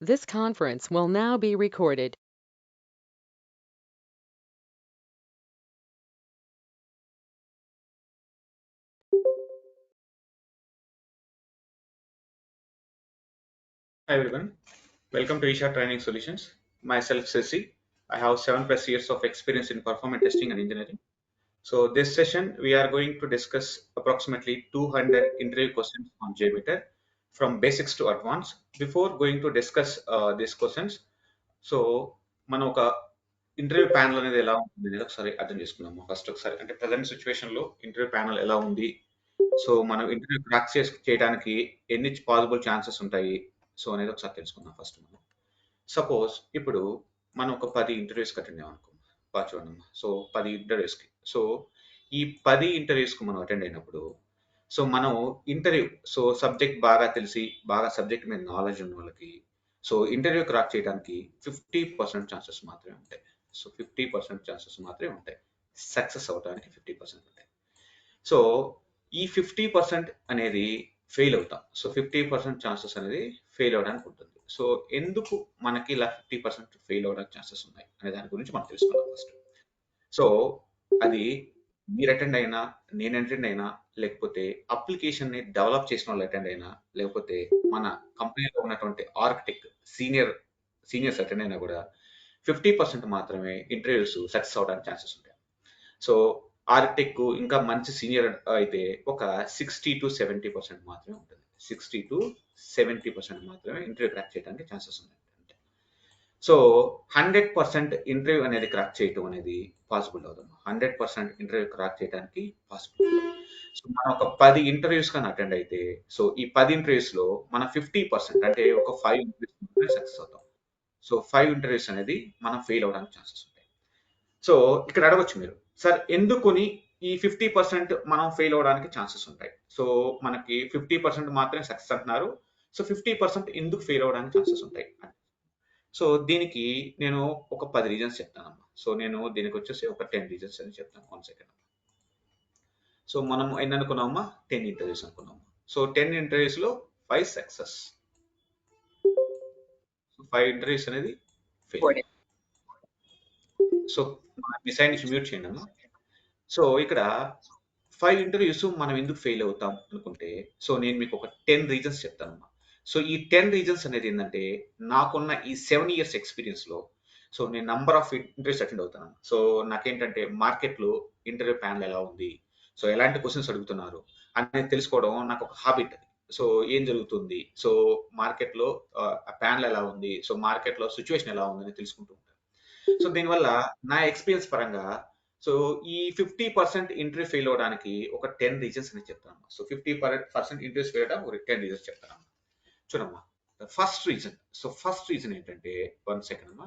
This conference will now be recorded. Hi everyone, welcome to Isha Training Solutions. Myself Sesi. I have 7+ years of experience in performance testing and engineering. So this session we are going to discuss approximately 200 interview questions on JMeter from basics to advanced. Before going to discuss these questions, so మనం ఒక interview panel అనేది ఎలా ఉంటుంది అనేది ఒకసారి అర్థం చేసుకున్నాము. First ఒకసారి అంటే ప్రజెంట్ సిచ్యువేషన్ లో ఇంటర్వ్యూ ప్యానల్ ఎలా ఉంది, సో మనం ఇంటర్వ్యూ క్రాక్ చేయడానికి ఎన్ని పాసిబుల్ ఛాన్సెస్ ఉంటాయి, సో అనేది ఒకసారి తెలుసుకుందాం. ఫస్ట్ మనం సపోజ్ ఇప్పుడు మనం ఒక 10 ఇంటర్వ్యూస్కి అటెండ్ అయ్యాం అనుకో, బాగా చూడండి. సో 10 ఇంటర్వ్యూస్కి, సో ఈ 10 ఇంటర్వ్యూస్కి మనం అటెండ్ అయినప్పుడు, సో మనం ఇంటర్వ్యూ, సో సబ్జెక్ట్ బాగా తెలిసి బాగా సబ్జెక్ట్ మీద నాలెడ్జ్ ఉన్న వాళ్ళకి, సో ఇంటర్వ్యూ క్రాక్ చేయడానికి 50% ఛాన్సెస్ మాత్రమే ఉంటాయి. సో 50% ఛాన్సెస్ మాత్రమే ఉంటాయి, సక్సెస్ అవడానికి 50% ఉంటాయి. సో ఈ 50% అనేది ఫెయిల్ అవుతాం. సో 50% ఛాన్సెస్ అనేది ఫెయిల్ అవడానికి ఉంటుంది. సో ఎందుకు మనకి ఇలా 50% ఫెయిల్ అవడానికి ఛాన్సెస్ ఉన్నాయి అనే దాని గురించి మనం తెలుసుకుందాం ఫస్ట్. సో అది మీరు అటెండ్ అయినా, నేను అటెండ్ అయినా, లేకపోతే అప్లికేషన్ ని డెవలప్ చేసిన వాళ్ళు అటెండ్ అయినా, లేకపోతే మన కంపెనీలో ఉన్నటువంటి ఆర్కిటెక్ట్ సీనియర్స్ అటెండ్ అయినా కూడా 50% మాత్రమే ఇంటర్వ్యూస్ సక్సెస్ అవడానికి ఛాన్సెస్ ఉంటాయి. సో ఆర్కిటెక్ట్ ఇంకా మంచి సీనియర్ అయితే ఒక 60-70% మాత్రమే ఉంటుంది. 60-70% మాత్రమే ఇంటర్వ్యూ క్రాక్ చేయడానికి ఛాన్సెస్ ఉన్నాయి. సో 100% ఇంటర్వ్యూ అనేది క్రాక్ చేయటం అనేది పాసిబుల్ అవుతుంది. 100% ఇంటర్వ్యూ క్రాక్ చేయడానికి పాసిబుల్. సో మనం ఒక 10 ఇంటర్వ్యూస్ కానీ అటెండ్ అయితే, సో ఈ 10 ఇంటర్వ్యూస్ లో మన 50% అంటే ఒక 5 ఇంటర్వ్యూస్ సక్సెస్ అవుతాం. సో 5 ఇంటర్వ్యూస్ అనేది మనం ఫెయిల్ అవడానికి ఛాన్సెస్ ఉంటాయి. సో ఇక్కడ అడగొచ్చు మీరు, సార్ ఎందుకుని ఈ 50% మనం ఫెయిల్ అవడానికి ఛాన్సెస్ ఉంటాయి, సో మనకి 50% మాత్రమే సక్సెస్ అంటున్నారు, సో 50% ఎందుకు ఫెయిల్ అవడానికి ఛాన్సెస్ ఉంటాయి? సో దీనికి నేను ఒక 10 రీజన్స్ చెప్తానమ్మా. సో నేను దీనికి వచ్చేసి ఒక 10 రీజన్స్ అని చెప్తాను. 1 సెకండ్. సో మనం ఎన్ని అనుకున్నామా? 10 ఇంటర్వ్యూస్ అనుకున్నాము. సో 10 ఇంటర్వ్యూస్ లో 5 సక్సెస్, సో 5 ఇంటర్వ్యూస్ అనేది ఫెయిల్. సో మీ సైడ్ నుంచి మ్యూట్ చేయండి అమ్మా. సో ఇక్కడ 5 ఇంటర్వ్యూస్ మనం ఎందుకు ఫెయిల్ అవుతాం అనుకుంటే, సో నేను మీకు ఒక 10 రీజన్స్ చెప్తానమ్మా. సో ఈ 10 రీజన్స్ అనేది ఏంటంటే, నాకున్న ఈ 7 ఇయర్స్ ఎక్స్పీరియన్స్ లో, సో నేను నంబర్ ఆఫ్ ఇంటర్వ్యూస్ అటెండ్ అవుతాను. సో నాకేంటంటే మార్కెట్లో ఇంటర్వ్యూ ప్యానల్ ఎలా ఉంది, సో ఎలాంటి క్వశ్చన్స్ అడుగుతున్నారు అనేది తెలుసుకోవడం నాకు ఒక హాబిట్. సో ఏం జరుగుతుంది, సో మార్కెట్లో ప్యానల్ ఎలా ఉంది, సో మార్కెట్లో సిచ్యువేషన్ ఎలా ఉంది అని తెలుసుకుంటూ ఉంటాను. సో దీనివల్ల నా ఎక్స్పీరియన్స్ పరంగా, సో ఈ 50% ఇంటర్వ్యూ ఫెయిల్ అవడానికి ఒక 10 రీజన్స్ అని చెప్తాను. సో 50% ఇంటర్వ్యూస్ ఫెయిల్ అవడానికి ఒక 10 రీజన్స్ చెప్తాను. చూడమ్మా, first reason, so first reason ఏంటంటే, 1 సెకండ్ అమ్మా.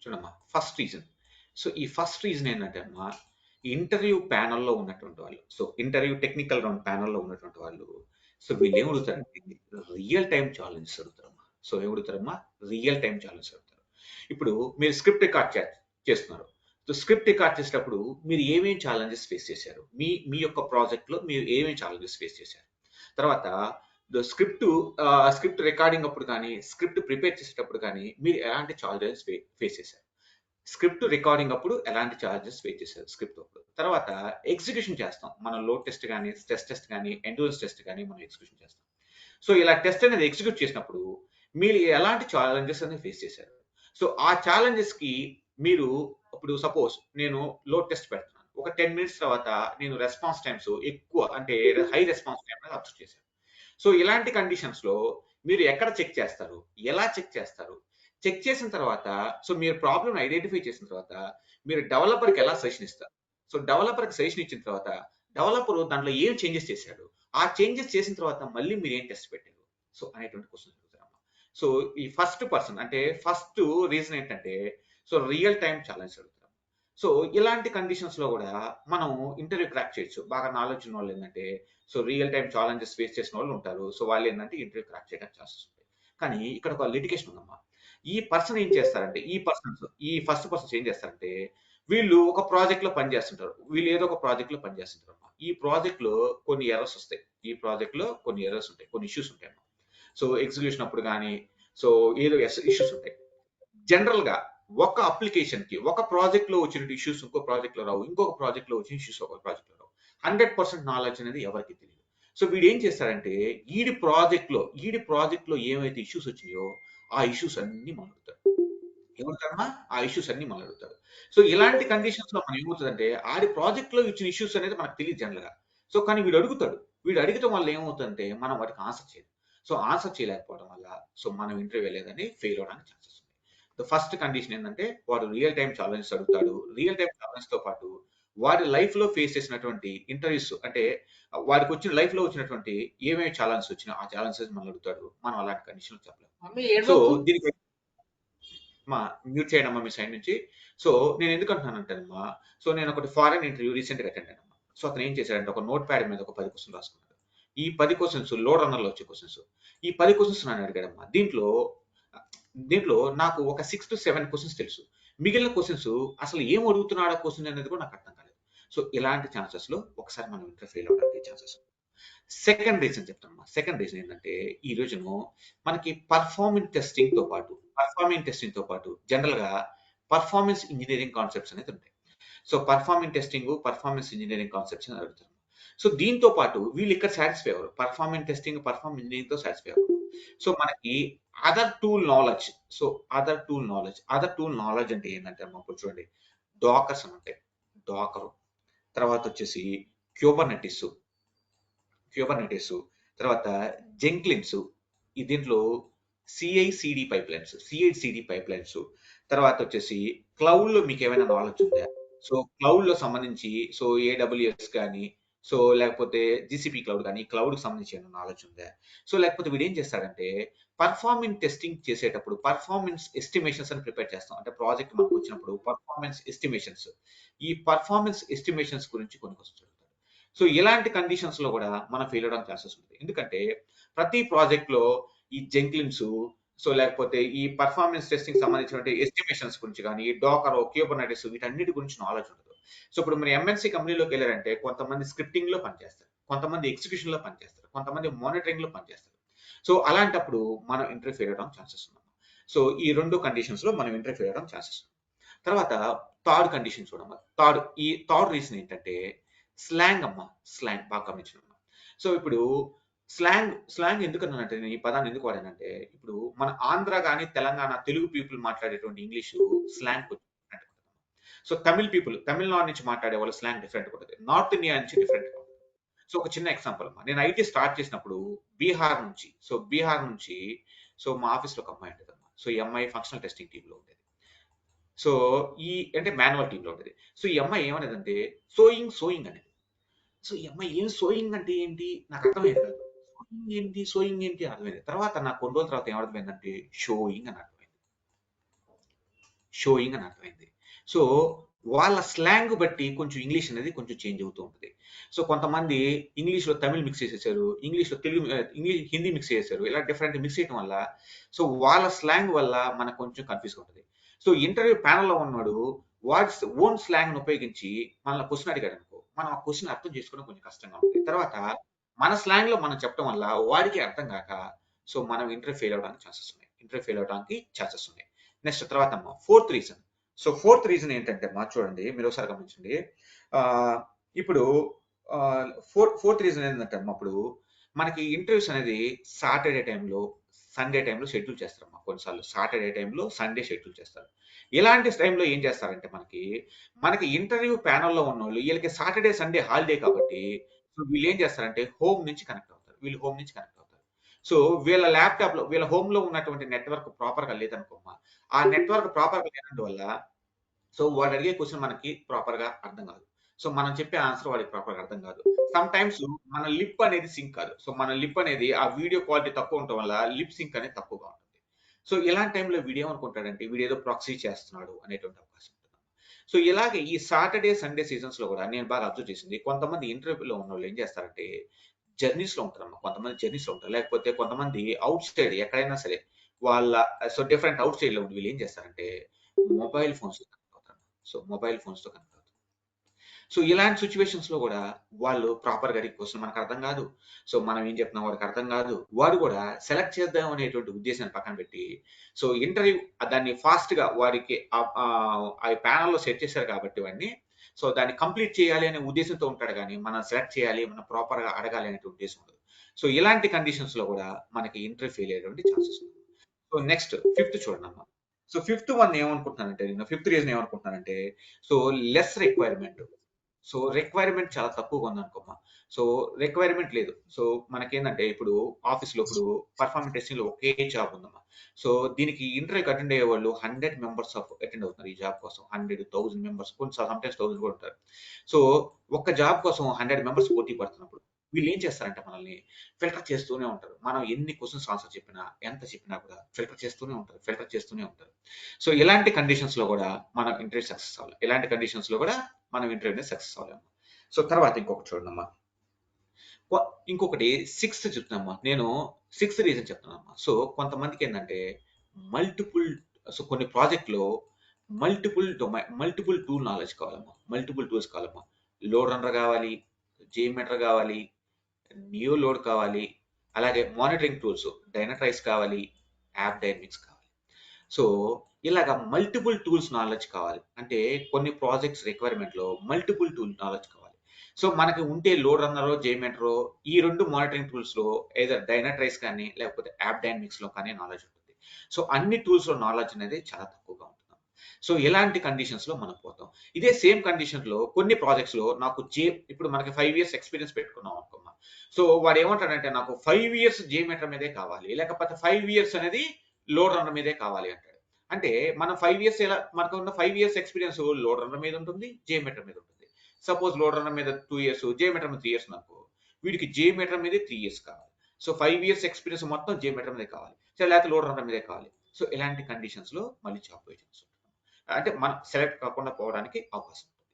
చూడమ్మా, ఫస్ట్ రీజన్, సో ఈ ఫస్ట్ రీజన్ ఏంటంటే అమ్మా, ఇంటర్వ్యూ ప్యానల్లో ఉన్నటువంటి వాళ్ళు, సో ఇంటర్వ్యూ టెక్నికల్ రౌండ్ ప్యానల్లో ఉన్నటువంటి వాళ్ళు, సో వీళ్ళు ఏం అడుగుతారంటే రియల్ టైం ఛాలెంజెస్ అడుగుతారమ్మా. సో ఏం అడుగుతారమ్మా? రియల్ టైం ఛాలెంజెస్ అడుగుతారు. ఇప్పుడు మీరు స్క్రిప్ట్ రికార్డ్ చేస్తున్నారు. సో స్క్రిప్ట్ రికార్డ్ చేసేటప్పుడు మీరు ఏమేం ఛాలెంజెస్ ఫేస్ చేశారు, మీ మీ యొక్క ప్రాజెక్ట్లో మీరు ఏమేం ఛాలెంజెస్ ఫేస్ చేశారు. తర్వాత స్క్రిప్ట్ రికార్డింగ్ అప్పుడు కానీ, స్క్రిప్ట్ ప్రిపేర్ చేసేటప్పుడు కానీ మీరు ఎలాంటి ఛాలెంజెస్ ఫేస్ చేశారు. స్క్రిప్ట్ రికార్డింగ్ అప్పుడు ఎలాంటి ఛార్జెస్ పే చేశారు స్క్రిప్ట్ అప్పుడు. తర్వాత ఎగ్జిక్యూషన్ చేస్తాం, మనం లోడ్ టెస్ట్ కానీ, స్ట్రెస్ టెస్ట్ కానీ, ఎండ్యూరెన్స్ టెస్ట్ కానీ మనం ఎగ్జిక్యూషన్ చేస్తాం. సో ఇలా టెస్ట్ అనేది ఎగ్జిక్యూట్ చేసినప్పుడు మీరు ఎలాంటి ఛాలెంజెస్ అనేది ఫేస్ చేశారు. సో ఆ ఛాలెంజెస్ కి మీరు, ఇప్పుడు సపోజ్ నేను లోడ్ టెస్ట్ పెడుతున్నాను, ఒక 10 మినిట్స్ తర్వాత నేను రెస్పాన్స్ టైమ్స్ ఎక్కువ, అంటే హై రెస్పాన్స్ టైం అనేది అబ్జర్వ్ చేశాను. సో ఇలాంటి కండిషన్స్ లో మీరు ఎక్కడ చెక్ చేస్తారు, ఎలా చెక్ చేస్తారు, చెక్ చేసిన తర్వాత, సో మీరు ప్రాబ్లమ్ ఐడెంటిఫై చేసిన తర్వాత మీరు డెవలపర్కి ఎలా సజెషన్ ఇస్తారు. సో డెవలపర్కి సజెషన్ ఇచ్చిన తర్వాత డెవలపర్ దాంట్లో ఏం చేంజెస్ చేశాడు, ఆ చేంజెస్ చేసిన తర్వాత మళ్ళీ మీరు ఏం టెస్ట్ పెట్టారు, సో అనేటువంటి క్వశ్చన్ అడుగుతారమ్మా. సో ఈ ఫస్ట్ పర్సన్ అంటే ఫస్ట్ రీజన్ ఏంటంటే, సో రియల్ టైం ఛాలెంజ్ అడుగుతారు. సో ఇలాంటి కండిషన్స్ లో కూడా మనం ఇంటర్వ్యూ క్రాక్ చేయొచ్చు. బాగా నాలెడ్జ్ ఉన్న వాళ్ళు ఏంటంటే, so real time challenges face చేసిన వాళ్ళు ఉంటారు. సో వాళ్ళు ఏంటంటే ఇంటర్వ్యూ క్రాక్ చేయడానికి ఛాన్సెస్ ఉంటాయి. కానీ ఇక్కడ ఒక లిటిగేషన్ ఉందమ్మా. ఈ పర్సన్ ఏం చేస్తారంటే, ఈ ఫస్ట్ పర్సన్స్ ఏం చేస్తారంటే, వీళ్ళు ఒక ప్రాజెక్ట్ లో పనిచేస్తుంటారు. వీళ్ళు ఏదో ఒక ప్రాజెక్ట్ లో పనిచేస్తుంటారు. ఈ ప్రాజెక్ట్ లో కొన్ని ఎర్రర్స్ వస్తాయి, ఈ ప్రాజెక్ట్ లో కొన్ని ఎర్రర్స్ ఉంటాయి, కొన్ని ఇష్యూస్ ఉంటాయి. సో ఎగ్జిక్యూషన్ అప్పుడు కానీ సో ఏదో ఇష్యూస్ ఉంటాయి. జనరల్ గా ఒక అప్లికేషన్ కి ఒక ప్రాజెక్ట్ లో వచ్చిన ఇష్యూస్ ఇంకో ప్రాజెక్ట్ లో రావు, ఇంకొక ప్రాజెక్ట్ లో వచ్చిన ఇష్యూస్ ఒక ప్రాజెక్ట్ లో రావు. 100% నాలెడ్జ్ అనేది ఎవరికి తెలియదు. సో వీడు ఏం చేస్తారంటే ఈడి ప్రాజెక్ట్ లో ఏమైతే ఇష్యూస్ వచ్చినాయో ఆ ఇష్యూస్ అన్ని మాట్లాడతారు. ఏమంటారమ్మా? ఆ ఇష్యూస్ అన్ని అడుగుతారు. సో ఇలాంటి కండిషన్స్ లో మనం ఏమవుతుందంటే ఆడి ప్రాజెక్ట్ లో ఇచ్చిన ఇష్యూస్ అనేది మనకు తెలియదు జనరల్ గా. సో కానీ వీడు అడుగుతాడు. వీడు అడగటం వల్ల ఏమవుతుందంటే మనం వాటికి ఆన్సర్ చేయలేం. సో ఆన్సర్ చేయలేకపోవడం వల్ల సో మనం ఇంటర్వ్యూ వెళ్ళేదని ఫెయిల్ అవడానికి ఛాన్సెస్ ఉంది. ద ఫస్ట్ కండిషన్ ఏంటంటే వాడు రియల్ టైమ్ ఛాలెంజెస్ అడుగుతాడు. రియల్ టైమ్ ఛాలెంజ్ తో పాటు వాడి లైఫ్ లో ఫేస్ చేసినటువంటి ఇంటర్వ్యూస్ అంటే వాడికి వచ్చిన లైఫ్ లో వచ్చినటువంటి ఏమేమి ఛాలెంజెస్ వచ్చినా ఆ ఛాలెంజెస్ మనం అడుగుతాడు. మనం అలాంటి కండిషన్ చెప్పలేము. సో దీనికి మ్యూట్ చేయడమ్మా మీ సైడ్ నుంచి. సో నేను ఎందుకు అంటున్నానంటేనమ్మా, సో నేను ఒకటి ఫారెన్ ఇంటర్వ్యూ రీసెంట్గా అటెండ్ అయ్యానమ్మా. సో అతను ఏం చేశాడంటే ఒక నోట్ ప్యాడ్ మీద ఒక 10 క్వశ్చన్ రాసుకున్నాడు. ఈ 10 క్వశ్చన్స్ లోడ్ రన్నర్లో వచ్చే క్వశ్చన్స్. ఈ 10 క్వశ్చన్స్ నన్ను అడిగాడమ్మా. దీంట్లో నాకు ఒక 6 to 7 క్వశ్చన్స్ తెలుసు. మిగిలిన క్వశ్చన్స్ అసలు ఏం అడుగుతున్నాడు ఆ క్వశ్చన్ అనేది కూడా నాకు అర్థం కాలేదు. సో ఇలాంటి ఛాన్సెస్ లో ఒకసారి మనం ఇంటర్ ఫెయిల్ అవడానికి ఛాన్సెస్. సెకండ్ రీజన్ చెప్తానమ్మా. సెకండ్ రీజన్ ఏంటంటే ఈ రోజును మనకి పర్ఫార్మింగ్ టెస్టింగ్ తో పాటు జనరల్ గా పర్ఫార్మెన్స్ ఇంజనీరింగ్ కాన్సెప్ట్స్ అనేది ఉంటాయి. So performing testing, performance engineering concepts అని అడుగుతారు. సో దీంతో పాటు వీళ్ళు ఇక్కడ సాటిస్ఫై అవ్వరు. పర్ఫార్మింగ్ టెస్టింగ్, పర్ఫార్మ్ ఇంజనీరింగ్ తో సాటిస్ఫై అవ్వరు. సో మనకి other tool knowledge. Other tool knowledge అంటే ఏంటంటే అప్పుడు చూడండి, డాకర్స్ అని ఉంటాయి. డాకర్ తర్వాత వచ్చేసి క్యూబర్నెటిస్, తర్వాత జెంక్లిన్స్, ఈ దీంట్లో సిఐసిడి పైప్లైన్స్, తర్వాత వచ్చేసి క్లౌడ్ లో మీకు ఏమైనా నాలెడ్జ్ ఉందా? సో క్లౌడ్ లో సంబంధించి సో ఏడబ్ల్యూఎస్ కానీ సో లేకపోతే జీసీపీ క్లౌడ్ కానీ క్లౌడ్ కి సంబంధించి ఏమైనా నాలెడ్జ్ ఉందా? సో లేకపోతే వీడు ఏం చేస్తాడంటే పర్ఫార్మెన్స్ టెస్టింగ్ చేసేటప్పుడు పర్ఫార్మెన్స్ ఎస్టిమేషన్స్ అని ప్రిపేర్ చేస్తాం. అంటే ప్రాజెక్ట్ మనకు వచ్చినప్పుడు ఈ పర్ఫార్మెన్స్ ఎస్టిమేషన్స్ గురించి కొన్ని క్వశ్చన్స్ అడుగుతాడు. సో ఇలాంటి కండిషన్స్ లో కూడా మనం ఫెయిల్ అవడానికి ఛాన్సెస్ ఉంది. ఎందుకంటే ప్రతి ప్రాజెక్ట్ లో ఈ జెంక్లిన్స్ సో లేకపోతే ఈ పర్ఫార్మెన్స్ టెస్టింగ్ సంబంధించిన ఎస్టిమేషన్స్ గురించి కానీ డాకర్, క్యూబర్నెటిస్ వీటన్నిటి గురించి నాలెడ్జ్ ఉండదు. సో ఇప్పుడు మీరు ఎంఎన్సీ కంపెనీలోకి వెళ్ళారంటే కొంతమంది స్క్రిప్టింగ్ లో పనిచేస్తారు, కొంతమంది ఎగ్జిక్యూషన్ లో పనిచేస్తారు, కొంతమంది మానిటరింగ్ లో పనిచేస్తారు. సో అలాంటప్పుడు మనం ఇంటర్వ్యూ ఫెయిల్ అవడం ఛాన్సెస్ ఉంది. సో ఈ రెండు కండిషన్స్ లో మనం ఇంటర్వ్యూ ఫెయిల్ అవడం ఛాన్సెస్ ఉంది. తర్వాత థర్డ్ కండిషన్ చూడమ్మా. థర్డ్ రీజన్ ఏంటంటే స్లాంగ్ అమ్మా. స్లాంగ్ బాగా గమనించమ్మా. సో ఇప్పుడు స్లాంగ్ ఎందుకు అన్నానంటే నేను ఈ పదాన్ని ఎందుకు వాడానంటే ఇప్పుడు మన ఆంధ్ర కానీ తెలంగాణ తెలుగు పీపుల్ మాట్లాడేటువంటి ఇంగ్లీషు స్లాంగ్ కొంచెం డిఫరెంట్. సో తమిళనాడు నుంచి మాట్లాడే వాళ్ళ స్లాంగ్ డిఫరెంట్ ఉంటుంది, నార్త్ ఇండియా నుంచి డిఫరెంట్ ఉంటుంది. సో ఒక చిన్న ఎగ్జాంపుల్ అమ్మా, నేను ఐటీ స్టార్ట్ చేసినప్పుడు బీహార్ నుంచి సో మా ఆఫీస్ లో ఒక అమ్మాయి ఉంటుంది అమ్మా. సో ఈ అమ్మాయి ఫంక్షనల్ టెస్టింగ్ టీమ్ లో ఉండేది. సో ఈ అంటే మాన్యువల్ టీమ్ లో ఉండేది. సో ఈ అమ్మాయి ఏమనేదంటే సోయింగ్ అనేది. సో ఈ అమ్మాయి ఏం సోయింగ్ అంటే ఏంటి నాకు అర్థమయ్యేది కాదు. సోయింగ్ ఏంటి అర్థమైంది. తర్వాత నాకు కొన్ని రోజుల తర్వాత ఏమర్థమైందంటే షోయింగ్ అని అర్థమైంది. సో వాళ్ళ స్లాంగ్ బట్టి కొంచెం ఇంగ్లీష్ అనేది కొంచెం చేంజ్ అవుతూ ఉంటుంది. సో కొంతమంది ఇంగ్లీష్ లో తమిళ్ మిక్స్ చేసేసారు, ఇంగ్లీష్ లో తెలుగు హిందీ మిక్స్ చేసేసారు. ఇలా డిఫరెంట్ మిక్స్ చేయడం వల్ల సో వాళ్ళ స్లాంగ్ వల్ల మనకు కొంచెం కన్ఫ్యూజ్ ఉంటుంది. సో ఇంటర్వ్యూ ప్యానల్లో ఉన్నాడు వాడి ఓన్ స్లాంగ్ ఉపయోగించి మనల్ని క్వశ్చన్ అడిగాడు అనుకో, మనం ఆ క్వశ్చన్ అర్థం చేసుకోవడం కొంచెం కష్టంగా ఉంటుంది. తర్వాత మన స్లాంగ్ లో మనం చెప్పడం వల్ల వాడికి అర్థం కాక సో మనం ఇంటర్వ్యూ ఫెయిల్ అవడానికి ఛాన్సెస్ ఉన్నాయి. నెక్స్ట్ తర్వాత ఫోర్త్ రీజన్ ఏంటంటే చూడండి మీరు ఒకసారి గమనించండి. ఇప్పుడు ఫోర్త్ రీజన్ ఏంటంటే అప్పుడు మనకి ఇంటర్వ్యూస్ అనేది సాటర్డే టైంలో, సండే టైంలో షెడ్యూల్ చేస్తారమ్మా. కొన్నిసార్లు సాటర్డే టైంలో, సండే షెడ్యూల్ చేస్తారు. ఇలాంటి టైంలో ఏం చేస్తారంటే మనకి ఇంటర్వ్యూ ప్యానల్లో ఉన్న వాళ్ళు వీళ్ళకి సాటర్డే సండే హాలిడే కాబట్టి సో వీళ్ళు ఏం చేస్తారంటే హోమ్ నుంచి కనెక్ట్ అవుతారు. సో వీళ్ళ ల్యాప్టాప్ లో వీళ్ళ హోమ్ లో ఉన్నటువంటి నెట్వర్క్ ప్రాపర్ గా లేదనుకోమ్మా, ఆ నెట్వర్క్ ప్రాపర్ గా లేనందువల్ల సో వాడు అడిగే క్వశ్చన్ మనకి ప్రాపర్ గా అర్థం కాదు. సో మనం చెప్పే ఆన్సర్ వాడికి ప్రాపర్ గా అర్థం కాదు. సమ్ టైమ్స్ మన లిప్ అనేది సింక్ కాదు. సో మన లిప్ అనేది ఆ వీడియో క్వాలిటీ తక్కువ ఉండటం వల్ల లిప్ సింక్ అనేది తక్కువగా ఉంటుంది. సో ఇలాంటి టైంలో వీడియో ఏమనుకుంటాడంటే వీడేదో ప్రాక్సీ చేస్తున్నాడు అనేటువంటి అవకాశం ఉంటుంది. సో ఇలాగే ఈ సాటర్డే సండే సీజన్స్ లో కూడా నేను బాగా అబ్జర్వ్ చేసింది, కొంతమంది ఇంటర్వ్యూలో ఉన్న వాళ్ళు ఏం చేస్తారంటే జర్నీస్ లో ఉంటారమ్మా. కొంతమంది జర్నీస్ లో ఉంటారు, లేకపోతే కొంతమంది అవుట్ సైడ్ ఎక్కడైనా సరే వాళ్ళ సో డిఫరెంట్ అవుట్ సైడ్ లో ఉండి వీళ్ళు ఏం చేస్తారంటే మొబైల్ ఫోన్స్ తో కనెక్ట్ అవుతారు. సో ఇలాంటి సిచ్యువేషన్స్‌లో గూడా వాళ్ళు ప్రాపర్‌గా క్వెషన్ మనకు అర్థం గాదు. సో మనం ఏం చెప్తున్నాం వాడికి అర్థం గాదు. వాడు గూడా సెలెక్ట్ చేద్దాం అనేటువంటి ఉద్దేశాన్ని పక్కన పెట్టి, సో ఇంటర్వ్యూ దాన్ని ఫాస్ట్‌గా వాడికి ఆ ప్యానెల్‌లో సెట్ చేశారు కాబట్టి వాడిని, సో దాన్ని కంప్లీట్ చేయాలి అనే ఉద్దేశంతో ఉంటాడు గానీ, మనం సెలెక్ట్ చేయాలి, మనం ప్రాపర్‌గా అడగాలి అనే ఉద్దేశం ఉండదు. సో ఇలాంటి కండిషన్స్‌లో గూడా మనకి ఇంటర్వ్యూ ఫెయిల్ అయ్యేటువంటి ఛాన్సెస్ ఉన్నాయి. సో నెక్స్ట్ ఫిఫ్త్ చూడండమ్మా. సో ఫిఫ్త్ వన్ ఏమనుకుంటున్నానంటే నేను ఫిఫ్త్ రీజన్ ఏమనుకుంటున్నానంటే, so less requirement. So requirement చాలా తక్కువగా ఉందనుకోమ్మా. సో రిక్వైర్మెంట్ లేదు. సో మనకేందంటే ఇప్పుడు ఆఫీస్‌లో ఇప్పుడు పర్ఫార్మెన్స్ టెస్టింగ్‌లో ఒకే జాబ్ ఉందమ్మా. సో దీనికి ఇంటర్వ్యూకి అటెండ్ అయ్యేవాళ్ళు 100 మెంబర్స్ అటెండ్ అవుతున్నారు ఈ జాబ్ కోసం. 100, 1000 మెంబర్స్ కొన్ని సమ్‌టైమ్స్ 1000 కూడా ఉంటారు. సో ఒక్క జాబ్ కోసం 100 మెంబర్స్ పోటీ పడుతున్నప్పుడు వీళ్ళేం చేస్తారంటే మనల్ని ఫిల్టర్ చేస్తూనే ఉంటారు. మనం ఎన్ని క్వెషన్స్ ఆన్సర్ చెప్పినా, ఎంత చెప్పినా కూడా ఫిల్టర్ చేస్తూనే ఉంటారు. ఫిల్టర్ చేస్తూనే ఉంటారు. సో ఇలాంటి కండిషన్స్‌లో గూడా మనం ఇంటర్వ్యూ సక్సెస్ అవ్వాలి. ఇలాంటి కండిషన్స్‌లో గూడా మనం ఇంటర్వ్యూ అనేది సక్సెస్ అవ్వలేము. సో తర్వాత ఇంకొకటి చూడండమ్మా. కొ ఇంకొకటి సిక్స్త్ చెప్తున్నానమ్మా. నేను సిక్స్త్ రీజన్ చెప్తున్నానమ్మా. సో కొంతమందికేందంటే మల్టిపుల్ సో కొన్ని ప్రాజెక్ట్‌లో మల్టిపుల్ టూల్ నాలెడ్జ్ కావాలమ్మా. మల్టిపుల్ టూల్స్ కావాలమ్మా. లోడ్ రన్నర్ గావాలి, JMeter గావాలి, నియో లోడ్ కావాలి, అలాగే మానిటరింగ్ టూల్స్ డైనాట్రైస్ కావాలి, AppDynamics కావాలి. సో ఇలాగ మల్టిపుల్ టూల్స్ నాలెడ్జ్ కావాలి. అంటే కొన్ని ప్రాజెక్ట్స్ రిక్వైర్మెంట్‌లో మల్టిపుల్ టూల్ నాలెడ్జ్ కావాలి. సో మనకి ఉంటే లోడ్ రన్నరో, JMeterో ఈ 2 మానిటరింగ్ టూల్స్‌లో ఎయిదర్ డైనాట్రైస్ కానీ, లేకపోతే AppDynamicsలో కానీ నాలెడ్జ్ ఉంటుంది. సో అన్ని టూల్స్‌లో నాలెడ్జ్ అనేది చాలా తక్కువగా ఉంటుంది. సో ఇలాంటి కండిషన్స్‌లో మనం పోతాం. ఇదే సేమ్ కండిషన్‌లో కొన్ని ప్రాజెక్ట్స్‌లో నాకు ఇప్పుడు మనకి 5 ఇయర్స్ ఎక్స్‌పీరియన్స్ పెట్టుకున్నాం అనుకుందాం. సో వాడేమంటాడంటే నాకు 5 ఇయర్స్ JMeter మీదే కావాలి. లేకపోతే 5 ఇయర్స్ అనేది లోడ్ రన్నర్ మీదే కావాలి అంటాడు. అంటే మనం 5 ఇయర్స్ మనకున్న 5 ఇయర్స్ ఎక్స్‌పీరియన్స్ లోడ్ రన్నర్ మీద ఉంటుంది, JMeter మీద ఉంటుంది. సపోజ్ లోడ్ రన్నర్ మీద 2 ఇయర్స్, JMeter మీద 3 ఇయర్స్ ఉందనుకో. వీడికి JMeter మీదే 3 ఇయర్స్ కావాలి. సో 5 ఇయర్స్ ఎక్స్‌పీరియన్స్ మొత్తం JMeter మీదే కావాలి. సో లేకపోతే లోడ్ రన్నర్ మీదే కావాలి. సో ఇలాంటి కండిషన్స్‌లో మళ్ళీ జాబ్ పోయే ఛాన్స్ ఉంటుంది. అంటే మనం సెలెక్ట్ కాకుండా పోవడానికి అవకాశం ఉంటుంది.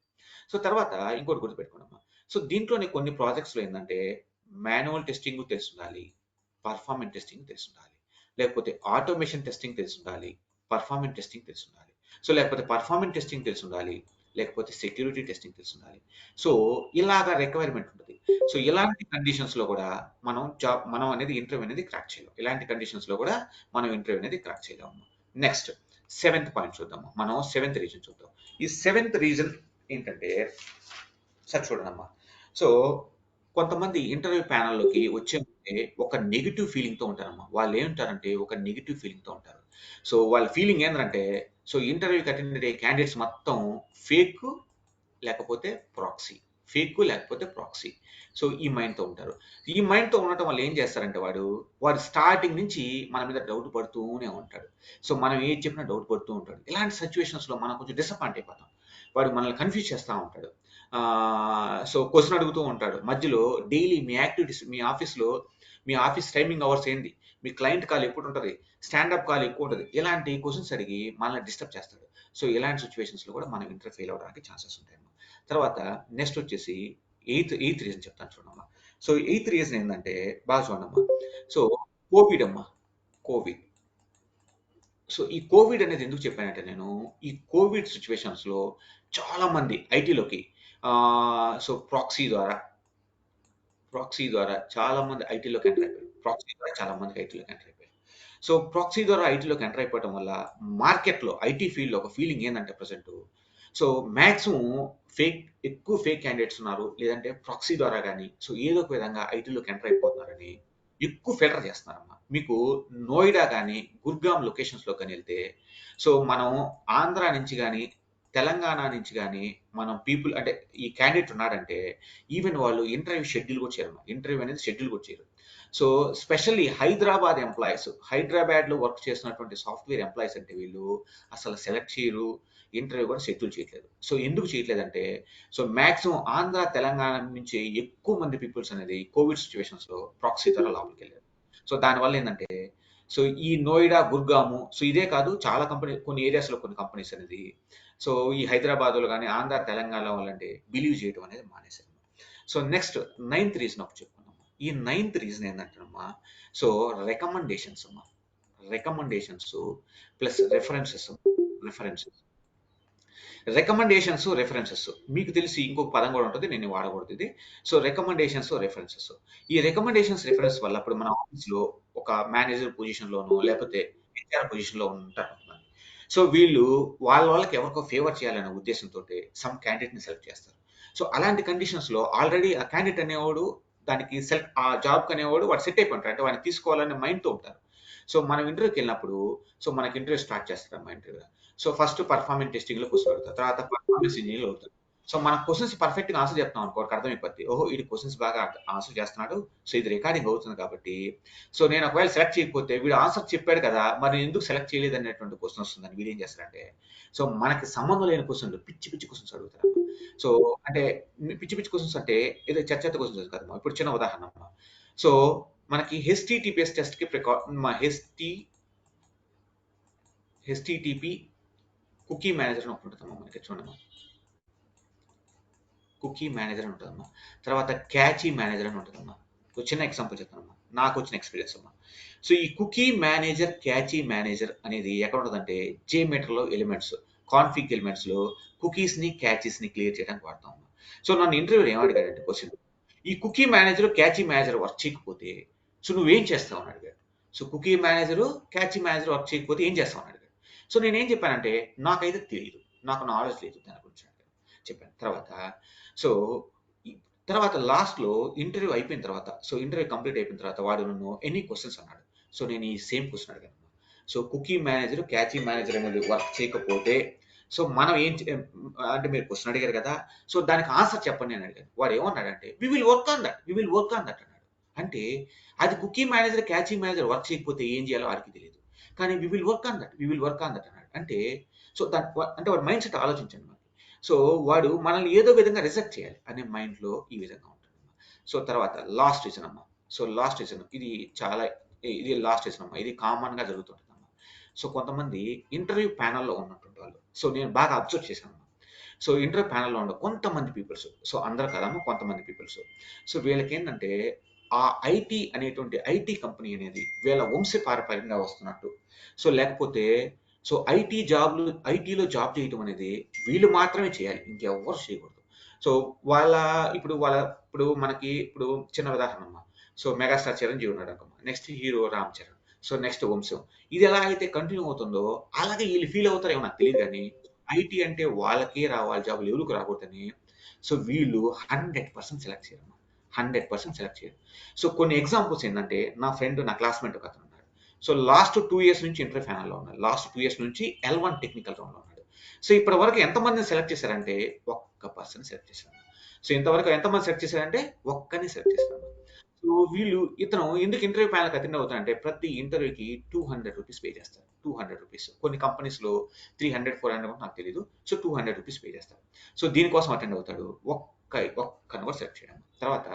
సో తర్వాత ఇంకోటి గుర్తుపెట్టుకోండమ్మా. సో దీంట్లోనే కొన్ని ప్రాజెక్ట్స్‌లో ఏందంటే మాన్యువల్ టెస్టింగ్ తెలిసుండాలి. పర్ఫార్మెన్స్ టెస్టింగ్ తెలిసుండాలి. లేకపోతే ఆటోమేషన్ టెస్టింగ్ తెలిసుండాలి. పర్ఫార్మెన్స్ టెస్టింగ్ తెలిసుండాలి. సో లేకపోతే పర్ఫార్మెన్స్ టెస్టింగ్ తెలిసుండాలి. లేకపోతే సెక్యూరిటీ టెస్టింగ్ తెలిసుండాలి. సో ఇలాగా రిక్వైర్మెంట్ ఉంటది. సో ఇలాంటి కండిషన్స్‌లో కూడా మనం అనేది ఇంటర్వ్యూ అనేది క్రాక్ చేయలేం. ఇలాంటి కండిషన్స్‌లో కూడా మనం ఇంటర్వ్యూ అనేది క్రాక్ చేయలేము. నెక్స్ట్ సెవెంత్ పాయింట్ చూద్దాము. మనం సెవెంత్ రీజన్ చూద్దాం. ఈ సెవెంత్ రీజన్ ఏంటంటే సార్ చూడండమ్మా. సో కొంతమంది ఇంటర్వ్యూ ప్యానెల్‌లోకి వచ్చే ముందే ఒక నెగెటివ్ ఫీలింగ్‌తో ఉంటారమ్మా. వాళ్ళేంటారంటే ఒక నెగెటివ్ ఫీలింగ్‌తో ఉంటారు. సో వాళ్ళ ఫీలింగ్ ఏందంటే సో ఇంటర్వ్యూకి అటెండ్ అయ్యే క్యాండిడేట్స్ మొత్తం ఫేక్ లేకపోతే ప్రాక్సీ. ఫేక్ లేకపోతే ప్రాక్సీ. సో ఈ మైండ్‌తో ఉంటారు. ఈ మైండ్‌తో ఉండటం వల్ల ఏం చేస్తారంటే వాడు స్టార్టింగ్ నుంచి మన మీద డౌట్ పడుతూనే ఉంటాడు. సో మనం ఏది చెప్పినా డౌట్ పడుతూ ఉంటాడు. ఇలాంటి సిట్యుయేషన్స్‌లో మనం కొంచెం డిసప్పాయింట్ అయిపోతాం. వాడు మనల్ని కన్‌ఫ్యూజ్ చేస్తా ఉంటాడు. సో క్వెషన్ అడుగుతూ ఉంటాడు. మధ్యలో డైలీ మీ ఆఫీస్ టైమింగ్ అవర్స్ ఏంది? మీ క్లయింట్ కాల్ ఎప్పుడుంటది? స్టాండప్ కాల్ ఎక్కువుంటది. ఇలాంటి క్వెషన్స్ అడిగి మనల్ని డిస్టర్బ్ చేస్తాడు. సో ఇలాంటి సిట్యుయేషన్స్‌లో కూడా మనం ఫెయిల్ అవ్వడానికి ఛాన్సెస్ ఉంటాయన్నమాట. తర్వాత నెక్స్ట్ వచ్చేసి ఎయిత్ రీజన్ చెప్తాను చూడమ్మా. సో ఎయిత్ రీజన్ ఏందంటే బాగా చూడండమ్మా. సో కోవిడ్ అమ్మా. కోవిడ్. సో ఈ కోవిడ్ అనేది ఎందుకు చెప్పానంటే నేను, ఈ కోవిడ్ సిట్యుయేషన్స్‌లో చాలా మంది ఐటీలోకి సో ప్రాక్సీ ద్వారా చాలా మంది ఐటీలోకి ఎంటర్ అయిపోయారు. ప్రాక్సీ ద్వారా చాలా మందికి ఐటీలోకి ఎంటర్ అయిపోయారు. సో ప్రాక్సీ ద్వారా ఐటీలోకి ఎంటర్ అయిపోవటం వల్ల మార్కెట్‌లో ఐటీ ఫీల్డ్‌లో ఒక ఫీలింగ్ ఏందంటే ప్రెజెంటు సో మాక్సిమం ఫేక్ ఎక్కువ ఫేక్ క్యాండిడేట్స్ ఉన్నారు. లేదంటే ప్రాక్సీ ద్వారా గాని, సో ఏదో ఒక విధంగా ఐటీలోకి ఎంటర్ అయిపోతున్నారని ఎక్కువ ఫిల్టర్ చేస్తున్నారమ్మా. మీకు నోయిడా గాని, గుర్గాం లొకేషన్స్‌లో గాని ఎళ్తే సో మనం ఆంధ్ర నుంచి గాని, తెలంగాణ నుంచి గాని మనం అంటే ఈ క్యాండిడేట్ ఉన్నాడంటే ఈవెన్ వాళ్ళు ఇంటర్వ్యూ షెడ్యూల్ కూడా చేయరమ్మా. ఇంటర్వ్యూ అనేది షెడ్యూల్ కూడా చేయరు. సో స్పెషల్లీ హైదరాబాద్ ఎంప్లాయీస్, హైదరాబాద్‌లో వర్క్ చేస్తున్నటువంటి సాఫ్ట్‌వేర్ ఎంప్లాయీస్ అంటే వీళ్ళు అసలు సెలెక్ట్ చేయరు. ఇంటర్వ్యూ కూడా షెడ్యూల్ చేయట్లేదు. సో ఎందుకు చేయట్లేదంటే సో మాక్సిమం ఆంధ్ర, తెలంగాణ నుంచి ఎక్కువ మంది పీపుల్స్ అనేది కోవిడ్ సిట్యుయేషన్స్‌లో ప్రాక్సీ ద్వారా లోపలికెళ్లారు. సో దానివల్ల ఏందంటే సో ఈ నోయిడా, గుర్గాము సో ఇదే కాదు చాలా కొన్ని ఏరియాస్‌లో కొన్ని కంపెనీస్ అనేది సో ఈ హైదరాబాద్‌లో గాని, ఆంధ్ర, తెలంగాణ వాళ్ళంటే బిలీవ్ చేయడం అనేది మానేశారు. సో నెక్స్ట్ నైన్త్ రీజన్ ఒకటి చెప్పుకుందాం. ఈ నైన్త్ రీజన్ ఏందంటేనమ్మా సో రికమెండేషన్స్ అమ్మా. Recommendations plus references. References. Recommendations, references మీకు తెలిసి ఇంకొక పదం కూడా ఉంటుంది, నేను వాడకూడదు ఇది. So recommendations, references. ఈ రికమెండేషన్స్, రిఫరెన్స్ వల్ల ఇప్పుడు మన ఆఫీస్‌లో ఒక మేనేజర్ పొజిషన్‌లోనో లేకపోతే హెచ్ఆర్ పొజిషన్‌లో ఉంటారు కొంతమంది. సో వీళ్ళు వాళ్ళకి ఎవరికో ఫేవర్ చేయాలనే ఉద్దేశంతోటి సమ్ క్యాండిడేట్‌ని సెలెక్ట్ చేస్తారు. సో అలాంటి కండిషన్స్‌లో ఆల్రెడీ ఆ క్యాండిడేట్ అనేవాడు దానికి ఆ జాబ్‌కి అనేవాడు వాడు సెట్ అయిపోయి ఉంటారు. అంటే వాడిని తీసుకోవాలనే మైండ్‌తో ఉంటారు. సో మనం ఇంటర్వ్యూకెళ్ళినప్పుడు మనకి ఇంటర్వ్యూ స్టార్ట్ చేస్తారమ్మా ఇంటర్వ్యూ. సో ఫస్ట్ పర్ఫార్మెన్స్ టెస్టింగ్‌లో కూర్చోబెడతారు. తర్వాత పర్ఫార్మెన్స్ ఇంజినీర్‌లో అవుతారు. సో మన క్వెషన్స్ పర్ఫెక్ట్‌గా ఆన్సర్ చెప్తున్నాం అనుకో వాడికి అర్థమైపోద్ది. ఓహో! ఈడు క్వెషన్స్ బాగా ఆన్సర్ చేస్తున్నాడు. సో ఇది రికార్డింగ్ అవుతుంది కాబట్టి సో నేను ఒకవేళ సెలెక్ట్ చేయకపోతే వీడు ఆన్సర్ చెప్పాడు కదా! మరి నేను ఎందుకు సెలెక్ట్ చేయలేదు అనేటువంటి క్వెషన్ వస్తుందని వీడేం చేస్తాడంటే సో మనకి సంబంధం లేని క్వెషన్‌లు పిచ్చి పిచ్చి క్వెషన్స్ అడుగుతారన్నమాట. సో అంటే పిచ్చి పిచ్చి క్వెషన్స్ అంటే ఏదో చర్చత క్వెషన్స్ కాదమ్మా. ఇప్పుడు చిన్న ఉదాహరణ అమ్మా. సో మనకి హెచ్‌టిటిపిఎస్ టెస్ట్‌కి హెచ్‌టిటిపి కుకీ మేనేజర్ అని ఒకటి ఉంటుందమ్మా మనకి చూడమ్మా. కుకీ మేనేజర్ అని ఉంటుందమ్మా. తర్వాత క్యాచీ మేనేజర్ అని ఉంటుందమ్మా. ఒక చిన్న ఎగ్జాంపుల్ చెప్తానమ్మా. నాకు వచ్చిన ఎక్స్‌పీరియన్స్ అమ్మా. సో ఈ కుకీ మేనేజర్, క్యాచీ మేనేజర్ అనేది ఎక్కడ ఉంటదంటే JMeterలో ఎలిమెంట్స్, కాన్ఫిగ్ ఎలిమెంట్స్‌లో కుకీస్‌ని, క్యాచీస్‌ని క్లియర్ చేయడానికి వాడతాం. సో నన్ను ఇంటర్వ్యూలో ఏం అడిగాడంటే క్వెషన్, ఈ cookie manager, cache manager work చేయకపోతే సో నువ్వేం చేస్తావు అని అడిగాడు. So cookie manager, cache manager work చేయకపోతే ఏం చేస్తావు అని అడిగాడు. సో నేనేం చెప్పానంటే నాకైతే తెలీదు. నాకు నాలెడ్జ్ లేదు దాని గురించి చెప్పాను. తర్వాత సో ఈ తర్వాత లాస్ట్‌లో ఇంటర్వ్యూ అయిపోయిన తర్వాత ఇంటర్వ్యూ కంప్లీట్ అయిపోయిన తర్వాత వాడు నన్ను ఎన్ని క్వెషన్స్ అన్నాడు. సో నేను ఈ సేమ్ క్వెషన్ అడిగాను. So cookie manager, cache manager అనేది వర్క్ చేయకపోతే సో మనం ఏం అంటే మీరు క్వెషన్ అడిగారు కదా! సో దానికి ఆన్సర్ చెప్పండి అని అడిగాను. వాడు ఏమన్నాడంటే we will work on that. We will work on that అన్నాడు. అంటే అది cookie manager, cache manager work చేయకపోతే ఏం చేయాలో వాడికి తెలీదు. కానీ we will work on that. We will work on that అన్నాడు. అంటే సో అంటే వాడి మైండ్ సెట్ ఆలోచించండి మరి. సో వాడు మనల్ని ఏదో విధంగా రిజెక్ట్ చేయాలి అనే మైండ్‌లో ఈ విధంగా ఉంటుంది. సో తర్వాత లాస్ట్ రీజన్ అమ్మా. సో లాస్ట్ రీజన్ ఇది చాలా ఇది లాస్ట్ రీజన్ అమ్మా. ఇది కామన్‌గా జరుగుతుంటుందమ్మా. సో కొంతమంది ఇంటర్వ్యూ ప్యానెల్‌లో ఉన్నటువంటి వాళ్ళు. సో నేను బాగా అబ్జర్వ్ చేశానమ్మా. సో ఇంటర్వ్యూ ప్యానెల్‌లో ఉన్న కొంతమంది పీపుల్స్. సో అందరూ కాదమ్మా కొంతమంది పీపుల్స్. సో వీళ్ళకేంటంటే ఆ ఐటీ కంపెనీ అనేది వీళ్ళ వంశపారంపర్యంగా వస్తున్నట్టు. సో లేకపోతే ఐటీలో జాబ్ చేయటం అనేది వీళ్ళు మాత్రమే చేయాలి. ఇంకెవ్వరు చేయకూడదు. సో ఇప్పుడు మనకి చిన్న ఉదాహరణ అమ్మా. సో మెగాస్టార్ చిరంజీవి ఉన్నాడనుకోమ్మా. Next hero Ram Charan. So next వంశం. ఇది ఎలా అయితే కంటిన్యూ అవుతుందో అలాగే వీళ్ళు ఫీల్ అవుతారేమో నాకు తెలీదు గానీ ఐటీ అంటే వాళ్ళకే రావాలి జాబ్‌లు ఎవరికి రాకూడదని సో వీళ్ళు 100% సెలెక్ట్ చేయరమ్మా. 100% సెలెక్ట్ చేయరు. సో కొన్ని ఎగ్జాంపుల్స్ ఏందంటే నా క్లాస్‌మేట్ ఒకతనున్నాడు. సో లాస్ట్ 2 ఇయర్స్ నుంచి ఇంటర్ ప్యానెల్‌లో ఉన్నాడు. లాస్ట్ 2 ఇయర్స్ నుంచి L1 టెక్నికల్ రౌండ్‌లో ఉన్నాడు. సో ఇప్పటి వరకు ఎంతమందిని సెలెక్ట్ చేశారంటే ఒక్క పర్సన్‌ని సెలెక్ట్ చేశారు. సో ఇంతవరకు ఎంతమంది సెలెక్ట్ చేశారంటే ఒక్కడిని సెలెక్ట్ చేశారు. సో ఇతను ఎందుకు ఇంటర్వ్యూ ప్యానెల్‌కి అటెండ్ అవుతాడంటే ప్రతి ఇంటర్వ్యూకి రూ. 200 పే చేస్తారు. రూ. 200 కొన్ని కంపెనీస్‌లో 300, 400 నాకు తెలీదు. సో రూ. 200 పే చేస్తారు. సో దీనికోసం అటెండ్ అవుతాడు. ఒక్కడిని కూడా సెలెక్ట్ చేయడం. తర్వాత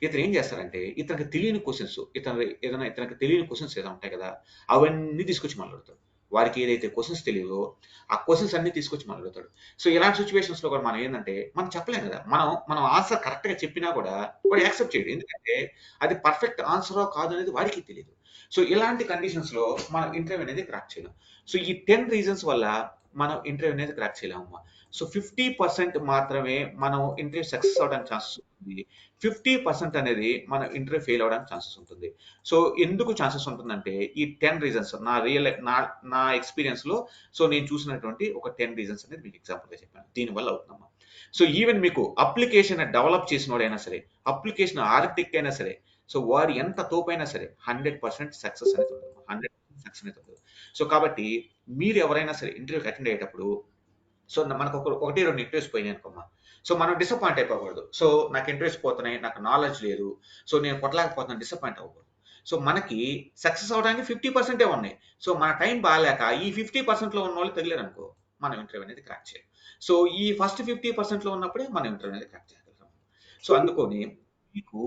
ఇతను ఏం చేస్తారంటే ఇతనికి తెలియని క్వెషన్స్ ఇతనికి తెలియని క్వెషన్స్ ఏదో ఉంటాయి కదా! అవన్నీ తీసుకొచ్చి మనల్ని అడుగుతాడు. వారికి ఏదైతే క్వెషన్స్ తెలియదో ఆ క్వెషన్స్ అన్నీ తీసుకొచ్చి మనల్ని అడుగుతాడు. సో ఇలాంటి సిట్యుయేషన్స్‌లో కూడా మనం ఏందంటే మనం చెప్పలేం కదా! మనం ఆన్సర్ కరెక్ట్‌గా చెప్పినా కూడా వాడు యాక్సెప్ట్ చేయడు. ఎందుకంటే అది పర్ఫెక్ట్ ఆన్సరో కాదో అనేది వాడికి తెలీదు. సో ఇలాంటి కండిషన్స్‌లో మనం ఇంటర్వ్యూ అనేది క్రాక్ చేయలేం. సో ఈ 10 రీజన్స్ వల్ల మనం ఇంటర్వ్యూ అనేది క్రాక్ చేయలేమమ్మా. సో 50% మాత్రమే మనం ఇంటర్వ్యూ సక్సెస్ అవ్వడానికి ఛాన్సెస్ ఉంటుంది. 50% అనేది మనం ఇంటర్వ్యూ ఫెయిల్ అవ్వడానికి ఛాన్సెస్ ఉంటుంది. సో ఎందుకు ఛాన్సెస్ ఉంటుందంటే ఈ 10 రీజన్స్ నా ఎక్స్‌పీరియన్స్‌లో నేను చూసినటువంటి ఒక 10 రీజన్స్ అనేది మీకు ఎగ్జాంపుల్‌గా చెప్పాను. దీనివల్ల అవుతుందమ్మా. సో ఈవెన్ మీకు అప్లికేషన్ డెవలప్ చేసినోడైనా సరే, అప్లికేషన్ ఆర్కిటెక్ట్ అయినా సరే, సో వాడు ఎంత తోపైనా సరే 100% సక్సెస్ అనేది ఉండదు. 100% సక్సెస్ అనేది ఉండదు. సో కాబట్టి మీరు ఎవరైనా సరే ఇంటర్వ్యూకి అటెండ్ అయ్యేటప్పుడు మనకు ఒకటి 2 ఇంటర్వ్యూస్ పోయినాయి అనుకోమ్మా. సో మనం డిసప్పాయింట్ అయిపోకూడదు. సో నాకు ఇంటర్వ్యూస్ పోతున్నాయి, నాకు నాలెడ్జ్ లేదు. సో నేను కొట్టలేకపోతున్నాను డిసప్పాయింట్ అవ్వకూడదు. సో మనకి సక్సెస్ అవ్వడానికి 50% ఉన్నాయి. సో మన టైం బాలేక ఈ 50%లో ఉన్నోళ్ళు తగిలారనుకో మనం ఇంటర్వ్యూ అనేది క్రాక్ చేయాలి. సో ఈ ఫస్ట్ 50%లో ఉన్నప్పుడే మనం ఇంటర్వ్యూ అనేది క్రాక్ చేయగలుగుతాం. సో అందుకని మీకు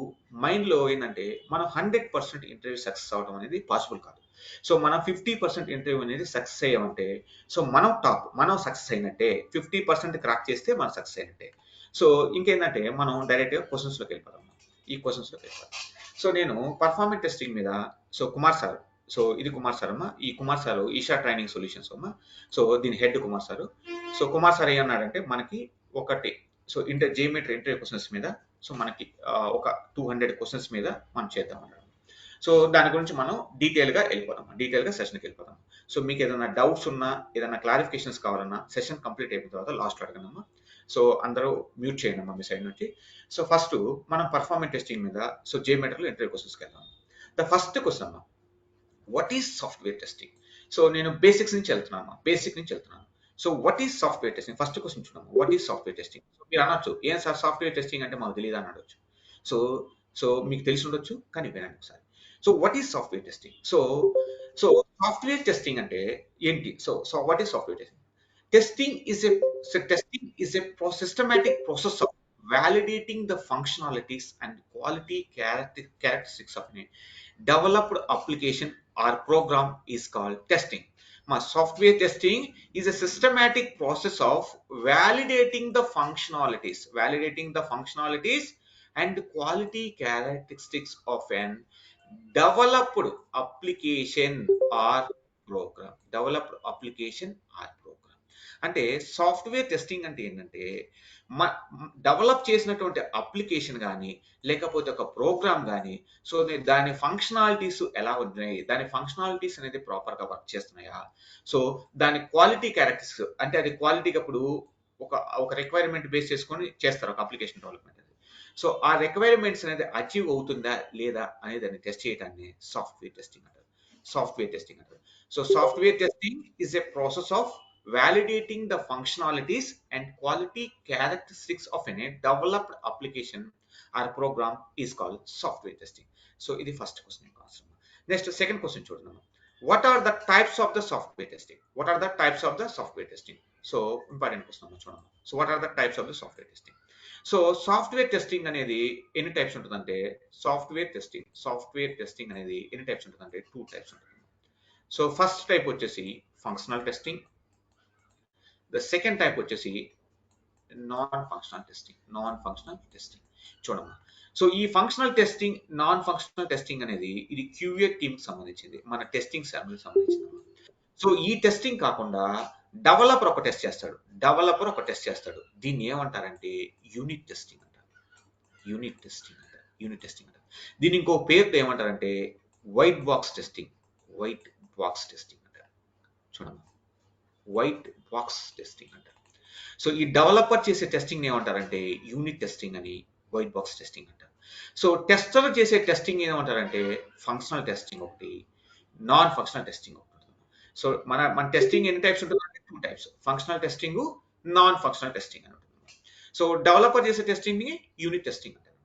మైండ్‌లో ఏందంటే మనం 100% ఇంటర్వ్యూ సక్సెస్ అవ్వడం అనేది పాసిబుల్ కాదు. సో మనం 50% ఇంటర్వ్యూ అనేది సక్సెస్ అయ్యామంటే సో మనం సక్సెస్ అయినట్టే. 50% క్రాక్ చేస్తే మనం సక్సెస్ అయినట్టే. సో ఇంకేందంటే మనం డైరెక్ట్‌గా క్వెషన్స్‌లోకి వెళ్ళిపోదాం. ఈ క్వెషన్స్‌లోకి వెళ్ళిపోదాం. సో నేను పర్ఫార్మెన్స్ టెస్టింగ్ మీద కుమార్ సార్ సో ఇది కుమార్ సార్ అమ్మ. ఈ Kumar sir Isha training solutions అమ్మ. సో దీని head Kumar sir. So Kumar sir ఏమన్నాడంటే మనకి ఒకటి సో JMeter ఇంటర్వ్యూ క్వశ్చన్స్ మీద సో మనకి ఒక 200 క్వశ్చన్స్ మీద మనం చేద్దాం అన్నాడు. సో దాని గురించి మనం డీటెయిల్గా వెళ్ళిపోదాం, డీటెయిల్గా సెషన్కి వెళ్ళిపోదాం. సో మీకు ఏదైనా డౌట్స్ ఉన్నా ఏదైనా క్లారిఫికేషన్స్ కావాలన్నా సెషన్ కంప్లీట్ అయిపోయిన తర్వాత లాస్ట్లో అడగనమ్మా. సో అందరూ మ్యూట్ చేయండి అమ్మా మీ సైడ్ నుంచి. సో ఫస్ట్ మనం పర్ఫార్మెన్స్ టెస్టింగ్ మీద సో JMeterలో ఇంటర్వ్యూ క్వశ్చన్స్కి వెళ్దాం. ద ఫస్ట్ క్వశ్చన్ అమ్మా, what is software testing? So నేను బేసిక్స్ నుంచి వెళ్తున్నాను. So what is software testing? First question చూద్దాం, what is software testing? So మీరు అనొచ్చు, ఏం సార్ సాఫ్ట్వేర్ టెస్టింగ్ అంటే మాకు తెలియదు అని అడగచ్చు. సో సో మీకు తెలిసి ఉండొచ్చు, కానీ వినండి ఒకసారి. So what is software testing? So so software testing అంటే ఏంటి? So what is software testing? Testing is a systematic process of validating the functionalities and quality characteristics of a developed application or program is called testing. Software testing is a systematic process of validating the functionalities and quality characteristics of an developed application or program. అంటే software testing అంటే ఏంటంటే develop చేసినటువంటి application కానీ లేకపోతే ఒక programme కానీ so దాని functionalities ఎలా ఉన్నాయి, దాని ఫంక్షనాలిటీస్ అనేది ప్రాపర్గా వర్క్ చేస్తున్నాయా, సో దాని క్వాలిటీ క్యారెక్టర్స్ అంటే అది క్వాలిటీకి అప్పుడు ఒక రిక్వైర్మెంట్ బేస్ చేసుకొని చేస్తారు ఒక అప్లికేషన్ డెవలప్మెంట్ అనేది. సో ఆ రిక్వైర్మెంట్స్ అనేది అచీవ్ అవుతుందా లేదా అనేది దాన్ని టెస్ట్ చేయడాన్ని సాఫ్ట్వేర్ టెస్టింగ్ అంటారు. So software testing is a process of validating the functionalities and quality characteristics of a developed application or program is called software testing. So ఇది first question. Next second question చూద్దాం. What are the types of the software testing? So important question చూడండి. So what are the types of the software testing? So software testing అనేది ఎన్ని types ఉంటుందంటే software testing అనేది ఎన్ని types ఉంటుందంటే 2 types ఉంటుంది. So first type వచ్చేసి functional testing, the second type వచ్చేసి నాన్ ఫంక్షనల్ టెస్టింగ్. చూడమ్మా, సో ఈ నాన్ ఫంక్షనల్ టెస్టింగ్ అనేది ఇది QA టీమ్ కి సంబంధించింది, మన టెస్టింగ్ శాంపుల్ సంబంధించింది. సో ఈ టెస్టింగ్ కాకుండా డెవలపర్ ఒక టెస్ట్ చేస్తాడు. దీన్ని ఏమంటారంటే యూనిట్ టెస్టింగ్ అంటారు. దీని ఇంకో పేరుతో ఏమంటారంటే వైట్ బాక్స్ టెస్టింగ్ అంటారు. చూడమ్మా, వైట్ బాక్స్ టెస్టింగ్ అంటారు. సో ఈ డెవలపర్ చేసే టెస్టింగ్ ఏమంటారంటే యూనిట్ టెస్టింగ్ అని, వైట్ బాక్స్ టెస్టింగ్ అంటారు. సో టెస్టర్ చేసే టెస్టింగ్ ఏమంటారంటే ఫంక్షనల్ టెస్టింగ్ ఒకటి, నాన్ ఫంక్షనల్ టెస్టింగ్ ఒకటి. సో మన టెస్టింగ్ ఎన్ని టైప్స్ ఉంటుందంటే 2 types, functional testing, non functional testing అని ఉంటుంది. సో డెవలపర్ చేసే టెస్టింగ్ ని యూనిట్ టెస్టింగ్ అంటారు.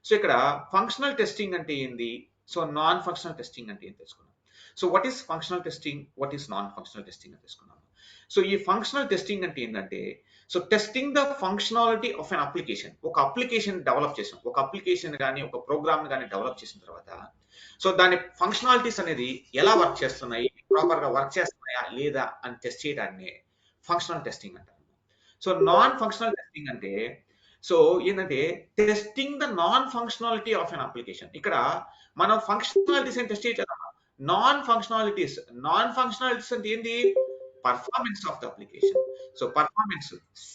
సో ఇక్కడ ఫంక్షనల్ టెస్టింగ్ అంటే ఏంది, సో నాన్ ఫంక్షనల్ టెస్టింగ్ అంటే ఏం తెలుసుకున్నాం. So what is functional testing, what is non functional testing అని తెలుసుకున్నాం. సో ఈ ఫంక్షనల్ టెస్టింగ్ అంటే ఏంటంటే so testing the functionality of an application. ఒక అప్లికేషన్ డెవలప్ చేసాం, ఒక అప్లికేషన్ కానీ ఒక ప్రోగ్రామ్ కానీ డెవలప్ చేసిన తర్వాత సో దాని ఫంక్షనాలిటీస్ అనేది ఎలా వర్క్ చేస్తున్నాయి, ప్రాపర్ గా వర్క్ చేస్తున్నాయా లేదా అని టెస్ట్ చేయడాన్ని ఫంక్షనల్ టెస్టింగ్ అంటారు. సో నాన్ ఫంక్షనల్ టెస్టింగ్ అంటే సో ఏంటంటే testing the non functionality of an application. ఇక్కడ మనం ఫంక్షనాలిటీస్ టెస్ట్ చేయట్లేదు, నాన్ ఫంక్షనాలిటీస్ అంటే ఏంటి, performance of the application. So performance,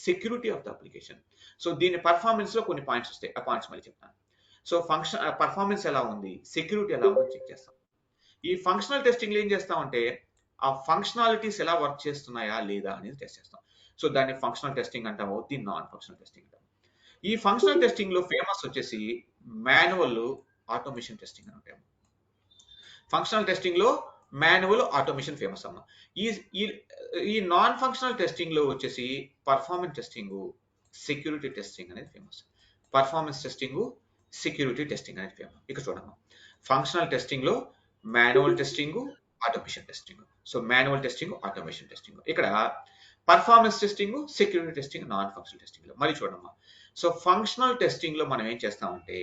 security of the application. So దీని పర్ఫార్మెన్స్ లో కొన్ని పాయింట్స్ వస్తాయి, ఆ పాయింట్స్ మళ్ళీ చెప్తాను. సో పర్ఫార్మెన్స్ ఎలా ఉంది, సెక్యూరిటీ ఎలా ఉంది చెక్ చేస్తాం. ఈ ఫంక్షనల్ టెస్టింగ్ లో ఏం చేస్తామంటే ఆ ఫంక్షనాలిటీస్ ఎలా వర్క్ చేస్తున్నాయా లేదా అనేది టెస్ట్ చేస్తాం. సో దాన్ని ఫంక్షనల్ టెస్టింగ్ అంటాము, దీన్ని నాన్ ఫంక్షనల్ టెస్టింగ్ అంటాము. ఈ ఫంక్షనల్ టెస్టింగ్ లో ఫేమస్ వచ్చేసి మాన్యువల్ ఆటోమేషన్ టెస్టింగ్ అని ఉంటాము. ఫంక్షనల్ టెస్టింగ్ లో మాన్యువల్ ఆటోమేషన్ ఫేమస్ అమ్మ. ఈ నాన్ ఫంక్షనల్ టెస్టింగ్ లో వచ్చేసి పర్ఫార్మెన్స్ టెస్టింగ్, సెక్యూరిటీ టెస్టింగ్ అనేది ఫేమస్. ఇక్కడ చూడమ్మా, ఫంక్షనల్ టెస్టింగ్ లో manual testing, automation testing. So manual testing, automation testing. ఇక్కడ performance testing, security testing non functional testing లో. మళ్ళీ చూడమ్మా, సో ఫంక్షనల్ టెస్టింగ్ లో మనం ఏం చేస్తామంటే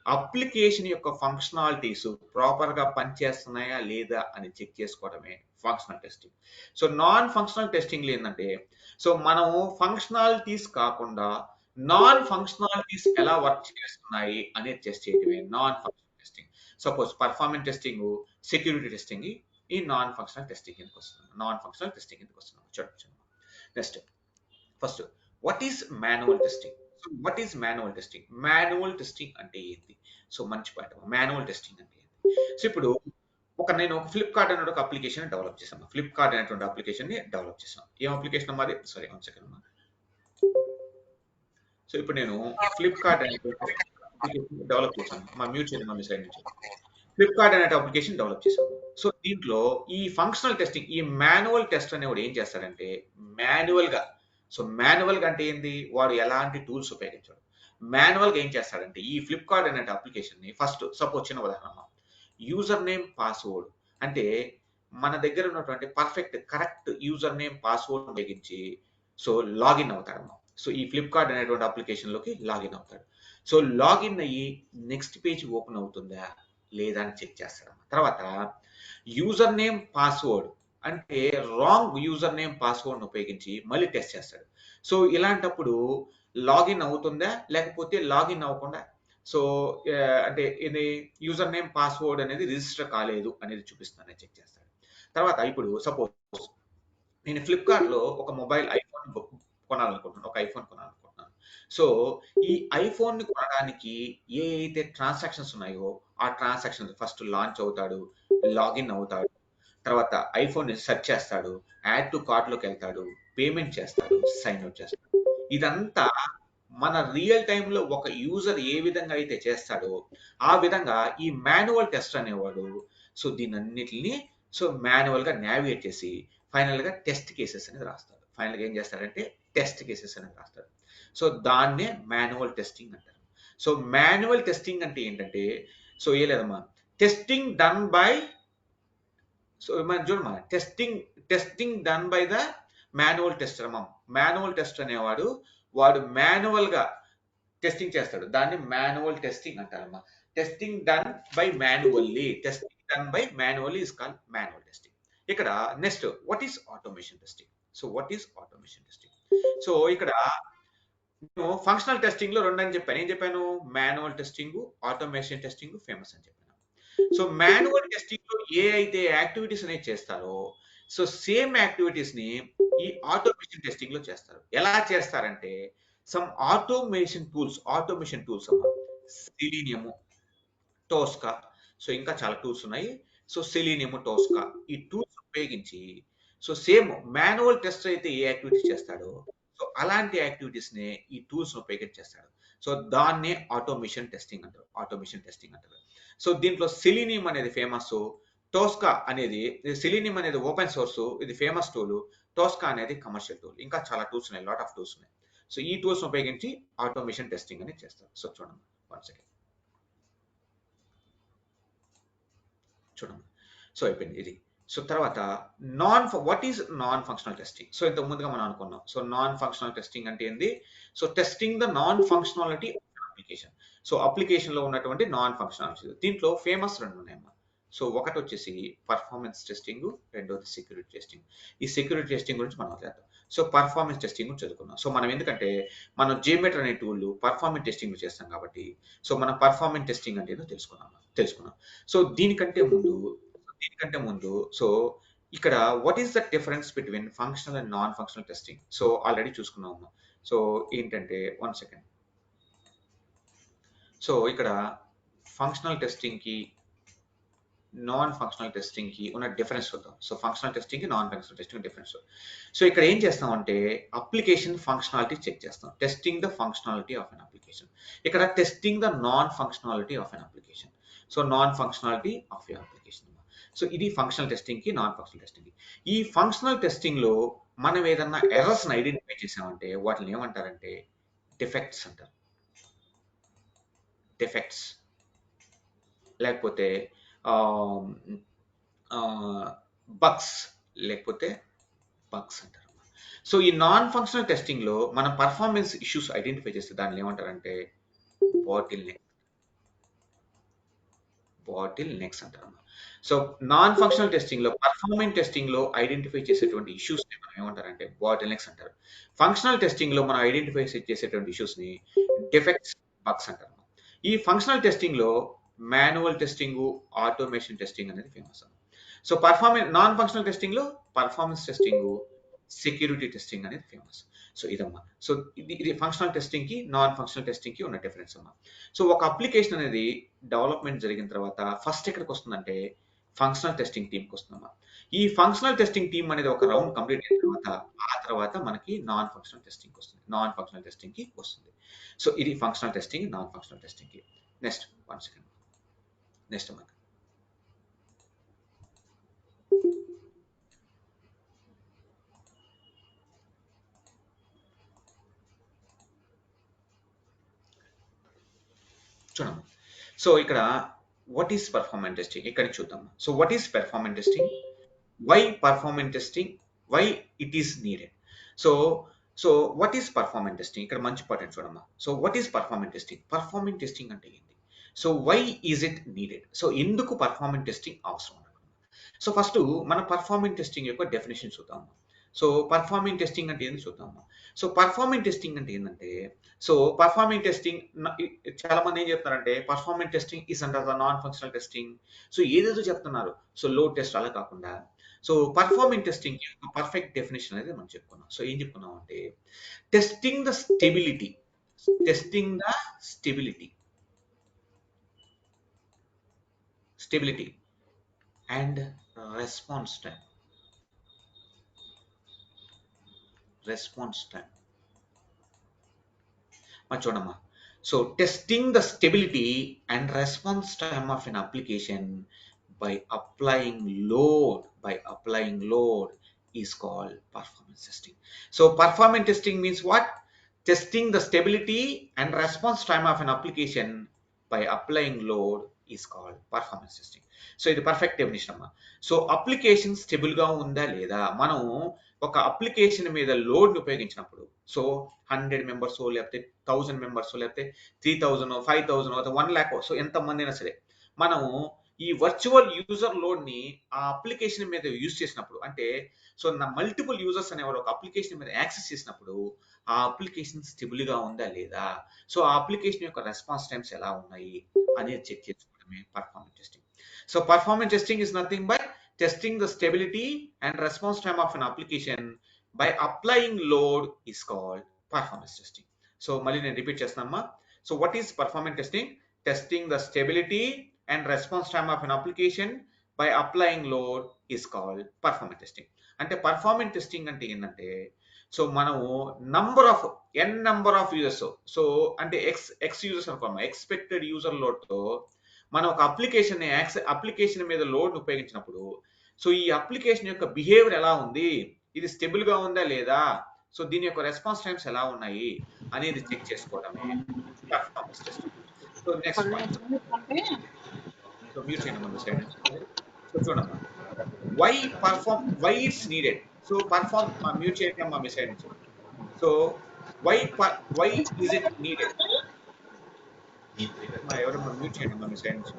అప్లికేషన్ యొక్క ఫంక్షనాలిటీస్ ప్రాపర్ గా పనిచేస్తున్నాయా లేదా అని చెక్ చేసుకోవడమే functional testing. So non functional testing లో ఏంటంటే సో మనము ఫంక్షనాలిటీస్ కాకుండా నాన్ ఫంక్షనాలిటీస్ ఎలా వర్క్ చేస్తున్నాయి అనేది టెస్ట్ చేయడమే non functional testing. Suppose performance testing, security testing ఈ నాన్ ఫంక్షనల్ టెస్టింగ్ కిందకి వస్తున్నాం. చూడండి. Next first what is manual testing? So what is manual testing? Manual testing అంటే ఏంటి? సో మంచి పాయింట్. మాన్యువల్ టెస్టింగ్ అంటే ఏంటి? సో ఇప్పుడు నేను ఒక ఫ్లిప్‌కార్ట్ అనే ఒక అప్లికేషన్ డెవలప్ చేశాను. ఫ్లిప్‌కార్ట్ అనేటువంటి అప్లికేషన్‌ని డెవలప్ చేశాను. ఏం అప్లికేషన్ అమ్మా అది? సారీ, వన్ సెకండ్ అమ్మా. సో ఇప్పుడు నేను ఫ్లిప్‌కార్ట్ అనేటువంటి అప్లికేషన్ డెవలప్ చేశాను. మ్యూట్ చేయండి మీ సైడ్ నుంచి. ఫ్లిప్‌కార్ట్ అనే అప్లికేషన్ డెవలప్ చేశాము. సో దీంట్లో ఈ ఫంక్షనల్ టెస్టింగ్, ఈ మాన్యువల్ టెస్ట్ అనేవాడు ఏం చేస్తాడంటే మాన్యువల్‌గా, సో మాన్యువల్‌గా అంటే ఏంది? వాడు ఎలాంటి టూల్స్ ఉపయోగించడు. మాన్యువల్‌గా ఏం చేస్తాడంటే ఈ ఫ్లిప్‌కార్ట్ అనే అప్లికేషన్‌ని ఫస్ట్ సపోజ్ చిన్న ఉదాహరణ, యూజర్ నేమ్, పాస్వర్డ్ అంటే మన దగ్గర ఉన్నటువంటి కరెక్ట్ యూజర్ నేమ్, పాస్వర్డ్ ఉపయోగించి సో లాగిన్ అవుతాడన్నమాట. సో ఈ ఫ్లిప్‌కార్ట్ అనేటువంటి అప్లికేషన్‌లోకి లాగిన్ అవుతాడు. సో లాగిన్ అయ్యి నెక్స్ట్ పేజ్ ఓపెన్ అవుతుందా లేదా అని చెక్ చేస్తాడు. తర్వాత యూజర్ నేమ్, పాస్వర్డ్ అంటే రాంగ్ యూజర్ నేమ్, పాస్వర్డ్ ఉపయోగించి మళ్ళీ టెస్ట్ చేస్తాడు. సో ఇలాంటప్పుడు లాగిన్ అవుతుందా లేకపోతే లాగిన్ అవ్వకుండా సో అంటే ఇది యూజర్ నేమ్, పాస్వర్డ్ అనేది రిజిస్టర్ కాలేదు అనేది చూపిస్తుందని చెక్ చేస్తాడు. తర్వాత ఇప్పుడు సపోజ్ నేను ఫ్లిప్‌కార్ట్‌లో ఒక మొబైల్ ఐఫోన్ కొనాలనుకుంటున్నాను. ఒక ఐఫోన్ కొనాలనుకుంటున్నాను. సో ఈ ఐఫోన్‌ని కొనడానికి ఏ అయితే ట్రాన్సాక్షన్స్ ఉన్నాయో ఆ ట్రాన్సాక్షన్స్ ఫస్ట్ లాంచ్ అవుతాడు, లాగిన్ అవుతాడు. తర్వాత ఐఫోన్‌ని సెర్చ్ చేస్తాడు, యాడ్ టు కార్ట్‌లోకెళ్తాడు, పేమెంట్ చేస్తాడు, సైన్ ఔట్ చేస్తాడు. ఇదంతా మన రియల్ టైమ్‌లో ఒక యూజర్ ఏ విధంగా అయితే చేస్తాడో, ఆ విధంగా ఈ మాన్యువల్ టెస్ట్ అనేవాడు సో దీనన్నిటిని సో మాన్యువల్‌గా నావిగేట్ చేసి ఫైనల్‌గా టెస్ట్ కేసెస్ అనేది రాస్తాడు. ఫైనల్‌గా ఏం చేస్తాడంటే టెస్ట్ కేసెస్ అనేది రాస్తాడు. సో దాన్నే మాన్యువల్ టెస్టింగ్ అంటారు. సో మాన్యువల్ టెస్టింగ్ అంటే ఏంటంటే సో ఏం లేదమ్మా, టెస్టింగ్ డన్ బై సో మనం చూడమ్మా, testing done by the manual tester అమ్మా. మాన్యువల్ టెస్ట్ అనేవాడు మాన్యువల్‌గా టెస్టింగ్ చేస్తాడు. దాన్ని మాన్యువల్ టెస్టింగ్ అంటారమ్మా. Testing done by manually is called manual testing. ఇక్కడ next what is automation testing? So what is automation testing? So ఇక్కడ నేను ఫంక్షనల్ టెస్టింగ్ లో రెండు అని చెప్పాను. ఏం చెప్పాను? Manual testing, automation testing famous అని చెప్పాను. సో మాన్యువల్ టెస్టింగ్ లో ఏ అయితే యాక్టివిటీస్ అనేది చేస్తారో సో సేమ్ యాక్టివిటీస్ ని ఈ ఆటోమేషన్ టెస్టింగ్ లో చేస్తారు. ఎలా చేస్తారంటే సమ్ ఆటోమేషన్ టూల్స్ అమ్మా. సెలీనియము, టోస్కా, సో ఇంకా చాలా టూల్స్ ఉన్నాయి. సో సెలీనియము, టోస్కా ఈ టూల్స్ ఉపయోగించి సో సేమ్ మాన్యువల్ టెస్ట్ అయితే ఏ యాక్టివిటీస్ చేస్తాడో సో అలాంటి యాక్టివిటీస్ ని ఈ టూల్స్ ఉపయోగించి చేస్తాడు. సో దాన్నే ఆటోమేషన్ టెస్టింగ్ అంటారు. సో దీంట్లో సెలీనియం అనేది ఫేమస్, సెలీనియం అనేది ఓపెన్ సోర్స్, ఇది ఫేమస్ టూల్, టోస్కా అనేది కమర్షియల్ టూల్. ఇంకా చాలా టూల్స్ ఉన్నాయి, లాట్ ఆఫ్ టూల్స్ ఉన్నాయి. సో ఈ టూల్స్ ఉపయోగించి ఆటోమేషన్ టెస్టింగ్ అనేది చేస్తారు. సో చూడండి, వన్ సెకండ్ చూడండి. సో అయిపోయింది ఇది. సో తర్వాత what is non functional testing? So ఇంతకు ముందుగా మనం అనుకున్నాం. సో నాన్ ఫంక్షనల్ టెస్టింగ్ అంటే ఏంది? So testing the non functionality application. So application లో ఉన్నటువంటి నాన్ ఫంక్షనాలిటీ. దీంట్లో ఫేమస్ రెండు ఉన్నాయమ్మా. సో ఒకటి వచ్చేసి పర్ఫార్మెన్స్ టెస్టింగ్, రెండోది సెక్యూరిటీ టెస్టింగ్. ఈ సెక్యూరిటీ టెస్టింగ్ గురించి మనం వదిలేద్దాం. సో పర్ఫార్మెన్స్ టెస్టింగ్ గురించి చదువుకున్నాం. సో మనం ఎందుకంటే మనం JMeter అనే టూల్ పర్ఫార్మెన్స్ టెస్టింగ్ చేస్తాం కాబట్టి సో మనం పర్ఫార్మెన్స్ టెస్టింగ్ అంటే ఏదో తెలుసుకున్నాం. సో దీనికంటే ముందు సో ఇక్కడ what is the difference between functional and non functional testing? So already చూసుకున్నాము. సో ఏంటంటే వన్ సెకండ్. సో ఇక్కడ ఫంక్షనల్ టెస్టింగ్ కి నాన్ ఫంక్షనల్ టెస్టింగ్ కి ఉన్న డిఫరెన్స్ చూద్దాం. సో ఫంక్షనల్ టెస్టింగ్ కి non functional testing difference. So ఇక్కడ ఏం చేస్తామంటే అప్లికేషన్ ఫంక్షనాలిటీ చెక్ చేస్తాం. Testing the functionality of an application. ఇక్కడ testing the non functionality of an application. So non functionality of a application. So ఇది functional testing కి, non functional testing కి. ఈ functional testing లో మనం ఏదన్నా ఎర్రర్స్ ఐడెంటిఫై చేసామంటే వాటిని ఏమంటారంటే డిఫెక్ట్స్ అంటారు. డిఫెక్ట్స్ లేకపోతే బగ్స్ లేకపోతే బగ్స్ అంటారు. సో ఈ నాన్ ఫంక్షనల్ టెస్టింగ్ లో మనం పర్ఫార్మెన్స్ ఇష్యూస్ ఐడెంటిఫై చేస్తే దాన్ని ఏమంటారంటే బాటిల్ నెక్స్ అంటారు. సో నాన్ ఫంక్షనల్ టెస్టింగ్ లో, పర్ఫార్మెన్స్ టెస్టింగ్ లో ఐడెంటిఫై చేసేటువంటి ఇష్యూస్ ని మనం ఏమంటారంటే బాటిల్ నెక్స్ అంటారు. ఫంక్షనల్ టెస్టింగ్ లో మనం ఐడెంటిఫై చేసేటువంటి ఇష్యూస్ ని డిఫెక్ట్స్, బగ్స్ అంటారు. ఈ ఫంక్షనల్ టెస్టింగ్ లో మాన్యువల్ టెస్టింగ్, ఆటోమేషన్ టెస్టింగ్ అనేది famous. So non functional testing లో పర్ఫార్మెన్స్ టెస్టింగ్, సెక్యూరిటీ టెస్టింగ్ అనేది ఫేమస్. సో ఇదమ్మా. సో ఇది ఫంక్షనల్ టెస్టింగ్ కి నాన్ ఫంక్షనల్ టెస్టింగ్ కి ఉన్న డిఫరెన్స్ అమ్మా. సో ఒక అప్లికేషన్ అనేది డెవలప్మెంట్ జరిగిన తర్వాత ఫస్ట్ ఎక్కడికి వస్తుందంటే ఫంక్షనల్ టెస్టింగ్ టీమ్కి వస్తుందమ్మా. ఈ ఫంక్షనల్ టెస్టింగ్ టీమ్ అనేది ఒక రౌండ్ కంప్లీట్ అయిన తర్వాత ఆ తర్వాత మనకి నాన్ ఫంక్షనల్ టెస్టింగ్ వస్తుంది. నాన్ ఫంక్షనల్ టెస్టింగ్ కి వస్తుంది. సో ఇది functional testing, non functional testing కి. Next 1 second. నెక్స్ట్ అమ్మా. చూడమ్మా. సో ఇక్కడ వాట్ ఈస్ పర్ఫార్మెన్స్ టెస్టింగ్ ఇక్కడ చూద్దాం. So what is performance testing, why performance testing, why it is needed. So so what is performance testing ఇక్కడ మంచి point చూడమ్మా. So what is performance testing, performance testing అంటే ఏంటి, so why is it needed, so ఎందుకు performance testing అవసరం. So first మన performance testing యొక్క definition చూద్దాము. సో పర్ఫార్మెన్స్ టెస్టింగ్ అంటే ఏంటి చూద్దాము. సో పర్ఫార్మెన్స్ టెస్టింగ్ అంటే ఏంటంటే, సో పర్ఫార్మెన్స్ టెస్టింగ్ చాలా మంది ఏం చెప్తారంటే performance testing is under the non functional testing. So ఏదేదో చెప్తున్నారు. సో లోడ్ టెస్ట్ అలా కాకుండా సో పర్ఫార్మెన్స్ టెస్టింగ్ యొక్క పర్ఫెక్ట్ డెఫినేషన్ అనేది మనం చెప్పుకున్నాం. సో ఏం చెప్పుకున్నాం అంటే testing the stability, testing the stability and response time. చూడమ్మా. So testing the stability and response time of an application by applying load is called performance testing. So performance testing means what? Testing the stability and response time of an application by applying load is called performance testing. So ఇది perfect definition అమ్మా. So application stable గా ఉందా లేదా, మనం ఒక application మీద load ఉపయోగించినప్పుడు so 100 members లేకపోతే 1000 మెంబర్స్ లేకపోతే 3000 5000 1 lakh సో ఎంత మంది అయినా సరే మనము ఈ వర్చువల్ యూజర్ లోడ్ ని ఆ అప్లికేషన్ మీద యూజ్ చేసినప్పుడు అంటే సో నా మల్టిపుల్ యూజర్స్ అనేవారు ఒక అప్లికేషన్ మీద యాక్సెస్ చేసినప్పుడు ఆ అప్లికేషన్ స్టెబుల్ గా ఉందా లేదా, సో ఆ అప్లికేషన్ యొక్క రెస్పాన్స్ టైమ్స్ ఎలా ఉన్నాయి అనేది చెక్ చేసుకోవడమే performance testing. So performance testing is nothing but testing the stability and response time of an application by applying load is called performance testing. So మళ్ళీ నేను రిపీట్ చేస్తానమ్మా. So what is performance testing? Testing the stability and response time of an application by applying load is called performance testing. అంటే performance testing అంటే ఏంటంటే so మనము number of users so అంటే X users అనుకోమా expected user load తో మనం ఒక application మీద లోడ్ ఉపయోగించినప్పుడు సో ఈ అప్లికేషన్ యొక్క బిహేవియర్ ఎలా ఉంది, ఇది స్టెబుల్ గా ఉందా లేదా, సో దీని యొక్క రెస్పాన్స్ టైమ్స్ ఎలా ఉన్నాయి అనేది చెక్ చేసుకోవడమే performance testing. So next point. So mute చేయండి మన సైడ్ నుంచి. సో చూడమ్మా, why it's needed. So mute చేయండి అమ్మా మీ సైడ్ నుంచి. So why is it needed. ఎవరమ్మా మ్యూట్ చేయండి అమ్మా మీ సైడ్ నుంచి.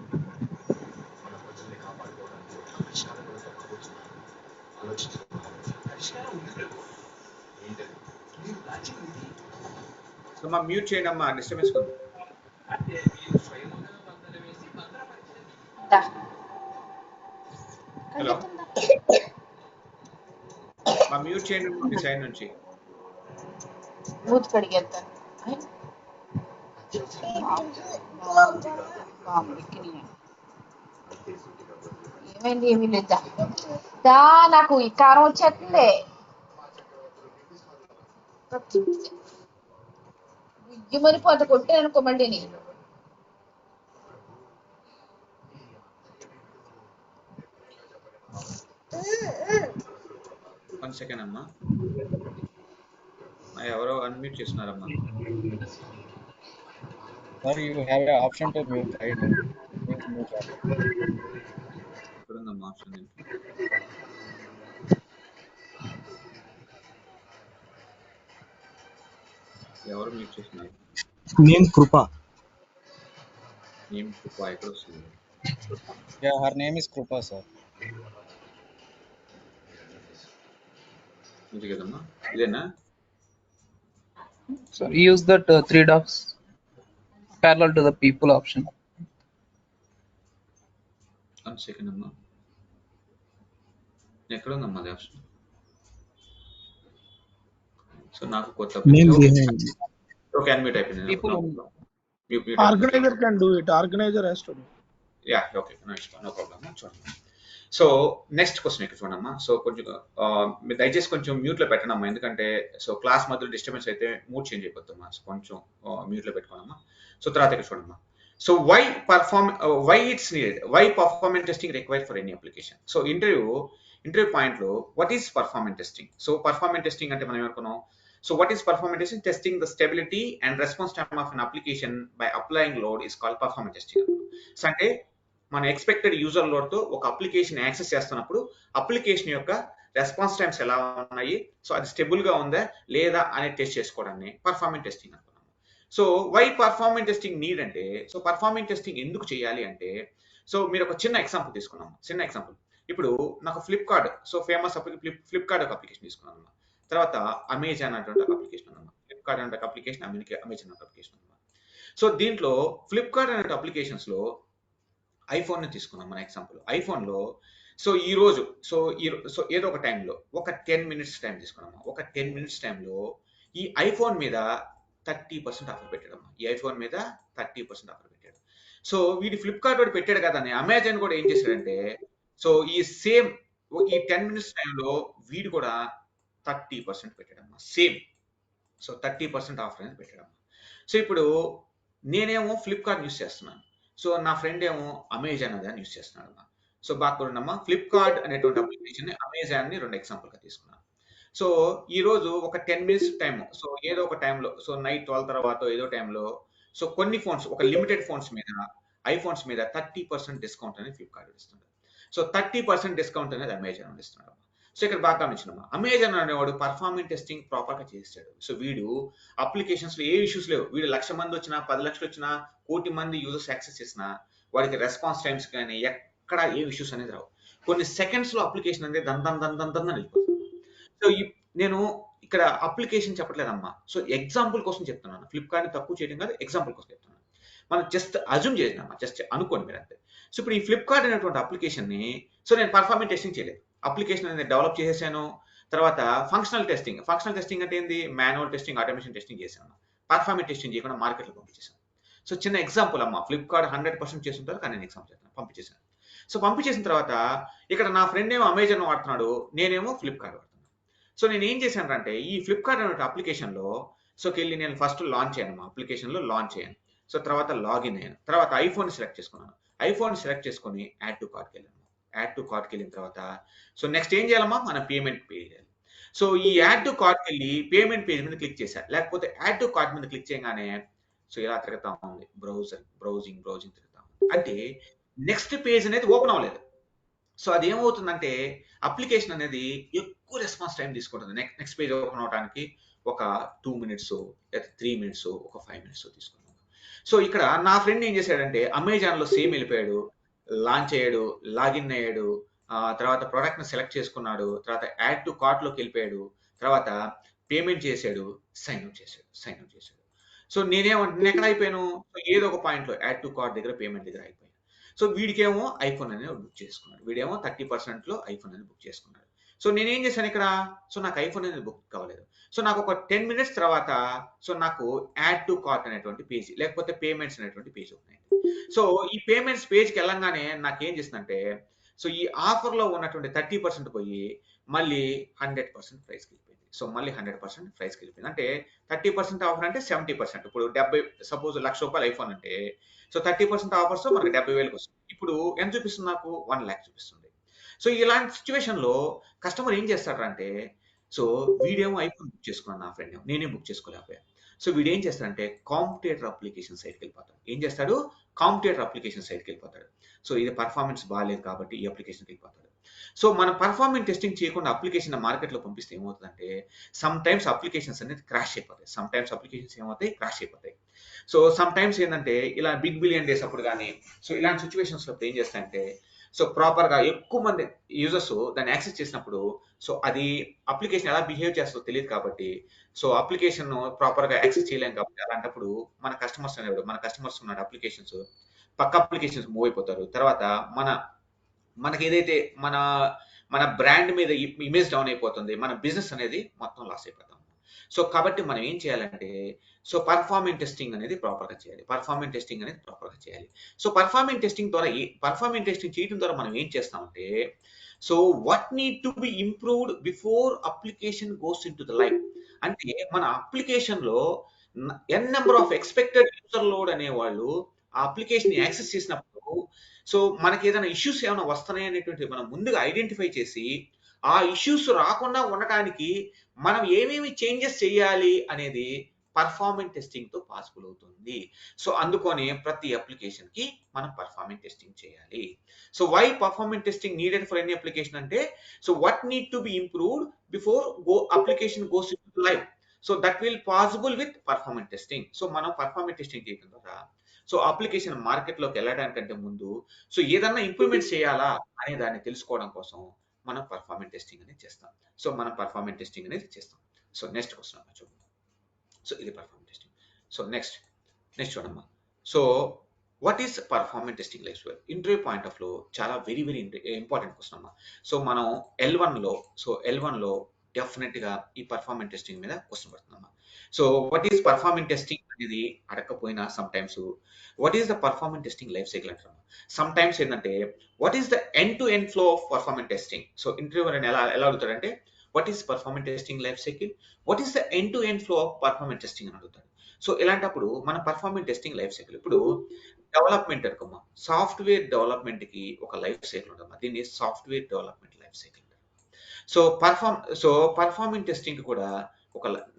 సో మా మ్యూట్ చేయండి అమ్మా, డిస్టర్బెన్స్ ఉంది. హలో మా మ్యూట్ చేయండి మీ సైడ్ నుంచి. ఏమైంది? ఏమీ లేదా దా, నాకు ఈ కారం వచ్చేస్తుంది. మరి పోతే కొట్టే అనుకోమండి నేను. వన్ సెకండ్ అమ్మా, ఎవరో అన్మ్యూట్ చేస్తున్నారమ్మా. Sir, you have an option to mute, right? ఎక్కడుందమ్మా ఆప్షన్? ఎవరు మ్యూట్ చేస్తున్నారు? Name Krupa. నేమ్ కృప ఎక్కడ వస్తుంది? Yeah, her name is Krupa, sir. ఇది కదమ్మా, ఇదేనా? So use that 3 dots parallel to the people option. 1 second అమ్మా. ఎక్కడ ఉందమ్మా అది ఆప్షన్? సో నాకు కొత్త Name okay behind. Okay unmute అయిపోయింది. People, mute organizer can do it. Organizer has to do. Yeah okay no problem. చూడండి. So next question ఇక్కడ చూడమ్మా. సో కొంచెం మీరు దయచేసి కొంచెం మ్యూట్లో పెట్టండి అమ్మా, ఎందుకంటే సో క్లాస్ మధ్యలో డిస్టర్బెన్స్ అయితే మూడ్ చేంజ్ అయిపోతుందమ్మా. సో కొంచెం మ్యూట్లో పెట్టుకోనమ్మా. సో తర్వాత ఇక్కడ చూడమ్మా. So why it's needed, why performance testing required for any application. So interview పాయింట్లో what is performance testing. So performance testing అంటే మనం ఏమనుకున్నాం. So what is performance testing? Testing the stability and response time of an application by applying load is called performance testing. So అంటే మన expected user load తో ఒక application access చేస్తున్నప్పుడు application యొక్క response times ఎలా ఉన్నాయి, సో అది stable గా ఉందా లేదా అనేది టెస్ట్ చేసుకోవడాన్ని పర్ఫార్మెన్స్ టెస్టింగ్ అనుకున్నాము. So why performance testing need అంటే, సో పర్ఫార్మెన్స్ టెస్టింగ్ ఎందుకు చేయాలి అంటే, సో మీరు ఒక చిన్న ఎగ్జాంపుల్ తీసుకున్నాము. చిన్న ఎగ్జాంపుల్, ఇప్పుడు నాకు ఫ్లిప్కార్ట్, సో ఫేమస్ ఫ్లిప్కార్ట్ ఒక అప్లికేషన్ తీసుకున్నాను. తర్వాత అమెజాన్ అటువంటి ఒక అప్లికేషన్ ఉందన్నమాట. ఫ్లిప్కార్ట్ అనే అప్లికేషన్, అమెజాన్ ఒక అప్లికేషన్ అనమాట. సో దీంట్లో ఫ్లిప్కార్ట్ అనే అప్లికేషన్స్ లో ఐఫోన్ ని తీసుకున్నాం మన ఎగ్జాంపుల్. ఐఫోన్ లో సో ఈ రోజు సో ఏదో ఒక టైంలో ఒక 10 minutes టైం తీసుకున్నాము. ఒక 10 minutes టైంలో ఈ ఐఫోన్ మీద 30% ఆఫర్ పెట్టాడమ్మా. ఈ ఐఫోన్ మీద 30% ఆఫర్ పెట్టాడు. సో వీడి ఫ్లిప్కార్ట్ వాడు పెట్టాడు కదా అని అమెజాన్ కూడా ఏం చేశాడంటే, సో ఈ 10 minutes టైంలో వీడు కూడా 30% పెట్టాడమ్మా. సేమ్. సో 30% ఆఫర్ అనేది పెట్టాడమ్మా. సో ఇప్పుడు నేనేమో ఫ్లిప్కార్ట్ యూస్ చేస్తున్నాను, సో నా ఫ్రెండ్ ఏమో అమెజాన్ అదే యూస్ చేస్తున్నాడు అమ్మా. సో బాగా చూడండమ్మా, ఫ్లిప్కార్ట్ అనేటువంటి అప్లికేషన్ అమెజాన్ ని 2 ఎగ్జాంపుల్ గా తీసుకున్నాను. సో ఈ రోజు ఒక 10 minutes టైం, సో ఏదో ఒక టైంలో, సో నైట్ 12 తర్వాత ఏదో టైంలో, సో కొన్ని ఫోన్స్, ఒక లిమిటెడ్ ఫోన్స్ మీద, ఐఫోన్స్ మీద 30% డిస్కౌంట్ అనేది ఫ్లిప్కార్ట్ ఇస్తున్నాడు. సో 30% డిస్కౌంట్ అనేది అమెజాన్ ఇస్తున్నాడు. సో ఇక్కడ బాగా గమనించినమ్మా, అమెజాన్ అనేవాడు పర్ఫార్మెన్స్ టెస్టింగ్ ప్రాపర్ గా చేస్తాడు. సో వీడు అప్లికేషన్స్ లో ఏ ఇష్యూస్ లేవు, వీడు 1,00,000 మంది వచ్చినా 10 లక్షలు వచ్చినా 1,00,00,000 మంది యూజర్స్ యాక్సెస్ చేసినా వాడికి రెస్పాన్స్ టైమ్స్ కానీ ఎక్కడ ఏ ఇష్యూస్ అనేది రావు. కొన్ని సెకండ్స్ లో అప్లికేషన్ అనేది దందని వెళ్ళిపోతుంది. సో నేను ఇక్కడ అప్లికేషన్ చెప్పట్లేదమ్మా, సో ఎగ్జాంపుల్ కోసం చెప్తున్నాను. ఫ్లిప్కార్ట్ ని తక్కువ చేయడం కాదు, ఎగ్జాంపుల్ కోసం చెప్తున్నాను. మనం జస్ట్ అజ్యూమ్ చేసినామా, జస్ట్ అనుకోండి మీరు అంతే. సో ఇప్పుడు ఈ ఫ్లిప్కార్ట్ అనేటువంటి అప్లికేషన్ ని, సో నేను పర్ఫార్మెన్స్ టెస్టింగ్ చేయలేదు, అప్లికేషన్ అనేది డెవలప్ చేసేసాను. తర్వాత ఫంక్షనల్ టెస్టింగ్ అంటే ఏంది, మాన్యువల్ టెస్టింగ్, ఆటోమేషన్ టెస్టింగ్ చేశాను. పర్ఫార్మెన్స్ టెస్టింగ్ చేయకుండా మార్కెట్లో పంపించేసాను. సో చిన్న ఎగ్జాంపుల్ అమ్మా, ఫ్లిప్కార్ట్ 100% చేస్తుంటారు కానీ నేను ఎగ్జాంపుల్ చేస్తాను, పంపించేసాను. సో పంపించేసిన తర్వాత ఇక్కడ నా ఫ్రెండ్ ఏమో అమెజాన్ వాడుతున్నాడు, నేనేమో ఫ్లిప్కార్ట్ వాడుతున్నాను. సో నేను ఏం చేశాను అంటే, ఈ ఫ్లిప్కార్ట్ అనే అప్లికేషన్ లో సోకి వెళ్ళి నేను ఫస్ట్ లాంచ్ అయ్యాను, అప్లికేషన్ లో లాంచ్ అయ్యాను. సో తర్వాత లాగిన్ అయ్యాను, తర్వాత ఐఫోన్ సెలెక్ట్ చేసుకున్నాను. ఐఫోన్ సెలెక్ట్ చేసుకొని యాడ్ టు కార్ట్కి వెళ్ళాను. యాడ్ టు కార్ట్కి వెళ్ళిన తర్వాత సో నెక్స్ట్ ఏం చేయాలమ్మా, మన పేమెంట్ పేజ్ చేయాలి. సో ఈ యాడ్ టు కార్ట్కి వెళ్ళి పేమెంట్ పేజ్ మీద క్లిక్ చేశాను, లేకపోతే యాడ్ టు కార్ట్ మీద క్లిక్ చేయగానే సో ఇలా తిరుగుతా ఉంది, బ్రౌజింగ్ తిరుగుతా ఉంది. అంటే నెక్స్ట్ పేజ్ అనేది ఓపెన్ అవ్వలేదు. సో అది ఏమవుతుందంటే, అప్లికేషన్ అనేది ఎక్కువ రెస్పాన్స్ టైం తీసుకుంటుంది. నెక్స్ట్ పేజ్ ఓపెన్ అవడానికి ఒక 2 minutes లేదా 3 minutes, ఒక 5 minutes తీసుకుంటాం. సో ఇక్కడ నా ఫ్రెండ్ ఏం చేశాడంటే, అమెజాన్ లో సేమ్ వెళ్ళిపోయాడు, లాంచ్ అయ్యాడు, లాగిన్ అయ్యాడు, తర్వాత ప్రోడక్ట్ ని సెలెక్ట్ చేసుకున్నాడు, తర్వాత యాడ్ టు కార్ట్ లోకి వెళ్ళిపోయాడు, తర్వాత పేమెంట్ చేశాడు, సైన్ అవుట్ చేశాడు. సో నేను ఎక్కడ అయిపోయాను, ఏదో ఒక పాయింట్ లో యాడ్ టు కార్ట్ దగ్గర, పేమెంట్ దగ్గర అయిపోయాను. సో వీడికేమో ఐఫోన్ అనేది బుక్ చేసుకున్నాడు, వీడేమో 30% లో ఐఫోన్ అనేది బుక్ చేసుకున్నాడు. సో నేనేం చేశాను ఇక్కడ, సో నాకు ఐఫోన్ అనేది బుక్ కావలేదు. సో నాకు ఒక 10 minutes తర్వాత సో నాకు యాడ్ టు కార్ట్ అనేటువంటి పేజ్, లేకపోతే పేమెంట్స్ అనేటువంటి పేజ్ ఉన్నాయి. సో ఈ పేమెంట్స్ పేజ్కి వెళ్ళంగానే నాకేం చేసిందంటే, సో ఈ ఆఫర్ లో ఉన్నటువంటి 30% పోయి మళ్ళీ 100% ప్రైస్కి వెళ్ళిపోయింది. సో మళ్ళీ 100% ప్రైస్కి వెళ్ళిపోయింది. అంటే 30% ఆఫర్ అంటే 70%. ఇప్పుడు 70, సపోజ్ ₹1,00,000 ఐఫోన్ అంటే, సో 30% ఆఫర్స్ మనకి 70,000కి వస్తుంది. ఇప్పుడు ఎంత చూపిస్తుంది, నాకు 1 lakh చూపిస్తుంది. సో ఇలాంటి సిచ్యువేషన్ లో కస్టమర్ ఏం చేస్తాడంటే, సో వీడేమో ఐఫోన్ బుక్ చేసుకున్నాను, నా ఫ్రెండ్ ఏమో, నేనే బుక్ చేసుకోలేకపోయా. సో వీడు ఏం చేస్తాడంటే కాంపిటేటర్ అప్లికేషన్ సైట్కి వెళ్ళిపోతాడు. ఏం చేస్తాడు, కాంపిటేటర్ అప్లికేషన్ సైట్కి వెళ్ళిపోతాడు. సో ఇది పర్ఫార్మెన్స్ బాగాలేదు కాబట్టి ఈ అప్లికేషన్కి వెళ్ళిపోతాడు. సో మన పర్ఫార్మెన్స్ టెస్టింగ్ చేయకుండా అప్లికేషన్ మార్కెట్లో పంపిస్తే ఏమవుతుందంటే, సమ్ టైమ్స్ అప్లికేషన్స్ అనేది క్రాష్ అయిపోతాయి. సో సమ్ టైమ్స్ ఏంటంటే, ఇలా బిగ్ బిలియన్ డేస్ అప్పుడు కానీ, సో ఇలాంటి సిచ్యువేషన్స్ లో ఏం చేస్తాయంటే, సో ప్రాపర్ గా ఎక్కువ మంది యూజర్స్ దాన్ని యాక్సెస్ చేసినప్పుడు, సో అది అప్లికేషన్ ఎలా బిహేవ్ చేస్తుందో తెలియదు కాబట్టి, సో అప్లికేషన్ ప్రాపర్ గా యాక్సెస్ చేయలేం కాబట్టి, అలాంటప్పుడు మన కస్టమర్స్ ఉన్నాడు, అప్లికేషన్స్ పక్క అప్లికేషన్స్ మూవ్ అయిపోతారు. తర్వాత మన మనకి ఏదైతే మన మన బ్రాండ్ మీద ఇమేజ్ డౌన్ అయిపోతుంది, మన బిజినెస్ అనేది మొత్తం లాస్ అయిపోతాం. సో కాబట్టి మనం ఏం చేయాలంటే, సో పర్ఫార్మెన్స్ టెస్టింగ్ అనేది ప్రాపర్గా చేయాలి. పర్ఫార్మెన్స్ టెస్టింగ్ అనేది ప్రాపర్గా చేయాలి. సో పర్ఫార్మెన్స్ టెస్టింగ్ ద్వారా పర్ఫార్మెన్స్ టెస్టింగ్ చేయడం ద్వారా మనం ఏం చేస్తామంటే, so what need to be improved before application goes into the life. అంటే మన అప్లికేషన్లో n number of expected user load అనేవాళ్ళు ఆ అప్లికేషన్ యాక్సెస్ చేసినప్పుడు, సో మనకి ఏదైనా ఇష్యూస్ ఏమైనా వస్తున్నాయి అనేటువంటి మనం ముందుగా ఐడెంటిఫై చేసి, ఆ ఇష్యూస్ రాకుండా ఉండటానికి మనం ఏమేమి చేంజెస్ చేయాలి అనేది పర్ఫార్మెన్స్ టెస్టింగ్తో పాసిబుల్ అవుతుంది. సో అందుకని ప్రతి అప్లికేషన్కి మనం పర్ఫార్మెన్స్ టెస్టింగ్ చేయాలి. So why performance testing needed for any application అంటే, so what need to be improved before application goes in live. So that will possible with performance testing. So మనం performance testing చేయడం ద్వారా, so application మార్కెట్లోకి వెళ్ళడానికంటే ముందు, so ఏదన్నా improvements చేయాలా అనే దాన్ని తెలుసుకోవడం కోసం మనం పర్ఫార్మెన్స్ టెస్టింగ్ అనేది చేస్తాం. సో మనం పర్ఫార్మెన్స్ టెస్టింగ్ అనేది చేస్తాం. సో నెక్స్ట్ క్వశ్చన్ అమ్మా చూడండి. సో ఇది పర్ఫార్మెన్స్ టెస్టింగ్. సో నెక్స్ట్ చూడమ్మా. So what is performance testing life cycle? Interview point of లో చాలా వెరీ ఇంపార్టెంట్ క్వశ్చన్ అమ్మా. సో మనం L1లో డెఫినెట్ గా ఈ పర్ఫార్మెన్స్ టెస్టింగ్ మీద క్వశ్చన్ పడుతుందమ్మా. So what is performance testing అనేది అడగకపోయినా sometimes what is the performance testing life cycle అంటారు. సమ్ టైమ్స్ ఏంటంటే what is the end to end flow of performance testing. So interview ఎలా అడుగుతాడంటే, what is performance testing life cycle, what is the end to end flow of performance testing అని అడుగుతాడు. So ఇలాంటప్పుడు మన performance testing life cycle, ఇప్పుడు development అనుకోమ్మా, software development కి ఒక life cycle ఉందమ్మా. దీన్ని software development life cycle. So performance testing కూడా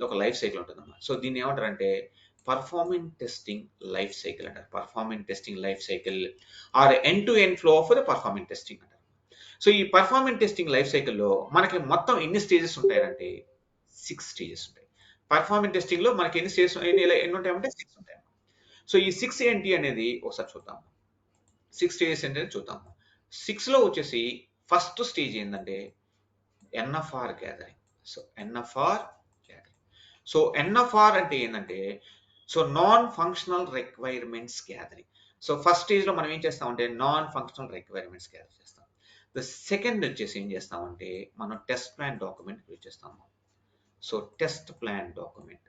ఒక లైఫ్ సైకిల్ ఉంటుందమ్మా. సో దీన్ని ఏమంటారంటే పర్ఫార్మెన్స్ టెస్టింగ్ లైఫ్ సైకిల్ అంటారు. Performance testing life cycle or end to end flow of the performance testing అంటారు. సో ఈ పర్ఫార్మెన్స్ టెస్టింగ్ లైఫ్ సైకిల్లో మనకి మొత్తం ఎన్ని స్టేజెస్ ఉంటాయంటే 6 స్టేజెస్ ఉంటాయి. పర్ఫార్మెన్స్ టెస్టింగ్ లో మనకి ఎన్ని స్టేజెస్ ఎన్ని ఉంటాయంటే 6 ఉంటాయి. సో ఈ 6 ఏంటి అనేది ఒకసారి చూద్దాం. 6 స్టేజెస్ ఏంటంటే చూద్దాము. 6లో వచ్చేసి ఫస్ట్ స్టేజ్ ఏంటంటే NFR gathering. So NFR gathering. So NFR అంటే ఏంటంటే, so non functional requirements gathering. So first stage లో మనం ఏం చేస్తామంటే నాన్ ఫంక్షనల్ రిక్వైర్మెంట్స్ గ్యాదర్ చేస్తాం. ద సెకండ్ వచ్చేసి ఏం చేస్తామంటే మనం టెస్ట్ ప్లాన్ డాక్యుమెంట్ యూజ్ చేస్తాము. సో టెస్ట్ ప్లాన్ డాక్యుమెంట్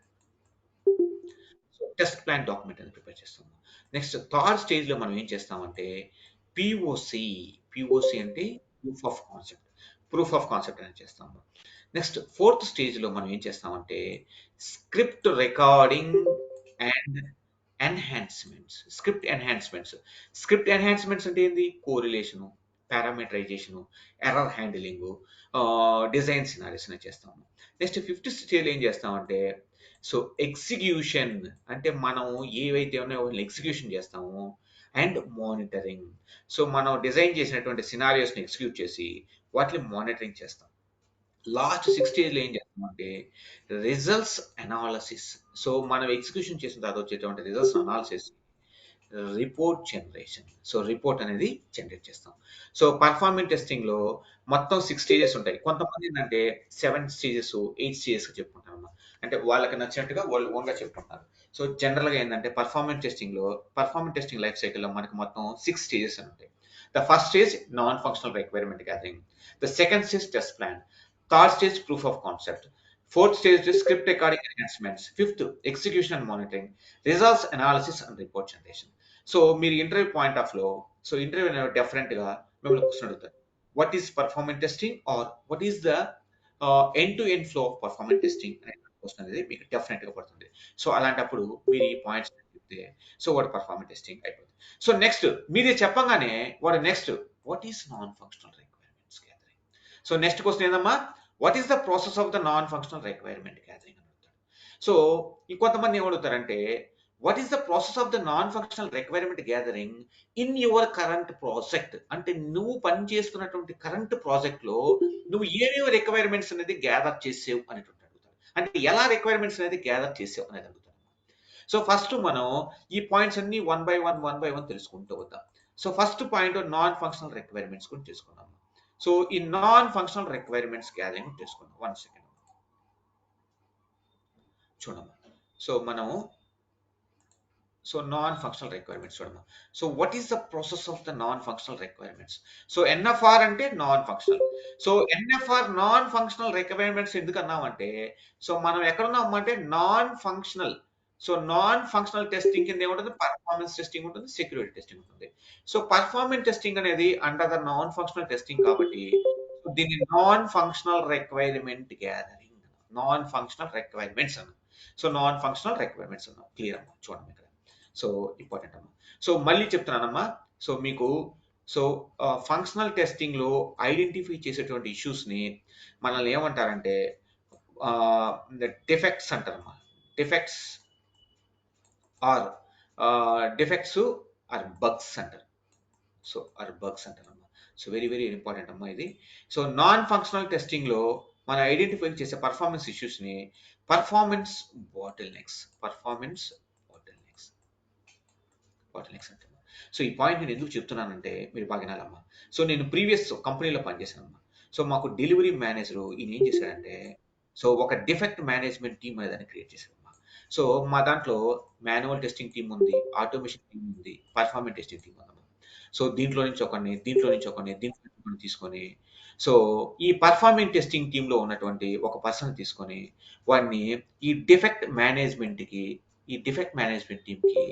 అని ప్రిపేర్ చేస్తాము. నెక్స్ట్ థర్డ్ స్టేజ్ లో మనం ఏం చేస్తామంటే పిఓసి అంటే ప్రూఫ్ ఆఫ్ కాన్సెప్ట్ అని చేస్తాము. నెక్స్ట్ ఫోర్త్ స్టేజ్ లో మనం ఏం చేస్తామంటే script recording and script enhancements అంటే ఏంది? కోరిలేషను, పారామీటరైజేషను, ఎర్రర్ హ్యాండిలింగ్, డిజైన్ సినారీస్ అని చేస్తాము. నెక్స్ట్ ఫిఫ్త్ స్టేజ్ ఏం చేస్తామంటే సో ఎగ్జిక్యూషన్ అంటే మనం ఏవైతే ఉన్నాయో ఎగ్జిక్యూషన్ చేస్తాము. అండ్ మానిటరింగ్, సో మనం డిజైన్ చేసినటువంటి సినారియోస్ని ఎగ్జిక్యూట్ చేసి వాటిని మానిటరింగ్ చేస్తాం. లాస్ట్ 6 స్టేజ్లో ఏం చేస్తామంటే రిజల్ట్స్ అనాలసిస్. సో మనం ఎగ్జిక్యూషన్ చేసిన తర్వాత వచ్చేటువంటి results analysis, report generation. So report అనేది జనరేట్ చేస్తాం. సో పర్ఫార్మెన్స్ టెస్టింగ్ లో మొత్తం 6 స్టేజెస్ ఉంటాయి. కొంతమంది ఏంటంటే 7 స్టేజెస్ 8 స్టేజెస్ చెప్పుకుంటారు. అంటే వాళ్ళకి నచ్చినట్టుగా వాళ్ళు ఓన్ గా చెప్పుకుంటారు. సో జనరల్ గా ఏంటంటే పర్ఫార్మెన్స్ టెస్టింగ్ లైఫ్ సైకిల్ లో మనకి మొత్తం 6 స్టేజెస్ అని ఉంటాయి. The first stage non functional requirement gathering, the second stage test plan, third stage proof of concept, fourth stage script recording enhancements, fifth execution and monitoring, results analysis and report generation. So మీరు interview point of లో, so interview definite గా మిమ్మల్ని question అడుగుతారు, what is performance testing are what is the end to end flow of performance testing అనే question అనేది మీకు definite గా పడుతుంది. సో అలాంటప్పుడు మీరు ఈ పాయింట్స్ చెప్తే సో వాడు పర్ఫార్మెన్స్ టెస్టింగ్ అయిపోతుంది. సో నెక్స్ట్ మీరు చెప్పగానే వాడు next what is non functional requirements gathering. So next question ఏందమ్మా, what is the process of the non functional requirement gathering అని అడుగుతాడు. సో ఇంకొంతమంది ఏమడుగుతారంటే what is the process of the non functional requirement gathering in your current project. అంటే నువ్వు పని చేస్తున్నటువంటి current project లో నువ్వు ఏమేమి రిక్వైర్మెంట్స్ అనేది గ్యాదర్ చేసావు అనేటువంటి అడుగుతాడు. అంటే ఎలా రిక్వైర్మెంట్స్ అనేది గ్యాదర్ చేసావు అనేది అడుగుతాడు. సో ఫస్ట్ మనం ఈ పాయింట్స్ అన్ని వన్ బై వన్ తెలుసుకుంటూ వద్దాం. So first point non functional requirements గురించి తెలుసుకుందాం. సో ఈ నాన్ ఫంక్షనల్ రిక్వైర్మెంట్స్ గ్యాదరింగ్ తెలుసుకుందాం. 1 సెకండ్ చూడమ్మా. సో మనం సో నాన్ ఫంక్షనల్ రిక్వైర్మెంట్స్ చూడమ్మా. So what is the process of the non functional requirements? So NFR అంటే non functional. So NFR non functional requirements ఎందుకు అన్నామంటే, సో మనం ఎక్కడున్నాం అంటే non functional. So non functional testing కింద ఏముంటుంది? పర్ఫార్మెన్స్ టెస్టింగ్ ఉంటుంది, సెక్యూరిటీ టెస్టింగ్ ఉంటుంది. సో పర్ఫార్మెన్స్ టెస్టింగ్ అనేది under the non functional testing కాబట్టి దీన్ని non functional requirement gathering, non functional requirements అన్నాం. సో నాన్ ఫంక్షనల్ రిక్వైర్మెంట్స్ అన్నాం. క్లియర్ అమ్మా, చూడండి ఇక్కడ. సో ఇంపార్టెంట్ అమ్మా. సో మళ్ళీ చెప్తున్నానమ్మా. సో మీకు సో ఫంక్షనల్ టెస్టింగ్ లో ఐడెంటిఫై చేసేటువంటి ఇష్యూస్ ని మనల్ని ఏమంటారంటే డిఫెక్ట్స్ అంటారమ్మా. డిఫెక్ట్స్ ఆర్ ఆర్ బగ్స్ అంటారు. సో ఆర్ బగ్స్ అంటారమ్మా. సో వెరీ వెరీ ఇంపార్టెంట్ అమ్మా ఇది. సో నాన్ ఫంక్షనల్ టెస్టింగ్ లో మనం ఐడెంటిఫై చేసే పర్ఫార్మెన్స్ ఇష్యూస్ ని పర్ఫార్మెన్స్ బాటిల్ నెక్స్ అంటారు. సో ఈ పాయింట్ నేను ఎందుకు చెప్తున్నానంటే మీరు బాగా వినాలమ్మా. సో నేను ప్రీవియస్ కంపెనీలో పనిచేశానమ్మా. సో మాకు డెలివరీ మేనేజర్ ఈయన ఏం చేశాడంటే, సో ఒక డిఫెక్ట్ మేనేజ్మెంట్ టీమ్ అనేది క్రియేట్ చేశారమ్మా. సో మా దాంట్లో మాన్యువల్ టెస్టింగ్ టీమ్ ఉంది, ఆటోమేషన్ టీమ్ ఉంది, పర్ఫార్మెన్స్ టెస్టింగ్ టీమ్ ఉందమ్మా. సో దీంట్లో నుంచి ఒకరిని తీసుకొని సో ఈ పర్ఫార్మెన్స్ టెస్టింగ్ టీంలో ఉన్నటువంటి ఒక పర్సన్ తీసుకొని వాడిని ఈ డిఫెక్ట్ మేనేజ్మెంట్ టీంకి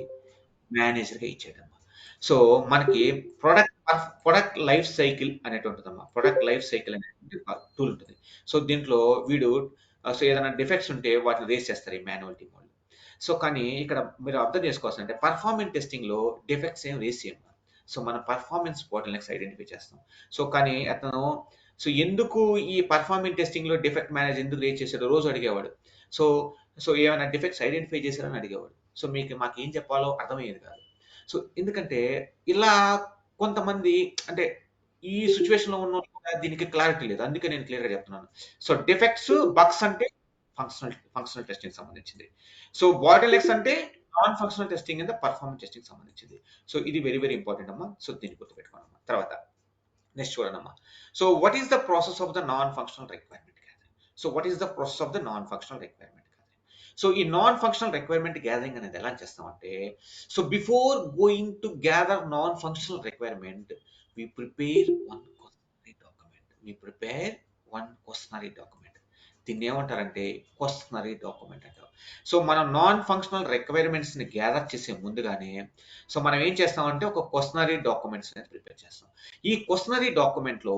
మేనేజర్గా ఇచ్చేయడమ్మా. సో మనకి ప్రొడక్ట్ లైఫ్ సైకిల్ అనేటువంటిదమ్మా. ప్రొడక్ట్ లైఫ్ సైకిల్ అనేటువంటి టూల్ ఉంటుంది. సో దీంట్లో వీడు సో ఏదైనా డిఫెక్ట్స్ ఉంటే వాటిని రేస్ చేస్తారు ఈ మాన్యువల్ టీం వాళ్ళు. సో కానీ ఇక్కడ మీరు అర్థం చేసుకోవాల్సిందంటే పర్ఫార్మెన్స్ టెస్టింగ్ లో డిఫెక్ట్స్ ఏం రేస్ చేయము. సో మన పర్ఫార్మెన్స్ బాటిల్ నెక్స్ ఐడెంటిఫై చేస్తాం. సో కానీ అతను సో ఎందుకు ఈ పర్ఫార్మెన్స్ టెస్టింగ్ లో డిఫెక్ట్ మేనేజ్ ఎందుకు రేస్ చేశాడో రోజు అడిగేవాడు. సో సో ఏమైనా డిఫెక్ట్స్ ఐడెంటిఫై చేశారని అడిగేవాడు. సో మాకు ఏం చెప్పాలో అర్థమయ్యేది కాదు. సో ఎందుకంటే ఇలా కొంతమంది అంటే ఈ సిచ్యువేషన్ లో ఉన్న దీనికి క్లారిటీ లేదు. అందుకే నేను క్లియర్ గా చెప్తున్నాను. సో డిఫెక్ట్స్ బగ్స్ అంటే ఫంక్షనల్ టెస్టింగ్ సంబంధించింది. సో బాటిల్ నెక్స్ అంటే నాన్ ఫంక్షనల్ టెస్టింగ్ కింద పర్ఫార్మెన్స్ టెస్టింగ్ సంబంధించింది. సో ఇది వెరీ వెరీ ఇంపార్టెంట్ అమ్మా. సో దీన్ని గుర్తుపెట్టుకోండి అమ్మా. తర్వాత నెక్స్ట్ చూడండి అమ్మా. So what is the process of the non functional requirement gathering? So what is the process of the non functional requirement? So ఈ నాన్ ఫంక్షనల్ రిక్వైర్మెంట్ గ్యాదరింగ్ అనేది ఎలా చేస్తామంటే, so before going to gather non functional requirement we prepare one questionnaire document. దీన్ని ఏమంటారంటే questionnaire document అంటారు. So మనం non functional requirements ని gather చేసే ముందుగానే సో మనం ఏం చేస్తామంటే ఒక క్వశ్చనరీ డాక్యుమెంట్స్ అనేది ప్రిపేర్ చేస్తాం. ఈ క్వశ్చనరీ డాక్యుమెంట్ లో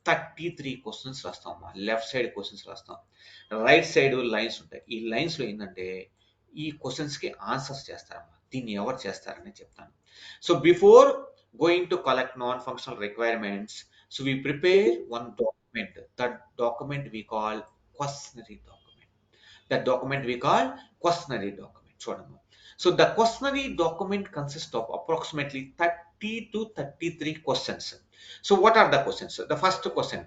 33 క్వశ్చన్స్ రాస్తాం. లెఫ్ట్ సైడ్ క్వశ్చన్స్ రాస్తాం, రైట్ సైడ్ లైన్స్ ఉంటాయి. ఈ లైన్స్ లో ఏంటంటే ఈ క్వశ్చన్స్ కి ఆన్సర్స్ చేస్తారమ్మా. దీన్ని ఎవరు చేస్తారని చెప్తాను. So before going to collect non functional requirements so we prepare one document. That document we call questionnaire document. చూడమ్మా. So the questionnaire document consist of approximately 30 to 33 questions. So what are the questions? The first question,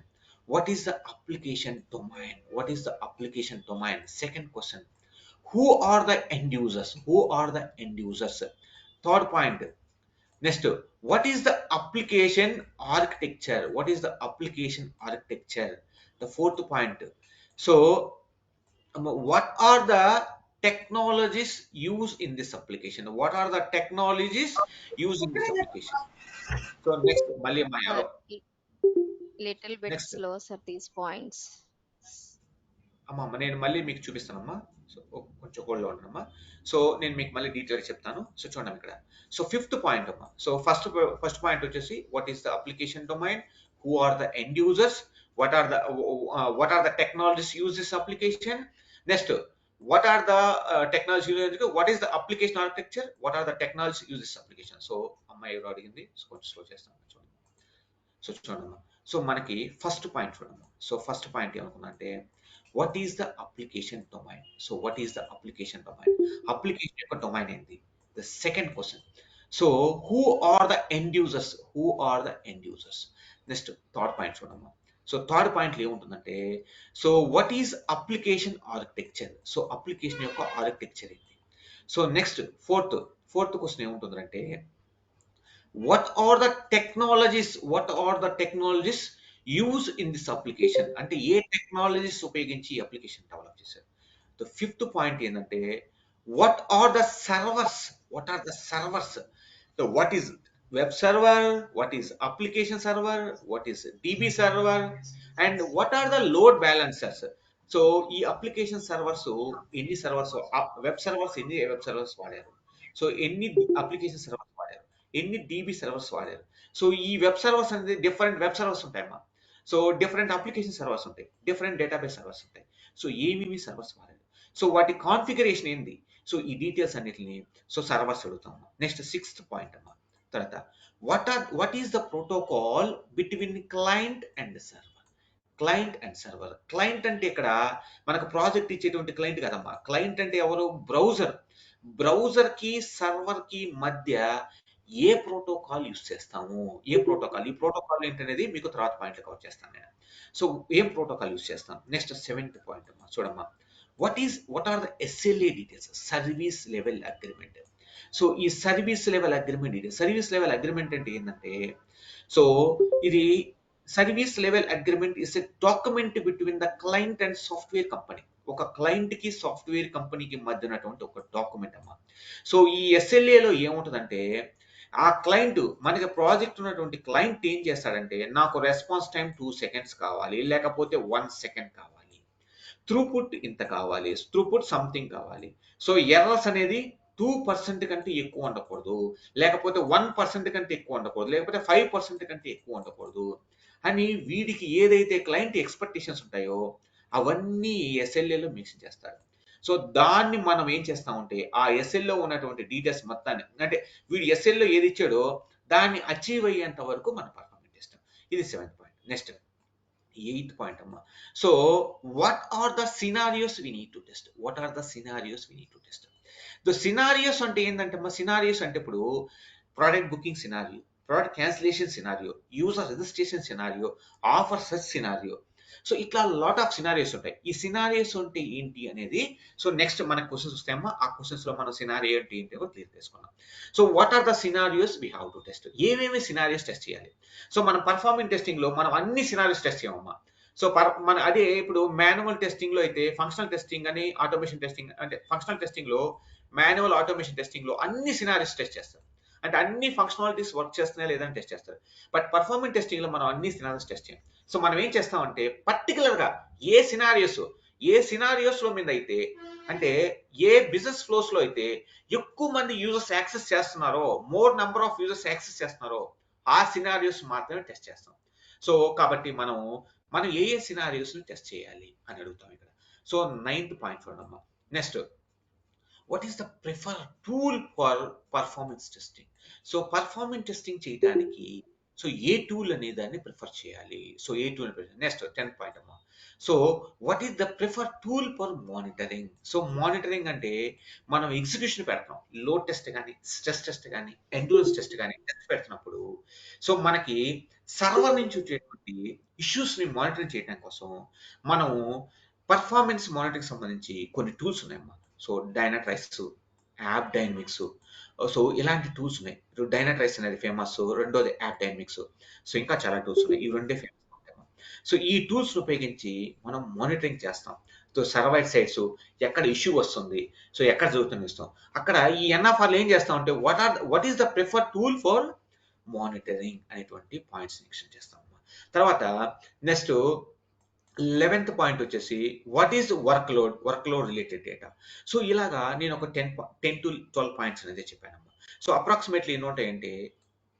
what is the application domain? Second question, who are the end users? Third point, next, what is the application architecture? The fourth point, so what are the technologies used in this application? So next, Mali Mayaro. Little bit Next. slow at these points. అమ్మా నేను మళ్ళీ మీకు చూపిస్తానమ్మా. So కొంచెం hold లో ఉండమ్మా. So నేను మీకు మళ్ళీ డీటెయిల్ చెప్తాను. సో చూడండి ఇక్కడ. సో ఫిఫ్త్ పాయింట్ అమ్మా. సో ఫస్ట్ పాయింట్ వచ్చేసి what is the application domain, who are the end users, what are the technologies used this application. Next, what are the technologies used? What is the application architecture? What are the technologies used this application? So అమ్మా ఎవరు అడిగింది? So కొంచెం slow చేస్తాను చూడండి. So చూడమ్మా. So మనకి first point చూడమ్మా. So first point ఏమనుకున్నా what is the application domain? So what is the application domain? Application యొక్క డొమైన్ ఏంటి? The second question. So who are the end users? Next, third point చూడమ్మా. So third పాయింట్లో ఏముంటుందంటే so what is application architecture? So application యొక్క architecture ఏంటి? So next fourth question ఏముంటుందంటే what are the technologies used in this application? అంటే ఏ technologies ఉపయోగించి application develop చేశారు? The fifth point ఏంటంటే what are the servers What are the servers? So what is web server, what is application server, what is DB server, and what are the load balancers? So ఈ application servers ఎన్ని servers, web servers ఎన్ని web servers వాడారు, so ఎన్ని application servers వాడారు, ఎన్ని DB servers వాడారు. So ఈ web servers అనేది డిఫరెంట్ వెబ్ సర్వర్స్ ఉంటాయమ్మా. సో డిఫరెంట్ అప్లికేషన్ సర్వర్స్ ఉంటాయి, డిఫరెంట్ డేటాబేస్ సర్వర్స్ ఉంటాయి. సో ఏమేమి సర్వర్స్ వాడారు, సో వాటి కాన్ఫిగరేషన్ ఏంది, సో ఈ డీటెయిల్స్ అన్నిటిని సో సర్వర్స్ అడుగుతాము. నెక్స్ట్ 6th పాయింట్ అమ్మా. తర్వాత what is the protocol between client and server. Client and server. Client అంటే ఇక్కడ మనకు ప్రాజెక్ట్ ఇచ్చేటువంటి క్లయింట్ కదమ్మా. క్లయింట్ అంటే ఎవరు, బ్రౌజర్. బ్రౌజర్ కి సర్వర్ కి మధ్య ఏ ప్రోటోకాల్ యూస్ చేస్తాము, ఏ ప్రోటోకాల్, ఈ ప్రోటోకాల్ ఏంటనేది మీకు తర్వాత పాయింట్లు కవర్ చేస్తాను నేను. సో ఏం ప్రోటోకాల్ యూస్ చేస్తాం. నెక్స్ట్ 7th పాయింట్ అమ్మా, చూడమ్మా. what are the SLA details, service level agreement. So ఈ service level agreement details, service level agreement అంటే ఏంటంటే, సో ఇది service level agreement is a document between the client and software company. ఒక client కి software కంపెనీకి మధ్య ఉన్నటువంటి ఒక డాక్యుమెంట్ అమ్మా. సో ఈ SLAలో ఏముంటుందంటే, ఆ క్లయింట్, మనకి ప్రాజెక్ట్ ఉన్నటువంటి క్లయింట్ ఏం చేస్తాడంటే, నాకు రెస్పాన్స్ టైం 2 seconds కావాలి, లేకపోతే 1 second కావాలి, త్రూపుట్ ఇంత కావాలి, త్రూపుట్ సంథింగ్ కావాలి. సో ఎర్రర్స్ అనేది 2% కంటే ఎక్కువ ఉండకూడదు, లేకపోతే 1% కంటే ఎక్కువ ఉండకూడదు, లేకపోతే 5% కంటే ఎక్కువ ఉండకూడదు అని వీడికి ఏదైతే క్లయింట్ ఎక్స్పెక్టేషన్స్ ఉంటాయో అవన్నీ SLAలో మెన్షన్ చేస్తాడు. సో దాన్ని మనం ఏం చేస్తామంటే, ఆ SLAలో ఉన్నటువంటి డీటెయిల్స్ మొత్తాన్ని, అంటే వీడు SLAలో ఏది ఇచ్చాడో దాన్ని అచీవ్ అయ్యేంత వరకు మనం పర్ఫార్మెన్స్ చేస్తాం. ఇది 7th point. Next 8th point అమ్మా. So what are the scenarios we need to test. What are the scenarios we need to test. The scenarios అంటే ఏంటంటే అమ్మా, సినారియోస్ అంటే ఇప్పుడు product booking scenario, product cancellation scenario, user registration scenario, offer search scenario. So ఇట్లా lot of scenarios ఉంటాయి. ఈ scenarios అంటే ఏంటి అనేది, సో నెక్స్ట్ మన క్వశ్చన్స్ వస్తాయమ్మా. ఆ క్వశ్చన్స్ లో మనం సినారియో అంటే ఏంటో క్లియర్ చేసుకున్నాం. So what are the scenarios we have to test. ఏమేమి సినారియోస్ టెస్ట్ చేయాలి. సో మనం పర్ఫార్మెన్స్ టెస్టింగ్ లో మనం అన్ని సినారియోస్ టెస్ట్ చేయమమ్మా. సో మన అదే ఇప్పుడు మాన్యువల్ టెస్టింగ్ లో అయితే ఫంక్షనల్ టెస్టింగ్ అని, ఆటోమేషన్ టెస్టింగ్ అంటే ఫంక్షనల్ టెస్టింగ్ లో, మాన్యువల్ ఆటోమేషన్ టెస్టింగ్ లో అన్ని సినారియోస్ టెస్ట్ చేస్తారు, అంటే అన్ని ఫంక్షనాలిటీస్ వర్క్ చేస్తున్నాయా లేదని టెస్ట్ చేస్తారు. బట్ పర్ఫార్మెన్స్ టెస్టింగ్ లో మనం అన్ని సినారియోస్ టెస్ట్ చేయం. సో మనం ఏం చేస్తామంటే, పర్టికులర్ గా ఏ సినారియోస్ లో మీద అయితే, అంటే ఏ బిజినెస్ ఫ్లోస్ లో అయితే ఎక్కువ మంది యూజర్స్ యాక్సెస్ చేస్తున్నారో, more number of users access చేస్తున్నారో ఆ సినారియోస్ మాత్రమే టెస్ట్ చేస్తాం. సో కాబట్టి మనం ఏ సినారియోస్ ని టెస్ట్ చేయాలి అని అడుగుతాం ఇక్కడ. సో 9th పాయింట్ చూడమ్మా. Next, what is the preferred tool for performance testing. So performance testing చేయడానికి సో ఏ టూల్ అనే దాన్ని ప్రిఫర్ చేయాలి. సో ఏ టూల్. నెక్స్ట్ 10th పాయింట్ అమ్మా. So what is the prefer tool for monitoring. So monitoring అంటే మనం execution పెడతాం, load test కానీ, stress test కానీ, ఎండ్యూరెన్స్ టెస్ట్ కానీ టెస్ట్ పెడుతున్నప్పుడు, సో మనకి సర్వర్ నుంచి వచ్చేటువంటి ఇష్యూస్ ని మానిటరింగ్ చేయడం కోసం మనం పర్ఫార్మెన్స్ మానిటరింగ్ సంబంధించి కొన్ని టూల్స్ ఉన్నాయమ్మా. సో డైనాట్రైస్, AppDynamics, సో ఇలాంటి టూల్స్ ఉన్నాయి. డైనాట్రైస్ అనేది ఫేమస్, రెండోది AppDynamics. సో ఇంకా చాలా టూల్స్ ఉన్నాయి, ఈ రెండే ఫేమస్. సో ఈ టూల్స్ ఉపయోగించి మనం మానిటరింగ్ చేస్తాం. సో సర్వైడ్ సైట్స్ ఎక్కడ ఇష్యూ వస్తుంది, సో ఎక్కడ జరుగుతుంది ఇస్తాం, అక్కడ ఈ NFR ఏం చేస్తాం అంటే what is the prefer tool for monitoring అనేటువంటి పాయింట్స్ ఎక్స్టెండ్ చేస్తాం. తర్వాత నెక్స్ట్ 11th పాయింట్ వచ్చేసి what is workload related data. So ఇలాగా నేను ఒక 10 to 12 పాయింట్స్ అనేది చెప్పానమ్మా. సో అప్రాక్సిమేట్లీ ఎన్ని ఉంటాయంటే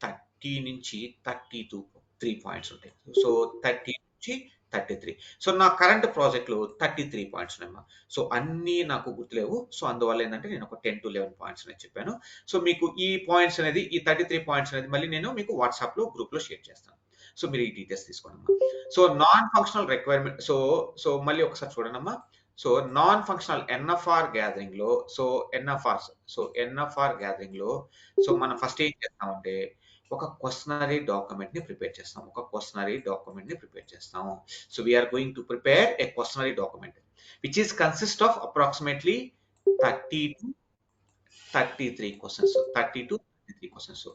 30 నుంచి 33 పాయింట్స్ ఉంటాయి. సో 30 నుంచి 33. సో నా కరెంట్ ప్రాజెక్ట్ లో 33 పాయింట్స్ ఉన్నాయమ్మా. సో అన్నీ నాకు గుర్తులేవు. సో అందువల్ల ఏంటంటే నేను ఒక 10 to 11 పాయింట్స్ అనేది చెప్పాను. సో మీకు ఈ పాయింట్స్ అనేది, ఈ 33 పాయింట్స్ అనేది మళ్ళీ నేను మీకు వాట్సాప్ లో గ్రూప్ లో షేర్ చేస్తాను. సో మీరు ఈ డీటెయిల్స్ తీసుకోండి. So non functional requirement, so మళ్ళీ ఒకసారి చూడండి. So non functional NFR gathering లో, సో NFR గ్యాదరింగ్ లో సో మనం ఫస్ట్ ఏం చేస్తామంటే ఒక క్వశ్చనరీ డాక్యుమెంట్ ని ప్రిపేర్ చేస్తాం. So we are going to prepare a questionnaire document which is consist of approximately 30 to 33 questions.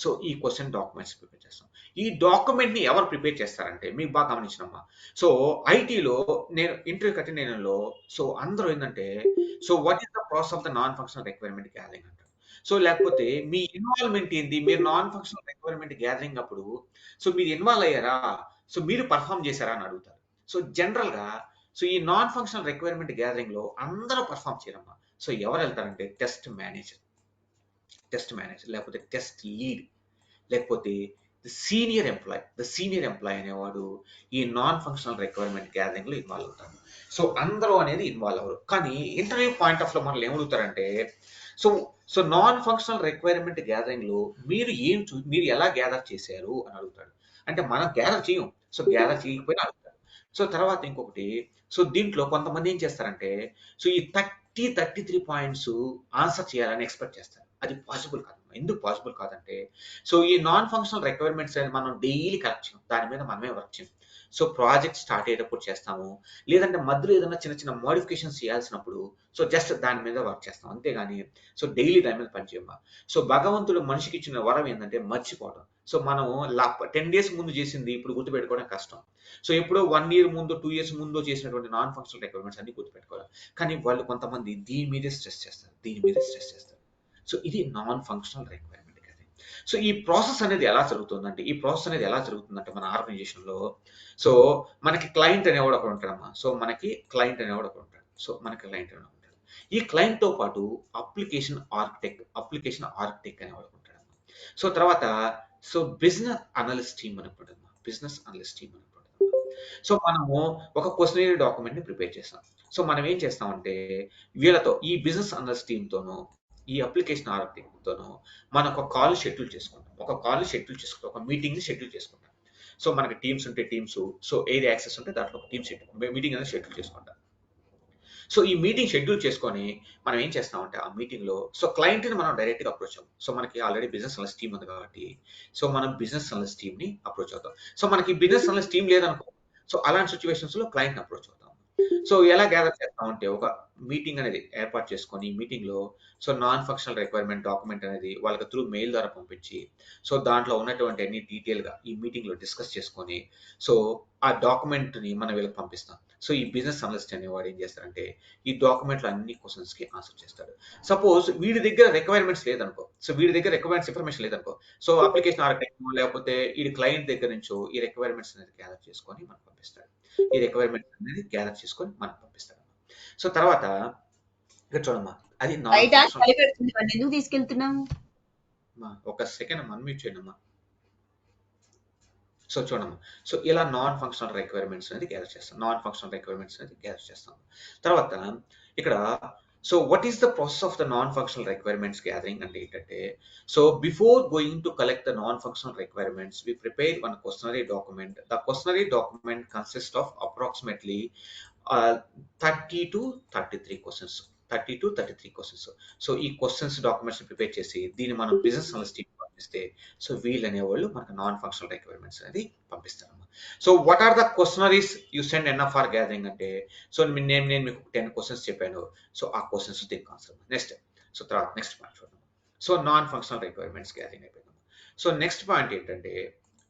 So ఈ క్వశ్చన్ డాక్యుమెంట్స్ ప్రిపేర్ చేస్తాం. ఈ డాక్యుమెంట్ ని ఎవరు ప్రిపేర్ చేస్తారంటే, మీకు బాగా గమనించినమ్మా, సో ఐటీలో నేను ఇంటర్వ్యూ కట్టిన సో అందరూ ఏంటంటే, so what is the process of the non functional requirement gathering అంటారు. సో లేకపోతే మీ ఇన్వాల్వ్‌మెంట్ ఏంది? మీరు నాన్ ఫంక్షనల్ రిక్వైర్మెంట్ గ్యాదరింగ్ అప్పుడు సో మీరు ఇన్వాల్వ్ అయ్యారా? సో మీరు పెర్ఫార్మ్ చేశారా అని అడుగుతారు. సో జనరల్‌గా సో ఈ నాన్ ఫంక్షనల్ రిక్వైర్మెంట్ గ్యాదరింగ్‌లో అందరూ పెర్ఫార్మ్ చేయరమ్మా. సో ఎవరు వెళ్తారంటే టెస్ట్ మేనేజర్ లేకపోతే టెస్ట్ లీడ్ లేకపోతే ద సీనియర్ ఎంప్లాయ్ అనేవాడు ఈ నాన్ ఫంక్షనల్ రిక్వైర్మెంట్ గ్యాదరింగ్ లో ఇన్వాల్వ్ అవుతారు. సో అందరూ అనేది ఇన్వాల్వ్ అవ్వరు. కానీ ఇంటర్వ్యూ పాయింట్ ఆఫ్ లో మనల్ని ఏమడుగుతారంటే so so non functional requirement gathering లో మీరు ఎలా గ్యాదర్ చేశారు అని అడుగుతాడు. అంటే మనం గ్యాదర్ చేయం. సో గ్యాదర్ చేయకపోయినా అడుగుతాడు. సో తర్వాత ఇంకొకటి సో దీంట్లో కొంతమంది ఏం చేస్తారంటే సో ఈ 33 పాయింట్స్ ఆన్సర్ చేయాలని ఎక్స్పెక్ట్ చేస్తారు. అది పాసిబుల్ కాదు. ఎందుకు పాసిబుల్ కాదంటే సో ఈ నాన్ ఫంక్షనల్ రిక్వైర్మెంట్స్ అనేది మనం డైలీ కలెక్ట్ చేయం. దాని మీద మనమే వర్క్ చేయం. సో ప్రాజెక్ట్ స్టార్ట్ అయ్యేటప్పుడు చేస్తాము. లేదంటే మధ్యలో ఏదైనా చిన్న చిన్న మోడిఫికేషన్స్ చేయాల్సినప్పుడు సో జస్ట్ దాని మీద వర్క్ చేస్తాం. అంతేగాని సో డైలీ దాని మీద పనిచేయమ్మా. సో భగవంతుడు మనిషికి ఇచ్చిన వరం ఏంటంటే మర్చిపోవడం. సో మనం 10 డేస్ ముందు చేసింది ఇప్పుడు గుర్తుపెట్టుకోవడం కష్టం. సో ఎప్పుడో 1 ఇయర్ ముందు 2 ఇయర్స్ ముందు చేసినటువంటి నాన్ ఫంక్షనల్ రిక్వైర్మెంట్స్ అన్ని గుర్తుపెట్టుకోవాలి. కానీ వాళ్ళు కొంతమంది దీని మీదే స్ట్రెస్ చేస్తారు. సో ఇది నాన్ ఫంక్షనల్ రిక్వైర్మెంట్. సో ఈ ప్రాసెస్ అనేది ఎలా జరుగుతుందంటే మన ఆర్గనైజేషన్ లో సో మనకి క్లయింట్ అనేవాడు ఒకడు ఉంటాడమ్మా. సో మనకి క్లయింట్ అనేవాడు ఒకడు ఉంటాడు. ఈ క్లయింట్ తో పాటు అప్లికేషన్ ఆర్కిటెక్ట్ అనేవాడు ఉంటాడమ్మా. సో తర్వాత సో బిజినెస్ అనలిస్ట్ టీమ్ అని ఉంటుంది. సో మనము ఒక క్వశ్చనరీ డాక్యుమెంట్ ని ప్రిపేర్ చేస్తాం. సో మనం ఏం చేస్తామంటే వీళ్ళతో ఈ బిజినెస్ అనలిస్ట్ టీమ్ తోనో ఈ అప్లికేషన్ ఆర్కిటెక్ట్ తోనో మనం ఒక కాల్ షెడ్యూల్ చేసుకుంటాం. ఒక మీటింగ్ ని షెడ్యూల్ చేసుకుంటాం. సో మనకి టీమ్స్ ఉంటే టీమ్స్ సో ఏది యాక్సెస్ ఉంటే దాంట్లో ఒక టీమ్ మీటింగ్ అనేది షెడ్యూల్ చేసుకుంటాం. సో ఈ మీటింగ్ షెడ్యూల్ చేసుకొని మనం ఏం చేస్తామంటే ఆ మీటింగ్ లో సో క్లయింట్ ని మనం డైరెక్ట్ గా అప్రోచ్ అవ్వం. సో మనకి ఆల్రెడీ బిజినెస్ అనలిస్ట్ టీమ్ ఉంది కాబట్టి సో మనం బిజినెస్ అనలిస్ట్ టీమ్ ని అప్రోచ్ అవుతాం. సో మనకి బిజినెస్ అనలిస్ట్ టీమ్ లేదనుకో సో అలాంటి సిచ్యువేషన్స్ లో క్లయింట్ ని అప్రోచ్ అవుతాం. సో ఎలా గ్యాదర్ చేస్తామంటే ఒక మీటింగ్ అనేది ఏర్పాటు చేసుకొని ఈ మీటింగ్ లో so non functional requirement document అనేది వాళ్ళకి త్రూ మెయిల్ ద్వారా పంపించి సో దాంట్లో ఉన్నటువంటి అన్ని డీటెయిల్ గా ఈ మీటింగ్ లో డిస్కస్ చేసుకొని సో ఆ డాక్యుమెంట్ ని మనం వీళ్ళకి పంపిస్తాం. సో ఈ బిజినెస్ అనలిస్ట్ అనేవాడు ఏం చేస్తారంటే ఈ డాక్యుమెంట్ లో అన్ని క్వశ్చన్స్ కి ఆన్సర్ చేస్తాడు. సపోజ్ వీడి దగ్గర రిక్వైర్మెంట్స్ ఇన్ఫర్మేషన్ లేదనుకో సో అప్లికేషన్ ఆర్కిటెక్ట్ లేకపోతే ఈ క్లయింట్ దగ్గర నుంచో ఈ రిక్వైర్మెంట్స్ అనేది గ్యాదర్ చేసుకొని మనకు పంపిస్తాడు. సో తర్వాత ఇక్కడ చూడమ్మా అది బయట చలి పెడుతుంది వాడిని ఎందుకు తీసుకెళ్తున్నావు? ఒక సెకండ్ అన్మ్యూట్ చేయండి అమ్మా. సో చూడమ్మా సో ఇలా నాన్ ఫంక్షనల్ రిక్వైర్మెంట్స్ అనేది గ్యాదర్ చేస్తాం. తర్వాత ఇక్కడ so what is the process of the non functional requirements gathering అంటే ఏంటంటే so before going to collect the non functional requirements we prepare one questionnaire document. The questionnaire document consist of approximately 30 to 33 questions. So ఈ questions documents prepare చేసి దీన్ని మనం business analyst team పంపిస్తే so వీళ్ళు అనేవాళ్ళు మనకు నాన్ ఫంక్షనల్ రిక్వైర్మెంట్స్ అనేది పంపిస్తారు. So what are the questionnaires you send NFR gathering అంటే సో నేను మీకు 10 క్వశ్చన్స్ చెప్పాను. సో ఆ క్వశ్చన్స్ దీనికి ఆన్సర్. నెక్స్ట్ పాయింట్ చూడమ్మా. So non functional requirements gathering అయిపోయిందమ్మా. సో నెక్స్ట్ పాయింట్ ఏంటంటే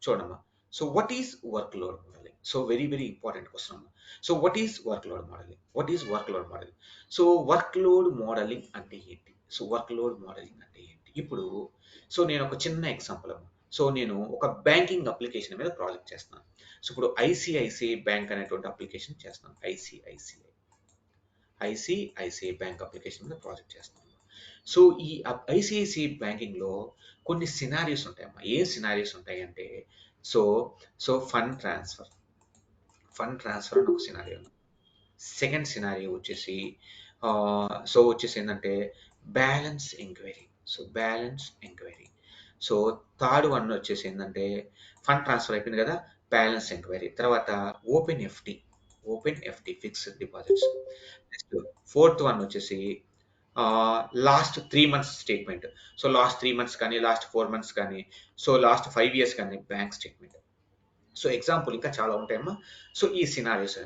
చూడమ్మా so what is work load modelling. So very important question అమ్మా. So what is work load modelling? So work load modelling అంటే ఏంటి? ఇప్పుడు so నేను ఒక చిన్న ఎగ్జాంపుల్ అమ్మా. సో నేను ఒక బ్యాంకింగ్ అప్లికేషన్ మీద ప్రాజెక్ట్ చేస్తున్నాను. సో ఇప్పుడు ఐసిఐసిఐ బ్యాంక్ అనేటువంటి అప్లికేషన్ చేస్తున్నాను. ఐసిఐసిఐ బ్యాంక్ అప్లికేషన్ మీద ప్రాజెక్ట్ చేస్తున్నాను. సో ఈ ఐసిఐసిఐ బ్యాంకింగ్ లో కొన్ని సినారియోస్ ఉంటాయమ్మా. ఏ సినారియోస్ ఉంటాయంటే సో ఫండ్ ట్రాన్స్ఫర్ అని ఒక సినారియో. సెకండ్ సినారియో వచ్చేసి ఏంటంటే balance enquiry. So third one వచ్చేసి ఏంటంటే ఫండ్ ట్రాన్స్ఫర్ అయిపోయింది కదా, బ్యాలెన్స్ ఎంక్వైరీ. తర్వాత open FD fixed deposits. Next fourth one వచ్చేసి last 3 months statement. So last 3 months కానీ లాస్ట్ 4 months కానీ సో లాస్ట్ 5 years కానీ బ్యాంక్ స్టేట్మెంట్. సో ఎగ్జాంపుల్ ఇంకా చాలా ఉంటాయమ్మా. సో ఈ సినారియోస్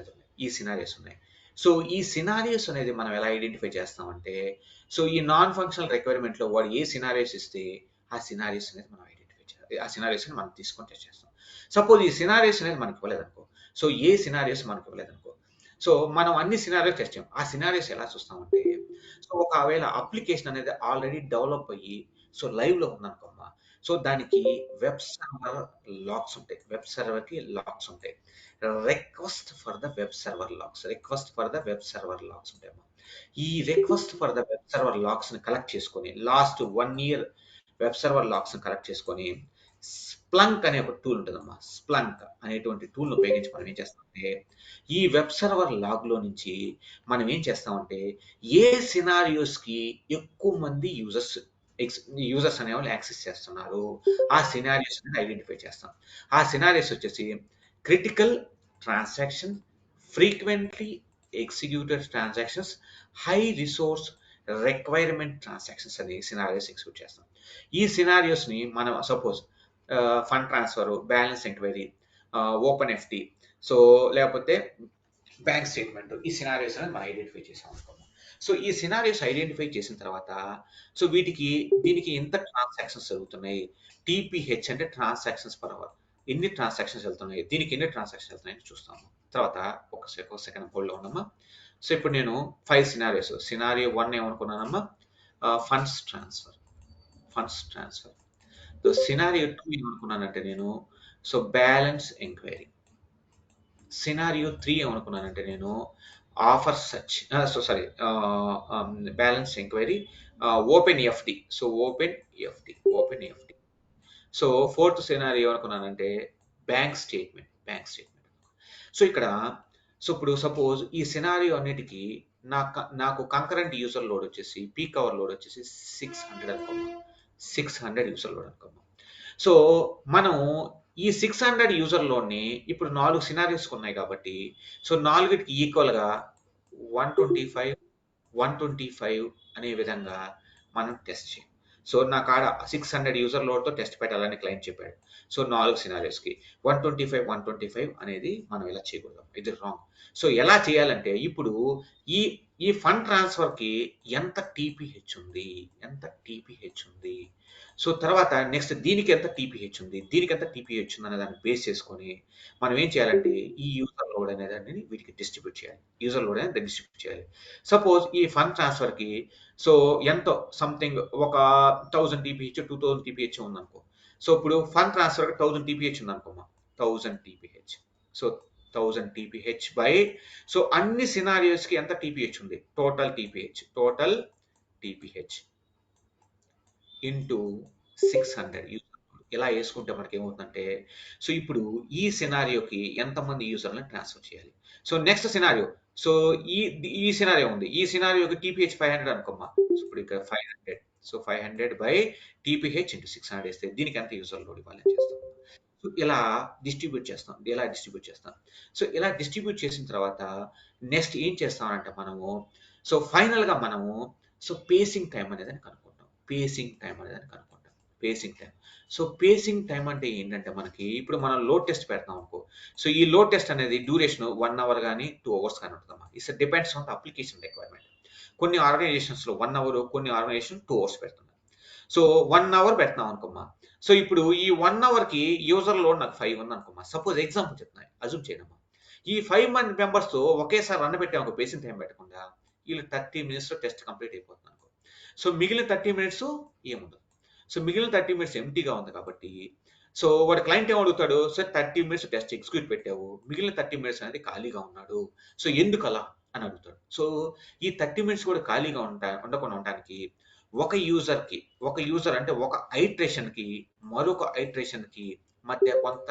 ఉన్నాయి. సో ఈ సినారియోస్ అనేది మనం ఎలా ఐడెంటిఫై చేస్తామంటే సో ఈ నాన్ ఫంక్షనల్ రిక్వైర్మెంట్ లో వాడు ఏ సినారియోస్ ఇస్తే ఆ సినారియోస్ అనేది మనం ఐడెంటిఫై చేయాలి. ఆ సినారియోస్ మనం తీసుకొని టెస్ట్ చేస్తాం. సపోజ్ ఈ సినారియోస్ అనేది మనకి ఇవ్వలేదనుకో సో సో మనం అన్ని సినారియోస్ టెస్ట్ చేయం. ఆ సినారియోస్ ఎలా చూస్తామంటే సో ఒకవేళ అప్లికేషన్ అనేది ఆల్రెడీ డెవలప్ అయ్యి సో లైవ్లో ఉందనుకోమ్మా, సో దానికి వెబ్ సర్వర్ లాక్స్ ఉంటాయి, వెబ్ సర్వర్కి లాక్స్ ఉంటాయి. Request for the web server logs, request for the web server logs ఉంటాయమ్మా. ఈ request for the web server లాక్స్ని కలెక్ట్ చేసుకొని లాస్ట్ 1 year వెబ్ సర్వర్ లాక్స్ని కలెక్ట్ చేసుకొని స్ప్లంక్ అనే ఒక టూల్ ఉంటుందమ్మా. స్ప్లంక్ అనేటువంటి టూల్ని ఉపయోగించి మనం ఏం చేస్తామంటే ఈ వెబ్ సర్వర్ లాగ్లో నుంచి మనం ఏం చేస్తామంటే ఏ సినారియోస్కి ఎక్కువ మంది యూజర్స్ అనేవాళ్ళు యాక్సెస్ చేస్తున్నారు ఆ సినారియోస్ అనేది ఐడెంటిఫై చేస్తాం. ఆ సినారియోస్ వచ్చేసి critical transaction, frequently executed transactions, high resource requirement transactions అనే సినారియోస్ ఎగ్జిక్యూట్ చేస్తాం. ఈ సినారియోస్ని మనం suppose fund transfer, balance enquiry, open FT, so లేకపోతే బ్యాంక్ స్టేట్మెంట్, ఈ సినారియోస్ అనేది మనం ఐడెంటిఫై చేసాం అనుకోండి. సో ఈ సినారియోస్ ఐడెంటిఫై చేసిన తర్వాత సో దీనికి ఎంత ట్రాన్సాక్షన్స్ జరుగుతున్నాయి, టీపీహెచ్ అంటే ట్రాన్సాక్షన్స్ పర్ అవర్, ఎన్ని ట్రాన్సాక్షన్స్ వెళ్తున్నాయి, దీనికి ఎన్ని ట్రాన్సాక్షన్స్ వెళ్తున్నాయని చూస్తాము. తర్వాత ఒక సెకండ్ హోల్డ్లో ఉన్నామా. సో ఇప్పుడు నేను 5 సినారియోస్, సినారియో 1 ఏమనుకున్నానమ్మా, ఫండ్స్ ట్రాన్స్ఫర్. సినారియో 2 ఏమనుకున్నానంటే నేను సో బ్యాలెన్స్ ఎంక్వైరీ. సినారియో 3 ఏమనుకున్నానంటే నేను offer search, balance enquiry, open FT. So 4th scenario ఏమనుకున్నానంటే బ్యాంక్ స్టేట్మెంట్. సో ఇక్కడ ఇప్పుడు సపోజ్ ఈ సినారియో అన్నిటికీ నాకు కంకరెంట్ యూజర్ లోడ్ వచ్చేసి పీక్ అవర్ లోడ్ వచ్చేసి 600 అనుకోమా, 600 యూజర్ లోడ్ అనుకోమా. సో మనం ఈ 600 యూజర్ లోడ్ని ఇప్పుడు 4 సినారియోస్ ఉన్నాయి కాబట్టి సో 4కి ఈక్వల్గా 125 అనే విధంగా మనం టెస్ట్ చేయాలి. సో నా కాడ 600 యూజర్ లోడ్తో టెస్ట్ పెట్టాలని క్లయింట్ చెప్పాడు. సో 4 సినారియోస్కి 125 అనేది మనం ఇలా చేయకూడదు, ఇది రాంగ్. సో ఎలా చేయాలంటే ఇప్పుడు ఈ ఫండ్ ట్రాన్స్ఫర్కి ఎంత టీపీహెచ్ ఉంది, సో తర్వాత నెక్స్ట్ దీనికి ఎంత టీపీహెచ్ ఉంది, అనే దాన్ని బేస్ చేసుకొని మనం ఏం చేయాలంటే ఈ యూజర్ లోడ్ అనే దాన్ని వీటికి డిస్ట్రిబ్యూట్ చేయాలి. సపోజ్ ఈ ఫండ్ ట్రాన్స్ఫర్కి సో ఎంతో సంథింగ్ ఒక 1000 టీపీహెచ్ 2000 టీపీహెచ్ ఉందనుకో. సో ఇప్పుడు ఫండ్ ట్రాన్స్ఫర్ 1000 టీపీహెచ్ ఉందనుకోమా, 1000 TPH. So 1000 TPH by so అన్ని సినారియోస్కి ఎంత టీపీహెచ్ ఉంది, టోటల్ టీపీహెచ్ ఇంటూ 600 యూజర్. ఇలా వేసుకుంటే మనకి ఏమవుతుందంటే సో ఇప్పుడు ఈ సినారియోకి ఎంతమంది యూజర్లను ట్రాన్స్ఫర్ చేయాలి. సో నెక్స్ట్ సినారియో, సో ఈ సినారియో ఉంది, ఈ సినారియోకి టీపీహెచ్ 500 అనుకోమ్మా. ఇప్పుడు ఇక్కడ 500, సో 500 బై టీపీహెచ్ ఇంటూ 600 వేస్తే దీనికి ఎంత యూజర్ లోడ్ ఇవ్వాలి అని చేస్తాం. సో ఇలా డిస్ట్రిబ్యూట్ చేస్తాం. సో ఇలా డిస్ట్రిబ్యూట్ చేసిన తర్వాత నెక్స్ట్ ఏం చేస్తామంటే మనము సో ఫైనల్గా మనము సో పేసింగ్ టైం అనేది కనుక్కుంటాం. సో పేసింగ్ టైం అంటే ఏంటంటే మనకి ఇప్పుడు మనం లోడ్ టెస్ట్ పెడతాం అనుకో. సో ఈ లోడ్ టెస్ట్ అనేది డ్యూరేషన్ 1 hour కానీ 2 hours కానీ ఉంటుందమ్మా. It's depends on the application requirement. కొన్ని ఆర్గనైజేషన్స్లో 1 hour, కొన్ని ఆర్గనైజేషన్ 2 hours పెడుతున్నారు. సో 1 hour పెడతాం అనుకోమ్మా. సో ఇప్పుడు ఈ 1 hourకి యూజర్ లోడ్ నాకు 5 ఉంది అనుకోమ్మా. సపోజ్ ఎగ్జాంపుల్ చెప్తున్నాయి, అజ్యూమ్ చేయనమ్మా. ఈ 5 మంది మెంబర్స్తో ఒకేసారి రన్ పెట్టామనుకో, పేసింగ్ టైం పెట్టకుండా వీళ్ళు 30 minutesలో టెస్ట్ కంప్లీట్ అయిపోతుంది అనుకో. సో మిగిలిన 30 minutes ఏముండదు. సో మిగిలిన 30 minutes ఎంటీగా ఉంది కాబట్టి సో వాడు క్లయింట్ ఏం అడుగుతాడు, సో 30 minutes టెస్ట్ ఎగ్జిక్యూట్ పెట్టావు, మిగిలిన 30 minutes అనేది ఖాళీగా ఉన్నాడు, సో ఎందుకు అలా అని అడుగుతాడు. సో ఈ 30 minutes కూడా ఖాళీగా ఉండకుండా ఉండడానికి ఒక యూజర్ అంటే ఒక ఐట్రేషన్కి మరొక ఐట్రేషన్కి మధ్య కొంత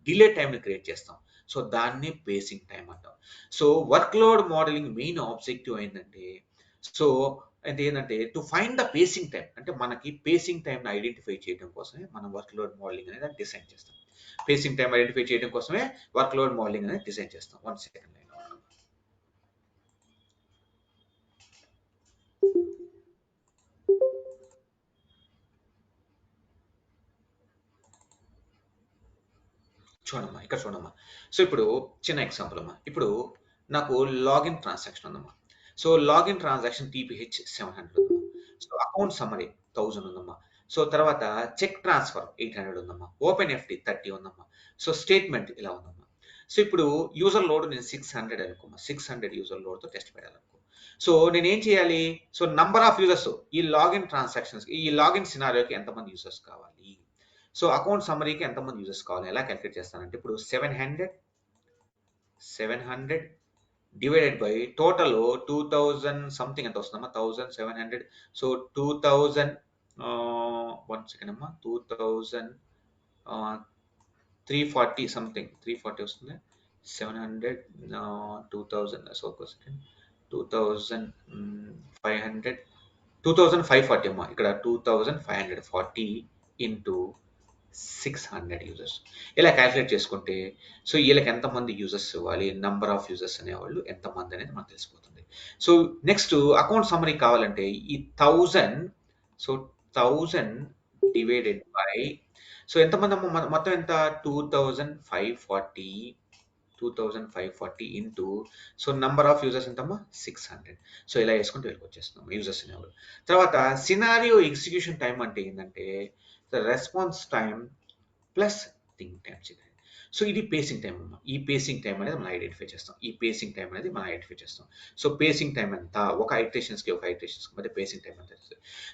డిలే టైంని క్రియేట్ చేస్తాం. సో దాన్ని పేసింగ్ టైం అంటాం. సో వర్క్లోడ్ మోడలింగ్ మెయిన్ ఆబ్జెక్టివ్ ఏంటంటే సో ఏంటంటే to find the facing time, అంటే మనకి పేసింగ్ టైంని ఐడెంటిఫై చేయడం కోసమే మనం వర్క్లోడ్ మోడలింగ్ అనేది డిజైన్ చేస్తాం. పేసింగ్ టైం ఐడెంటిఫై చేయడం కోసమే వర్క్లోడ్ మోడలింగ్ అనేది డిజైన్ చేస్తాం. 1 second లైన్ చూడమ్మా. సో ఇప్పుడు చిన్న ఎగ్జాంపుల్ అమ్మా. ఇప్పుడు నాకు లాగిన్ ట్రాన్సాక్షన్ ఉందమ్మా. సో లాగిన్ ట్రాన్సాక్షన్ టీపీహెచ్ 700 ఉందమ్మా. సో అకౌంట్ సమ్మరీ 1000 ఉందమ్మా. సో తర్వాత చెక్ ట్రాన్స్ఫర్ 800 ఉందమ్మా. ఓపెన్ ఎఫ్టీ 30 ఉందమ్మా. సో స్టేట్మెంట్ ఇలా ఉందమ్మా. సో ఇప్పుడు యూజర్ లోడ్ నేను 600 అనుకో, 600 యూజర్ లోడ్తో టెస్ట్ పెట్టాలనుకో. సో నేను ఏం చేయాలి? సో నంబర్ ఆఫ్ యూజర్స్, ఈ లాగిన్ ట్రాన్సాక్షన్స్, ఈ లాగిన్ సినారియోకి ఎంతమంది యూజర్స్ కావాలి, సో అకౌంట్ సమ్మరీకి ఎంతమంది యూజర్స్ కావాలి, ఎలా క్యాలిక్యులేట్ చేస్తానంటే ఇప్పుడు 700 డివైడెడ్ బై టోటల్ 2000 సంథింగ్ ఎంత వస్తుందమ్మా, 1700. సో 2000 1 సెకండ్ అమ్మా, 2340 సంథింగ్, 340 వస్తుంది. 700 2000, సో ఒక సెకండ్, 2500 2540 అమ్మా, ఇక్కడ 2540 ఇంటూ 600 యూజర్స్. ఇలా క్యాలిక్యులేట్ చేసుకుంటే సో వీళ్ళకి ఎంతమంది యూజర్స్ ఇవ్వాలి, నంబర్ ఆఫ్ యూజర్స్ అనేవాళ్ళు ఎంతమంది అనేది మనకు తెలిసిపోతుంది. సో నెక్స్ట్ అకౌంట్ సమ్మరీ కావాలంటే ఈ 1000, సో 1000 డివైడెడ్ బై, సో ఎంతమంది అమ్మ, మొత్తం ఎంత, 2540 into, so number of users ఎంతమ్మా, 600. సో ఇలా వేసుకుంటూ వెళ్ళిపోచ్చేస్తున్నాం యూజర్స్ అనేవాళ్ళు. తర్వాత సినారియో ఎగ్జిక్యూషన్ టైం అంటే ఏంటంటే response time plus think time. So ఇది పేసింగ్ టైం అమ్మా. ఈ పేసింగ్ టైం అనేది మనం ఐడెంటిఫై చేస్తాం. సో పేసింగ్ టైం ఎంత, ఒక ఐటరేషన్స్కి మధ్య పేసింగ్ టైం ఎంత.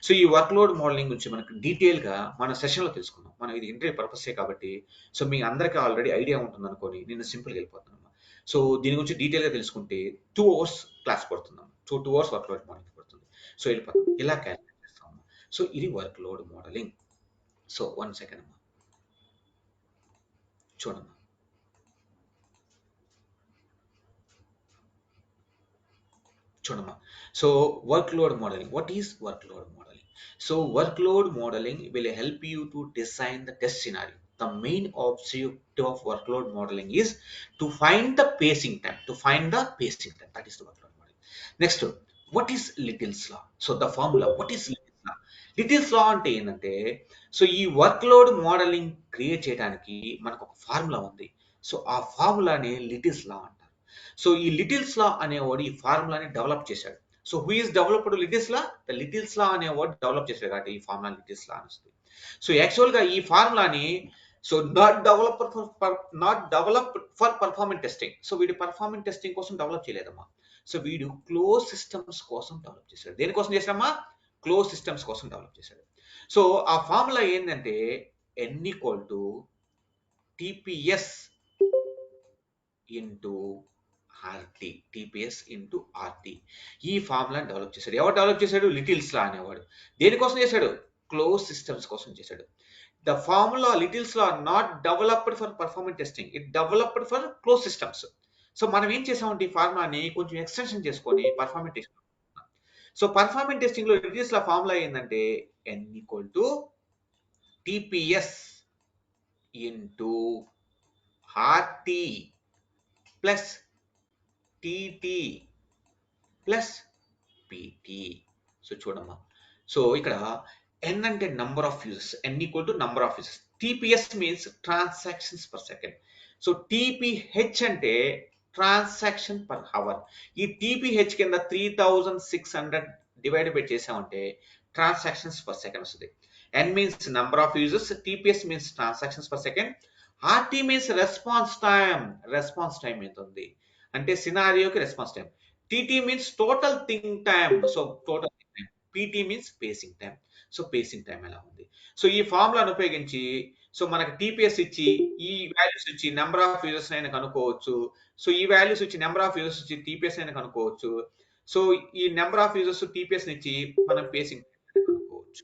సో ఈ వర్క్లోడ్ మోడలింగ్ గురించి మనకు డీటెయిల్గా మన సెషన్లో తెలుసుకున్నాం. మనం ఇది ఇంటర్వ్యూ పర్పసే కాబట్టి సో మీ అందరికీ ఆల్రెడీ ఐడియా ఉంటుంది అనుకోని నేను సింపుల్గా వెళ్ళిపోతున్నాను. సో దీని గురించి డీటెయిల్గా తెలుసుకుంటే 2 hours క్లాస్ పడుతున్నాం. సో 2 hours వర్క్లోడ్ మోడలింగ్ పడుతుంది. సో వెళ్ళిపోతాం, ఇలా క్యాలిక్యులేట్ చేస్తాము. సో ఇది వర్క్లోడ్ మోడలింగ్. సో 1 సెకండ్ అమ్మా, చూడమ్మా. So workload modeling. What is workload modeling? So workload modeling will help you to design the test scenario. The main objective of workload modeling is to find the pacing time. That is the workload modeling. Next, what is Little's law? So the formula. What is Little's law? Little's law అంటే ఏంటంటే, so ఈ వర్క్లోడ్ modelling create చేయడానికి మనకు ఒక formula ఉంది. So ఆ ఫార్ములాని littles లా అంటారు. So ఈ లిటిల్స్ లా అనేవాడు ఈ ఫార్ములాని డెవలప్ చేశాడు. So who is developed Little's law? The Little's law అనేవాడు డెవలప్ చేశాడు కాబట్టి ఈ ఫార్ములా లిటిల్స్ లా అని వస్తుంది. సో యాక్చువల్గా ఈ ఫార్ములాని so not developed for performance testing. So వీడు పర్ఫార్మెన్స్ టెస్టింగ్ కోసం డెవలప్ చేయలేదమ్మా. సో వీడు క్లోజ్ సిస్టమ్స్ కోసం డెవలప్ చేశాడు. దేనికోసం చేశాడమ్మా? క్లోజ్ సిస్టమ్స్ కోసం డెవలప్ చేశాడు. సో ఆ ఫార్ములా ఏంటంటే n = TPS ఇంటూ RT. ఈ ఫార్ములాని డెవలప్ చేశాడు. ఎవరు డెవలప్ చేశాడు? లిటిల్స్ లా అనేవాడు. దేనికోసం చేశాడు? క్లోజ్ సిస్టమ్స్ కోసం చేశాడు. The formula littles law not developed for performance testing, it developed for close systems. So మనం ఏం చేసామంటే ఈ ఫార్ములాని కొంచెం ఎక్స్టెన్షన్ చేసుకొని performance testing. So performance testing లో లిటిల్స్ లా ఫార్ములా ఏంటంటే n = TPS into RT plus TT plus PT. So చూడమ్మా, so ఇక్కడ n అంటే number of users, n = number of users. TPS means transactions per second. So TPH అంటే transaction per hour. ఈ TPH కింద 3600 divide by చేసామంటే transactions per second వస్తుంది. n means number of users, TPS means transactions per second, RT means response time ఎంత ఉంది అంటే సినారియోకి response time, TT means total think time, so total think time, PT means pacing time. So pacing time ఎలా ఉంది. So ఈ ఫార్ములాను ఉపయోగించి so మనకి TPS ఇచ్చి ఈ వాల్యూస్ ఇచ్చి నెంబర్ ఆఫ్ యూజర్స్ అయినా కనుక్కోవచ్చు. సో ఈ వాల్యూస్ ఇచ్చి నెంబర్ ఆఫ్ యూజర్స్ ఇచ్చి TPS అయినా కనుక్కోవచ్చు. సో ఈ నెంబర్ ఆఫ్ యూజర్స్ TPS ఇచ్చి మనం పేసింగ్ కనుక్కోవచ్చు.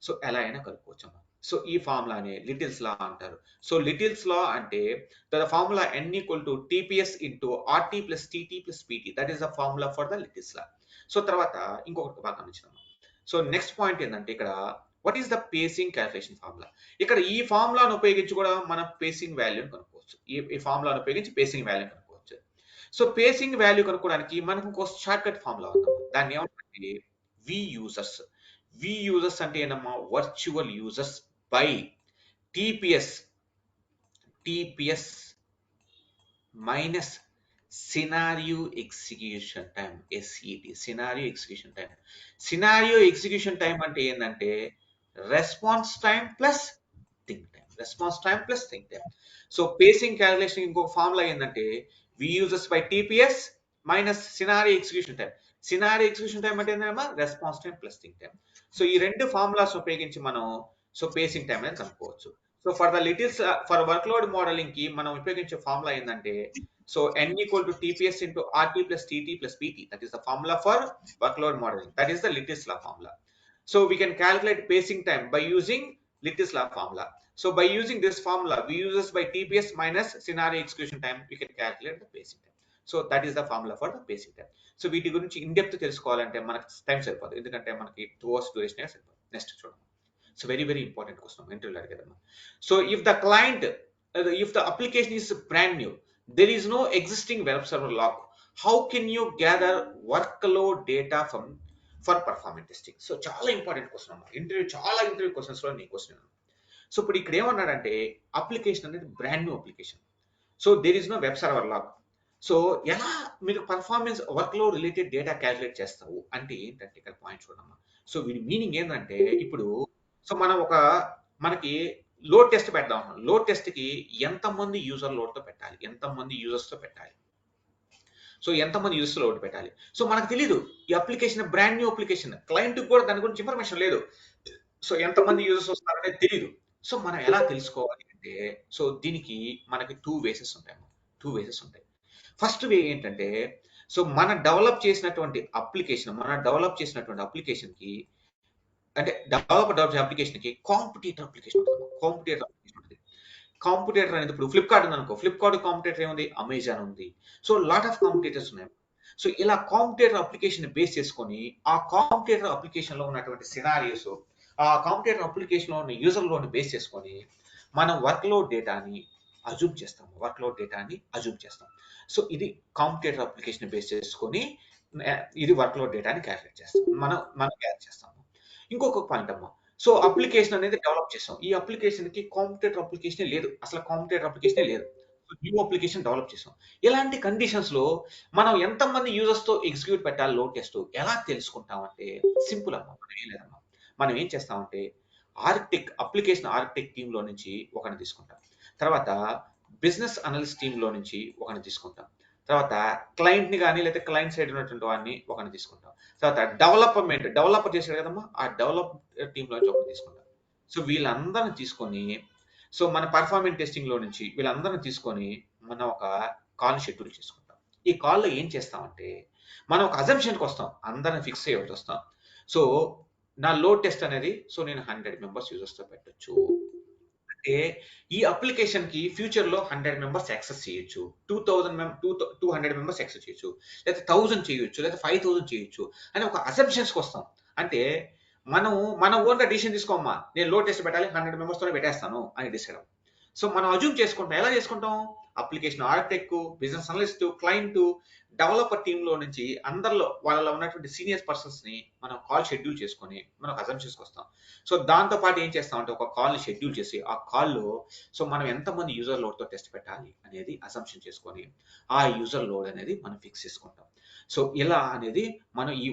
సో ఎలా అయినా కనుక్కోవచ్చు అమ్మా. సో ఈ ఫార్ములాని లిటిల్స్ లా అంటారు. సో లిటిల్స్ లా అంటే the formula n = TPS into RT plus TT plus PT. That is the formula for the Little's law. So తర్వాత ఇంకొకటి బాగా గమనించాము. సో నెక్స్ట్ పాయింట్ ఏంటంటే ఇక్కడ what is the facing calculation formula. ఇక్కడ ఈ ఫార్ములాను ఉపయోగించి కూడా మనం పేసింగ్ వాల్యూని కనుక్కోవచ్చు. ఈ ఫార్ములాను ఉపయోగించి పేసింగ్ వాల్యూ కనుక్కోవచ్చు. సో పేసింగ్ వాల్యూ కనుక్కోవడానికి మనకు ఒక షార్ట్ కట్ ఫార్ములా ఉంది. దాన్ని ఏమంటే వి యూజర్స్ అంటే ఏంటమ్మా? Virtual users by TPS minus scenario execution time, SET. Scenario execution time అంటే ఏంటంటే response time plus think time. Response time plus think time. So pacing calculation ఇంకొక ఫార్ములా ఏంటంటే వి యూజెస్ by TPS minus scenario execution time. Scenario execution time అంటే ఏంటంటే response time plus think time. So ఈ రెండు formulas ఉపయోగించి మనం so pacing time అనేది కనుక్కోవచ్చు. So for the littles for workload modelling కి మనం ఉపయోగించే ఫార్ములా ఏంటంటే so n equal to TPS into RT plus TT plus PT. That is the formula for workload modeling. That is the Little's law formula. So we can calculate pacing time by using Little's law formula. So by using this formula, we use this by TPS minus scenario execution time, we can calculate the pacing time. So that is the formula for the pacing time. So వీటి గురించి in depth తెలుసుకోవాలంటే మనకి time సరిపోదు, ఎందుకంటే మనకి 2 hours duration సరిపోదు. Next చూడండి. So very very important question ఇంటర్వ్యూలో అడిగేదమ్మా. So if the client if the application is brand new, there is no existing web server log, how can you gather workload data for performance testing? So చాలా important question అమ్మా. Interview questions లో నీ question. So ఇప్పుడు ఇక్కడ ఏమన్నాడంటే application అనేది brand new application, so there is no web server log. So ఎలా మీరు performance workload related data calculate చేస్తావు అంటే ఏంటంటే ఇక్కడ పాయింట్ చూడమ్మా. సో వీడి మీనింగ్ ఏంటంటే ఇప్పుడు సో మనం మనకి లోడ్ టెస్ట్ పెడదాం. లోడ్ టెస్ట్ కి ఎంతమంది యూజర్ లోడ్ తో పెట్టాలి, ఎంతమంది యూజర్స్ తో పెట్టాలి, సో ఎంతమంది యూజర్స్ లోడ్ పెట్టాలి. సో మనకు తెలియదు, ఈ application brand new application, client కూడా దాని గురించి ఇన్ఫర్మేషన్ లేదు. సో ఎంతమంది యూజర్స్ వస్తారనేది తెలియదు. సో మనం ఎలా తెలుసుకోవాలి అంటే సో దీనికి మనకి టూ వేసెస్ ఉంటాయి. ఫస్ట్ వే ఏంటంటే సో మనం డెవలప్ చేసినటువంటి అప్లికేషన్ కి అంటే డెవలప్ అప్లికేషన్ కి కాంపిటీటర్ అప్లికేషన్ ఉంటుంది. కాంపిటీటర్ అనేది ఇప్పుడు ఫ్లిప్కార్ట్ ఉంది అనుకో, ఫ్లిప్కార్ట్ కాంపిటీటర్ ఏముంది, అమెజాన్ ఉంది. సో లాట్ ఆఫ్ కాంపిటీటర్స్ ఉన్నాయి. సో ఇలా కాంపిటీటర్ అప్లికేషన్ బేస్ చేసుకొని ఆ కాంపిటీటర్ అప్లికేషన్ లో ఉన్నటువంటి సినారియోస్, ఆ కాంపిటీటర్ అప్లికేషన్ లో ఉన్న యూజర్ లోని బేస్ చేసుకొని మనం వర్క్లోడ్ డేటాని అజూమ్ చేస్తాం. సో ఇది కాంపిటీటర్ అప్లికేషన్ బేస్ చేసుకొని ఇది వర్క్లోడ్ డేటాని క్యాలిక్యులేట్ చేస్తాం, మనం క్యాలిక్యులేట్ చేస్తాము. ఇంకొక పాయింట్ అమ్మా, సో అప్లికేషన్ అనేది డెవలప్ చేస్తాం. ఈ అప్లికేషన్ కి కాంపిటీటర్ అప్లికేషన్ లేదు, న్యూ అప్లికేషన్ డెవలప్ చేసాం. ఇలాంటి కండిషన్స్ లో మనం ఎంతమంది యూజర్స్ తో ఎగ్జిక్యూట్ పెట్టాలి లోడ్ టెస్ట్ ఎలా తెలుసుకుంటామంటే సింపుల్ అమ్మా. మనం ఏం చేస్తామంటే అప్లికేషన్ ఆర్కిటెక్ట్ టీమ్ లో నుంచి ఒకరిని తీసుకుంటాం, తర్వాత బిజినెస్ అనలిస్ట్ టీమ్ లో నుంచి ఒకరిని తీసుకుంటాం, తర్వాత క్లయింట్ ని కానీ లేదా క్లయింట్ సైడ్ ఉన్నటువంటి వాడిని ఒకరిని తీసుకుంటాం, తర్వాత డెవలపర్ చేశాడు కదమ్మా, ఆ డెవలప్ టీమ్ లో నుంచి ఒకరిని తీసుకుంటాం. సో వీళ్ళందరిని తీసుకొని సో మన పర్ఫార్మెన్స్ టెస్టింగ్ లో నుంచి వీళ్ళందరిని తీసుకొని మనం ఒక కాల్ షెడ్యూల్ చేసుకుంటాం. ఈ కాల్లో ఏం చేస్తామంటే మనం ఒక అజంప్షన్కి వస్తాం, అందరిని ఫిక్స్ అయ్యి వస్తాం. సో నా లోడ్ టెస్ట్ అనేది సో నేను 100 మెంబర్స్ యూజర్స్ తో పెట్టొచ్చు అంటే ఈ అప్లికేషన్ కి ఫ్యూచర్ లో 100 మెంబర్స్ యాక్సెస్ చేయొచ్చు, 200 మెంబర్స్ యాక్సెస్ చేయొచ్చు, లేదా 1000 చేయొచ్చు, లేదా 5000 చేయొచ్చు అని ఒక అసంప్షన్స్ కి వస్తాం. అంటే మనం ఓన్ గా డిసిషన్ తీసుకోమ్మా, నేను లోడ్ టెస్ట్ పెట్టాలి 100 మెంబర్స్ తోనే పెట్టేస్తాను అని డిసైడ్ అవ్వం. సో మనం అజ్యూమ్ చేసుకుంటాం. ఎలా చేసుకుంటాం? Application architect, business analyst, client, developer team లో నుంచి అందరిలో వాళ్ళలో ఉన్నటువంటి సీనియర్ పర్సన్స్ ని మనం కాల్ షెడ్యూల్ చేసుకొని మనం అజంప్షన్స్ వస్తాం. సో దాంతో పాటు ఏం చేస్తామంటే ఒక కాల్ ని షెడ్యూల్ చేసి ఆ కాల్లో సో మనం ఎంతమంది యూజర్ లోడ్ తో టెస్ట్ పెట్టాలి అనేది అజంప్షన్ చేసుకొని ఆ యూజర్ లోడ్ అనేది మనం ఫిక్స్ చేసుకుంటాం. సో ఇలా అనేది మనం ఈ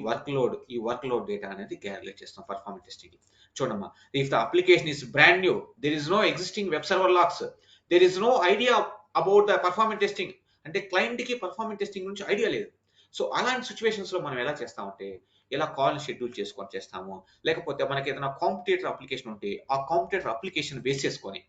వర్క్లోడ్ డేటా అనేది క్యాలిక్యులేట్ చేస్తాం పర్ఫార్మెన్స్ టెస్టింగ్. చూడమ్మా, if the application is brand new, there is no existing web server logs, there is no idea about the performance testing, అంటే క్లయింట్ కి పర్ఫార్మెన్స్ టెస్టింగ్ గురించి ఐడియా లేదు. సో అలాంటి situations లో మనం ఎలా చేస్తామంటే ఇలా కాల్ షెడ్యూల్ చేసుకొని చేస్తాము. లేకపోతే మనకి ఏదైనా కాంపిటీటర్ అప్లికేషన్ ఉంటే ఆ కాంపిటీటర్ అప్లికేషన్ బేస్ చేసుకొని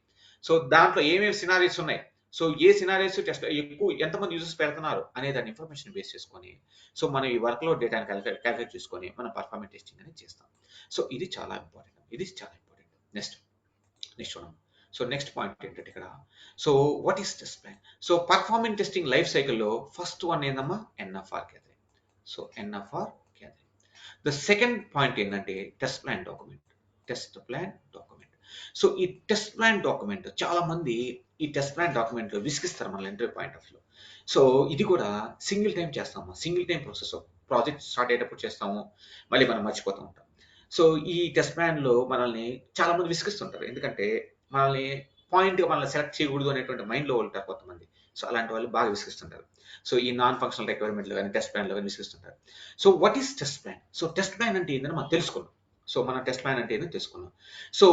సో దాంట్లో ఏమేమి సినారీస్ ఉన్నాయి, సో ఏ సినారీస్ టెస్ట్ ఎక్కువ ఎంతమంది యూజర్స్ పెడుతున్నారు అనే దాని ఇన్ఫర్మేషన్ బేస్ చేసుకొని సో మనం ఈ వర్క్లోడ్ డేటాని క్యాలిక్యులేట్ చేసుకొని మనం పర్ఫార్మెన్స్ టెస్టింగ్ అనేది చేస్తాం. సో ఇది చాలా ఇంపార్టెంట్. నెక్స్ట్ చూడండి. సో నెక్స్ట్ పాయింట్ ఏంటంటే ఇక్కడ so what is test plan. So performance testing life సైకిల్లో ఫస్ట్ వన్ ఏందమ్మా, NFR gathering. So NFR gathering. The second point ఏంటంటే టెస్ట్ ప్లాన్ డాక్యుమెంట్. సో ఈ టెస్ట్ ప్లాన్ డాక్యుమెంట్ చాలా మంది ఈ టెస్ట్ ప్లాన్ డాక్యుమెంట్ విసిగిస్తారు మన interview point of view. So ఇది కూడా సింగిల్ టైం చేస్తాము, single time process. Project start అయ్యేటప్పుడు చేస్తాము, మళ్ళీ మనం మర్చిపోతూ ఉంటాం. సో ఈ టెస్ట్ ప్లాన్ లో మనల్ని చాలా మంది విసిగిస్తుంటారు, ఎందుకంటే మనల్ని పాయింట్ గా మనల్ని సెలెక్ట్ చేయకూడదు అనేటువంటి మైండ్ లో ఉంటారు కొంతమంది. సో అలాంటి వాళ్ళు బాగా విసిగిస్తుంటారు. సో ఈ నాన్ ఫంక్షనల్ రిక్వైర్మెంట్లు కానీ టెస్ట్ ప్లాన్ లో కానీ విసిగిస్తుంటారు. So what is test plan? So test plan అంటే ఏంటని మనం తెలుసుకోండి. సో మనం టెస్ట్ ప్లాన్ అంటే ఏంటో తెలుసుకున్నాం. So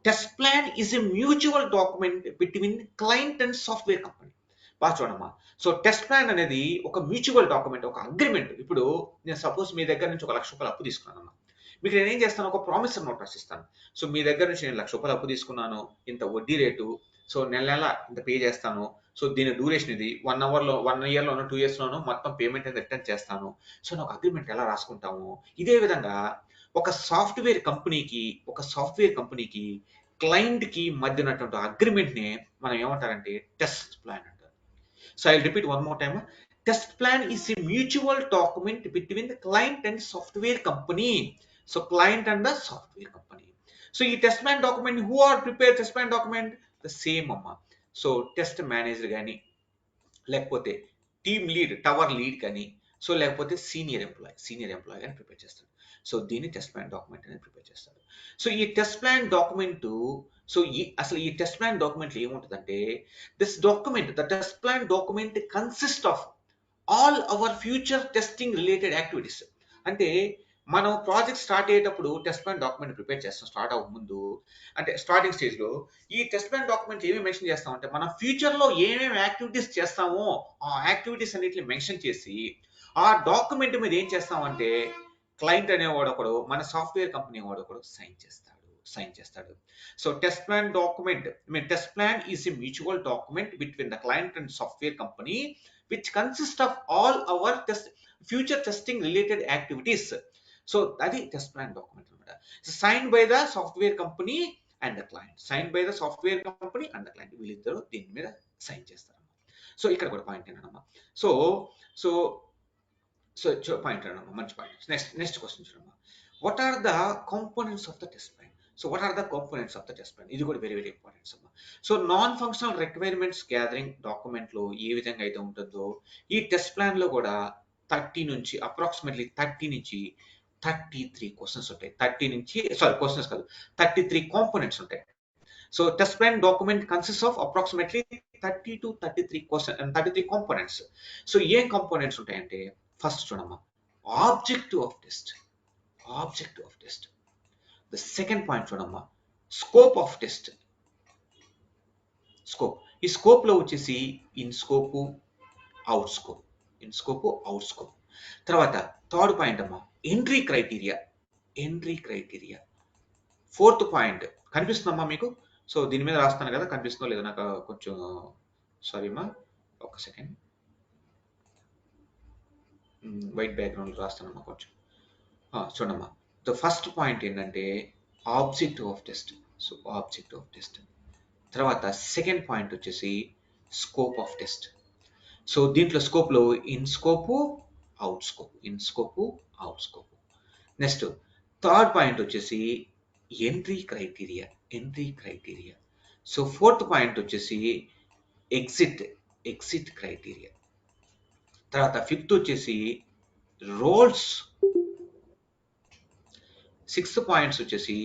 test plan is a mutual document between client and software company. బాగా చూడమ్మా. సో టెస్ట్ ప్లాన్ అనేది ఒక మ్యూచువల్ డాక్యుమెంట్, ఒక అగ్రిమెంట్. ఇప్పుడు నేను సపోజ్ మీ దగ్గర నుంచి 1 లక్ష రూపాయలు అప్పు తీసుకున్నానమ్మా. మీకు నేను ఏం చేస్తాను, ఒక ప్రామిసర్ నోట్ రాసిస్తాను. సో మీ దగ్గర నుంచి నేను 1 లక్ష రూపాయలు అప్పు తీసుకున్నాను, ఇంత వడ్డీ రేటు, సో నెల నెల ఇంత పే చేస్తాను, సో దీని డ్యూరేషన్ ఇది 1 అవర్లో 1 ఇయర్లోనో 2 ఇయర్స్లోనో మొత్తం పేమెంట్ అనేది రిటర్న్ చేస్తాను. సో నాకు అగ్రిమెంట్ ఎలా రాసుకుంటాము. ఇదే విధంగా ఒక సాఫ్ట్వేర్ కంపెనీకి క్లయింట్కి మధ్య ఉన్నటువంటి అగ్రిమెంట్ని మనం ఏమంటారంటే టెస్ట్ ప్లాన్ అంటారు. So I'll repeat one more time. Test plan is a mutual document between the client and software company. So client and the software company. So ఈ test plan document, who are prepared test plan document? The same అమ్మా. So test manager కానీ, లేకపోతే team lead, tower lead కానీ, so లేకపోతే senior employee కానీ prepare చేస్తాడు. So దీన్ని test plan document అనేది ప్రిపేర్ చేస్తాడు. సో ఈ టెస్ట్ ప్లాన్ డాక్యుమెంట్, సో అసలు ఈ టెస్ట్ ప్లాన్ డాక్యుమెంట్లో ఏముంటుందంటే, the test plan document consist of all our future testing related activities. అంటే మనం ప్రాజెక్ట్ స్టార్ట్ అయ్యేటప్పుడు టెస్ట్ ప్లాన్ డాక్యుమెంట్ ప్రిపేర్ చేస్తాం. స్టార్ట్ అవ్వక ముందు అంటే స్టార్టింగ్ స్టేజ్లో ఈ టెస్ట్ ప్లాన్ డాక్యుమెంట్ ఏమేమి మెన్షన్ చేస్తామంటే, మనం ఫ్యూచర్లో ఏమేమి యాక్టివిటీస్ చేస్తామో ఆ యాక్టివిటీస్ అన్నిటిని మెన్షన్ చేసి ఆ డాక్యుమెంట్ మీద ఏం చేస్తామంటే క్లయింట్ అనేవాడు ఒకడు, మన సాఫ్ట్వేర్ కంపెనీ వాడు ఒకడు సైన్ చేస్తాడు. So test plan is a mutual document between the client and software company which consists of all our future testing related activities. So that is test plan document. So signed by the software company and the client. వీళ్ళిద్దరూ దీని మీద sign చేస్తారు. So ఇక్కడ కూడా point ఏంటమ్మా, so point అన్నమ్మా, మంచి point. Next question చూడమ్మా. What are the components of the test plan? So what are the components of the test plan? ఇది కూడా వెరీ వెరీ ఇంపార్టెంట్ అమ్మా. So non functional requirements gathering document లో ఏ విధంగా అయితే ఉంటుందో ఈ టెస్ట్ ప్లాన్ లో కూడా అప్రాక్సిమేట్లీ 30 నుంచి 33 క్వశ్చన్స్ ఉంటాయి. 33 కాంపోనెంట్స్ ఉంటాయి. So test plan document consist of approximately 30 to 33 components. So ఏం కాంపోనెంట్స్ ఉంటాయంటే, ఫస్ట్ చూడమ్మా, objective of test. The second point చూడమ్మా, స్కోప్ ఆఫ్ టెస్ట్. ఈ స్కోప్ లో వచ్చేసి ఇన్ స్కోప్, అవుట్ స్కోప్. తర్వాత థర్డ్ పాయింట్ అమ్మా, ఎంట్రీ క్రైటీరియా. ఫోర్త్ పాయింట్ కనిపిస్తుందమ్మా మీకు? సో దీని మీద రాస్తాను కదా, కనిపిస్తుందో లేదో నాకు కొంచెం సారీ అమ్మా, ఒక సెకండ్, వైట్ బ్యాక్గ్రౌండ్ రాస్తానమ్మా కొంచెం. చూడమ్మా, ద ఫస్ట్ పాయింట్ ఏంటంటే ఆబ్జెక్టివ్ ఆఫ్ టెస్ట్. తర్వాత సెకండ్ పాయింట్ వచ్చేసి స్కోప్ ఆఫ్ టెస్ట్. సో దీంట్లో స్కోప్లో in scope, out scope. Next third point వచ్చేసి entry criteria. So fourth point వచ్చేసి ఎగ్జిట్ క్రైటీరియా. తర్వాత ఫిఫ్త్ వచ్చేసి రోల్స్. సిక్స్త్ పాయింట్స్ వచ్చేసి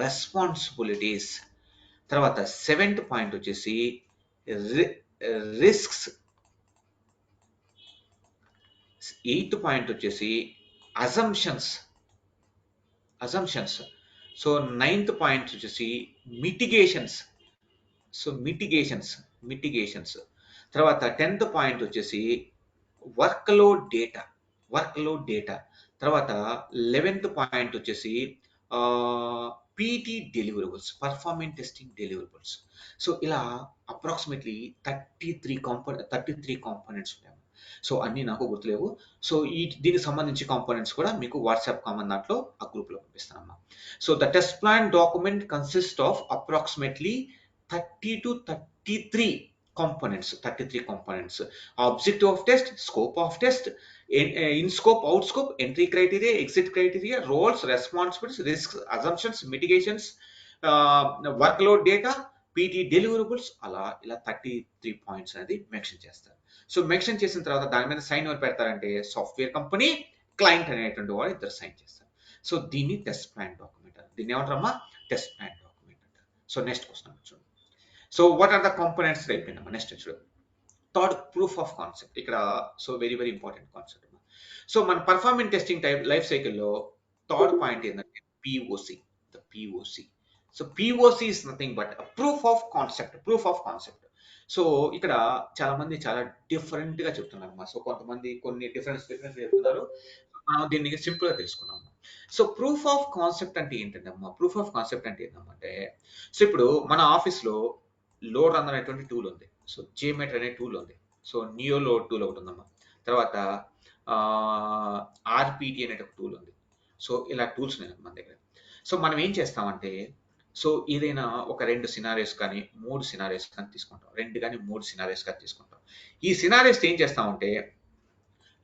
రెస్పాన్సిబిలిటీస్. తర్వాత సెవెంత్ పాయింట్ వచ్చేసి రిస్క్స్. ఎయిత్ పాయింట్ వచ్చేసి అజంప్షన్స్. సో నైన్త్ పాయింట్ వచ్చేసి మిటిగేషన్స్. తర్వాత 10th పాయింట్ వచ్చేసి వర్క్లోడ్ డేటా. తర్వాత 11th పాయింట్ వచ్చేసి PT deliverables, performance testing deliverables. So ఇలా అప్రాక్సిమేట్లీ 33 కాంపోనెంట్స్ ఉంటాయి. సో అన్నీ నాకు గుర్తులేవు. సో దీనికి సంబంధించి కాంపోనెంట్స్ కూడా మీకు వాట్సాప్ కామన్ దాంట్లో ఆ గ్రూప్లో పంపిస్తానమ్మా. So the test plan document consist of approximately 30 to 33 components. Objective of test, scope of test, in scope, out scope, entry criteria, exit criteria, roles, responsibilities, risks, assumptions, mitigations, workload data, PT deliverables, అలా ఇలా 33 points అనేది mention చేస్తారు. So mention చేసిన తర్వాత దాని మీద sign ఎవరు పెడతారంటే సాఫ్ట్వేర్ కంపెనీ, క్లయింట్ అనేటువంటి వాడు ఇద్దరు సైన్ చేస్తారు. సో దీన్ని టెస్ట్ ప్లాన్ డాక్యుమెంట్ అంటారు. దీన్ని ఏమంటారమ్మా? టెస్ట్ ప్లాన్ డాక్యుమెంట్ అంటారు. సో నెక్స్ట్ క్వశ్చన్ చూడండి. So what are the components అయిపోయిందమ్మా. నెక్స్ట్ చూడండి, థర్డ్ ప్రూఫ్ ఆఫ్ కాన్సెప్ట్. ఇక్కడ so very very important concept. So మన పర్ఫార్మెన్స్ టెస్టింగ్ లైఫ్ సైకిల్లో థర్డ్ పాయింట్ ఏంటంటే POC. The POC. So POC is nothing but a proof of concept. So ఇక్కడ చాలా మంది చాలా డిఫరెంట్ గా చెప్తున్నారు అమ్మా. సో కొంతమంది కొన్ని డిఫరెన్స్ చెప్తున్నారు. మనం దీన్ని సింపుల్ గా తెలుసుకున్నాము. సో ప్రూఫ్ ఆఫ్ కాన్సెప్ట్ అంటే ఏంటంటే ప్రూఫ్ ఆఫ్ కాన్సెప్ట్ అంటే ఏంటంటే, సో ఇప్పుడు మన ఆఫీస్ లో లోడ్ రన్నర్ అనేటువంటి టూల్ ఉంది. సో JMeter అనే టూల్ ఉంది. సో నియో లోడ్ టూల్ ఒకటి ఉందమ్మా. తర్వాత RPT అనే ఒక టూల్ ఉంది. సో ఇలా టూల్స్ ఉన్నాయి మన దగ్గర. సో మనం ఏం చేస్తామంటే, సో ఏదైనా ఒక 2 సినారియోస్ కానీ 3 సినారియోస్ కానీ తీసుకుంటాం. 2 కానీ 3 సినారియోస్ కానీ తీసుకుంటాం. ఈ సినారియోస్ ఏం చేస్తామంటే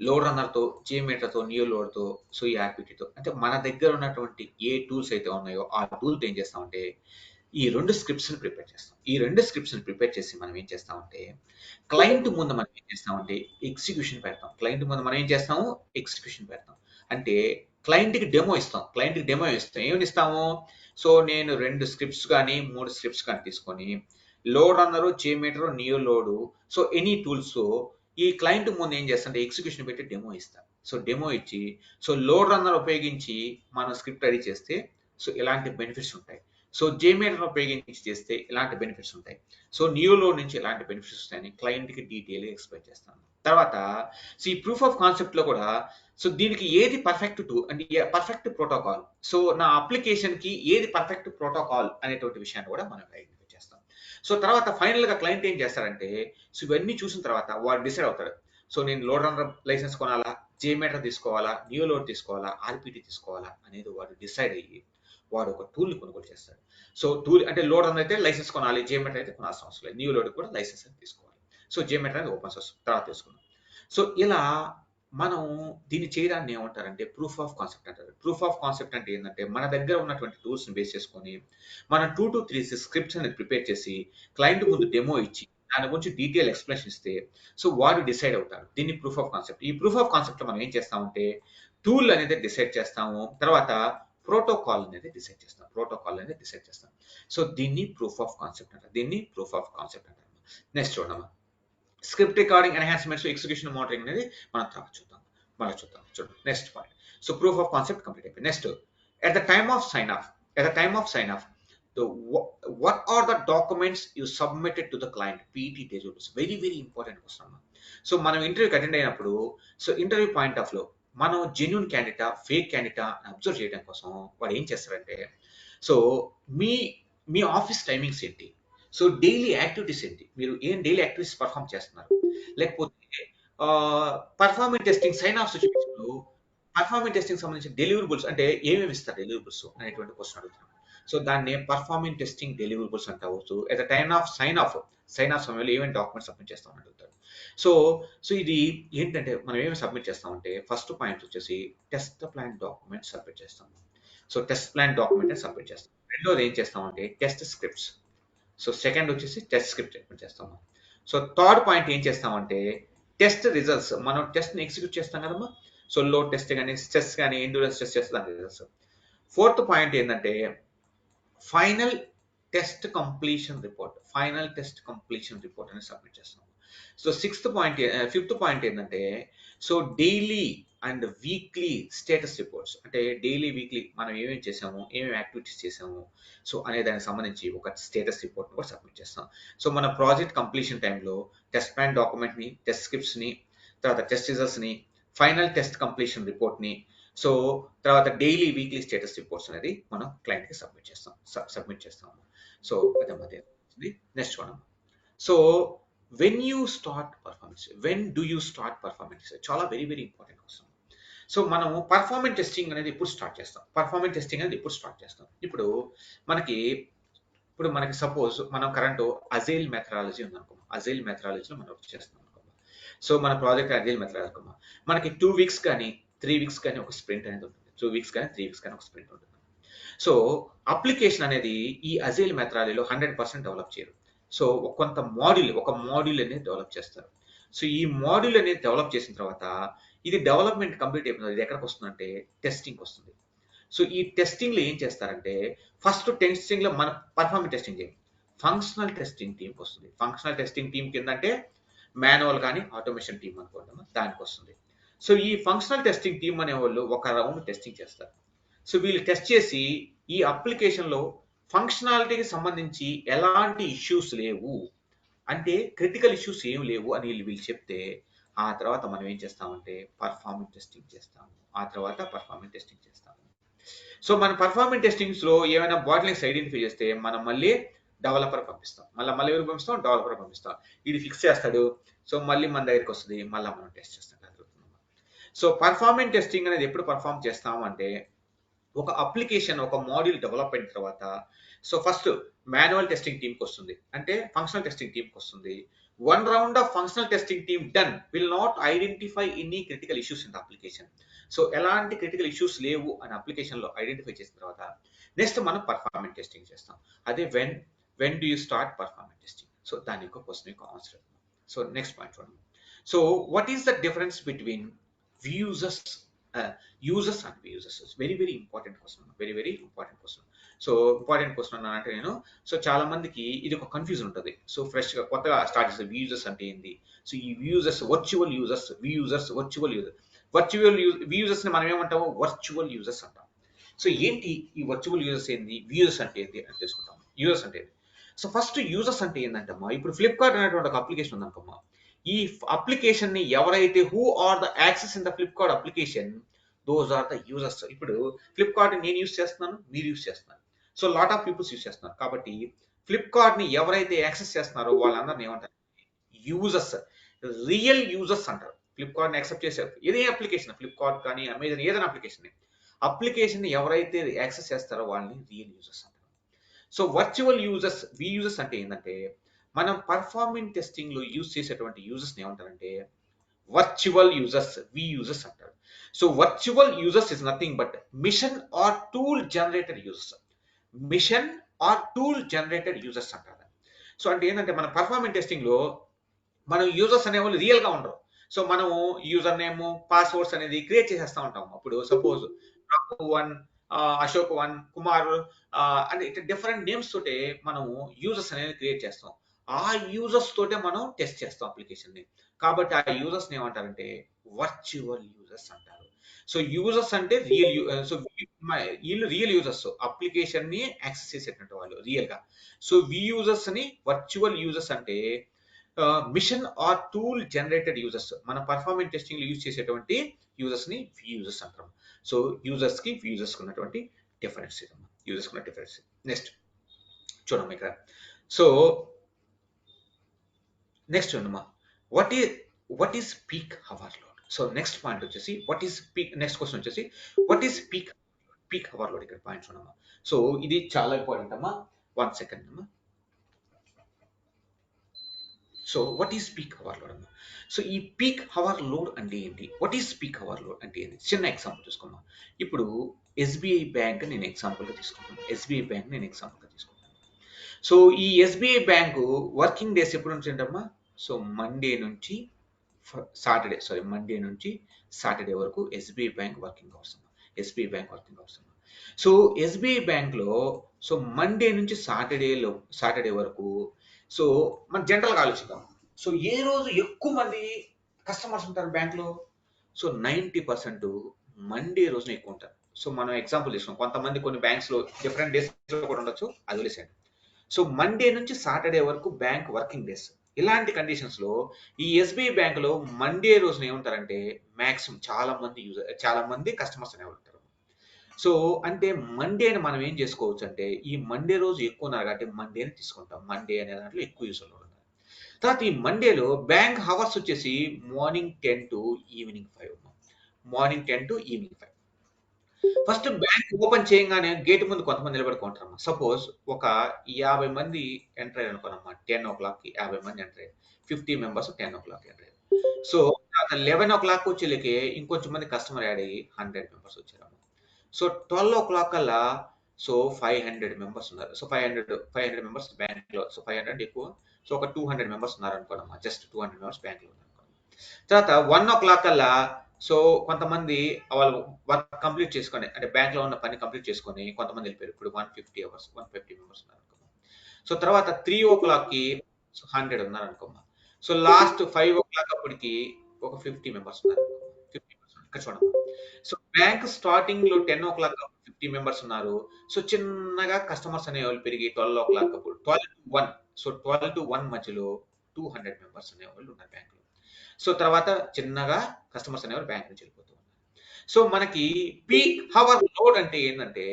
లోడ్ రన్నర్తో, JMeterతో, నియో లోడ్తో, సో ఈ RPTతో, అంటే మన దగ్గర ఉన్నటువంటి ఏ టూల్స్ అయితే ఉన్నాయో ఆ టూల్తో ఏం చేస్తామంటే ఈ 2 స్క్రిప్ట్స్ని ప్రిపేర్ చేస్తాం. ఈ 2 స్క్రిప్ట్స్ని ప్రిపేర్ చేసి మనం ఏం చేస్తామంటే క్లయింట్ ముందు మనం ఏం చేస్తామంటే ఎగ్జిక్యూషన్ పెడతాం. క్లయింట్ ముందు మనం ఏం చేస్తాము, ఎగ్జిక్యూషన్ పెడతాం. అంటే క్లయింట్కి డెమో ఇస్తాం. ఏమని ఇస్తాము, సో నేను 2 స్క్రిప్ట్స్ కానీ 3 స్క్రిప్ట్స్ కానీ తీసుకొని load runner, JMeter, neo load, so any tools ఈ క్లయింట్ ముందు ఏం చేస్తాంటే ఎగ్జిక్యూషన్ పెట్టి డెమో ఇస్తాం. సో డెమో ఇచ్చి, సో లోడ్ రన్నర్ ఉపయోగించి మనం స్క్రిప్ట్ రెడీ చేస్తే సో ఇలాంటి బెనిఫిట్స్ ఉంటాయి. సో JMeter ఉపయోగించి చేస్తే ఇలాంటి బెనిఫిట్స్ ఉంటాయి. సో నియో లోడ్ నుంచి ఎలాంటి బెనిఫిట్స్ వస్తాయని క్లయింట్కి డీటెయిల్గా ఎక్స్ప్లెయిన్ చేస్తాను. తర్వాత సో ఈ ప్రూఫ్ ఆఫ్ కాన్సెప్ట్లో కూడా సో దీనికి ఏది పర్ఫెక్ట్ అంటే పర్ఫెక్ట్ ప్రోటోకాల్, సో నా అప్లికేషన్కి ఏది పర్ఫెక్ట్ ప్రోటోకాల్ అనేటువంటి విషయాన్ని కూడా మనం ఐడెంటిఫై చేస్తాం. సో తర్వాత ఫైనల్గా క్లయింట్ ఏం చేస్తారంటే, సో ఇవన్నీ చూసిన తర్వాత వాడు డిసైడ్ అవుతాడు. సో నేను లోడ్ రన్నర్ లైసెన్స్ కొనాలా, JMeter తీసుకోవాలా, నియో లోడ్ తీసుకోవాలా, RPT తీసుకోవాలా అనేది వాడు డిసైడ్ అయ్యి వాడు ఒక టూల్ని కొనుగోలు చేస్తాడు. సో టూల్ అంటే లోడ్ రన్నర్ అయితే లైసెన్స్ కొనాలి, JMeter అయితే కొనాల్సిన అవసరం లేదు, నియో లోడ్ కూడా లైసెన్స్ అయితే తీసుకోవాలి. సో JMeter అనేది ఓపెన్ సోర్స్ తర్వాత తీసుకున్నాం. సో ఇలా మనం దీన్ని చేయడాన్ని ఏమంటారంటే ప్రూఫ్ ఆఫ్ కాన్సెప్ట్ అంటారు. ప్రూఫ్ ఆఫ్ కాన్సెప్ట్ అంటే ఏంటంటే మన దగ్గర ఉన్నటువంటి టూల్స్ని బేస్ చేసుకొని మనం 2 to 3 స్క్రిప్ట్స్ అనేది ప్రిపేర్ చేసి క్లయింట్ ముందు డెమో ఇచ్చి దాని గురించి డీటెయిల్ ఎక్స్ప్లెనేషన్ ఇస్తే సో వాడు డిసైడ్ అవుతాడు. దీన్ని ప్రూఫ్ ఆఫ్ కాన్సెప్ట్. ఈ ప్రూఫ్ ఆఫ్ కాన్సెప్ట్లో మనం ఏం చేస్తామంటే టూల్ అనేది డిసైడ్ చేస్తాము, తర్వాత ప్రోటోకాల్ అనేది డిసైడ్ చేస్తాం. సో దీన్ని ప్రూఫ్ ఆఫ్ కాన్సెప్ట్ అంటారు. నెక్స్ట్ చూడమ్మా, script recording, enhancements, execution, monitoring అనేది మనం తర్వాత చూద్దాం. చూడండి next point. So proof of concept complete అయిపోయింది. Next at the time of sign off, what are the documents you submitted to the client? PT deliverables. Very important question. So మనం ఇంటర్వ్యూకి attend అయినప్పుడు so interview point of లో మనం genuine క్యాండిడేటా fake క్యాండిడేటా observe చేయడం కోసం వాడు ఏం చేస్తారంటే, సో మీ ఆఫీస్ టైమింగ్స్ ఏంటి, సో డైలీ యాక్టివిటీస్ ఏంటి, మీరు ఏం డైలీ యాక్టివిటీస్ పర్ఫామ్ చేస్తున్నారు, లేకపోతే పర్ఫార్మెన్స్ టెస్టింగ్ సైన్ ఆఫ్ సిచ్యువేషన్లో పర్ఫార్మెన్స్ టెస్టింగ్ సంబంధించిన డెలివరబుల్స్ అంటే ఏమేమి ఇస్తారు డెలివరబుల్స్ అనేటువంటి క్వశ్చన్ అడుగుతున్నాం. సో దాన్ని పర్ఫార్మెన్స్ టెస్టింగ్ డెలివరబుల్స్ అంటావు. So at the time of sign off సమయంలో ఏమేమి డాక్యుమెంట్స్ సబ్మిట్ చేస్తామని అడుగుతారు. సో ఇది ఏంటంటే మనం ఏమి సబ్మిట్ చేస్తామంటే ఫస్ట్ పాయింట్ వచ్చేసి టెస్ట్ ప్లాన్ డాక్యుమెంట్ సబ్మిట్ చేస్తాము. So test plan document submit చేస్తాం. రెండోది ఏం చేస్తామంటే టెస్ట్ స్క్రిప్ట్స్. సో సెకండ్ వచ్చేసి టెస్ట్ స్క్రిప్ట్ సబ్మిట్ చేస్తాము. సో థర్డ్ పాయింట్ ఏం చేస్తామంటే టెస్ట్ రిజల్ట్స్. మనం టెస్ట్ని ఎగ్జిక్యూట్ చేస్తాం కదమ్మా. సో లోడ్ టెస్ట్ కానీ స్ట్రెస్ కానీ ఎండ్యూరెన్స్ టెస్ట్ చేస్తే దాని రిజల్ట్స్. ఫోర్త్ పాయింట్ ఏంటంటే ఫైనల్ టెస్ట్ కంప్లీషన్ రిపోర్ట్ అని సబ్మిట్ చేస్తాం. సో ఫిఫ్త్ పాయింట్ ఏంటంటే so daily and weekly status reports. అంటే డైలీ వీక్లీ మనం ఏమేమి చేసాము, ఏమేమి యాక్టివిటీస్ చేసాము సో అనే దానికి సంబంధించి ఒక స్టేటస్ రిపోర్ట్ని కూడా సబ్మిట్ చేస్తాం. సో మన ప్రాజెక్ట్ కంప్లీషన్ టైంలో టెస్ట్ ప్లాన్ డాక్యుమెంట్ని, టెస్ట్ స్క్రిప్ట్స్ని, తర్వాత టెస్ట్ రిజల్ట్స్ని, ఫైనల్ టెస్ట్ కంప్లీషన్ రిపోర్ట్ని, సో తర్వాత డైలీ వీక్లీ స్టేటస్ రిపోర్ట్స్ అనేది మనం క్లయింట్కి సబ్మిట్ చేస్తాం. సో అదే next one. So when do you start performance, చాలా వెరీ ఇంపార్టెంట్ క్వశ్చన్. సో మనం పర్ఫార్మెన్స్ టెస్టింగ్ అనేది ఎప్పుడు స్టార్ట్ చేస్తాం. ఇప్పుడు మనకి సపోజ్ మనం కరెంట్ అజైల్ మెథడాలజీ ఉందనుకో, అజైల్ మెథడాలజీలో మనం చేస్తాం అనుకో. సో మన ప్రాజెక్ట్ అజైల్ మెథడాలజీ అనుకో, మనకి 2 weeks కానీ 3 weeks కానీ ఒక స్ప్రింట్ అనేది ఉంటుంది. 2 weeks కానీ 3 weeks కానీ ఒక స్ప్రింట్ ఉంటుంది. సో అప్లికేషన్ అనేది ఈ అజైల్ మెథడాలజీలో 100% డెవలప్ చేయరు. సో ఒక మాడ్యూల్ అనేది డెవలప్ చేస్తారు. సో ఈ మాడ్యూల్ అనేది డెవలప్ చేసిన తర్వాత ఇది డెవలప్మెంట్ కంప్లీట్ అయిపోతుంది. ఇది ఎక్కడికి వస్తుందంటే టెస్టింగ్ వస్తుంది. సో ఈ టెస్టింగ్లో ఏం చేస్తారంటే ఫస్ట్ టెస్టింగ్లో మన పర్ఫార్మెన్స్ టెస్టింగ్ చేయం, ఫంక్షనల్ టెస్టింగ్ టీంకి వస్తుంది. ఫంక్షనల్ టెస్టింగ్ టీం కింద అంటే మాన్యువల్ కానీ ఆటోమేషన్ టీం అనుకోండి, దానికి వస్తుంది. సో ఈ ఫంక్షనల్ టెస్టింగ్ టీం అనే వాళ్ళు ఒక రౌండ్ టెస్టింగ్ చేస్తారు. సో వీళ్ళు టెస్ట్ చేసి ఈ అప్లికేషన్లో ఫంక్షనాలిటీకి సంబంధించి ఎలాంటి ఇష్యూస్ లేవు, అంటే క్రిటికల్ ఇష్యూస్ ఏం లేవు అని వీళ్ళు చెప్తే ఆ తర్వాత మనం ఏం చేస్తామంటే పర్ఫార్మెన్స్ టెస్టింగ్ చేస్తాము. సో మన పర్ఫార్మెన్స్ టెస్టింగ్స్లో ఏమైనా బాటిల్నెక్స్ ఐడెంటిఫై చేస్తే మనం మళ్ళీ డెవలపర్ పంపిస్తాం. మళ్ళీ ఎవరు పంపిస్తాం? డెవలపర్ పంపిస్తాం. ఇది ఫిక్స్ చేస్తాడు. సో మళ్ళీ మన దగ్గరికి వస్తుంది, మళ్ళీ మనం టెస్ట్ చేస్తాం. సో పర్ఫార్మెన్స్ టెస్టింగ్ అనేది ఎప్పుడు పర్ఫార్మ్ చేస్తాము అంటే ఒక అప్లికేషన్ ఒక మాడ్యూల్ డెవలప్ అయిన తర్వాత సో ఫస్ట్ మాన్యువల్ టెస్టింగ్ టీమ్కి వస్తుంది, అంటే ఫంక్షనల్ టెస్టింగ్ టీమ్కి వస్తుంది. One round of functional testing team done will not identify any critical issues in the application. So ఎలాంటి క్రిటికల్ ఇష్యూస్ లేవు అని అప్లికేషన్లో ఐడెంటిఫై చేసిన తర్వాత నెక్స్ట్ మనం పర్ఫార్మెన్స్ టెస్టింగ్ చేస్తాం. అదే when do you start performance testing. So దాని యొక్క క్వశ్చన్ యొక్క ఆన్సర్. సో నెక్స్ట్ పాయింట్ చూడండి. So what is the difference between users and users? Very important question. So important question అంటే నేను సో చాలా మందికి ఇది ఒక కన్ఫ్యూజన్ ఉంటుంది. సో ఫ్రెష్గా కొత్తగా స్టార్ట్ చేస్తే వ్యూజర్స్ అంటే ఏంది, సో ఈ వ్యూజర్స్ వర్చువల్ యూజర్స్ ని మనం ఏమంటాము? వర్చువల్ యూజర్స్ అంటాం. సో ఏంటి ఈ వర్చువల్ యూజర్స్ ఏంది, వ్యూజర్స్ అంటే ఏంటి అని తెలుసుకుంటాం. యూజర్స్ అంటే ఏంటి? సో ఫస్ట్ యూజర్స్ అంటే ఏంటంటమ్మా, ఇప్పుడు ఫ్లిప్కార్ట్ అనేటువంటి ఒక అప్లికేషన్ ఉందనుకోమ్మా. ఈ అప్లికేషన్ ని ఎవరైతే who are the access in the Flipkart application, those are the users. ఇప్పుడు ఫ్లిప్కార్ట్ నేను యూస్ చేస్తున్నాను, మీరు యూస్ చేస్తున్నారు, so lot of peoples use చేస్తున్నారు. కాబట్టి ఫ్లిప్కార్ట్ ని ఎవరైతే యాక్సెస్ చేస్తున్నారో వాళ్ళందరినీ ఏమంటారు? యూజర్స్, రియల్ యూజర్స్ అంటారు. ఫ్లిప్కార్ట్ ని యాక్సెప్ట్ చేసే ఏదే అప్లికేషన్, ఫ్లిప్కార్ట్ కానీ అమెజాన్ ఏదైనా అప్లికేషన్ ని ఎవరైతే యాక్సెస్ చేస్తారో వాళ్ళని రియల్ యూజర్స్ అంటారు. సో వర్చువల్ యూజర్స్, యూజర్స్ అంటే ఏంటంటే మనం పర్ఫార్మెన్స్ టెస్టింగ్ లో యూజ్ చేసేటువంటి యూజర్స్ ఏమంటారంటే వర్చువల్ యూజర్స్, యూజర్స్ అంటారు. So virtual users is nothing but machine or tool generated users. అంటారు. సో అంటే ఏంటంటే మన పర్ఫార్మెన్స్ టెస్టింగ్ లో మనం యూజర్స్ అనేవాళ్ళు రియల్ గా ఉండరు. సో మనము యూజర్ నేమ్, పాస్వర్డ్స్ అనేది క్రియేట్ చేసేస్తా ఉంటాం. అప్పుడు సపోజ్ రాము 1, అశోక్ 1, కుమార్ అంటే ఇట్లా డిఫరెంట్ నేమ్స్ తోటే మనము యూజర్స్ అనేది క్రియేట్ చేస్తాం. ఆ యూజర్స్ తోటే మనం టెస్ట్ చేస్తాం అప్లికేషన్ ని. కాబట్టి ఆ యూజర్స్ ఏమంటారంటే వర్చువల్ యూజర్స్ అంటారు. సో యూజర్స్ అంటే సో వీళ్ళు రియల్ యూజర్స్, అప్లికేషన్ ని యాక్సెస్ చేసేటువంటి వాళ్ళు రియల్ గా. సో యూజర్స్ ని వర్చువల్ యూజర్స్ అంటే machine or tool generated users. మన పర్ఫార్మెన్స్ టెస్టింగ్ లో యూజ్ చేసేటువంటి యూజర్స్ ని యూజర్స్ అంటాం. సో యూజర్స్ కి యూజర్స్ ఉన్నటువంటి డిఫరెన్స్ నెక్స్ట్ చూడమ్మా ఇక్కడ. సో నెక్స్ట్ చూడమ్మా, what is peak hour load. So next point వచ్చేసి what is peak, next question వచ్చేసి what is peak hour load. ఇక్కడ పాయింట్ చూడమ్మా. సో ఇది చాలా ఇంపార్టెంట్ అమ్మా. 1 సెకండ్ అమ్మా. So what is peak hour load అమ్మా. సో ఈ పీక్ అవర్ లోడ్ అంటే ఏంటి, what is peak hour load అంటే ఏంటి? చిన్న ఎగ్జాంపుల్ చూసుకోమ్మా. ఇప్పుడు ఎస్బీఐ బ్యాంక్ నేను ఎగ్జాంపుల్గా తీసుకుంటాను. సో ఈ ఎస్బీఐ బ్యాంకు వర్కింగ్ డేస్ ఎప్పుడు నుంచి ఏంటమ్మా? సో మండే నుంచి సాటర్డే వరకు SBI bank working hours. So SBI బ్యాంక్లో సో మండే నుంచి సాటర్డే వరకు సో మన జనరల్గా ఆలోచిద్దాం. సో ఏ రోజు ఎక్కువ మంది కస్టమర్స్ ఉంటారు బ్యాంక్లో? సో 90% మండే రోజున ఎక్కువ ఉంటారు. సో మనం ఎగ్జాంపుల్ తీసుకున్నాం. కొంతమంది కొన్ని బ్యాంక్స్ లో డిఫరెంట్ డేస్ లో కూడా ఉండొచ్చు, అది వదిలేసాడు. సో మండే నుంచి సాటర్డే వరకు బ్యాంక్ వర్కింగ్ డేస్. ఇలాంటి కండిషన్స్ లో ఈ ఎస్బీఐ బ్యాంక్ లో మండే రోజున ఏముంటారంటే మాక్సిమం చాలా మంది కస్టమర్స్ అనేవాళ్ళు ఉంటారు. సో అంటే మండేని మనం ఏం చేసుకోవచ్చు అంటే ఈ మండే రోజు ఎక్కువ ఉన్నారు కాబట్టి మండేని తీసుకుంటాం. మండే అనే దాంట్లో ఎక్కువ యూజర్లు ఉన్నారు. తర్వాత ఈ మండేలో బ్యాంక్ హవర్స్ వచ్చేసి morning 10 to evening 5. First bank open చేయగానే గేట్ ముందు కొంతమంది నిలబడుకుంటారమ్మా. సపోజ్ ఒక 50 మంది ఎంటర్ అయ్యారు అనుకోనమ్మా. 10 o'clock 50 మంది ఎంటర్ అయ్యారు. 50 మెంబర్స్ 10 o'clock ఎంటర్ అయ్యారు. సో 11 o'clock వచ్చేలకి ఇంకొంచెం మంది కస్టమర్ యాడ్ అయ్యి 100 మెంబర్స్ వచ్చారమ్మా. సో 12 o'clock కల్లా సో 500 మెంబర్స్ ఉన్నారు. సో 500 మెంబర్స్ బ్యాంక్ లో. సో 500 ఎక్కువ. సో ఒక 200 మెంబర్స్ ఉన్నారు అనుకోనమ్మా. జస్ట్ 200 మెంబర్స్ బ్యాంక్ లో ఉన్నారు. తర్వాత 1 o'clock కల్లా సో కొంతమంది వాళ్ళు వర్క్ కంప్లీట్ చేసుకొని అంటే బ్యాంక్ లో ఉన్న పని కంప్లీట్ చేసుకొని కొంతమంది వెళ్ళిపోయారు. ఇప్పుడు 150 మెంబర్స్ ఉన్నారు అనుకోమా. సో తర్వాత 3 o'clock కి 100 ఉన్నారు అనుకోమా. సో లాస్ట్ 5 o'clock అప్పటికి ఒక 50 మెంబర్స్ ఉన్నారు. 50 మెంబర్స్ ఇక్కడ చూడమ్మా. సో బ్యాంక్ స్టార్టింగ్ లో 10 o'clock 50 మెంబర్స్ ఉన్నారు. సో చిన్నగా కస్టమర్స్ అనేవాళ్ళు పెరిగి 12 o'clock అప్పుడు 12 to 1, సో 12 to 1 మధ్యలో 200 మెంబర్స్ అనేవాళ్ళు ఉన్నారు బ్యాంకులో. సో తర్వాత చిన్నగా కస్టమర్స్ అనేవాళ్ళు బ్యాంక్ నుంచి వెళ్ళిపోతూ ఉన్నారు. సో మనకి పీక్ హవర్ లోడ్ అంటే ఏంటంటే,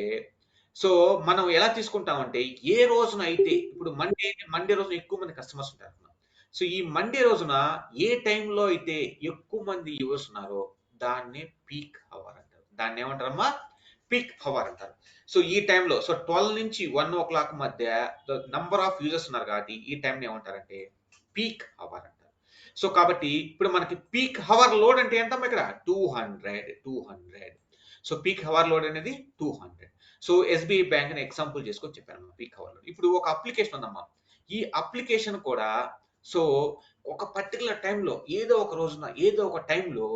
సో మనం ఎలా తీసుకుంటామంటే ఏ రోజున అయితే ఇప్పుడు మండే రోజున ఎక్కువ మంది కస్టమర్స్ ఉంటారు. సో ఈ మండే రోజున ఏ టైంలో అయితే ఎక్కువ మంది యూజర్స్ ఉన్నారో దాన్నే పీక్ హవర్ అంటారు. దాన్ని ఏమంటారమ్మా? పీక్ హవర్ అంటారు. సో ఈ టైంలో సో 12 నుంచి 1 o'clock మధ్య నంబర్ ఆఫ్ యూజర్స్ ఉన్నారు కాబట్టి ఈ టైం ఏమంటారంటే పీక్ హవర్ అంటారు. సో కాబట్టి ఇప్పుడు మనకి పీక్ హవర్ లోడ్ అంటే ఎంతమ్మా ఇక్కడ 200. సో పీక్ హవర్ లోడ్ అనేది 200. సో ఎస్బీఐ బ్యాంక్ అని ఎగ్జాంపుల్ చేసుకొని చెప్పాను పీక్ హవర్ లోడ్. ఇప్పుడు ఒక అప్లికేషన్ ఉందమ్మా. ఈ అప్లికేషన్ కూడా సో ఒక పర్టికులర్ టైంలో ఏదో ఒక రోజున ఏదో ఒక టైంలో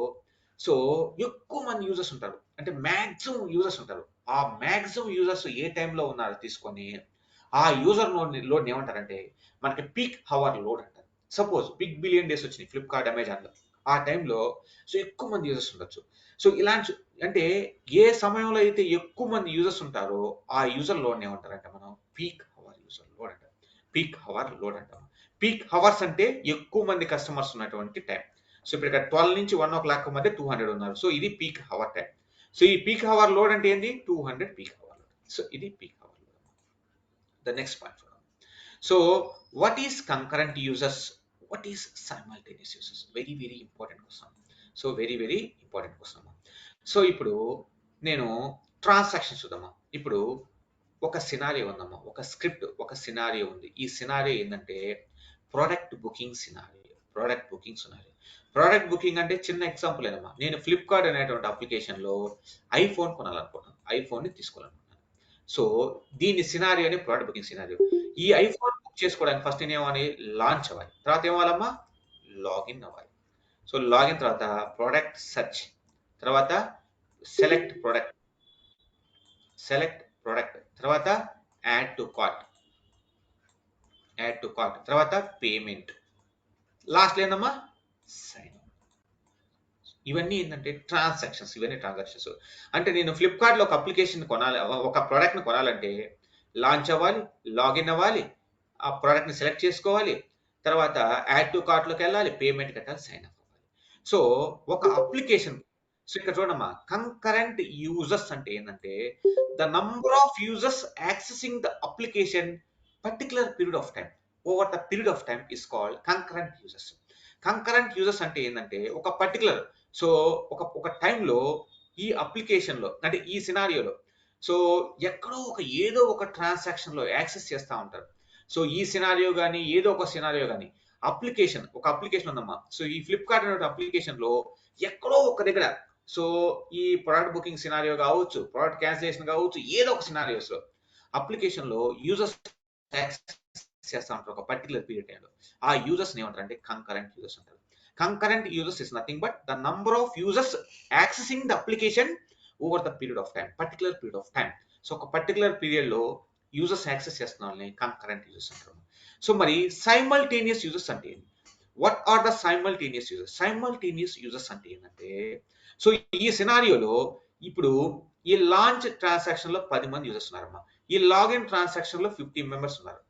సో ఎక్కువ మంది యూజర్స్ ఉంటారు, అంటే మ్యాక్సిమం యూజర్స్ ఉంటారు. ఆ మ్యాక్సిమం యూజర్స్ ఏ టైంలో ఉన్నారో తీసుకొని ఆ యూజర్ లోడ్ ఏమంటారంటే మనకి పీక్ హవర్ లోడ్ అంటారు. సపోజ్ బిగ్ బిలియన్ డేస్ వచ్చినాయి ఫ్లిప్కార్ట్, అమెజాన్లో. ఆ టైంలో సో ఎక్కువ మంది యూజర్స్ ఉండొచ్చు. సో ఇలాంటి అంటే ఏ సమయంలో అయితే ఎక్కువ మంది యూజర్స్ ఉంటారో ఆ యూజర్ లోడ్ ఏమంటారంటే మనం పీక్ హవర్ యూజర్ లోడ్ అంటాం. పీక్ హవర్ లోడ్ అంటాం. పీక్ హవర్స్ అంటే ఎక్కువ మంది కస్టమర్స్ ఉన్నటువంటి టైం. సో ఇప్పుడు ఇక్కడ 12 నుంచి 1 o'clock మధ్య 200 ఉన్నారు. సో ఇది పీక్ హవర్ టైం. సో ఈ పీక్ హవర్ లోడ్ అంటే ఏంది? 200 పీక్ హవర్ లోడ్. సో ఇది peak hour load. The next point. So what is concurrent users? What is simultaneous users? Very very important question. So very very important question. So ఇప్పుడు నేను transactions చూద్దామా. ఇప్పుడు ఒక scenario ఉందమ్మా, ఒక script, ఒక scenario ఉంది. ఈ సినారియో ఏంటంటే product booking scenario. Product booking అంటే చిన్న ఎగ్జాంపుల్ ఏనమ్మా. నేను ఫ్లిప్కార్ట్ అనేటువంటి అప్లికేషన్లో ఐఫోన్ కొనాలనుకుంటున్నాను, ఐఫోన్ని తీసుకోవాలనుకుంటున్నాను. సో దీని సినారియోని ప్రోడక్ట్ బుకింగ్ సినారియో. ఈ ఐఫోన్ బుక్ చేసుకోవడానికి ఫస్ట్ ఏమని లాంచ్ అవ్వాలి, తర్వాత ఏమవ్వాలమ్మా లాగిన్ అవ్వాలి. సో లాగిన్ తర్వాత ప్రోడక్ట్ సెర్చ్, తర్వాత సెలెక్ట్ ప్రోడక్ట్, తర్వాత యాడ్ టు కార్ట్, తర్వాత పేమెంట్, లాస్ట్ ఏందమ్మా సైన్. ఇవన్నీ ఏంటంటే ట్రాన్సాక్షన్స్. అంటే నేను ఫ్లిప్కార్ట్లో ఒక అప్లికేషన్ కొనాలి, ఒక ప్రోడక్ట్ని కొనాలంటే లాంచ్ అవ్వాలి, లాగిన్ అవ్వాలి, ఆ ప్రోడక్ట్ని సెలెక్ట్ చేసుకోవాలి, తర్వాత యాడ్ టు కార్ట్లోకి వెళ్ళాలి, పేమెంట్ కట్టాలి, సైన్ అప్ అవ్వాలి. సో ఒక అప్లికేషన్, సో ఇక్కడ చూడమ్మా కంకరెంట్ యూజర్స్ అంటే ఏంటంటే the number of users accessing the application particular period of time over the period of time is called concurrent users. Concurrent users అంటే ఏంటంటే ఒక పర్టికులర్ సో ఒక టైంలో ఈ అప్లికేషన్లో అంటే ఈ సినారియోలో సో ఎక్కడో ఏదో ఒక ట్రాన్సాక్షన్లో యాక్సెస్ చేస్తూ ఉంటారు. సో ఈ సినారియో కానీ ఏదో ఒక సినారియో కానీ ఒక అప్లికేషన్ ఉందమ్మా. సో ఈ ఫ్లిప్కార్ట్ అనే అప్లికేషన్లో ఎక్కడో ఒక దగ్గర సో ఈ ప్రోడక్ట్ బుకింగ్ సినారియో కావచ్చు, ప్రోడక్ట్ క్యాన్సిలేషన్ కావచ్చు, ఏదో ఒక సినారియోస్లో అప్లికేషన్లో యూజర్స్ చేస్తూ ఉంటారు ఒక పర్టికులర్ పీరియడ్ టైంలో. ఆ యూజర్స్ ఏమంటారు అంటే కంకరెంట్ యూజర్స్ అంటారు. Concurrent users is nothing but the number of users accessing the application over the period of time, particular period of time. So ఒక పర్టికులర్ పీరియడ్లో యూజర్స్ యాక్సెస్ చేస్తున్న వాళ్ళని కంకరెంట్ యూజర్స్ అంటారు. సో మరి simultaneous users అంటే ఏంటి? What are the simultaneous users? Simultaneous users అంటే ఏంటంటే సో ఈ సినారియోలో ఇప్పుడు ఈ లాంచ్ ట్రాన్సాక్షన్ లో 10 మంది యూజర్స్ ఉన్నారమ్మా. ఈ లాగిన్ ట్రాన్సాక్షన్ లో 50 మెంబర్స్ ఉన్నారు.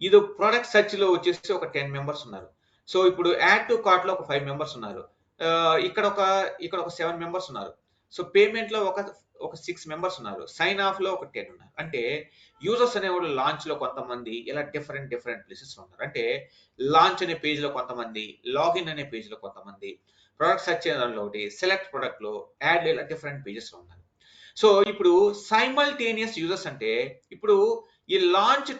ఇది ప్రోడక్ట్ సెర్చ్ లో వచ్చేసి ఒక 10 మెంబర్స్ ఉన్నారు. సో ఇప్పుడు యాడ్ టు కార్ట్ లో ఒక 5 మెంబర్స్ ఉన్నారు. ఇక్కడ ఒక 7 మెంబర్స్ ఉన్నారు. సో పేమెంట్ లో ఒక 6 మెంబర్స్ ఉన్నారు. సైన్ ఆఫ్ లో ఒక 10 ఉన్నారు. అంటే యూజర్స్ అనేవాళ్ళు లాంచ్ లో కొంతమంది ఇలా డిఫరెంట్ ప్లేసెస్ లో ఉన్నారు. అంటే లాంచ్ అనే పేజ్ లో కొంతమంది, లాగిన్ అనే పేజ్ లో కొంతమంది, ప్రోడక్ట్ సెర్చ్ దానిలో ఒకటి, సెలెక్ట్ ప్రోడక్ట్ లో, యాడ్ ఇలా డిఫరెంట్ పేజెస్ లో ఉన్నారు. సో ఇప్పుడు సైమల్టేనియస్ యూజర్స్ అంటే ఇప్పుడు ఈ లాంచ్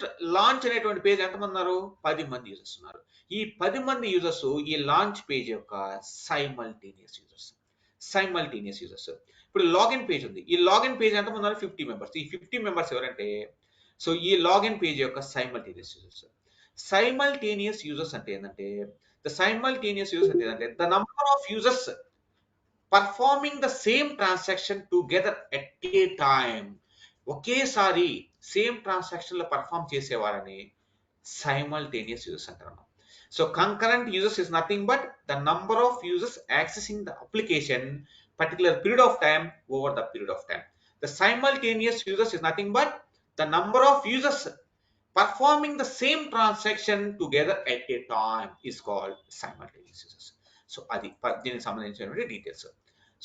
అనేటువంటి పేజ్ ఎంతమంది ఉన్నారు? 10 మంది యూజర్స్ ఉన్నారు. ఈ 10 మంది యూజర్స్ ఈ లాంచ్ పేజ్ యొక్క సైమల్టేనియస్ యూజర్స్. ఇప్పుడు లాగిన్ పేజ్ ఉంది. ఈ లాగిన్ పేజ్ ఎంతమంది ఉన్నారు? 50 మెంబర్స్. ఈ 50 మెంబర్స్ ఎవరంటే సో ఈ లాగిన్ పేజ్ యొక్క సైమల్టేనియస్ యూజర్స్. సైమల్టేనియస్ యూజర్స్ అంటే ఏంటంటే the number of users performing the same transaction together at a time. ఒకేసారి సేమ్ ట్రాన్సాక్షన్ లో పర్ఫార్మ్ చేసేవారని సైమల్టేనియస్ యూజర్స్ అంటారు. So concurrent users is nothing but the number of users accessing the application particular period of time over the period of time. The simultaneous users is nothing but the number of users performing the same transaction together at a time is called simultaneous users. So అది దీనికి సంబంధించిన details.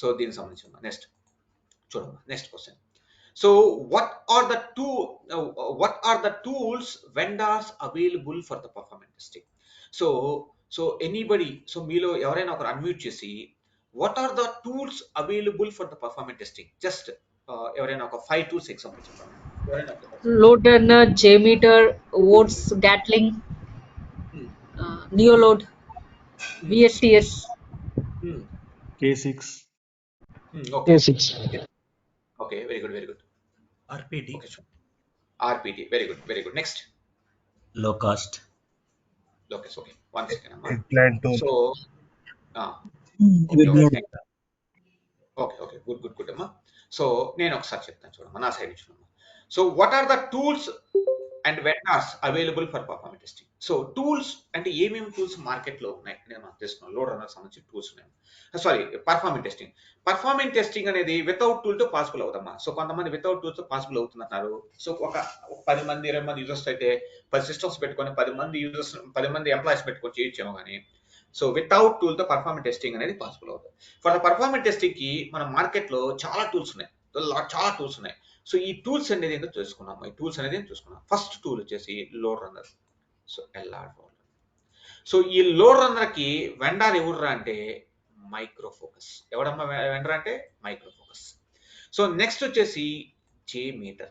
So దీనికి సంబంధించిన next question. So what are the tools vendors available for the performance testing? So anybody, so మీలో ఎవరైనా ఒకరు unmute చేసి what are the tools available for the performance testing? Just ఎవరైనా ఒక 5 tools ఎగ్జాంపుల్ చెప్పండి. LoadRunner, JMeter, Votes, Gatling, Neoload, VSTS. K6. Okay. K6. Okay, very good. RPD. Okay, sure. RPD, very good. Next. Low cost. Okay. One second. Plan tool. So, okay, good అమ్మా. So నేను ఒకసారి చెప్తాను చూడమ్మా, నా side నుంచి చూడమ్మా. So what are the tools and vendors available for performance testing? So tools అంటే ఏమేమి టూల్స్ మార్కెట్లో ఉన్నాయి నేను మనం తెలుసుకున్నాను. లోడ్ రన్నర్ సంబంధించి టూల్స్ ఉన్నాయి. Sorry, performance testing. Performance testing అనేది వితౌట్ టూల్తో పాసిబుల్ అవుతామా? సో కొంతమంది వితౌట్ టూల్తో పాసిబుల్ అవుతున్నారు. సో ఒక 10 మంది 20 మంది యూజర్స్ అయితే 10 సిస్టమ్స్ పెట్టుకొని 10 మంది ఎంప్లాయీస్ పెట్టుకొని చేయొచ్చేమో కానీ సో వితౌట్ టూల్తో పర్ఫార్మెన్స్ టెస్టింగ్ అనేది పాసిబుల్ అవుతుంది. ఫర్ ద పర్ఫార్మెన్స్ టెస్టింగ్ కి మన మార్కెట్లో చాలా టూల్స్ ఉన్నాయి. సో ఈ టూల్స్ అనేది ఏంటో చూసుకున్నాం. ఫస్ట్ టూల్ వచ్చేసి Lode Runner. So LR. So ఈ లోడ్ రన్నర్ కి వెండర్ ఎవరురా అంటే మైక్రో ఫోకస్. ఎవడమ్మా వెండర్ అంటే మైక్రో ఫోకస్. సో నెక్స్ట్ వచ్చేసి JMeter.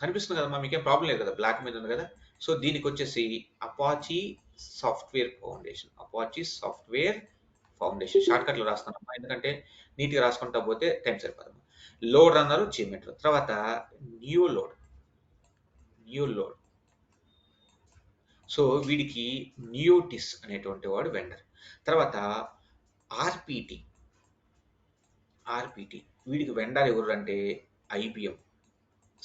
కనిపిస్తుంది కదమ్మా, మీకేం ప్రాబ్లం లేదు కదా, బ్లాక్ మీద ఉంది కదా. సో దీనికి వచ్చేసి అపాచీ సాఫ్ట్వేర్ ఫౌండేషన్ షార్ట్ కట్లో రాస్తానమ్మా, ఎందుకంటే నీట్గా రాసుకుంటా పోతే టైం సరిపోదమ్మా. Load runner, JMeter. తర్వాత నియోలోడ్. సో వీడికి నియోటిస్ అనేటువంటి వాడు వెండర్. తర్వాత ఆర్పిటి. వీడికి వెండర్ ఎవరు అంటే IBM.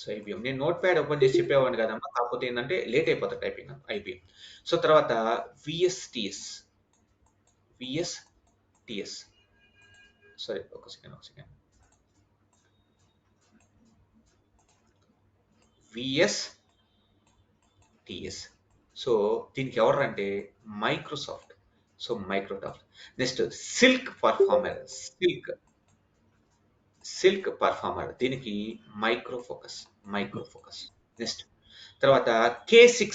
సో IBM నేను నోట్ ప్యాడ్ ఓపెన్ చేసి చెప్పేవాడిని కదమ్మా, కాకపోతే ఏంటంటే లేట్ అయిపోతుంది టైపింగ్. IBM. సో తర్వాత VSTS. సారీ, ఒక సెకండ్. VSTS. సో దీనికి ఎవరు అంటే Microsoft. So Microsoft. Next silk performer. దీనికి మైక్రో ఫోకస్. నెక్స్ట్ తర్వాత K6.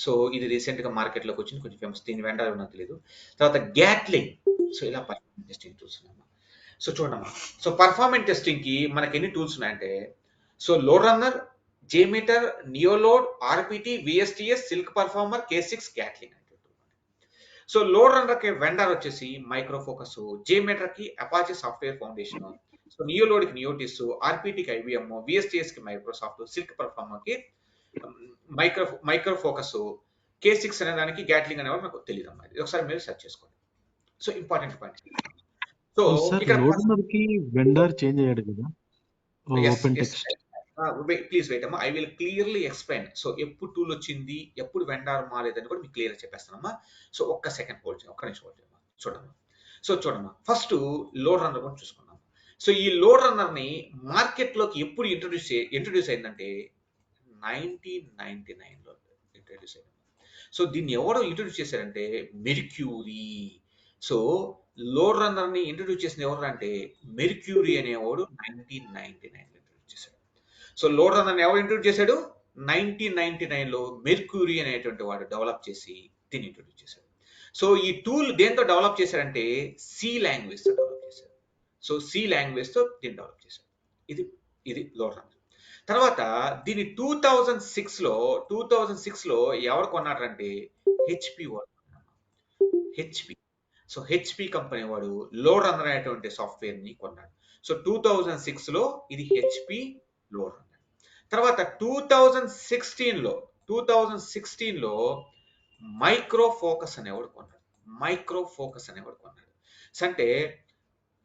సో ఇది రీసెంట్ గా మార్కెట్ లోకి వచ్చింది, కొంచెం ఫేమస్. దీని వెండర్ నాకు తెలియదు. తర్వాత గ్యాట్లింగ్. సో ఇలా పర్ఫార్మెన్స్ టెస్టింగ్ టూల్స్ ఉన్నాయమ్మా. సో చూడమ్మా, సో పర్ఫార్మెన్స్ టెస్టింగ్ కి మనకి ఎన్ని టూల్స్ ఉన్నాయంటే so load runner, JMeter, Neoload, RPT, VSTS, silk performer, K6, Gatling. So load runner కి వెండర్ వచ్చేసి మైక్రో ఫోకస్, JMeter కి అపాచీ సాఫ్ట్వేర్ ఫౌండేషన్, సో నియోలోడ్ కి నియోటిస్, RPT కి IBM, VSTS కి మైక్రోసాఫ్ట్, సిల్క్ పర్ఫార్మర్ కి మైక్రో ఫోకస్, K6 అనే దానికి Gatling అనేవాడు నాకు తెలియదు అమ్మా. ఇది ఒకసారి మీరు సెర్చ్ చేసుకోండి. So important point. సో ఇక్కడ లోడ్ రన్నర్ కి వెండర్ చేంజ్ అయ్యాడు కదా, ఓపెన్ టెక్స్ట్. ప్లీజ్ వెయిట్ అమ్మా, I will clearly explain. So ఎప్పుడు టూల్ వచ్చింది, ఎప్పుడు వెండర్ మారేదని కూడా మీకు క్లియర్ చెప్పేస్తానమ్మా. సో ఒక్క సెకండ్ హోల్డ్ చేయండి, ఒక్క నిమిషం హోల్డ్ చేయండి. చూడమ్మా, ఫస్ట్ లోడ్ రన్నర్ కూడా చూసుకున్నాం. సో ఈ లోడ్ రన్నర్ ని మార్కెట్ లోకి ఎప్పుడు ఇంట్రొడ్యూస్ అయిందంటే 1999లో ఇంట్రొడ్యూస్ అయింది. సో దీన్ని ఎవరో ఇంట్రొడ్యూస్ చేశారంటే మెర్క్యూరీ. సో లోడ్ రన్నర్ ని ఇంట్రొడ్యూస్ చేసిన ఎవరు అంటే మెర్క్యూరీ అనేవాడు 1999లో ఇంట్రొడ్యూస్ చేశాడు. సో లోడ్ రన్నర్ ఎవరు ఇంట్రొడ్యూస్ చేశాడు? 1999లో మెర్క్యూరీ అనేటువంటి వాడు డెవలప్ చేసి దీన్ని ఇంట్రొడ్యూస్ చేశాడు. సో ఈ టూల్ దేంతో డెవలప్ చేశారంటే సి లాంగ్వేజ్ తో డెవలప్ చేశారు. సో సి లాంగ్వేజ్ తో దీన్ని డెవలప్ చేశారు. ఇది లోడ్ రన్నర్. తర్వాత దీన్ని 2006లో ఎవరు కొన్నారంటే HP వాడు. సో HP కంపెనీ వాడు లోడ్ రన్నర్ అనేటువంటి సాఫ్ట్వేర్ ని కొన్నాడు. సో 2006లో ఇది HP లోడ్ రన్నర్. తర్వాత 2016లో మైక్రో ఫోకస్ అనేవాడు కొన్నాడు. అంటే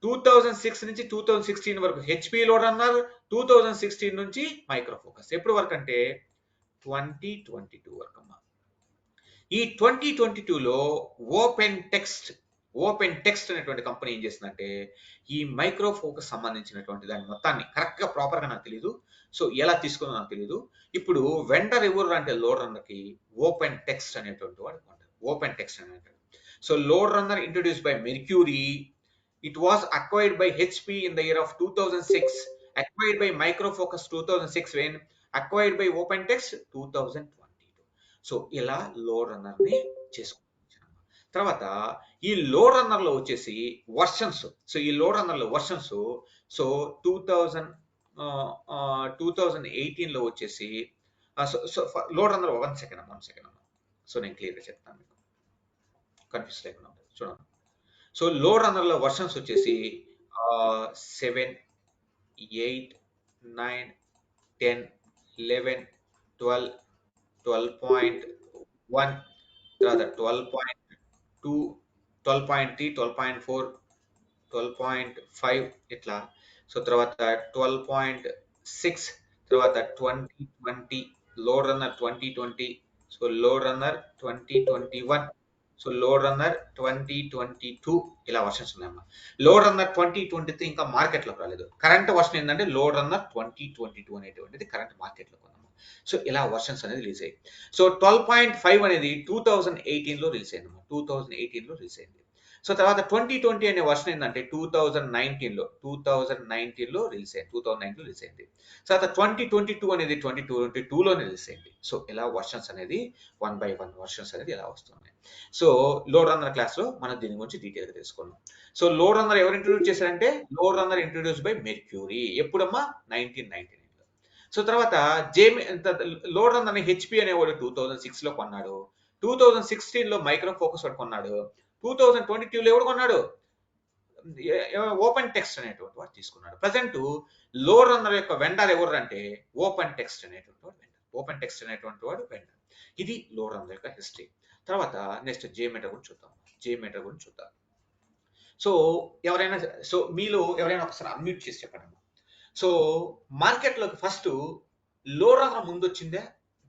2006 నుంచి 2016 వరకు HP లోడ్ రన్నర్, 2016 నుంచి మైక్రో ఫోకస్. ఎప్పుడు వరకు అంటే 2022 వరకు అమ్మా. ఈ 2022లో ఓపెన్ టెక్స్ట్ ఓపెన్ టెక్స్ట్ అనేటువంటి కంపెనీ ఏం చేసిందంటే ఈ మైక్రో ఫోకస్ సంబంధించినటువంటి దాని మొత్తాన్ని కరెక్ట్గా ప్రాపర్గా నాకు తెలియదు, సో ఎలా తీసుకుందో నాకు తెలియదు. ఇప్పుడు వెండర్ ఎవరు అంటే లోడ్ రన్నర్కి ఓపెన్ టెక్స్ట్ అనేటువంటి వాడు ఓపెన్ టెక్స్ట్ అనేటువంటి. So load runner introduced by mercury. It was acquired by HP in the year of 2006, acquired by Micro Focus 2006, when acquired by OpenText 2022. So ఇలా లోడ్ రన్నర్ ని చేసుకుంటాం. తర్వాత ఈ Lode Runner లో వచ్చేసి వర్షన్స్. సో ఈ Lode Runner లో versions so 2018 లో వచ్చేసి లోడ్ రన్నర్ 1 సెకండ్ అమ్మా. సో నేను క్లియర్ గా చెప్తాను మీకు, కన్ఫ్యూజ్ లేకుండా ఉంటుంది. చూడండి, సో లోడ్ రన్నర్ లో వర్షన్స్ వచ్చేసి 7, 8, 9, 10, 11, 12, 12.1, తర్వాత 12.2, 12.3, 12.4, 12.5 ఇట్లా. సో తర్వాత 12.6, తర్వాత 2020, Lode Runner 2020, so load runner 2021, so load runner 2022 ఇలా వర్షన్స్ ఉన్నాయమ్మా. లోడ్ రన్నర్ 2023 ఇంకా మార్కెట్లోకి రాలేదు. కరెంట్ వర్షన్ ఏంటంటే లోడ్ రన్నర్ 2022 అనేటువంటిది కరెంట్ మార్కెట్లోకి ఉందమ్మా. సో ఇలా వర్షన్స్ అనేది రిలీజ్ అయ్యాయి. సో 12.5 అనేది 2018లో రిలీజ్ అయిందమ్మా. 2018లో రిలీజ్ అయింది. సో తర్వాత 2020 అనే వర్షన్ ఏంటంటే 2019లో రిలీజ్ అయింది. 2019లో రిలీజ్ అయింది. సో తర్వాత 2022 అనేది 2022లోనే రిలీజ్ అయింది. సో ఇలా వర్షన్స్ అనేది 1 by 1 వర్షన్స్ అనేది ఇలా వస్తున్నాయి. సో లోడ్ రన్నర్ క్లాస్ లో మనం దీని గురించి డీటెయిల్ గా తెలుసుకున్నాం. సో లోడ్ రన్నర్ ఎవరు ఇంట్రొడ్యూస్ చేశారంటే load runner introduce by Mercury. ఎప్పుడమ్మా? 1999లో. సో తర్వాత లోడ్ రన్నర్ హెచ్పి అనేవాడు 2006లో కొన్నాడు. 2016లో మైక్రో ఫోకస్ వాడు కొన్నాడు. 2022లో ఎవడు కొన్నాడు? ఓపెన్ టెక్స్ట్ అనేటువంటి వాడు తీసుకున్నాడు. ప్రజెంట్ లోడ్ రన్నర్ యొక్క వెండర్ ఎవరు అంటే ఓపెన్ టెక్స్ట్ అనేటువంటి వాడు వెండర్. ఓపెన్ టెక్స్ట్ అనేటువంటి వాడు వెండర్. ఇది లోడ్ రన్నర్ యొక్క హిస్టరీ. తర్వాత నెక్స్ట్ JMeter గురించి చూద్దాం. JMeter గురించి చూద్దాం. సో మీలో ఎవరైనా ఒకసారి అన్మ్యూట్ చేసి చెప్పండి. సో మార్కెట్లోకి ఫస్ట్ లోడ్ రన్నర్ ముందు వచ్చిందా,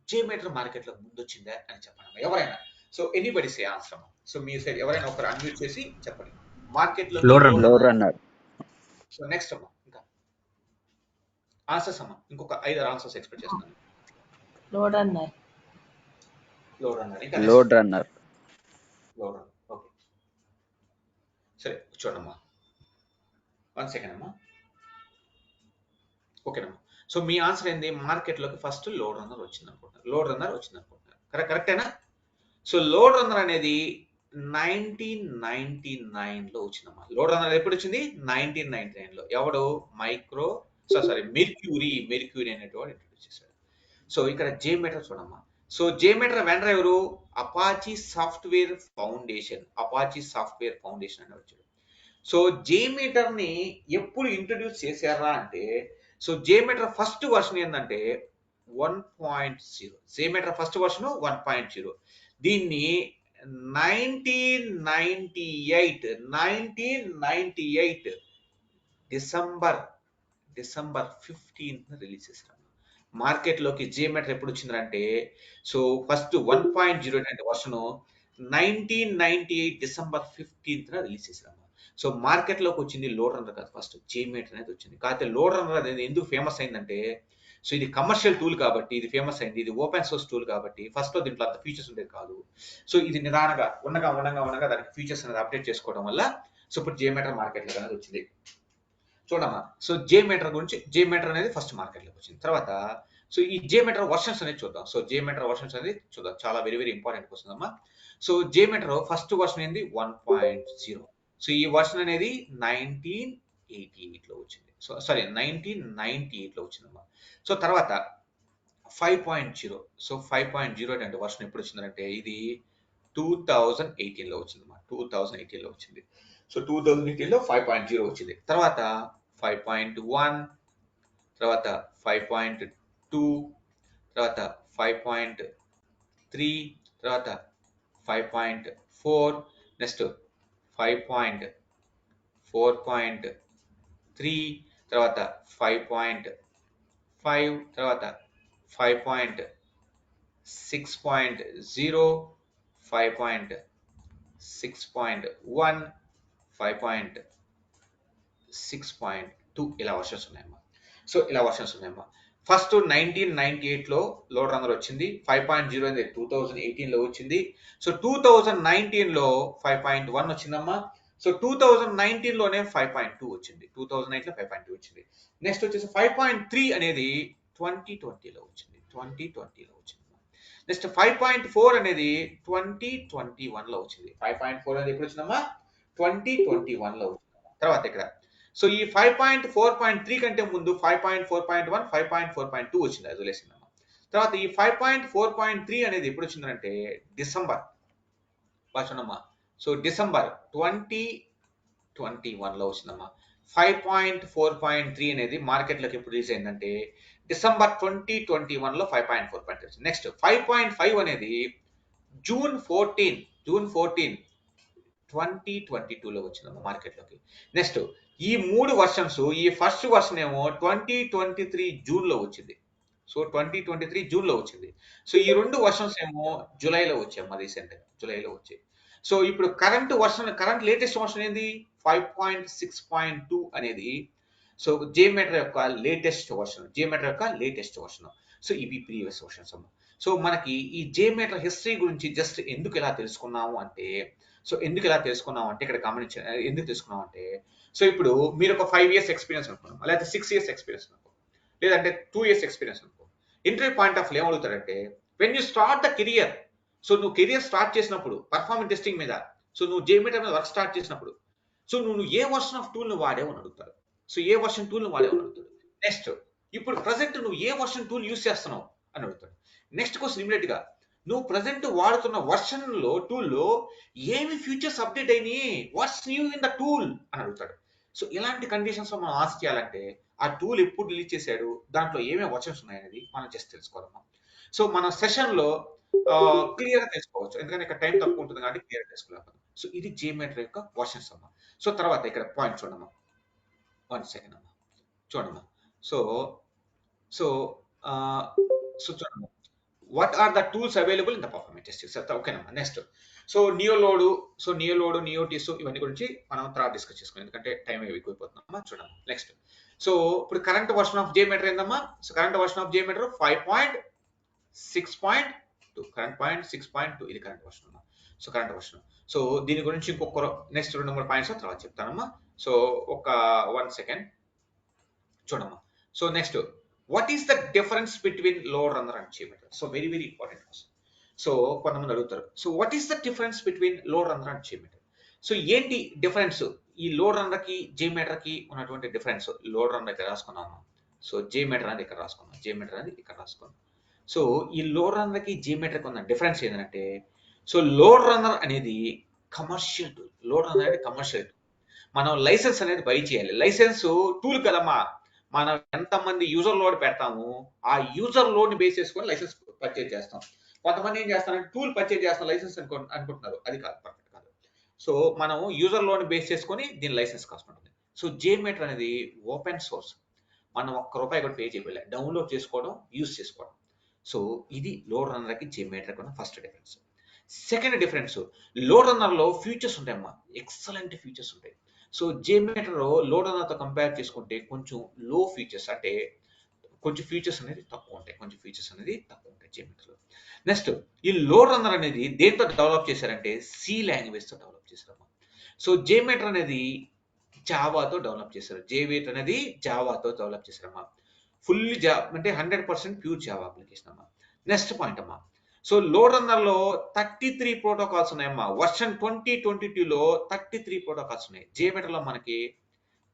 JMeter మార్కెట్లోకి ముందు వచ్చిందా అని చెప్పండి ఎవరైనా. సో ఎనీబడి సే ఆన్సర్. సో మీ సైడ్ ఎవరైనా ఒకరు అన్మ్యూట్ చేసి చెప్పండి. మార్కెట్లో లోడ్ రన్నర్. సో నెక్స్ట్ అమ్మా ఇంకా ఆన్సర్స్ అమ్మా. ఇంకొక 5 ఆన్సర్స్ ఎక్స్పెక్ట్ చేస్తాను. Lode Runner. ఓకే, సరే చూడమ్మా. 1 సెకండ్ అమ్మా. ఓకేనమ్మా. సో మీ ఆన్సర్ ఏంది? మార్కెట్లోకి ఫస్ట్ లోడ్ రన్నర్ వచ్చింది అనుకుంటున్నారు. కరెక్టేనా? సో లోడ్ రన్నర్ అనేది 1999లో వచ్చిందమ్మా. లోడ్ రన్నర్ ఎప్పుడు వచ్చింది? 1999లో. ఎవడు? మెర్క్యూరీ అనేటువంటి ఇంట్రొడ్యూస్ చేశాడు. సో ఇక్కడ JMeter చూడమ్మా. సో JMeter వెండర్ ఎవరు? అపాచీ సాఫ్ట్వేర్ ఫౌండేషన్ అని వచ్చాడు. సో JMeter ని ఎప్పుడు ఇంట్రొడ్యూస్ చేశారా అంటే, సో JMeter ఫస్ట్ వర్షన్ ఏంటంటే 1.0. JMeter first version 1.0. దీన్ని 1998 డిసెంబర్ 15th రిలీజ్ చేశారు. మార్కెట్లోకి JMeter ఎప్పుడు వచ్చిందంటే, సో ఫస్ట్ 1.0 అంటే వర్షన్ 1998 డిసెంబర్ 15th రిలీజ్ చేశారు. సో మార్కెట్లోకి వచ్చింది లోడ్ రన్నర్ కాదు, ఫస్ట్ JMeter అనేది వచ్చింది. కాకపోతే లోడ్ రన్నర్ అనేది ఎందుకు ఫేమస్ అయిందంటే, సో ఇది కమర్షియల్ టూల్ కాబట్టి ఇది ఫేమస్ అయింది. ఇది ఓపెన్ సోర్స్ టూల్ కాబట్టి ఫస్ట్ లో దీంట్లో అంత ఫీచర్స్ ఉండేది కాదు. సో ఇది నిదానంగా ఉండగా దానికి ఫీచర్స్ అనేది అప్డేట్ చేసుకోవడం వల్ల సో ఇప్పుడు JMeter మార్కెట్లో అనేది వచ్చింది. చూడమ్మా. సో JMeter అనేది ఫస్ట్ మార్కెట్లోకి వచ్చింది. తర్వాత సో ఈ JMeter వర్షన్స్ అనేది చూద్దాం. సో JMeter వర్షన్స్ అనేది చూద్దాం. చాలా వెరీ వెరీ ఇంపార్టెంట్ క్వశ్చన్ అమ్మా. సో JMeter ఫస్ట్ వర్షన్ ఏంది? 1.0. సో ఈ వర్షన్ అనేది 1988లో వచ్చింది. సో 1998లో వచ్చిందమ్మా. సో తర్వాత 5.0. సో 5.0 అంటే వర్షన్ ఎప్పుడు వచ్చిందంటే ఇది 2018లో వచ్చిందమ్మా. 2018లో వచ్చింది. సో 2018లో 5.0 వచ్చింది. తర్వాత 5.1, తర్వాత 5.2, తర్వాత 5.3, తర్వాత 5.4, నెక్స్ట్ 5.4.3, తర్వాత 5.5, తర్వాత 5.6.0, 5.7, 6.1, 5.6.2 ఇలా వర్షన్స్ ఉన్నాయమ్మా. సో ఇలా వర్షన్స్ ఉన్నాయమ్మా. ఫస్ట్ 1998లో లోడ్ రన్నర్ వచ్చింది. 5.0 అనేది 2018లో వచ్చింది. సో 2019లో 5.1 వచ్చిందమ్మా. సో 2019లోనే 5.2 వచ్చింది. 2009లో 5.2 వచ్చింది. నెక్స్ట్ వచ్చేసి 5.3 అనేది 2020లో వచ్చింది. 2020లో వచ్చింది. నెక్స్ట్ 5.4 అనేది 2021లో వచ్చింది. 5.4 అనేది ఎప్పుడు వచ్చిందమ్మా? 2021లో వచ్చింది. తర్వాత ఇక్కడ సో ఈ 5.4.3 కంటే ముందు 5.4.1, 5.4.2 వచ్చింది. అది వదిలేసిందమ్మా. తర్వాత ఈ 5.4.3 అనేది ఎప్పుడు వచ్చిందంటే డిసెంబర్ చూడమ్మా. సో డిసెంబర్ 2021లో వచ్చిందమ్మా. 5.4.3 అనేది మార్కెట్లోకి ఎప్పుడు రిలీజ్ అయిందంటే డిసెంబర్ 2021లో 5.4.3 వచ్చింది. నెక్స్ట్ 5.5 అనేది జూన్ 14, 2022లో వచ్చిందమ్మా మార్కెట్లోకి. నెక్స్ట్ ఈ 3 వర్షన్స్, ఈ ఫస్ట్ వర్షన్ ఏమో 2023 జూన్లో వచ్చింది. సో 2023 జూన్లో వచ్చింది. సో ఈ 2 వర్షన్స్ ఏమో జూలైలో వచ్చాయమ్మా, రీసెంట్గా జూలైలో వచ్చాయి. సో ఇప్పుడు కరెంట్ లేటెస్ట్ వర్షన్ ఏంది? 5.6.2 అనేది సో JMeter యొక్క లేటెస్ట్ వర్షన్. సో ఇవి ప్రీవియస్ వర్షన్స్ అమ్మా. సో మనకి ఈ JMeter హిస్టరీ గురించి జస్ట్ ఎందుకు ఇలా తెలుసుకున్నాము అంటే ఇక్కడ ఎందుకు తెలుసుకున్నామంటే సో ఇప్పుడు మీరు ఒక 5 years ఎక్స్పీరియన్స్ అనుకున్నాం, లేకపోతే 6 years ఎక్స్పీరియన్స్ అనుకో, లేదంటే 2 years ఎక్స్పీరియన్స్ అనుకో. ఇంటర్వ్యూ పాయింట్ ఆఫ్ ఏం అడుగుతారంటే when you start the career, so నువ్వు కెరియర్ స్టార్ట్ చేసినప్పుడు పర్ఫార్మెన్స్ టెస్టింగ్ మీద, సో నువ్వు JMeter మీద వర్క్ స్టార్ట్ చేసినప్పుడు సో నువ్వు ఏ వర్షన్ ఆఫ్ టూల్ ను వాడేవు అని అడుగుతారు. సో ఏ వర్షన్ టూల్ ను వాడేవు అని అడుగుతాడు. నెక్స్ట్ ఇప్పుడు ప్రజెంట్ నువ్వు ఏ వర్షన్ టూల్ యూస్ చేస్తున్నావు అని అడుగుతాడు. నెక్స్ట్ క్వశ్చన్ ఇమీడియట్ గా నువ్వు ప్రజెంట్ వాడుతున్న వర్షన్ లో టూల్లో ఏమి ఫీచర్స్ అప్డేట్ అయినాయి, watts new in the tool అని అడుగుతాడు. సో ఇలాంటి కండిషన్స్ లో మనం ఆస్క్ చేయాలంటే ఆ టూల్ ఎప్పుడు రిలీజ్ చేశాడు, దాంట్లో ఏమేమి వర్షన్స్ ఉన్నాయనేది మనం జస్ట్ తెలుసుకోవాలమ్మా. సో మన సెషన్ లో క్లియర్ గా తెలుసుకోవచ్చు, ఎందుకంటే ఇక్కడ టైం తక్కువ ఉంటుంది కాబట్టి క్లియర్ తెలుసుకోలేము. సో ఇది JMeter యొక్క వర్షన్స్ అమ్మా. సో తర్వాత ఇక్కడ పాయింట్ చూడమ్మా, 1 సెకండ్ అమ్మా, చూడమ్మా. సో చూడమ్మా, what are the tools available in the performance testing. ఓకేనమ్మా. నెక్స్ట్ సో నియోలోడ్, నియోటీస్ ఇవన్నీ గురించి మనం తర్వాత డిస్కస్ చేసుకున్నాం, ఎందుకంటే టైం ఎక్కువైపోతుందమ్మా. చూడమ్మా నెక్స్ట్. సో ఇప్పుడు కరెంట్ వర్షన్ ఆఫ్ JMeter ఏందమ్మా? So current version of JMeter 5.6.2, current 6.2 ఇది కరెంట్ వర్షన్ అమ్మా. So current version. సో దీని గురించి ఇంకొక నెక్స్ట్ 2-3 పాయింట్స్ తర్వాత చెప్తానమ్మా. సో ఒక 1 సెకండ్ చూడమ్మా. So next what is the difference between LoadRunner and JMeter? So very important question. So కొంతమంది అడుగుతారు, so what is the difference between LoadRunner and JMeter? So ఏంటి డిఫరెన్స్ ఈ LoadRunner కి JMeter కి ఉన్నటువంటి డిఫరెన్స్? LoadRunner ఇక్కడ రాసుకున్నాము, so JMeter అనేది ఇక్కడ రాసుకున్నాం. సో ఈ LoadRunner కి JMeter కి ఉన్న డిఫరెన్స్ ఏంటంటే సో LoadRunner అనేది కమర్షియల్ టూల్. మనం లైసెన్స్ అనేది బై చేయాలి. లైసెన్స్ టూల్ కదమ్మా, మనం ఎంతమంది యూజర్ లోడ్ పెడతాము ఆ యూజర్ లోడ్ ని బేస్ చేసుకొని లైసెన్స్ పర్చేజ్ చేస్తాం. కొంతమంది ఏం చేస్తారంటే టూల్ పర్చేజ్ చేస్తాం లైసెన్స్ అనుకుంటున్నారు, అది కాదు, పర్ఫెక్ట్ కాదు. సో మనం యూజర్ లోడ్ ని బేస్ చేసుకొని దీని లైసెన్స్ కాస్ట్ ఉంటుంది. సో JMeter అనేది ఓపెన్ సోర్స్, మనం ₹1 కూడా పే చేయలేదు, డౌన్లోడ్ చేసుకోవడం, యూజ్ చేసుకోవడం. సో ఇది LoadRunner కి JMeter కి ఉన్న first difference. Second difference, LoadRunner లో ఫీచర్స్ ఉంటాయమ్మా, ఎక్సలెంట్ ఫీచర్స్ ఉంటాయి. సో JMeter LoadRunner తో కంపేర్ చేసుకుంటే కొంచెం లో ఫీచర్స్, అంటే కొంచెం ఫీచర్స్ అనేది తక్కువ ఉంటాయి JMeter లో. నెక్స్ట్ ఈ LoadRunner అనేది దేంతో డెవలప్ చేశారంటే C లాంగ్వేజ్ తో డెవలప్ చేశారమ్మా. సో JMeter అనేది జావాతో డెవలప్ చేశారమ్మా. ఫుల్ అంటే 100% ప్యూర్ జావా అప్లికేషన్ అమ్మా. నెక్స్ట్ పాయింట్ అమ్మా, సో LoadRunner లో 33 ప్రోటోకాల్స్ ఉన్నాయమ్మా. వర్షన్ 2022లో 33 ప్రోటోకాల్స్ ఉన్నాయి. JMeter లో మనకి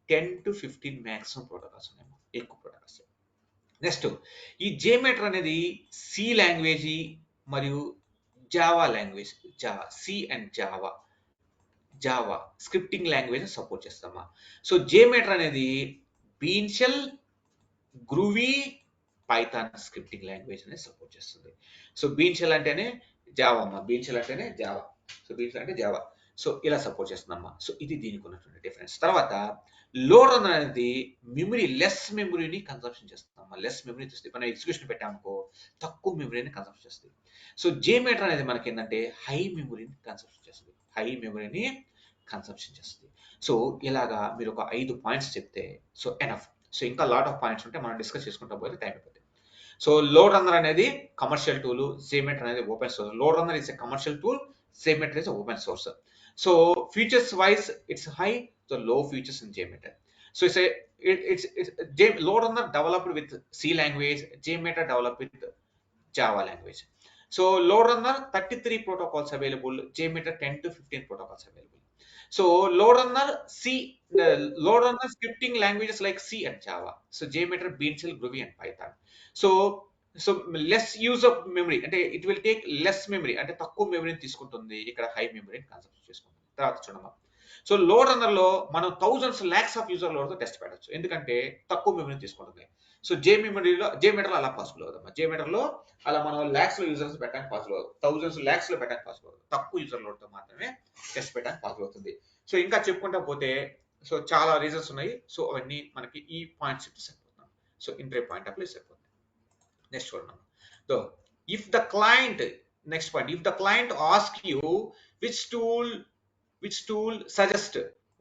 10 to 15 మాక్సిమం ప్రోటోకాల్స్ ఉన్నాయమ్మా, ఎక్కువ ప్రోటోకాల్స్. నెక్స్ట్ ఈ JMeter అనేది C లాంగ్వేజ్ మరియు Java language, C and Java scripting language support చేస్తామా. సో JMeter అనేది BeanShell, Groovy, Python scripting language అనేది సపోర్ట్ చేస్తుంది. సో బీన్ షెల్ అంటేనే జావా అమ్మా, అంటే జావా. సో ఇలా సపోర్ట్ చేస్తుందమ్మా. సో ఇది దీనికి ఉన్నటువంటి డిఫరెన్స్. తర్వాత LoadRunner అనేది లెస్ మెమరీని కన్సంప్షన్ చేస్తుందమ్మా. లెస్ మెమరీ చేస్తుంది, మనం ఎగ్జిక్యూషన్ పెట్టామనుకో తక్కువ మెమరీని కన్సంప్షన్ చేస్తుంది. సో JMeter అనేది మనకి ఏంటంటే హై మెమరీని కన్సంప్షన్ చేస్తుంది. హై మెమరీని కన్సంప్షన్ చేస్తుంది. సో ఇలాగా మీరు ఒక 5 పాయింట్స్ చెప్తే సో ఎనఫ్. సో ఇంకా లాట్ ఆఫ్ పాయింట్స్ ఉంటే మనం డిస్కస్ చేసుకుంటా పోతే టైం అయిపోతుంది. సో లోడ్ రన్నర్ అనేది కమర్షియల్ టూల్, JMeter అనేది open source. Lode Runner is a commercial tool, JMeter is open source. So features wise it's high, so low features in JMeter. So it's LoadRunner developed with C language, JMeter developed with Java language. So LoadRunner 33 protocols available, JMeter 10 to 15 protocols available. So LoadRunner LoadRunner scripting languages like C and Java. So JMeter, Beanshell, Groovy and Python. So less use of memory, అంటే it will take less memory, అంటే తక్కువ మెమరీని తీసుకుంటుంది, ఇక్కడ high మెమరీని కన్సంప్ట్ చేసుకుంటుంది. తర్వాత చూడమ్మా, సో లోడ్ రన్నర్ లో మనం thousands lakhs of user load తో టెస్ట్ పెట్టచ్చు, ఎందుకంటే తక్కువ మెమరీని తీసుకుంటుంది. సో JMeter లో అలా పాసిబుల్ అవుదమ్మా. JMeter లో అలా మనం లాక్స్ లో యూజర్స్ పెట్టడానికి పాసిబుల్ అవుతుంది, థౌజండ్స్ లాక్స్ లో పెట్టడానికి పాసిబుల్ అవుతుంది, తక్కువ యూజర్ లోడ్ తో మాత్రమే టెస్ట్ పెట్టడానికి పాసిబుల్ అవుతుంది. సో ఇంకా చెప్పుకుంటా పోతే సో చాలా రీజన్స్ ఉన్నాయి. సో అవన్నీ మనకి ఈ పాయింట్స్ చెప్తే సరిపోతున్నాం. సో ఇంట్రే పాయింట్ ఆఫ్ వ్యూ సరిపోతుంది. Next one. So if the client, next point, if the client asks you which tool suggest,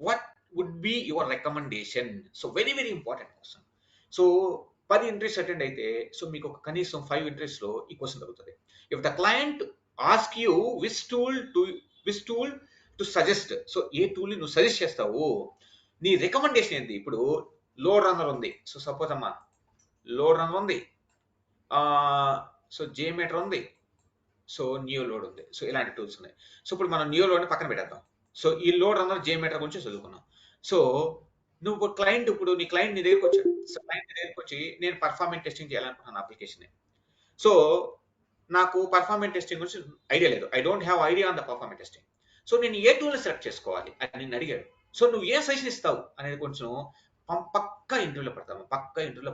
what would be your recommendation? So very important question. So 10 entries attend అయితే so మీకు ఒక కనీసం 5 entries లో ఈ question దొరుకుతుంది. If the client ask you which tool to suggest, so A tool నువ్వు suggest చేస్తావు, నీ రికమెండేషన్ ఏంటి? ఇప్పుడు లోడ్ రన్నర్ ఉంది, సో సపోజ్ అమ్మా లోడ్ రన్నర్ ఉంది, సో JMeter ఉంది, సో న్యూ లోడ్ ఉంది, సో ఇలాంటి టూల్స్ ఉన్నాయి. సో ఇప్పుడు మనం న్యూ లోడ్ని పక్కన పెట్టేద్దాం. సో ఈ లోడ్ రన్నర్ JMeter గురించి చదువుకున్నాం. సో నువ్వు క్లయింట్, ఇప్పుడు నీ క్లయింట్ నీ దగ్గరికి వచ్చాడు. సో క్లయింట్ నీ దగ్గరికి వచ్చి నేను పర్ఫార్మెన్స్ టెస్టింగ్ చేయాలనుకుంటున్నాను అప్లికేషన్. సో నాకు పర్ఫార్మెన్స్ టెస్టింగ్ గురించి ఐడియా లేదు, I don't have idea on the performance testing. So నేను ఏ టూల్ని సెలెక్ట్ చేసుకోవాలి అని నేను అడిగాడు. సో నువ్వు ఏ సజెషన్ ఇస్తావు అనేది కొంచెం పక్కా ఇంటర్వ్యూలో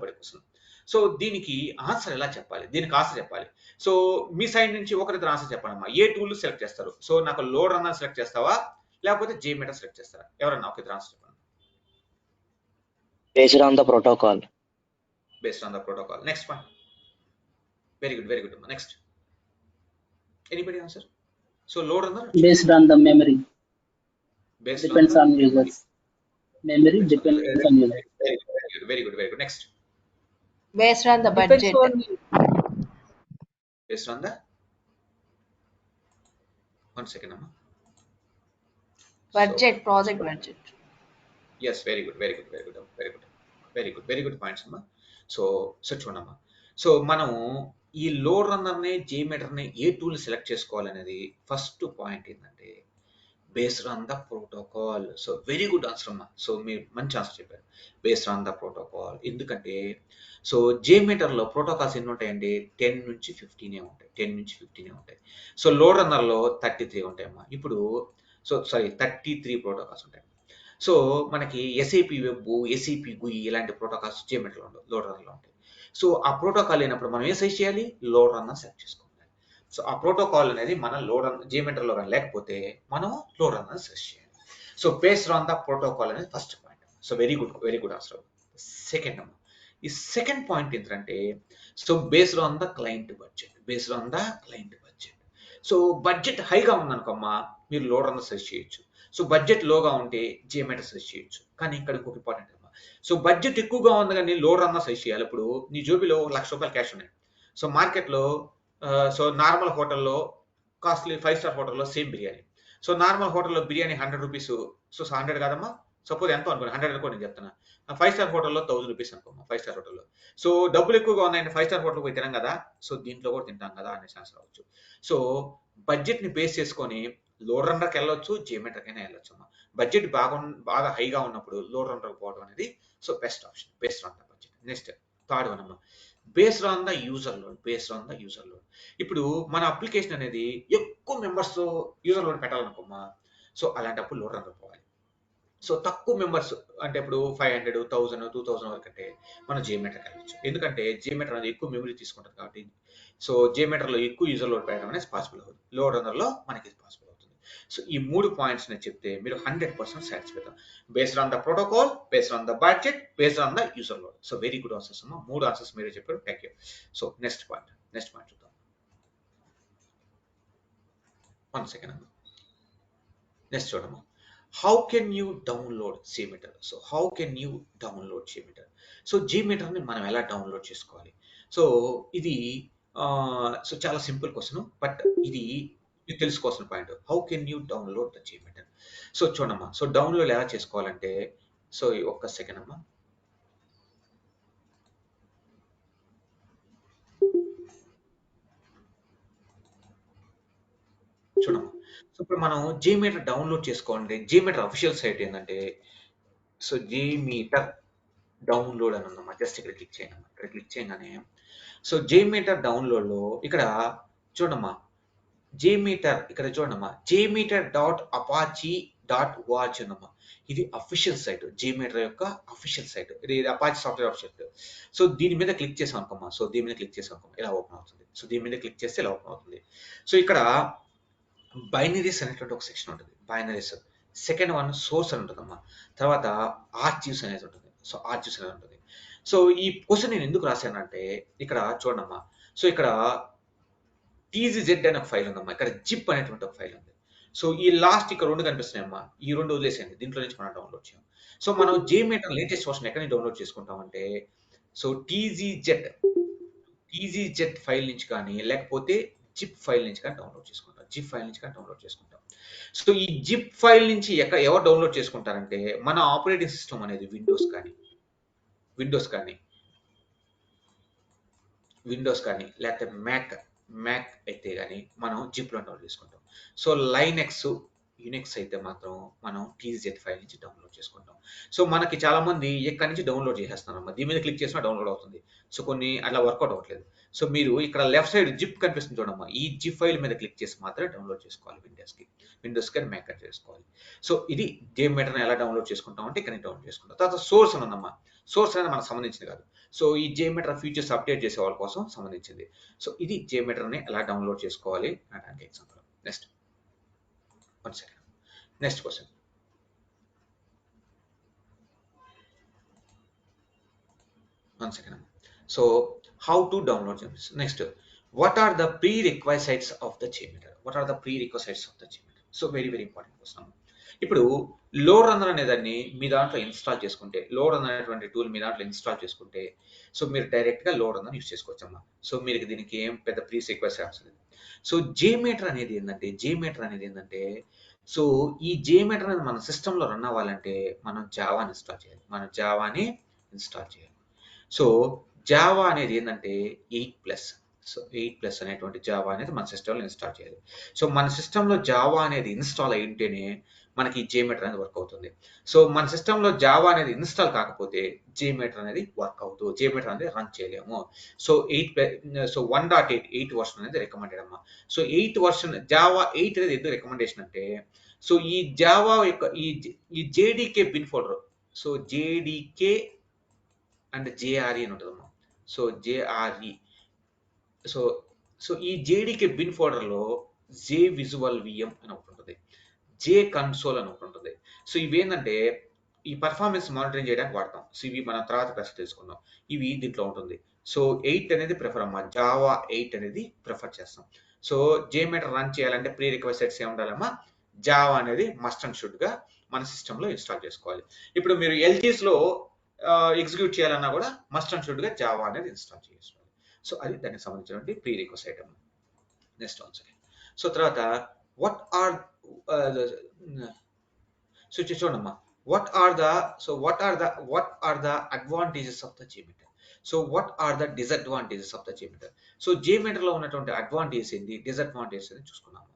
పడే క్వశ్చన్. సో దీనికి ఆన్సర్ ఎలా చెప్పాలి, దీనికి ఆన్సర్ చెప్పాలి. సో మీ సైడ్ నుంచి ఒకరిద్దరు ఆన్సర్ చెప్పండమ్మా. ఏ టూల్ సెలెక్ట్ చేస్తారు? సో నాకు లోడ్ రన్నర్ సెలెక్ట్ చేస్తావా, లేకపోతే JMeter సెలెక్ట్ చేస్తారా? ఎవరన్నా ఒక ఇద్దరు ఆన్సర్ చెప్పండి. Based on the protocol. Based on the protocol. Next one. Very good. Next. Anybody answer? So load runner Based on the memory. Depends on users. Memory depends on users. Very good. Next. Based on the budget. Based on the, one second amma. Budget, project budget. Yes, very good points amma. So చూడమ్మా, so మనం ఈ Lode Runner ని JMeter ని ఏ tool select చేసుకోవాలనేది first point ఏంటంటే based on the protocol. So very good answer అమ్మా. So మీరు మంచి ఆన్సర్ చెప్పారు, బేస్డ్ ఆన్ ద ప్రోటోకాల్. ఎందుకంటే సో JMeter లో ప్రోటోకాల్స్ ఎన్ని ఉంటాయండి? 10 నుంచి 15 ఉంటాయి. సో లోడ్ రన్నర్ లో 33 ఉంటాయమ్మా. ఇప్పుడు సో 33 ప్రోటోకాల్స్ ఉంటాయి. సో మనకి SAP వెబ్, SAP GUI ఇలాంటి ప్రోటోకాల్స్ JMeter లో ఉండవు, లోడ్ రన్నర్ లో ఉంటాయి. సో ఆ ప్రోటోకాల్ లేనప్పుడు మనం ఏ సైజ్ చేయాలి? లోడ్ రన్నర్ సెలెక్ట్ చేసుకోవాలి. సో ఆ ప్రోటోకాల్ అనేది మన JMeter లో లేకపోతే మనం లోడ్ రన్నర్ సెర్చ్ చేయాలి. So based on the protocol అనేది first point. So very good answer. Second అమ్మా, ఈ సెకండ్ పాయింట్ ఏంటంటే so based on the client budget. So budget హైగా ఉందనుకోమ్మా మీరు లోడ్ రన్నర్ సెర్చ్ చేయొచ్చు. సో బడ్జెట్ లోగా ఉంటే JMeter సెర్చ్ చేయొచ్చు. కానీ ఇక్కడ ఇంకొక ఇంపార్టెంట్ అమ్మా, సో బడ్జెట్ ఎక్కువగా ఉంది కానీ లోడ్ రన్నర్ సెర్చ్ చేయాలి. ఇప్పుడు నీ జోబీలో ₹1,00,000 క్యాష్ ఉన్నాయి. సో మార్కెట్లో సో నార్మల్ హోటల్లో కాస్ట్లీ 5 స్టార్ హోటల్లో సేమ్ బిర్యానీ. సో నార్మల్ హోటల్లో బిర్యానీ ₹100. సో 100 కాదమ్మా, సపోజ్ ఎంతో అనుకోండి, 100 అనుకో, నేను చెప్తున్నా. 5 స్టార్ హోటల్లో ₹1,000 అనుకోమ్మా. 5 స్టార్ హోటల్లో సో డబ్బులు ఎక్కువగా ఉన్నాయంటే 5 స్టార్ హోటల్ పోయి తినాం కదా, సో దీంట్లో కూడా తింటాం కదా అనే ఛాన్స్ రావచ్చు. సో బడ్జెట్ ని బేస్ చేసుకొని లోడ్ రన్నర్కి వెళ్ళొచ్చు, JMeterకైనా వెళ్ళొచ్చు అమ్మా. బడ్జెట్ బాగా హైగా ఉన్నప్పుడు లోడ్ రన్నర్కి పోవడం అనేది so best option based on the budget. Next third one అమ్మా, based on the user load. ఇప్పుడు మన అప్లికేషన్ అనేది ఎక్కువ మెంబర్స్ యూజర్ లోడ్ పెట్టాలనుకోమ్మా, సో అలాంటప్పుడు లోడ్ రన్నర్ పోవాలి. సో తక్కువ మెంబర్స్ అంటే ఇప్పుడు 500, 1000, 2000 వరకు అంటే మనం JMeterకి వెళ్ళచ్చు. ఎందుకంటే JMeter అనేది ఎక్కువ మెమరీ తీసుకుంటుంది కాబట్టి. సో JMeter లో ఎక్కువ యూజర్ లోడ్ పెట్టడం అనేది పాసిబుల్ అవుతుంది, లోడ్ రన్నర్ లో మనకి పాసిబుల్ అవుతుంది. సో ఈ 3 పాయింట్స్ నేను చెప్తే మీరు 100% సాటిస్ఫై అవుతారు. Based on the protocol, based on the budget, based on the user load. So very good answers అమ్మా. 3 ఆన్సర్స్ మీరే చెప్పారు. Thank you. So next point చూద్దాం. 1 సెకండ్ అమ్మా. నెక్స్ట్ చూడమ్మా, how can you download JMeter? So how can you download JMeter? So JMeterని మనం ఎలా download చేసుకోవాలి? సో ఇది సో చాలా సింపుల్ క్వశ్చన్, బట్ ఇది మీకు తెలుసుకోవాల్సిన point. How can you download the JMeter? So చూడమ్మా, సో డౌన్లోడ్ ఎలా చేసుకోవాలంటే, సో ఒక్క సెకండ్ అమ్మా. చూడమ్మా, సో ఇప్పుడు మనం JMeter డౌన్లోడ్ చేసుకోవాలంటే JMeter అఫీషియల్ సైట్ ఏంటంటే, సో JMeter డౌన్లోడ్ అని ఉందమ్మా. జస్ట్ ఇక్కడ క్లిక్ చేయండి అమ్మా. ఇక్కడ క్లిక్ చేయగానే సో JMeter డౌన్లోడ్లో ఇక్కడ చూడమ్మా, JMeter ఇక్కడ చూడమ్మా, JMeter.apache.org ఉందమ్మా. ఇది అఫీషియల్ సైట్, JMeter యొక్క అఫీషియల్ సైట్. ఇది అపాచీ సాఫ్ట్వేర్ అఫీషియల్. సో దీని మీద క్లిక్ చేసాం అనుకోమ్మా, సో దీని మీద క్లిక్ చేసాం అనుకోమ్మా, ఇలా ఓపెన్ అవుతుంది. సో దీని మీద క్లిక్ చేస్తే ఇలా ఓపెన్ అవుతుంది. సో ఇక్కడ బైనరీస్ అనేటువంటి ఒక సెక్షన్ ఉంటుంది. బైనరీస్, సెకండ్ వన్ సోర్స్ అని ఉంటుందమ్మా. తర్వాత ఆర్చీవ్స్ అనేది ఉంటుంది. సో ఆర్చీవ్స్ అనేది ఉంటుంది. సో ఈ క్వశ్చన్ నేను ఎందుకు రాశానంటే, ఇక్కడ చూడమ్మా, సో ఇక్కడ TZZ అనే ఒక ఫైల్ ఉందమ్మా. ఇక్కడ జిప్ అనేటువంటి ఒక ఫైల్ ఉంది. సో ఈ లాస్ట్ ఇక్కడ రెండు కనిపిస్తున్నాయమ్మా. ఈ రెండు వదిలేసేయండి, దీంట్లో నుంచి మనం డౌన్లోడ్ చేయం. సో మనం JMeter లేటెస్ట్ వర్షన్ ఎక్కడ నుంచి డౌన్లోడ్ చేసుకుంటామంటే, సో TZZ ఫైల్ నుంచి కానీ, లేకపోతే జిప్ ఫైల్ నుంచి కానీ డౌన్లోడ్ చేసుకుంటాం. జిప్ ఫైల్ నుంచి కానీ డౌన్లోడ్ చేసుకుంటాం. సో ఈ జిప్ ఫైల్ నుంచి ఎవరు డౌన్లోడ్ చేసుకుంటారంటే, మన ఆపరేటింగ్ సిస్టమ్ అనేది విండోస్ కానీ లేకపోతే మ్యాక్ అయితే కానీ మనం జిప్లో డౌన్లోడ్ చేసుకుంటాం. సో లైనెక్స్, యునిక్స్ అయితే మాత్రం మనం TZZ ఫైల్ నుంచి డౌన్లోడ్ చేసుకుంటాం. సో మనకి చాలా మంది ఎక్కడి నుంచి డౌన్లోడ్ చేసేస్తున్నారమ్మా. దీని మీద క్లిక్ చేసినా డౌన్లోడ్ అవుతుంది. సో కొన్ని అట్లా వర్కౌట్ అవ్వట్లేదు. సో మీరు ఇక్కడ లెఫ్ట్ సైడ్ జిప్ కనిపిస్తుంది చూడమ్మా, ఈ జిప్ ఫైల్ మీద క్లిక్ చేసి మాత్రమే డౌన్లోడ్ చేసుకోవాలి. విండోస్ కానీ మ్యాక్ కానీ చేసుకోవాలి. సో ఇది JMeterని ఎలా డౌన్లోడ్ చేసుకుంటాం అంటే ఇక్కడ డౌన్లోడ్ చేసుకుంటాం. తర్వాత సోర్స్ అని ఉందమ్మా. సోర్స్ అనేది మనకు సంబంధించింది కాదు. సో ఈ JMeter ఫీచర్స్ అప్డేట్ చేసే వాళ్ళ కోసం సంబంధించింది. సో ఇది JMeterని ఎలా డౌన్లోడ్ చేసుకోవాలి అనడానికి example. Next 1 second. Next question. So how to download them? Next, what are the prerequisites of the JMeter? So very important question. ఇప్పుడు LoadRunner అనేదాన్ని మీ దాంట్లో ఇన్స్టాల్ చేసుకుంటే, LoadRunner అనేటువంటి టూల్ మీ దాంట్లో ఇన్స్టాల్ చేసుకుంటే, సో మీరు డైరెక్ట్గా LoadRunner యూస్ చేసుకోవచ్చమ్మా. సో మీరు దీనికి ఏం పెద్ద ప్రీరిక్వెస్ట్ అవసరం లేదు. సో JMeter అనేది ఏంటంటే, సో ఈ JMeter అనేది మన సిస్టంలో రన్ అవ్వాలంటే మనం జావాని ఇన్స్టాల్ చేయాలి. సో జావా అనేది ఏంటంటే 8+. సో 8+ అనేటువంటి జావా అనేది మన సిస్టంలో ఇన్స్టాల్ చేయాలి. సో మన సిస్టంలో జావా అనేది ఇన్స్టాల్ అయి ఉంటేనే మనకి JMeter అనేది వర్క్ అవుతుంది. సో మన సిస్టంలో జావా అనేది ఇన్స్టాల్ కాకపోతే JMeter అనేది వర్క్ అవుతుంది, JMeter అనేది రన్ చేయలేము. సో 1.8 వర్షన్ అనేది రికమెండెడ్ అమ్మా. సో 8 వర్షన్ జావా 8 అనేది ఎందుకు రికమెండేషన్ అంటే, సో ఈ జావా యొక్క ఈ JDK bin folder, so JDK and JRE అని ఉంటుందమ్మా. సో JRE, సో ఈ JDK బిన్ ఫోల్డర్లో JVisualVM అని ఒకటి ఉంటుంది, JConsole అని ఒకటి ఉంటుంది. సో ఇవి ఏంటంటే ఈ పర్ఫార్మెన్స్ మానిటరింగ్ చేయడానికి వాడతాం. సో ఇవి మనం తర్వాత ప్రశ్న తెలుసుకుందాం. ఇవి దీంట్లో ఉంటుంది. సో 8 అనేది ప్రిఫర్ అమ్మా, జావా 8 అనేది ప్రిఫర్ చేస్తాం. సో JMeter రన్ చేయాలంటే ప్రీరిక్వెసిట్స్ ఏమి ఉండాలమ్మా, జావా అనేది మస్ట్ అండ్ షుడ్ గా మన సిస్టంలో ఇన్స్టాల్ చేసుకోవాలి. ఇప్పుడు మీరు LGSలో ఎగ్జిక్యూట్ చేయాలన్నా కూడా మస్ట్ అండ్ షుడ్ గా జావా అనేది ఇన్స్టాల్ చేసుకోవాలి. సో అది దానికి సంబంధించినటువంటి prerequisite item. Next one second. So తర్వాత what are so చూడమ్మా, what are the advantages of the JMeter? So what are the disadvantages of the JMeter? So JMeter లో ఉన్నటువంటి అడ్వాంటేజెస్ ఏంటి, డిసడ్వాంటేజెస్ అని చూసుకున్నాము.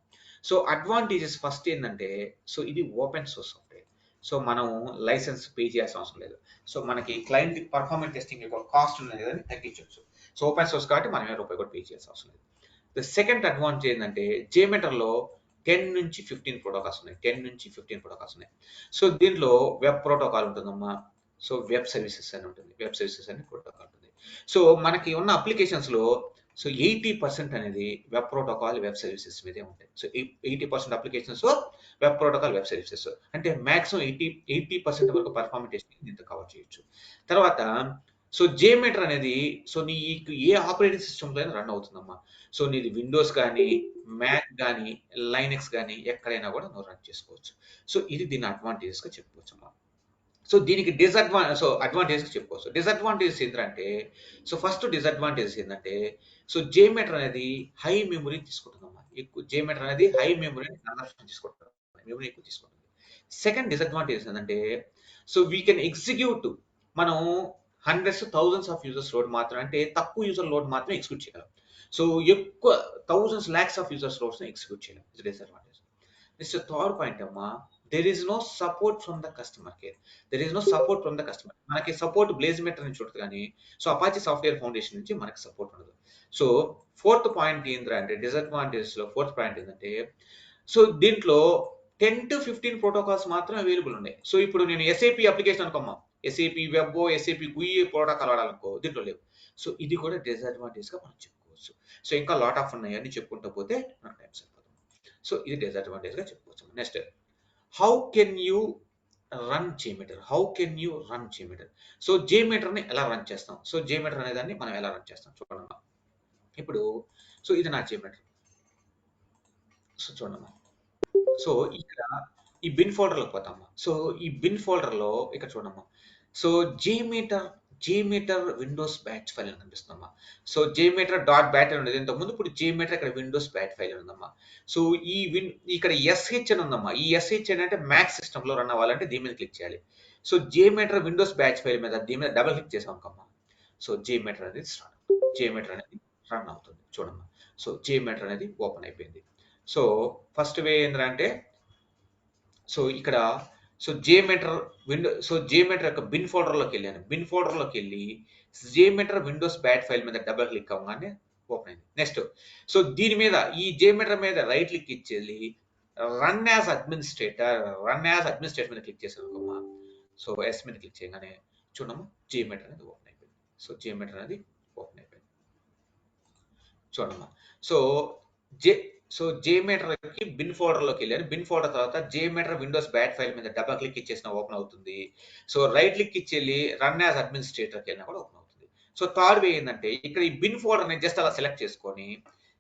సో అడ్వాంటేజెస్ ఫస్ట్ ఏంటంటే, so ఇది open source software. So మనం లైసెన్స్ పే చేయాల్సిన అవసరం లేదు. సో మనకి క్లయింట్ పర్ఫార్మెన్స్ టెస్టింగ్ యొక్క కాస్ట్ అనేది తగ్గించవచ్చు. సో ఓపెన్ సోర్స్ కాబట్టి మనం ₹1 కూడా పే చేయాల్సిన అవసరం లేదు. ద సెకండ్ అడ్వాంటేజ్ ఏంటంటే, JMeter లో 10 నుంచి 15 ప్రోటోకాల్స్ ఉన్నాయి. సో దీంట్లో వెబ్ ప్రోటోకాల్ ఉంటుందమ్మా. సో వెబ్ సర్వీసెస్ అని ఉంటుంది, ప్రోటోకాల్ ఉంటుంది. సో మనకి ఉన్న అప్లికేషన్స్ లో సో 80% అనేది వెబ్ ప్రోటోకాల్, వెబ్ సర్వీసెస్ మీదే ఉంటాయి. So 80% applications web protocol, web services అంటే మాక్సిమం 80% వరకు పర్ఫార్మెన్స్ టెస్టింగ్ దీంతో కవర్ చేయొచ్చు. తర్వాత సో JMeter అనేది సో నీకు ఏ ఆపరేటింగ్ సిస్టమ్లో అయినా రన్ అవుతుందమ్మా. సో నీది విండోస్ కానీ, మ్యాక్ కానీ, లైనక్స్ కానీ ఎక్కడైనా కూడా నువ్వు రన్ చేసుకోవచ్చు. సో ఇది దీని అడ్వాంటేజెస్గా చెప్పుకోవచ్చమ్మా. సో దీనికి అడ్వాంటేజ్ చెప్పుకోవచ్చు. డిసడ్వాంటేజెస్ ఏంటంటే సో ఫస్ట్ డిసడ్వాంటేజెస్ ఏంటంటే సో JMeter అనేది హై మెమరీ తీసుకుంటుందమ్మా. JMeter అనేది హై మెమరీ కన్వర్షన్ తీసుకుంటుంది, మెమరీ ఎక్కువ తీసుకుంటుంది. సెకండ్ డిసడ్వాంటేజ్ ఏంటంటే సో వీ కెన్ ఎగ్జిక్యూట్ మనం hundreds thousands of users load మాత్రం, అంటే తక్కువ యూజర్ లోడ్ మాత్రమే ఎగ్జిక్యూట్ చేయగలం. సో ఎక్కువ thousands lakhs of users loads execute చేయలేం. ఇది డిసడ్వాంటేజ్. నెక్స్ట్ థర్డ్ పాయింట్ అమ్మా, there is no support from the customer care. There is no support from the customer. మనకి సపోర్ట్ BlazeMeter నుంచి ఉంటుంది కానీ సో అపాచీ సాఫ్ట్వేర్ ఫౌండేషన్ నుంచి మనకి సపోర్ట్ ఉండదు. సో ఫోర్త్ పాయింట్ ఏంటంటే డిసడ్వాంటేజెస్ లో ఫోర్త్ పాయింట్ ఏంటంటే సో దీంట్లో 10 to 15 ప్రోటోకాల్స్ మాత్రం అవైలబుల్ ఉన్నాయి. సో ఇప్పుడు నేను SAP అప్లికేషన్ అనుకోమ్మా, SAP web, SAP GUI protocol వాడాలనుకో, దీంట్లో లేవు. సో ఇది కూడా డిసడ్వాంటేజ్ గా మనం చెప్పుకోవచ్చు. సో ఇంకా లాట్ ఆఫ్ ఉన్నాయి అన్ని చెప్పుకుంటూ పోతే నాకు టైం సరిపోతుంది. సో ఇది డిసడ్వాంటేజ్ గా చెప్పుకోవచ్చు. Next, how can you run JMeter? How can you run JMeter? So JMeter ని ఎలా రన్ చేస్తాం? సో JMeter అనే దాన్ని మనం ఎలా రన్ చేస్తాం చూడమ్మా. ఇప్పుడు సో ఇది నా JMeter. సో చూడమ్మా, సో ఇక్కడ ఈ బిన్ ఫోల్డర్లోకి పోతామా. సో ఈ బిన్ ఫోల్డర్లో ఇక్కడ చూడమ్మా, so JMeter Windows batch file అని కనిపిస్తుందమ్మా. సో JMeter.bat అని ఉండేది ఇంతకుముందు, ఇప్పుడు JMeter ఇక్కడ విండోస్ బ్యాచ్ ఫైల్ ఉందమ్మా. సో ఇక్కడ SH అని ఉందమ్మా. ఈ SH అంటే మ్యాక్ సిస్టమ్ లో రన్ అవ్వాలంటే దీని మీద క్లిక్ చేయాలి. So JMeter Windows batch file మీద దీని మీద డబుల్ క్లిక్ చేసాం అనుకోమ్మా. సో JMeter అనేది రన్ అవుతుంది చూడమ్మా. సో JMeter అనేది ఓపెన్ అయిపోయింది. సో ఫస్ట్ వే ఏంటంటే సో ఇక్కడ సో JMeter యొక్క బిన్ ఫోల్డర్లోకి వెళ్ళాను. బిన్ ఫోల్డర్లోకి వెళ్ళి JMeter విండోస్ బ్యాట్ ఫైల్ మీద డబుల్ క్లిక్ అవ్వగానే ఓపెన్ అయింది. నెక్స్ట్ సో దీని మీద ఈ JMeter మీద రైట్ క్లిక్ ఇచ్చేది రన్ యాజ్ అడ్మినిస్ట్రేటర్ మీద క్లిక్ చేసాను అనుకోమ్మా. సో ఎస్ మీద క్లిక్ చేయగానే చూడమ్మా JMeter అనేది ఓపెన్ అయిపోయింది. సో JMeter అనేది ఓపెన్ అయిపోయింది చూడమ్మా. సో JMeterకి బిన్ ఫోల్డర్లోకి వెళ్ళాను. బిన్ ఫోల్డర్ తర్వాత JMeter విండోస్ బ్యాట్ ఫైల్ మీద డబల్ క్లిక్ ఇచ్చేసిన ఓపెన్ అవుతుంది. సో రైట్ క్లిక్ ఇచ్చేళ్ళి రన్ యాజ్ అడ్మినిస్ట్రేటర్కి వెళ్ళినా కూడా ఓపెన్ అవుతుంది. సో థర్డ్ వే ఏంటంటే ఇక్కడ ఈ బిన్ ఫోల్డర్ని జస్ట్ అలా సెలెక్ట్ చేసుకొని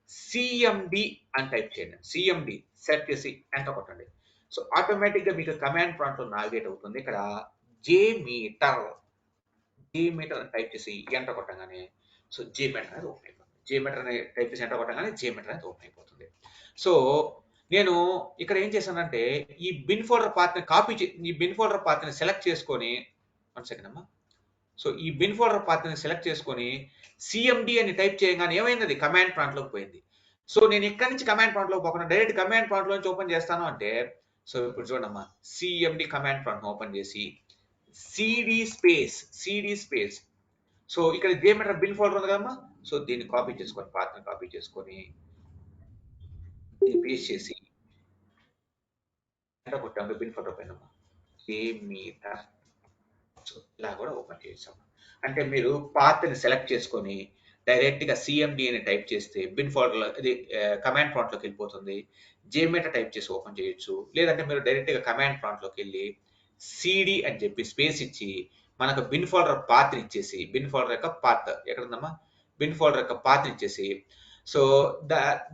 CMD అని టైప్ చేయండి. CMD సెలెక్ట్ చేసి ఎంటర్ కొట్టండి. సో ఆటోమేటిక్గా మీకు కమాండ్ ప్రాంప్ట్ నావిగేట్ అవుతుంది. ఇక్కడ JMeter అని టైప్ చేసి ఎంటర్ కొట్టగానే సో JMeter అనేది ఓపెన్ అయిపోతుంది. JMeter అని టైప్ చేసి ఎంటర్ కొట్టగానే JMeter అనేది ఓపెన్ అయిపోతుంది. సో నేను ఇక్కడ ఏం చేశానంటే ఈ బిన్ ఫోల్డర్ పాత్ని సెలెక్ట్ చేసుకొని అమ్మా. సో ఈ బిన్ ఫోల్డర్ పాత్ని సెలెక్ట్ చేసుకొని CMD అని టైప్ చేయగానే ఏమైంది, అది కమాండ్ ప్రాంప్ట్లోకి పోయింది. సో నేను ఇక్కడి నుంచి కమాండ్ ప్రాంప్ట్లోకి పోకుండా డైరెక్ట్ కమాండ్ ప్రాంప్ట్లో నుంచి ఓపెన్ చేస్తాను అంటే సో ఇప్పుడు చూడమ్మా, CMD కమాండ్ ప్రాంప్ట్ ఓపెన్ చేసి CD స్పేస్ సో ఇక్కడ JMeter బిన్ ఫోల్డర్ ఉంది కదమ్మా. సో దీన్ని కాపీ చేసుకొని పాత్ని కాపీ చేసుకొని పేస్ట్ చేసి ఎంటర్ కొట్టాము. బిన్ ఫోల్డర్ పైన JMeter సో ఇలా కూడా ఓపెన్ చేసాము. అంటే మీరు పాత్ని సెలెక్ట్ చేసుకొని డైరెక్ట్ గా CMD అని టైప్ చేస్తే బిన్ ఫోల్డర్ ఇది కమాండ్ ప్రాంప్ట్ లోకి వెళ్ళిపోతుంది. JMeter టైప్ చేసి ఓపెన్ చేయొచ్చు. లేదంటే మీరు డైరెక్ట్ గా కమాండ్ ప్రాంప్ట్ లోకి వెళ్ళి CD అని చెప్పి స్పేస్ ఇచ్చి మనకు బిన్ ఫోల్డర్ పాత్ ఇచ్చేసి బిన్ ఫోల్డర్ యొక్క పాత్ ఎక్కడ ఉందమ్మా, బిన్ ఫోల్డర్ యొక్క పాత్ ఇచ్చేసి సో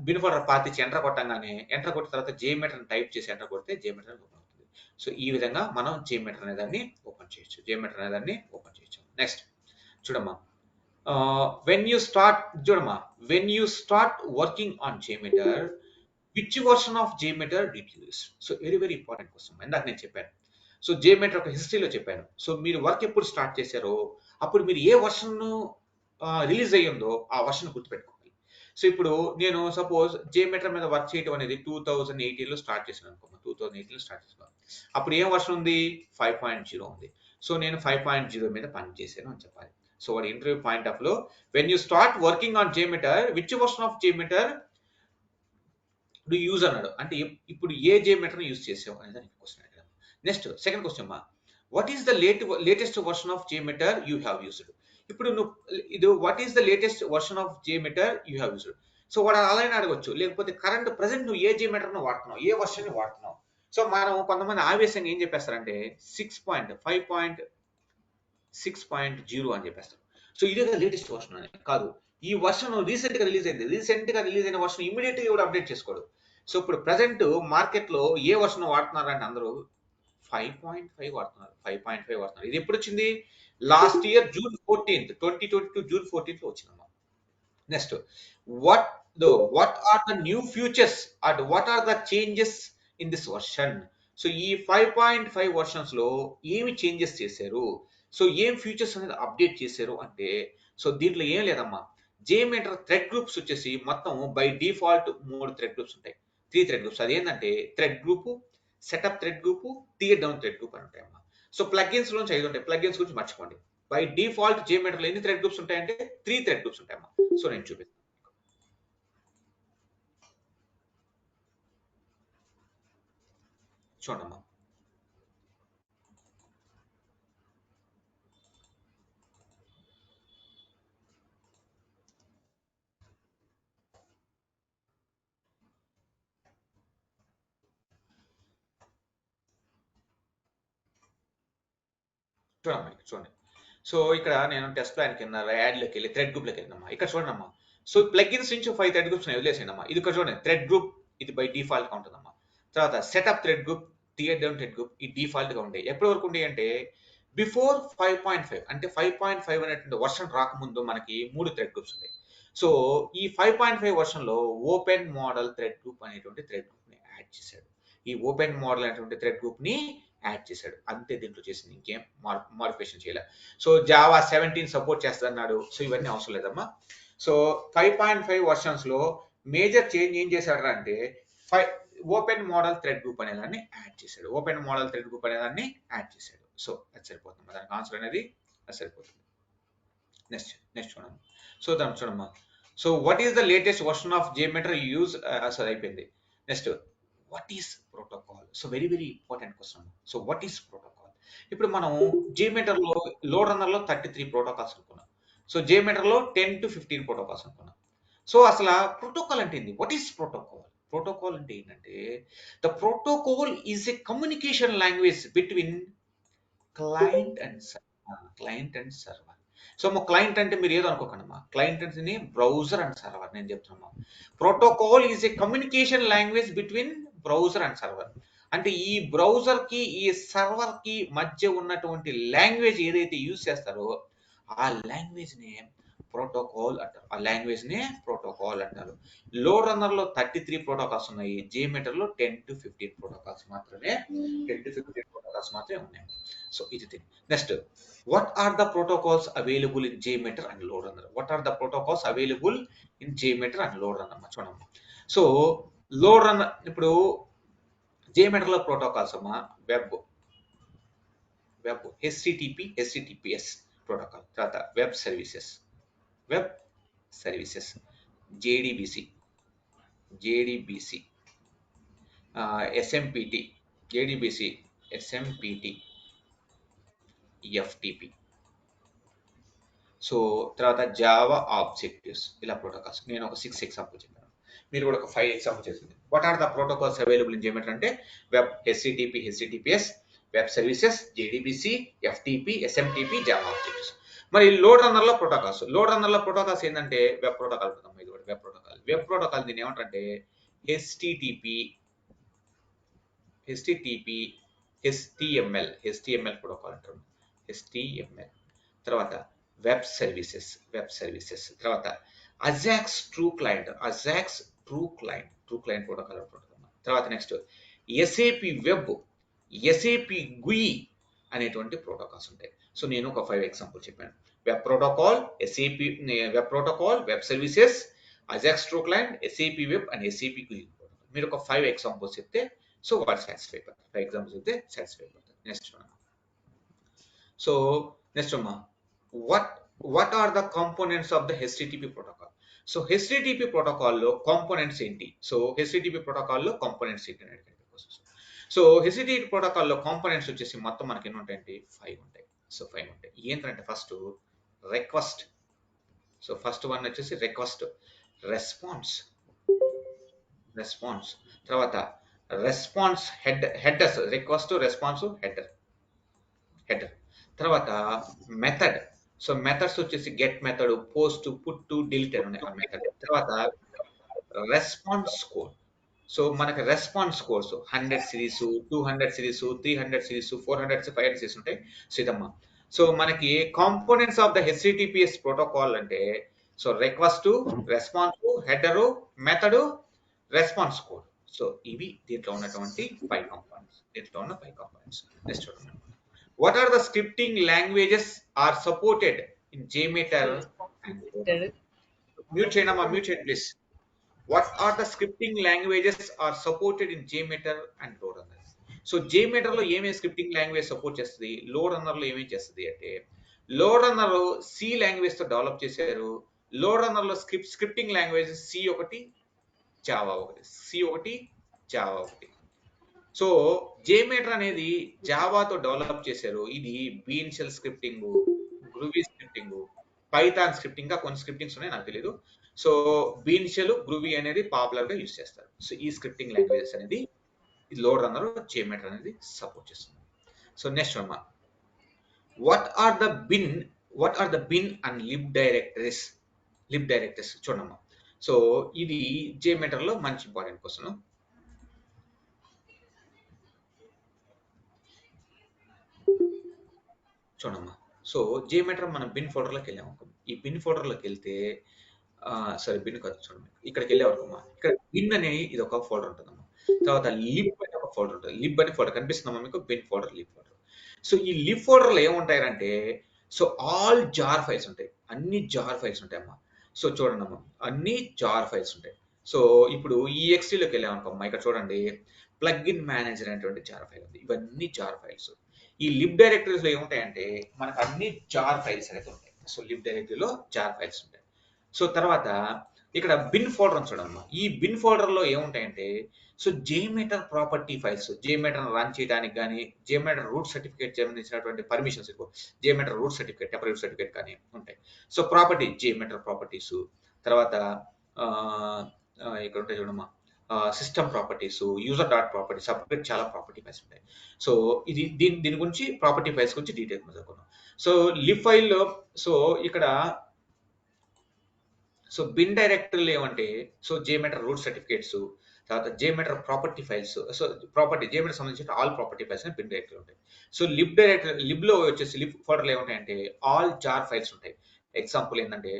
బిన్ ఫోల్డర్ పాత్ ఇచ్చి ఎంటర్ కొట్టంగానే ఎంటర్ కొట్టిన తర్వాత JMeter అని టైప్ చేసి ఎంటర్ కొడితే JMeter ఓపెన్ అవుతుంది. సో ఈ విధంగా మనం JMeter అనే దాన్ని ఓపెన్ చేయొచ్చు. నెక్స్ట్ చూడమ్మా, when you start working on JMeter, which version of JMeter did you use? So very important question. ఇందాక నేను చెప్పాను. సో JMeter ఒక హిస్టరీలో చెప్పాను. సో మీరు వర్క్ ఎప్పుడు స్టార్ట్ చేశారో అప్పుడు మీరు ఏ వర్షన్ రిలీజ్ అయ్యిందో ఆ వర్షన్ గుర్తుపెట్టుకోవాలి. సో ఇప్పుడు నేను సపోజ్ JMeter మీద వర్క్ చేయడం అనేది 2018లో స్టార్ట్ చేశాను అనుకోమా. 2018లో స్టార్ట్ చేశాను. అప్పుడు ఏం వర్షన్ ఉంది, 5.0 ఉంది. సో నేను 5.0 మీద పని చేశాను అని చెప్పాలి. సో వాడి ఇంటర్వ్యూ పాయింట్ ఆఫ్ లో when you start working on JMeter, which version of JMeter do use అన్నాడు. అంటే ఇప్పుడు ఏ JMeter యూజ్ చేసావు అనేది దానికి క్వశ్చన్ అడిగాను. నెక్స్ట్ సెకండ్ క్వశ్చన్ అమ్మా, what is the latest version of JMeter you have used? ఇప్పుడు ఇది what is the latest version of JMeter you have used? So వాడు అలానే అడగొచ్చు. లేకపోతే కరెంట్ ప్రెసెంట్ నువ్వు ఏ JMeter వాడుతున్నావు, ఏ వర్షన్ వాడుతున్నావు. సో మనం కొంతమంది ఆవేశంగా ఏం చెప్పేస్తారంటే 6.5.6.0 అని చెప్పేస్తారు. సో ఇదే లేటెస్ట్ వర్షన్ అని కాదు. ఈ వర్షన్ రీసెంట్ గా రిలీజ్ అయింది. రీసెంట్ గా రిలీజ్ అయిన వర్షన్ ఇమీడియట్ గా కూడా అప్డేట్ చేసుకోడు. సో ఇప్పుడు ప్రెసెంట్ మార్కెట్ లో ఏ వర్షన్ వాడుతున్నారంటే అందరూ 5.5 వాడుతున్నారు. 5.5 వాడుతున్నారు. ఇది ఎప్పుడు వచ్చింది? Last year June 14th 2022 June 14th లో వచ్చిందమ్మా. Next what are the new features and what are the changes in this version? So ఈ 5.5 వర్షన్స్ లో ఏమి చేంజెస్ చేశారు, సో ఏం ఫీచర్స్ అనేది అప్డేట్ చేశారు అంటే, సో దీంట్లో ఏం లేదమ్మా, JMeter థ్రెడ్ గ్రూప్స్ వచ్చేసి మొత్తం బై డిఫాల్ట్ 3 థ్రెడ్ గ్రూప్స్ ఉంటాయి, 3 థ్రెడ్ గ్రూప్స్. అదేంటంటే thread group, setup thread group, tear down thread group అని ఉంటాయమ్మా. సో ప్లగిన్స్ లోంచి 5 ఉంటాయి. ప్లగిన్స్ గురించి మర్చిపోండి. బై డిఫాల్ట్ JMeter లో ఎన్ని థ్రెడ్ గ్రూప్స్ ఉంటాయంటే 3 థ్రెడ్ గ్రూప్స్ ఉంటాయమ్మా. సో నేను చూపిస్తాను. చూడమ్మా, చూడండి. సో ఇక్కడ నేను టెస్ట్ ప్లాన్ కింద యాడ్లోకి వెళ్ళి థ్రెడ్ గ్రూప్లోకి వెళ్ళినమ్మా. ఇక్కడ చూడమ్మా, సో ప్లగిన్స్ నుంచి 5 థ్రెడ్ గ్రూప్స్ వదిలేసానమ్మా. ఇది ఇక్కడ చూడండి, థ్రెడ్ గ్రూప్ ఇది బై డిఫాల్ట్ గా ఉంటుందమ్మా. తర్వాత setup thread group, tear down thread group ఈ డిఫాల్ట్ గా ఉంటాయి. ఎప్పటి వరకు ఉంటాయి అంటే బిఫోర్ 5.5 అంటే 5.5 అనేటువంటి వర్షన్ రాకముందు మనకి 3 థ్రెడ్ గ్రూప్స్ ఉంటాయి. సో ఈ 5.5 వర్షన్ లో ఓపెన్ మోడల్ థ్రెడ్ గ్రూప్ అనేటువంటి థ్రెడ్ గ్రూప్ ని యాడ్ చేశాడు. ఈ ఓపెన్ మోడల్ అనేటువంటి థ్రెడ్ గ్రూప్ ని యాడ్ చేశాడు. అంతే, దీంట్లో చేసింది ఇంకేం మాడిఫికేషన్ చేయలేదు. సో జావా 17 సపోర్ట్ చేస్తుంది అన్నాడు. సో ఇవన్నీ అవసరం లేదమ్మా. సో 5.5 వర్షన్స్ లో మేజర్ చేంజ్ ఏం చేశాడు అంటే ఓపెన్ మోడల్ థ్రెడ్ గ్రూప్ అనేదాన్ని యాడ్ చేశాడు. ఓపెన్ మోడల్ థ్రెడ్ గ్రూప్ అనేదాన్ని యాడ్ చేశాడు. సో అది సరిపోతుంది, దానికి ఆన్సర్ అనేది అది సరిపోతుంది. నెక్స్ట్ చూడమ్మా. సో దాన్ని చూడమ్మా. So what is the latest version of JMeter use అసలు అయిపోయింది. Next what is protocol? So very important question. So what is protocol? ఇప్పుడు మనం JMeter లో LoadRunner లో 33 ప్రోటోకాల్స్ అనుకున్నాం. సో JMeter లో 10 to 15 ప్రోటోకాల్స్ అనుకున్నాం. సో అసలు ప్రోటోకాల్ అంటే ఏంది? What is protocol? ప్రోటోకాల్ అంటే ఏంటంటే the protocol is a communication language between client and server. So మా క్లయింట్ అంటే మీరు ఏదో అనుకోకండి, క్లయింట్ అంటే బ్రౌజర్ అండ్ సర్వర్. నేను చెప్తున్నా, protocol is a communication language between browser and server. అంటే ఈ బ్రౌజర్ కి ఈ సర్వర్ కి మధ్య ఉన్నటువంటి లాంగ్వేజ్ ఏదైతే యూజ్ చేస్తారో ఆ లాంగ్వేజ్ నే ప్రోటోకాల్ అంటారు. ఆ లాంగ్వేజ్ నే ప్రోటోకాల్ అంటారు. LoadRunner లో 33 ప్రోటోకాల్స్ ఉన్నాయి. JMeter లో 10 to 15 ప్రోటోకాల్స్ మాత్రమే ఉన్నాయి. సో ఇది thing. Next, what are the protocols available in JMeter and LoadRunner? What are the protocols available in JMeter and LoadRunner? చూడండి. సో LoadRunner ఇప్పుడు JMeter లో ప్రోటోకాల్స్ అమ్మా, వెబ్ HTTPS ప్రోటోకాల్, తర్వాత web services, JDBC, SMPT, FTP. So తర్వాత Java objectives, ఇలా protocols. నేను ఒక 6 example చెప్పాను, మీరు కూడా ఒక 5 ఎగ్జాంపుల్ చేసింది. What are the protocols available in JMeter అంటే web HTTPS, web services, JDBC, FTP, SMTP, Java objectives. మరి LoadRunner లో ప్రోటోకాల్స్ ఏంటంటే వెబ్ ప్రోటోకాల్ ఉంటుంది. ఇది కూడా వెబ్ ప్రోటోకాల్ దీన్ని ఏమంటారంటే HTML ప్రోటోకాల్ అంటారు. HTML. తర్వాత వెబ్ సర్వీసెస్, తర్వాత అజాక్స్ ట్రూ క్లయింట్ ప్రోటోకాల్ ఉంటుంది. తర్వాత next SAP web, SAP GUI అనేటువంటి ప్రోటోకాల్స్ ఉంటాయి. సో నేను ఒక 5 ఎగ్జాంపుల్ చెప్పాను. Web protocol, SAP web protocol, web services, Ajax true client, SAP web and SAP GUI. మీరు ఒక 5 ఎగ్జాంపుల్స్ చెప్తే సో వాట్ సాటిస్ఫై అవుతారు. 5 ఎగ్జాంపుల్స్ చెప్తే సాటిస్ఫై అవుతారు. నెక్స్ట్ సో నెక్స్ట్ అమ్మా, what are the components of the HTTP protocol? So HTTP ప్రోటోకాల్లో components ఏంటి? So HTTP ప్రోటోకాల్లో కాంపోనెంట్స్ ఏంటి అనేది సో HTTP ప్రోటోకాల్లో కాంపోనెంట్స్ వచ్చేసి మొత్తం మనకి ఎన్ని ఉంటాయంటే 5 ఉంటాయి. సో 5 ఉంటాయి. ఏంటంటే first request. So first one వచ్చేసి రిక్వెస్ట్, రెస్పాన్స్, తర్వాత response headers, request, response, header. తర్వాత మెథడ్, సో మెథడ్స్ వచ్చేసి get method, post, put, delete అని ఉన్నాయి ఆ మెథడ్. తర్వాత రెస్పాన్స్ కోడ్. సో మనకి response codes 100 series, 200 series, 300 series, 400, 500 series ఉంటాయి. సో ఇదమ్మా. సో మనకి components of the HTTPS protocol అంటే so request, response, header, method, response code. So ఇవి దీంట్లో ఉన్నటువంటి 5 కాంపోనెంట్స్. దీంట్లో ఉన్న 5 కాంపోనెంట్స్. నెక్స్ట్ చూడండి. What are the scripting languages are supported in JMeter? Mute చేయండి అమ్మా, మ్యూట్ చేయండి please. What are the scripting languages are supported in JMeter and LoadRunner? So JMeter లో ఏమేమి స్క్రిప్టింగ్ లాంగ్వేజ్ సపోర్ట్ చేస్తుంది, LoadRunner లో ఏమేమి చేస్తుంది అంటే LoadRunner C లాంగ్వేజ్ తో డెవలప్ చేశారు. LoadRunner లో స్క్రిప్టింగ్ లాంగ్వేజ్ C ఒకటి, జావా ఒకటి. జావా ఒకటి. సో JMeter అనేది జావాతో డెవలప్ చేశారు. ఇది BeanShell scripting, Groovy scripting, Python scripting, ఇంకా కొన్ని స్క్రిప్టింగ్స్ ఉన్నాయి నాకు తెలియదు. సో బీన్ షెల్, గ్రూవీ అనేది పాపులర్ గా యూజ్ చేస్తారు. సో ఈ స్క్రిప్టింగ్ లాంగ్వేజెస్ అనేది LoadRunner, JMeter అనేది సపోర్ట్ చేస్తుంది. సో నెక్స్ట్ అమ్మా, what are the bin and lib directories? చూడమ్మా. సో ఇది JMeter లో మంచి ఇంపార్టెంట్ క్వశ్చన్. చూడమ్మా. సో JMeter మనం బిన్ ఫోల్డర్లోకి వెళ్ళాము. ఈ బిన్ ఫోల్డర్లోకి వెళ్తే సరే బిన్ కాదు, చూడండి ఇక్కడికి వెళ్ళేవరకమ్మా. ఇక్కడ బిన్ అనేది ఇది ఒక ఫోల్డర్ ఉంటుందమ్మా. తర్వాత లిబ్ అనే ఒక ఫోల్డర్ ఉంటుంది. లిబ్ అనే ఫోల్డర్ కనిపిస్తుందమ్మా మీకు, bin folder, lib folder. So ఈ లిబ్ ఫోల్డర్లో ఏముంటాయంటే సో ఆల్ జార్ ఫైల్స్ ఉంటాయి. అన్ని జార్ ఫైల్స్ ఉంటాయమ్మా. సో చూడండి అమ్మా, అన్ని జార్ ఫైల్స్ ఉంటాయి. సో ఇప్పుడు ఈ EXT లోకి వెళ్ళామనుకోమ్మా, ఇక్కడ చూడండి ప్లగ్ఇన్ మేనేజర్ అనేటువంటి జార్ ఫైల్ ఉంది. ఇవన్నీ జార్ ఫైల్స్. ఈ లిబ్ డైరెక్టరీస్ లో ఏముంటాయంటే మనకు అన్ని జార్ ఫైల్స్ అనేది ఉంటాయి. సో లిబ్ డైరెక్టరీలో జార్ ఫైల్స్ ఉంటాయి. సో తర్వాత ఇక్కడ బిన్ ఫోల్డర్ చూడమ్మా. ఈ బిన్ ఫోల్డర్ లో ఏముంటాయంటే so JMeter property files, JMeter run చేయడానికి కానీ, JMeter రూట్ సర్టిఫికేట్ సంబంధించినటువంటి permissions, JMeter root certificate, temporary certificate కానీ ఉంటాయి. సో ప్రాపర్టీ, JMeter ప్రాపర్టీస్, తర్వాత ఇక్కడ ఉంటాయి చూడమ్మా system properties, user dot properties, separate చాలా ప్రాపర్టీ ఫైల్స్ ఉంటాయి. సో ఇది దీని గురించి ప్రాపర్టీ ఫైల్స్ గురించి డీటెయిల్స్ చదువుకున్నాం. సో లిబ్ ఫైల్లో సో ఇక్కడ సో బిన్ డైరెక్టరీలు ఏమంటే సో JMeter రూట్ సర్టిఫికేట్స్, తర్వాత JMeter property files. So property JMeter సంబంధించిన all property files bin directory ఉంటాయి. సో లిబ్ లో వచ్చేసి లిబ్ ఫోల్డర్లు ఏముంటాయంటే ఆల్ జార్ ఫైల్స్ ఉంటాయి. ఎగ్జాంపుల్ ఏంటంటే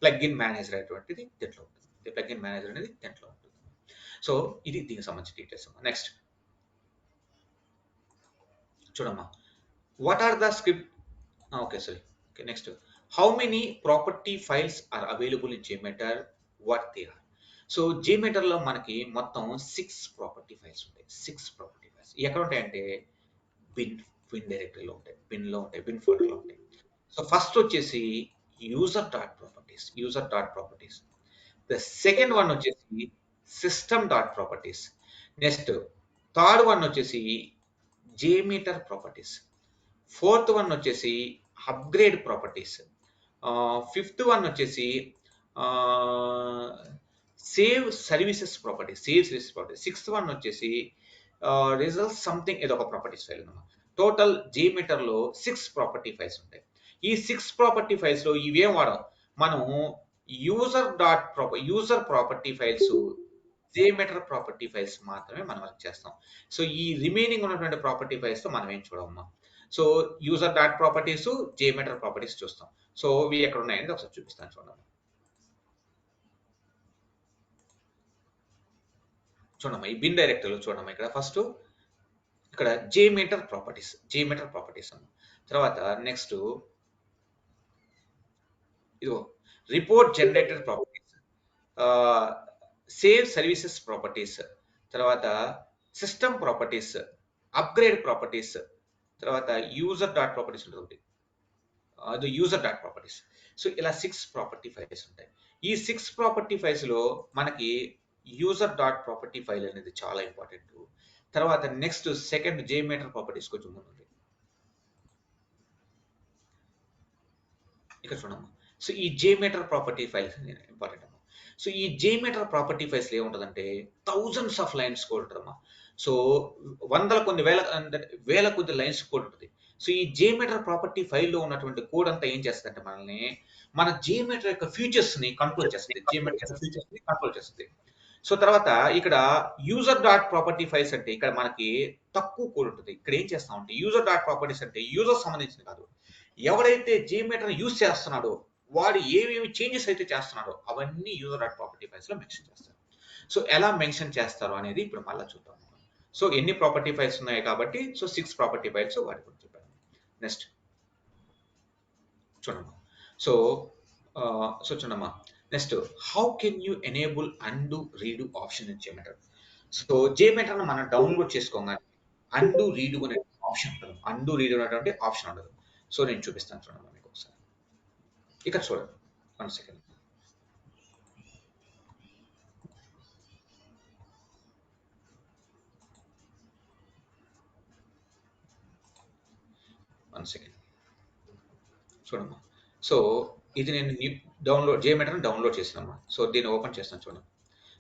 ప్లగ్ఇన్ మేనేజర్ అనేటువంటిది దీంట్లో ఉంటుంది. ప్లగ్ఇన్ మేనేజర్ అనేది దీంట్లో ఉంటుంది. సో ఇది దీనికి సంబంధించిన డీటెయిల్స్. నెక్స్ట్ చూడమ్మా, what are the script next how many property files are available in JMeter, what they are? So JMeter లో మనకి మొత్తం 6 ప్రాపర్టీ ఫైల్స్ ఉంటాయి. 6 ప్రాపర్టీ ఫైల్స్ ఎక్కడ ఉంటాయంటే బిన్ డైరెక్టరీలో ఉంటాయి, బిన్ ఫోల్డర్లో ఉంటాయి. సో ఫస్ట్ వచ్చేసి user dot properties. The second one వచ్చేసి system dot properties. Next third one వచ్చేసి JMeter ప్రాపర్టీస్. ఫోర్త్ వన్ వచ్చేసి అప్గ్రేడ్ ప్రాపర్టీస్. ఫిఫ్త్ వన్ వచ్చేసి save services properties. Sixth one వచ్చేసి రిజల్ట్ సంథింగ్ ఏదో ఒక ప్రాపర్టీస్ ఫైల్ ఉందన్నమాట. Total JMeter లో 6 property files ఉంటాయి. ఈ 6 ప్రాపర్టీ ఫైల్స్ లో ఇవేం వాడం మనము user property files, JMeter property files మాత్రమే మనం వర్క్ చేస్తాం. సో ఈ రిమైనింగ్ ఉన్నటువంటి ప్రాపర్టీ ఫైల్స్ తో మనం ఏం చూడమ్మా. So user dot properties, JMeter properties చూస్తాం. సో ఇవి ఎక్కడ ఉన్నాయని ఒకసారి చూపిస్తాను చూడండి. ఈ బిన్ డైరెక్టరీలో చూడమ్మా. ఇక్కడ ఫస్ట్ ఇక్కడ JMeter ప్రాపర్టీస్ అన్న తర్వాత నెక్స్ట్ ఇదిగో report generator properties, save services properties, తర్వాత సిస్టమ్ ప్రాపర్టీస్, అప్గ్రేడ్ ప్రాపర్టీస్, తర్వాత యూజర్ డాట్ ప్రాపర్టీస్ ఉంటుంది, అది యూజర్ డాట్ ప్రాపర్టీస్. సో ఇలా 6 ప్రాపర్టీ ఫైల్స్ ఉంటాయి. ఈ 6 ప్రాపర్టీ ఫైల్స్ లో మనకి యూజర్ డాట్ ప్రాపర్టీ ఫైల్ అనేది చాలా ఇంపార్టెంట్. తర్వాత నెక్స్ట్ సెకండ్ JMeter ప్రాపర్టీస్ కొంచెం ముందు ఇక్కడ చూడమ్మా. సో ఈ JMeter ప్రాపర్టీ ఫైల్స్ ఇంపార్టెంట్ అమ్మా. సో ఈ JMeter ప్రాపర్టీ ఫైల్స్ లో ఏముంటుందంటే థౌజండ్స్ ఆఫ్ లైన్స్ కోడ్ ఉంటుందమ్మా. సో వేల కొద్ది లైన్స్ కోడ్ ఉంటుంది. సో ఈ JMeter ప్రాపర్టీ ఫైల్లో ఉన్నటువంటి కోడ్ అంతా ఏం చేస్తుందంటే మనల్ని మన JMeter యొక్క ఫీచర్స్ ని కంట్రోల్ చేస్తుంది. JMeter యొక్క ఫీచర్స్ ని కంట్రోల్ చేస్తుంది. సో తర్వాత ఇక్కడ యూజర్ డాట్ ప్రాపర్టీ ఫైల్స్ అంటే ఇక్కడ మనకి తక్కువ కోడ్ ఉంటుంది. ఇక్కడ ఏం చేస్తామంటే యూజర్ డాట్ ప్రాపర్టీస్ అంటే యూజర్ సంబంధించింది కాదు. ఎవరైతే JMeter యూజ్ చేస్తున్నాడో వాడు ఏమేమి చేంజెస్ అయితే చేస్తున్నాడో అవన్నీ యూజర్ డాట్ ప్రాపర్టీ ఫైల్స్ లో మెన్షన్ చేస్తారు. సో ఎలా మెన్షన్ చేస్తారు అనేది ఇప్పుడు మళ్ళీ చూద్దాం. సో ఎన్ని ప్రాపర్టీ ఫైల్స్ ఉన్నాయి కాబట్టి సో 6 ప్రాపర్టీ ఫైల్స్ వాటి గురించి చెప్పాను. నెక్స్ట్ చూడమ్మా. సో చూడమ్మా. Next how can you enable and read option in JMeter. So JMeter ను మనం డౌన్లోడ్ చేసుకోగానే అండు రీడు అనే ఆప్షన్ ఉంటుంది. అండు రీడు అనేటువంటి ఆప్షన్ ఉండదు. సో నేను చూపిస్తాను చూడమ్మా మీకు ఒకసారి. ఇక్కడ చూడండి 1 సెకండ్. చూడమ్మా. సో ఇది నేను JMeter డౌన్లోడ్ చేసినమ్మా. సో దీన్ని ఓపెన్ చేస్తాను చూడండి.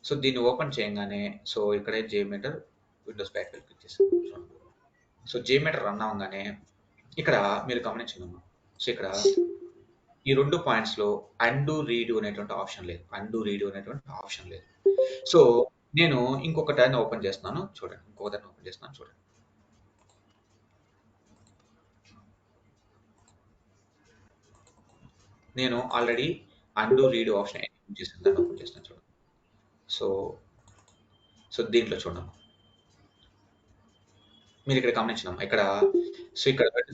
సో దీన్ని ఓపెన్ చేయగానే సో ఇక్కడే JMeter విండోస్ బ్యాక్ క్లిక్ చేస్తాను చూడండి. సో JMeter రన్ అవ్వగానే ఇక్కడ మీరు గమనించండి. సో ఇక్కడ ఈ 2 పాయింట్స్ లో అండు రీడు అనేటువంటి ఆప్షన్ లేదు. అండు రీడు అనేటువంటి ఆప్షన్ లేదు. సో నేను ఇంకొక దాన్ని ఓపెన్ చేస్తున్నాను చూడండి. చూడండి. నేను already and read option enable చేసిన దాన్ని ఓపెన్ చేస్తాను చూడండి. సో దీంట్లో చూడండి. మీరు ఇక్కడ గమనించినాం ఇక్కడ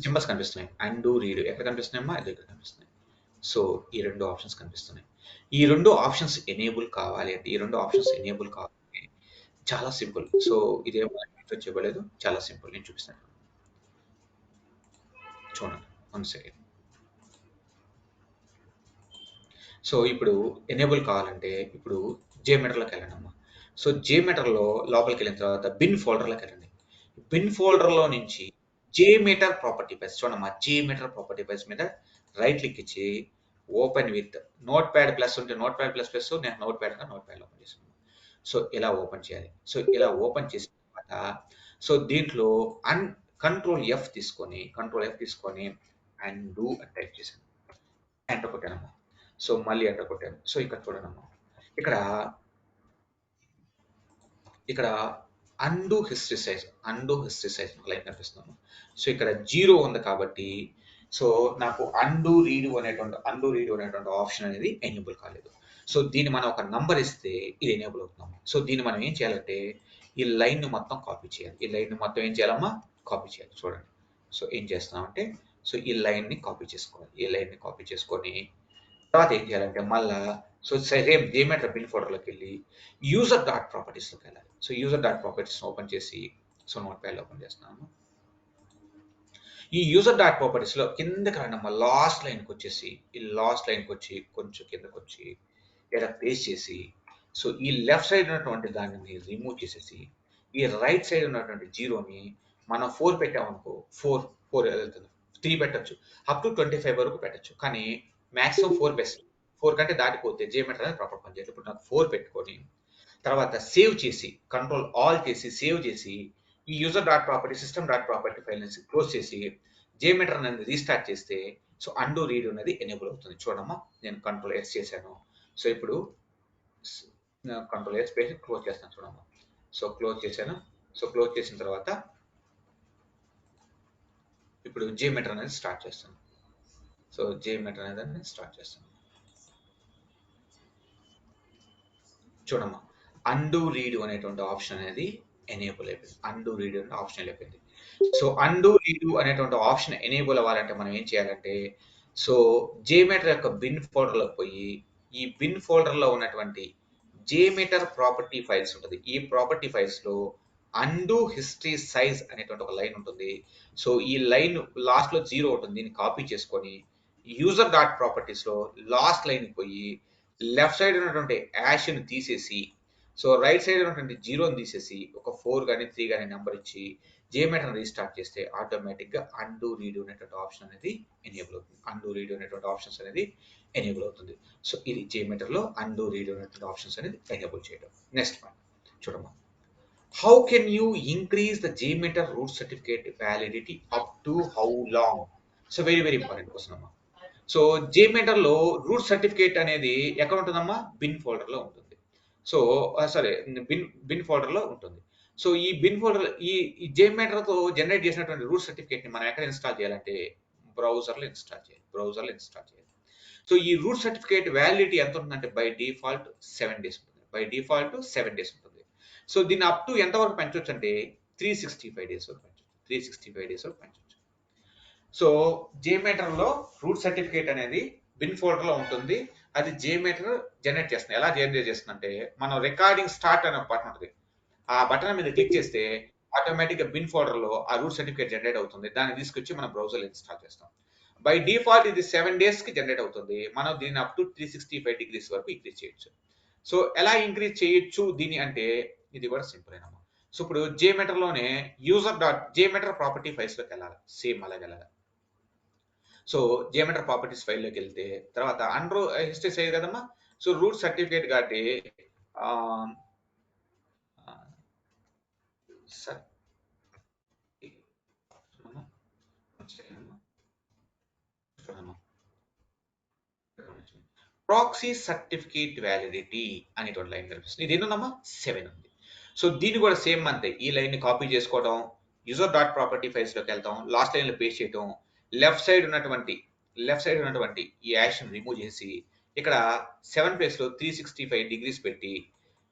సింబల్స్ కనిపిస్తున్నాయి. అండు రీడు ఎక్కడ కనిపిస్తున్నాయమ్మా? ఇక్కడ కనిపిస్తున్నాయి. సో ఈ 2 ఆప్షన్స్ కనిపిస్తున్నాయి. ఈ 2 ఆప్షన్స్ ఎనేబుల్ కావాలి అంటే చాలా సింపుల్. సో ఇదేమో చెప్పలేదు, చాలా సింపుల్. నేను చూపిస్తాను చూడండి 1 సెకండ్. సో ఇప్పుడు ఎనేబుల్ కావాలంటే ఇప్పుడు JMeterలోకి వెళ్ళండి అమ్మా. సో JMeterలో లోపలికి వెళ్ళిన తర్వాత బిన్ ఫోల్డర్లోకి వెళ్ళండి. బిన్ ఫోల్డర్లో నుంచి JMeter ప్రాపర్టీ ఫైల్స్ చూడమ్మా. JMeter ప్రాపర్టీ ఫైల్స్ మీద రైట్ క్లిక్ ఇచ్చి open with notepad plus ఉంటే నోట్ ప్యాడ్ ప్లస్ ప్లస్ నేను నోట్ ప్యాడ్ ఓపెన్ చేస్తున్నాను. సో ఇలా ఓపెన్ చేయాలి. సో ఇలా ఓపెన్ చేసిన తర్వాత సో దీంట్లో కంట్రోల్ F తీసుకొని అండు అని టైప్ చేశాను. ఎంటర్ కొట్టానమ్మా. సో మళ్ళీ ఎంటర్ కొట్టాను. సో ఇక్కడ చూడనమ్మా. ఇక్కడ అండు హిస్టరీ సైజ్ లైన్ కనిపిస్తున్నాము. సో ఇక్కడ 0 ఉంది కాబట్టి సో నాకు అండు రీడు అనేటువంటి ఆప్షన్ అనేది ఎనేబుల్ కాలేదు. సో దీన్ని మనం ఒక నంబర్ ఇస్తే ఇది ఎనేబుల్ అవుతున్నాము. సో దీన్ని మనం ఏం చేయాలంటే ఈ లైన్ మొత్తం కాపీ చేయాలి. ఏం చేయాలమ్మా? కాపీ చేయాలి. చూడండి. సో ఏం చేస్తున్నామంటే సో ఈ లైన్ ని కాపీ చేసుకొని తర్వాత ఏం చేయాలంటే మళ్ళా సో సేమ్ JMeter బిన్ ఫోల్డర్లోకి వెళ్ళి యూజర్ డాట్ ప్రాపర్టీస్లోకి వెళ్ళాలి. So user dot properties open చేసి సో నోట్ ప్యాడ్ ఓపెన్ చేస్తున్నాను. ఈ యూజర్ డాట్ ప్రాపర్టీస్ లో కిందకి రండమ్మా. లాస్ట్ లైన్కి వచ్చి కొంచెం కిందకి వచ్చి ఇక్కడ పేస్ట్ చేసి సో ఈ లెఫ్ట్ సైడ్ ఉన్నటువంటి దాన్ని రిమూవ్ చేసేసి ఈ రైట్ సైడ్ ఉన్నటువంటి 0ని మనం 4 పెట్టామనుకో 4 వెళ్తుంది. 3 పెట్టచ్చు, అప్ టు 25 వరకు పెట్టచ్చు. కానీ మాక్సిమం 4 బెస్ట్. 4 కంటే దాటిపోతే JMeter అనేది ప్రాపర్ పనిచేయాలి. ఇప్పుడు నాకు 4 పెట్టుకొని తర్వాత సేవ్ చేసి కంట్రోల్ ఆల్ చేసి సేవ్ చేసి ఈ user dot property system dot property file నుంచి క్లోజ్ చేసి JMeter అనేది రీస్టార్ట్ చేస్తే సో అండు రీడ్ అనేది ఎనేబుల్ అవుతుంది. చూడమ్మా నేను కంట్రోల్ S చేశాను. సో ఇప్పుడు కంట్రోల్ S పేసి క్లోజ్ చేస్తాను చూడమ్మా. సో క్లోజ్ చేశాను. సో క్లోజ్ చేసిన తర్వాత ఇప్పుడు JMeter అనేది స్టార్ట్ చేస్తాను. సో JMeter అనేది స్టార్ట్ చేస్తాను. చూడమ్మా అండు రీడ్ అనేటువంటి ఆప్షన్ అనేది ఎనేబుల్ అయిపోయింది. సో అండు రీడ్ అనేటువంటి ఆప్షన్ ఎనేబుల్ అవ్వాలంటే మనం ఏం చేయాలంటే సో JMeter యొక్క బిన్ ఫోల్డర్లోకి పోయి ఈ బిన్ ఫోల్డర్లో ఉన్నటువంటి JMeter ప్రాపర్టీ ఫైల్స్ ఉంటుంది. ఈ ప్రాపర్టీ ఫైల్స్ లో అండు హిస్టరీ సైజ్ అనేటువంటి ఒక లైన్ ఉంటుంది. సో ఈ లైన్ లాస్ట్ లో 0 ఉంటుంది. దీన్ని కాపీ చేసుకొని యూజర్ డాట్ ప్రాపర్టీస్ లో లాస్ట్ లైన్ పోయి లెఫ్ట్ సైడ్ ఉన్నటువంటి యాష్ ని తీసేసి సో రైట్ సైడ్ ఉన్నటువంటి 0ని తీసేసి ఒక 4 కానీ 3 కానీ నెంబర్ ఇచ్చి JMeter రీస్టార్ట్ చేస్తే ఆటోమేటిక్ గా అండు రీడ్ అనేటువంటి ఆప్షన్ అనేది ఎనేబుల్ అవుతుంది. సో ఇది JMeter లో అండు రీడ్ అనేటువంటి ఆప్షన్స్ అనేది ఎనేబుల్ చేయడం. నెక్స్ట్ పాయింట్ చూడమ్మా. How can you increase the JMeter root certificate validity up to how long? So very important question అమ్మా. సో JMeter లో రూట్ సర్టిఫికేట్ అనేది ఎక్కడ ఉంటుందమ్మా? బిన్ ఫోల్డర్ లో ఉంటుంది. సో సరే బిన్ ఫోల్డర్ లో ఉంటుంది. సో ఈ బిన్ ఫోల్డర్ ఈ JMeter తో జనరేట్ చేసినటువంటి రూట్ సర్టిఫికేట్ ని మనం ఎక్కడ ఇన్స్టాల్ చేయాలంటే బ్రౌజర్ లో ఇన్స్టాల్ చేయాలి. సో ఈ రూట్ సర్టిఫికేట్ వ్యాలిడిటీ ఎంత ఉంటుందంటే బై డిఫాల్ట్ 7 డేస్ ఉంటుంది. సో దీన్ని అప్ టు ఎంత వరకు పెంచవచ్చు అంటే 365 డేస్ వరకు పెంచవచ్చు. సో JMeter లో రూట్ సర్టిఫికేట్ అనేది బిన్ ఫోల్డర్ లో ఉంటుంది. అది JMeter జనరేట్ చేస్తుంది. ఎలా జనరేట్ చేస్తుంది అంటే మనం రికార్డింగ్ స్టార్ట్ అనే బటన్ ఉంటుంది. ఆ బటన్ మీద క్లిక్ చేస్తే ఆటోమేటిక్ గా బిన్ ఫోల్డర్ లో ఆ రూట్ సర్టిఫికేట్ జనరేట్ అవుతుంది. దాన్ని తీసుకొచ్చి మనం బ్రౌజర్ లో ఇన్స్టాల్ చేస్తాం. బై డిఫాల్ట్ ఇది 7 డేస్ కి జనరేట్ అవుతుంది. మనం దీన్ని అప్ టు 365 డిగ్రీస్ వరకు ఇంక్రీజ్ చేయొచ్చు. సో ఎలా ఇంక్రీజ్ చేయొచ్చు దీన్ని అంటే ఇది కూడా సింపుల్ అయినా. సో ఇప్పుడు JMeter లోనే JMeter ప్రాపర్టీ ఫైల్స్ లోకి వెళ్ళాలి. సేమ్ అలాగే వెళ్ళాలి. సో JMeter ప్రాపర్టీస్ ఫైల్ లోకి వెళ్తే తర్వాత అండర్ హిస్టరీ సైజ్ కదమ్మా. సో రూట్ సర్టిఫికేట్ కాబట్టి ప్రాక్సీ సర్టిఫికేట్ వ్యాలిడిటీ అనేటువంటి లైన్ కనిపిస్తుంది. ఇది ఏంటమ్మా 7 ఉంది. సో దీన్ని కూడా సేమ్ అంతే. ఈ లైన్ ని కాపీ చేసుకోవడం, యూజర్ డాట్ ప్రాపర్టీ ఫైల్స్ లోకి వెళ్తాం, లాస్ట్ లైన్ లో పేస్ట్ చేయడం, లెఫ్ట్ సైడ్ ఉన్నటువంటి ఈ యాక్షన్ రిమూవ్ చేసి ఇక్కడ 7 ప్లేస్ లో 365 డిగ్రీస్ పెట్టి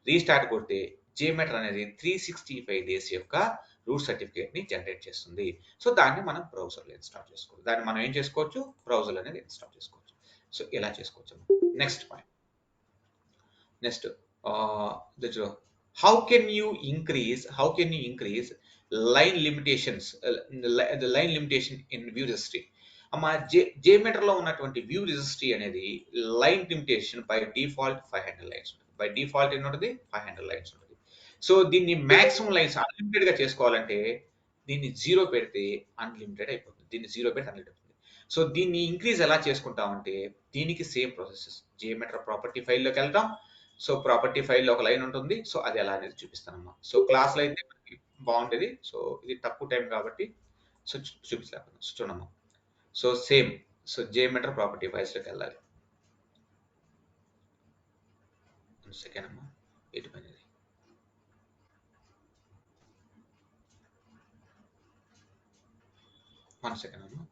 రీస్టార్ట్ కొడితే JMeter అనేది 365 డేస్ యొక్క రూట్ సర్టిఫికేట్ ని జనరేట్ చేస్తుంది. సో దాన్ని మనం బ్రౌజర్ లో ఇన్స్టాల్ చేసుకోవచ్చు. దాన్ని మనం ఏం చేసుకోవచ్చు? బ్రౌజర్ అనేది ఇన్స్టాల్ చేసుకోవచ్చు. సో ఇలా చేసుకోవచ్చు. Next point. how can you increase line limitations the line limitation in view registry? అమ్మా JMeter లో ఉన్నటువంటి వ్యూ రిజిస్ట్రీ అనేది line limitation by default 500 lines ఉంటుంది. బై డిఫాల్ట్ ఎన్ని ఉంటుంది? 500 లైన్స్ ఉంటుంది. సో దీన్ని మాక్సిమం లైన్స్ అన్లిమిటెడ్ గా చేసుకోవాలంటే దీన్ని 0 పెడితే అన్లిమిటెడ్ అయిపోతుంది. సో దీన్ని ఇంక్రీజ్ ఎలా చేసుకుంటామంటే దీనికి సేమ్ ప్రాసెసెస్. JMeter ప్రాపర్టీ ఫైల్లోకి వెళ్తాం. సో ప్రాపర్టీ ఫైల్లో ఒక లైన్ ఉంటుంది. సో అది ఎలా అనేది చూపిస్తానమ్మా. సో క్లాస్లో అయితే బాగుంటుంది. సో ఇది తక్కువ టైం కాబట్టి సో చూపిస్తాను. చూడమ్మా. So same. So JMeter property ఫైల్స్లోకి వెళ్ళాలి. సెకండ్ అమ్మా. ఎటు పని వన్ సెకండ్ అమ్మా.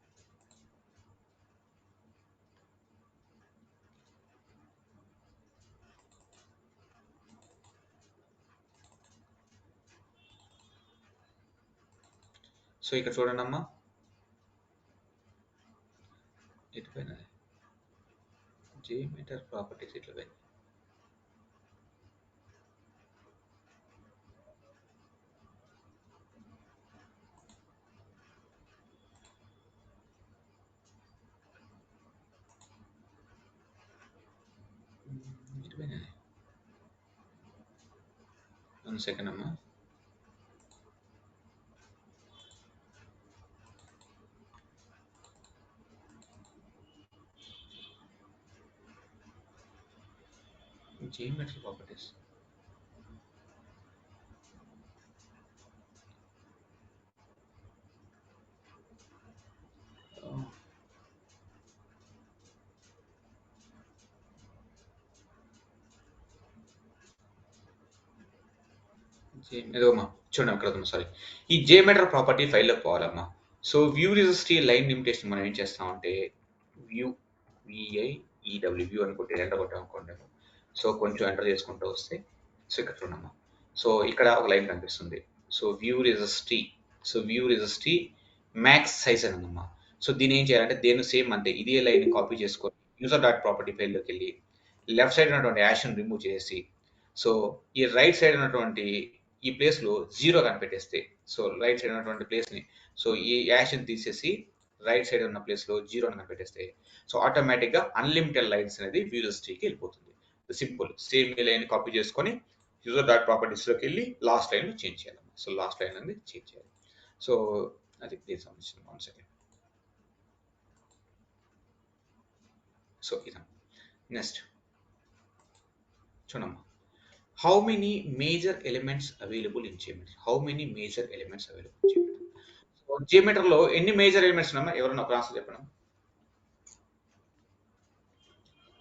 సో ఇక్కడ చూడండి అమ్మా. ఎటు పైన JMeter ప్రాపర్టీస్ ఇట్లా పైన వన్ సెకండ్ అమ్మా. JMeter ప్రాపర్టీస్ ఏదోమ్మా చూడండి అక్కడ సారీ. ఈ JMeter ప్రాపర్టీ ఫైల్లో పోవాలమ్మా. So view registry line limitation మనం ఏం చేస్తామంటే వ్యూ వ్యూ అనుకుంటే ఎంటర్ కొట్టామనుకోండి. సో కొంచెం ఎంటర్ చేసుకుంటూ వస్తే సో ఇక్కడ చూడమ్మా. సో ఇక్కడ ఒక లైన్ కనిపిస్తుంది. So view registry max size అని ఉందమ్మా. సో దీన్ని ఏం చేయాలంటే దేని సేమ్ అంతే ఇదే లైన్ కాపీ చేసుకొని యూజర్ డాట్ ప్రాపర్టీ ఫైల్లోకి వెళ్ళి లెఫ్ట్ సైడ్ ఉన్నటువంటి యాక్షన్ రిమూవ్ చేసి సో ఈ రైట్ సైడ్ ఉన్నటువంటి ఈ ప్లేస్ లో 0 కనిపెట్టేస్తే సో రైట్ సైడ్ ఉన్నటువంటి ప్లేస్ ని సో ఈ యాక్షన్ తీసేసి రైట్ సైడ్ ఉన్న ప్లేస్ లో 0 అని కనిపెట్టేస్తే సో ఆటోమేటిక్ గా అన్లిమిటెడ్ లైన్స్ అనేది వ్యూ రిజిస్ట్రీకి వెళ్ళిపోతుంది. సింపుల్. సేమ్ ఈ లైన్ కాపీ చేసుకొని యూజర్ డాట్ ప్రాపర్టీస్ లోకి వెళ్ళి లాస్ట్ లైన్ చేంజ్ చేయాలి. సో లాస్ట్ లైన్ అనేది చేంజ్ చేయాలి. సో అది దీనికి సంబంధించిన 1 సెకండ్. సో ఇదా నెక్స్ట్ చూడమ్మా. How many major elements available in JMeter? How many major elements available in JMeter? So JMeter లో ఎన్ని మేజర్ ఎలిమెంట్స్ ఉన్నామా? ఎవరైనా ఒక ఆన్సర్ చెప్పండి.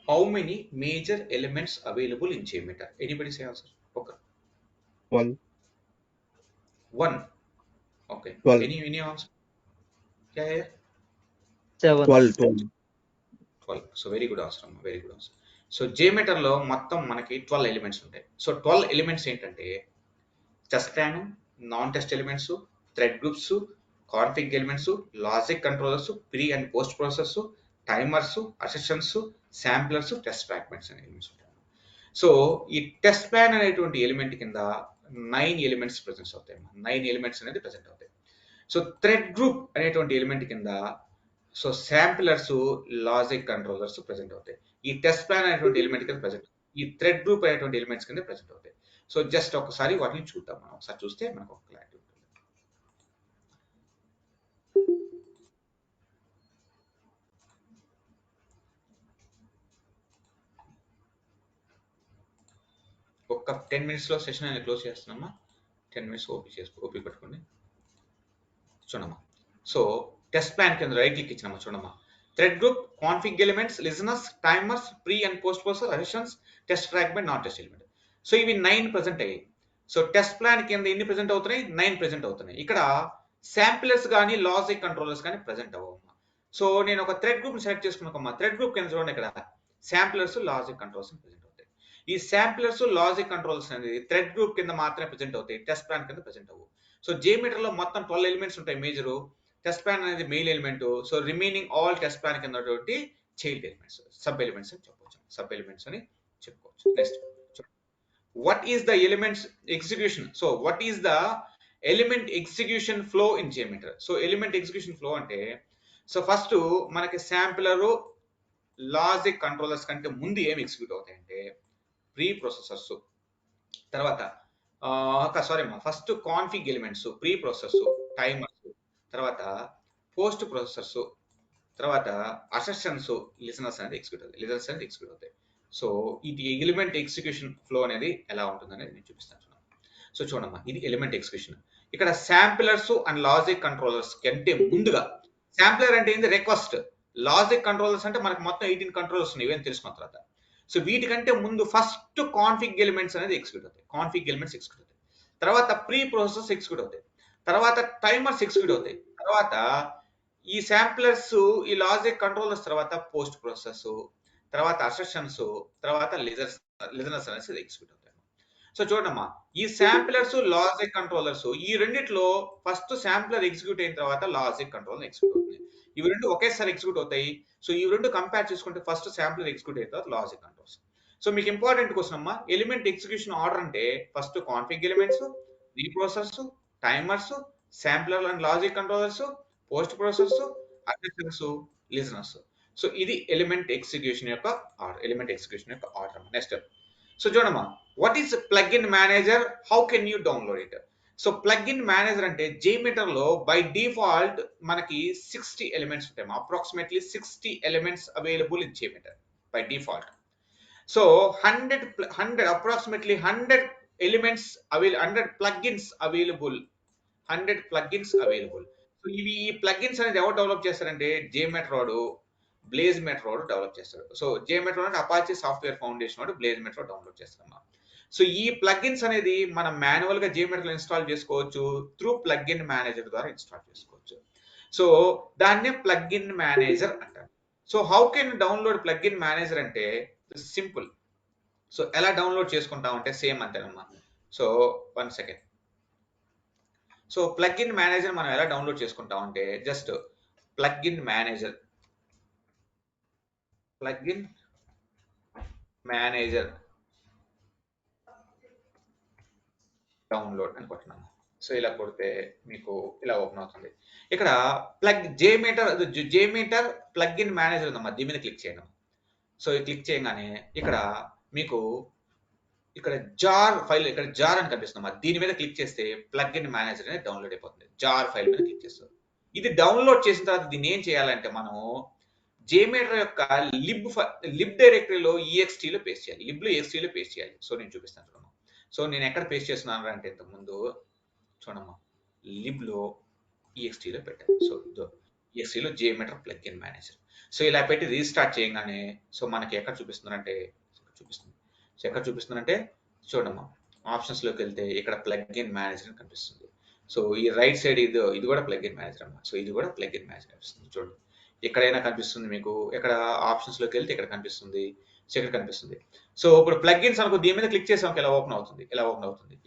How many major elements available in JMeter? Anybody say answer? Okay. 12. 1. Okay. 12. Any answer? Yeah. 7. 12. 12. So very good answer. Very good answer. So JMeter లో మొత్తం మనకి 12 elements ఉంటాయి. సో 12 ఎలిమెంట్స్ ఏంటంటే test plan, non test elements, thread groups, config elements, logic controllers, pre and post process, timers, assertions, samplers, test fragments అనే elements ఉంటాయి. So ఈ test plan అనేటువంటి element కింద 9 ఎలిమెంట్స్ ప్రెజెంట్ అవుతాయి. 9 ఎలిమెంట్స్ అనేది present అవుతాయి. So thread group అనేటువంటి element కింద so samplers, logic controllers present అవుతాయి. ఈ టెస్ట్ ప్లాన్ అనేటువంటి ఎలిమెంట్ కింద ప్రెజెంట్, ఈ థ్రెడ్ గ్రూప్ అనేటువంటి ఎలిమెంట్స్ కింద ప్రెజెంట్ అవుతాయి. సో జస్ట్ ఒకసారి వాటిని చూద్దాం. మనం ఒకసారి చూస్తే మనకు ఒక క్లారిటీ ఉంటుంది. ఒక 10 minutes లో సెషన్ అనేది క్లోజ్ చేస్తున్నామా? 10 minutes ఓపి పెట్టుకోండి. చూడమ్మా. సో టెస్ట్ ప్లాన్ కింద రైట్ క్లిక్ ఇచ్చినామా? చూడమ్మా. Thread group, config elements, listeners, timers, pre and post process, అసెషన్స్, test fragment, non test element. So ఇవి 9 ప్రెజెంట్ అయ్యాయి. సో టెస్ట్ ప్లాన్ కింద ఎన్ని ప్రెజెంట్ అవుతున్నాయి? 9 ప్రెజెంట్ అవుతున్నాయి. ఇక్కడ శాంప్లర్స్ కానీ లాజిక్ కంట్రోలర్స్ కానీ ప్రెజెంట్ అవ్వమ్మా. సో నేను ఒక థ్రెడ్ గ్రూప్ సెలెక్ట్ చేసుకున్నాకమ్మా. థ్రెడ్ గ్రూప్ కింద చూడండి, ఇక్కడ శాంప్లర్స్, లాజిక్ కంట్రోలర్స్ ప్రెజెంట్ అవుతాయి. ఈ శాంప్లర్స్, లాజిక్ కంట్రోలర్స్ అనేది థ్రెడ్ గ్రూప్ కింద మాత్రమే ప్రెజెంట్ అవుతాయి, టెస్ట్ ప్లాన్ కింద ప్రెజెంట్ అవ్వవు. సో JMeter లో మొత్తం 12 ఎలిమెంట్స్ ఉంటాయి మేజరు. టెస్ట్ ప్లాన్ అనేది main element. So remaining all test plan కింద ఉన్నటువంటి చైల్డ్ ఎలిమెంట్స్, సబ్ ఎలిమెంట్స్ అని చెప్పవచ్చు. సబ్ ఎలిమెంట్స్ అని చెప్పుకోవచ్చు. Next, what is the elements execution? So what is the element execution flow in JMeter? So element execution flow అంటే so first మనకి sampler, logic controllers కంటే ముందు ఏం ఎగ్జిక్యూట్ అవుతాయంటే ప్రీ ప్రాసెసర్స్, తర్వాత first config elements, pre process, timers, తర్వాత post processors, తర్వాత అసెషన్స్, listeners అనేది execute అవుతాయి. సో ఇది ఎలిమెంట్ ఎగ్జిక్యూషన్ ఫ్లో అనేది ఎలా ఉంటుంది అనేది నేను చూపిస్తాను. సో చూడమ్మా, ఇది ఎలిమెంట్ ఎగ్జిక్యూషన్. ఇక్కడ శాంప్లర్స్ అండ్ లాజిక్ కంట్రోలర్స్ కంటే ముందుగా, శాంప్లర్ అంటే ఏంది? రిక్వెస్ట్. లాజిక్ కంట్రోలర్స్ అంటే మనకు మొత్తం 18 కంట్రోలర్స్ ఉన్నాయి, ఇవన్నీ తెలుసుకున్న తర్వాత. సో వీటికంటే ముందు ఫస్ట్ కాన్ఫిగ్ ఎలిమెంట్స్ అనేది ఎగ్జిక్యూట్ అవుతాయి. కాన్ఫిగ్ ఎలిమెంట్స్ ఎగ్జిక్యూట్ అవుతాయి. తర్వాత ప్రీ ప్రాసెసర్స్ ఎగ్జిక్యూట్ అవుతాయి. తర్వాత టైమర్స్ ఎగ్జిక్యూట్ అవుతాయి. తర్వాత ఈ శాంప్లర్స్, ఈ లాజిక్ కంట్రోలర్స్, తర్వాత పోస్ట్ ప్రాసెస్, తర్వాత అసెషన్స్, తర్వాత లిజనర్స్ అనేది ఎగ్జిక్యూట్ అవుతాయి. సో చూడమ్మా, ఈ శాంప్లర్స్, లాజిక్ కంట్రోలర్స్, ఈ రెండిట్లో ఫస్ట్ శాంప్లర్ ఎగ్జిక్యూట్ అయిన తర్వాత లాజిక్ కంట్రోలర్ ఎగ్జిక్యూట్ అవుతుంది. ఇవి రెండు ఒకేసారి ఎగ్జిక్యూట్ అవుతాయి. సో ఈ రెండు కంపేర్ చేసుకుంటే ఫస్ట్ శాంప్లర్ ఎగ్జిక్యూట్ అయిన తర్వాత లాజిక్ కంట్రోల్స్. సో మీకు ఇంపార్టెంట్ క్వశ్చన్ అమ్మా, ఎలిమెంట్ ఎగ్జిక్యూషన్ ఆర్డర్ అంటే first config elements, pre process, timers, sampler and logic controllers, post process, అసెషన్స్, listeners. So ఇది ఎలిమెంట్ ఎగ్జిక్యూషన్ యొక్క ఆర్డర్. నెక్స్ట్, సో చూడమ్మా, what is plugin manager? How can you download it? So plugin manager అంటే JMeter లో by default మనకి 60 elements ఉంటాయి. Approximately 60 elements available in JMeter by default. So 100 approximately 100 elements 100 plugins available. 100 plugins available. So ఇవి ఈ plugins అనేది ఎవరు develop చేస్తారంటే JMeter వాడు, బ్లేజ్ మెటర్ వాడు డెవలప్ చేస్తాడు. సో JMeter అంటే అపాచీ సాఫ్ట్వేర్ ఫౌండేషన్ వాడు బ్లేజ్ మెటర్ డౌన్లోడ్ చేస్తామా. సో ఈ ప్లగ్ఇన్స్ అనేది మనం మాన్యువల్ గా JMeter లో ఇన్స్టాల్ చేసుకోవచ్చు, త్రూ ప్లగ్ఇన్ మేనేజర్ ద్వారా ఇన్స్టాల్ చేసుకోవచ్చు. సో దాన్నే ప్లగ్ఇన్ మేనేజర్ అంటారు. So how can download plugin manager అంటే సింపుల్. సో ఎలా డౌన్లోడ్ చేసుకుంటాం అంటే సేమ్ అంతేనమ్మా. So 1 second. So plugin manager మనం ఎలా డౌన్లోడ్ చేసుకుంటాం అంటే జస్ట్ ప్లగ్ఇన్ మేనేజర్ డౌన్లోడ్ అని కొట్టినాము. సో ఇలా కొడితే మీకు ఇలా ఓపెన్ అవుతుంది. ఇక్కడ JMeter ప్లగ్ఇన్ మేనేజర్ ఉందమ్మా, దీని మీద క్లిక్ చేయండి. సో క్లిక్ చేయగానే ఇక్కడ మీకు ఇక్కడ జార్ ఫైల్, ఇక్కడ జార్ అని కనిపిస్తుందమ్మా, దీని మీద క్లిక్ చేస్తే ప్లగ్ఇన్ మేనేజర్ అనేది డౌన్లోడ్ అయిపోతుంది. జార్ ఫైల్ మీద క్లిక్ చేస్తారు. ఇది డౌన్లోడ్ చేసిన తర్వాత దీన్ని ఏం చేయాలంటే మనం JMeter యొక్క లిబ్ డైరెక్టరీలో EXT లో పేస్ట్ చేయాలి. లిబ్ లో EXT లో పేస్ట్ చేయాలి. సో నేను చూపిస్తాను చూడమ్మా. సో నేను ఎక్కడ పేస్ట్ చేస్తున్నాను అంటే ఇంతకుముందు చూడమ్మా లిబ్లో ఈఎక్స్టీలో పెట్టాను. సో ఈఎక్స్టీలో JMeter ప్లగ్ఇన్ మేనేజర్. సో ఇలా పెట్టి రీస్టార్ట్ చేయగానే సో మనకి ఎక్కడ చూపిస్తుందంటే చూడమ్మా ఆప్షన్స్లోకి వెళ్తే ఇక్కడ ప్లగ్ఇన్ మేనేజర్ అని కనిపిస్తుంది. సో ఈ రైట్ సైడ్ ఇది కూడా ప్లగ్ఇన్ మేనేజర్ అమ్మా. సో ఇది కూడా ప్లగ్ఇన్ మేనేజర్ కనిపిస్తుంది. చూడండి ఎక్కడైనా కనిపిస్తుంది మీకు, ఎక్కడ ఆప్షన్స్లోకి వెళ్తే ఇక్కడ కనిపిస్తుంది, సో ఇక్కడ కనిపిస్తుంది. సో ఇప్పుడు ప్లగ్ఇన్స్ అనుకో దీని మీద క్లిక్ చేసాం ఇలా ఓపెన్ అవుతుంది.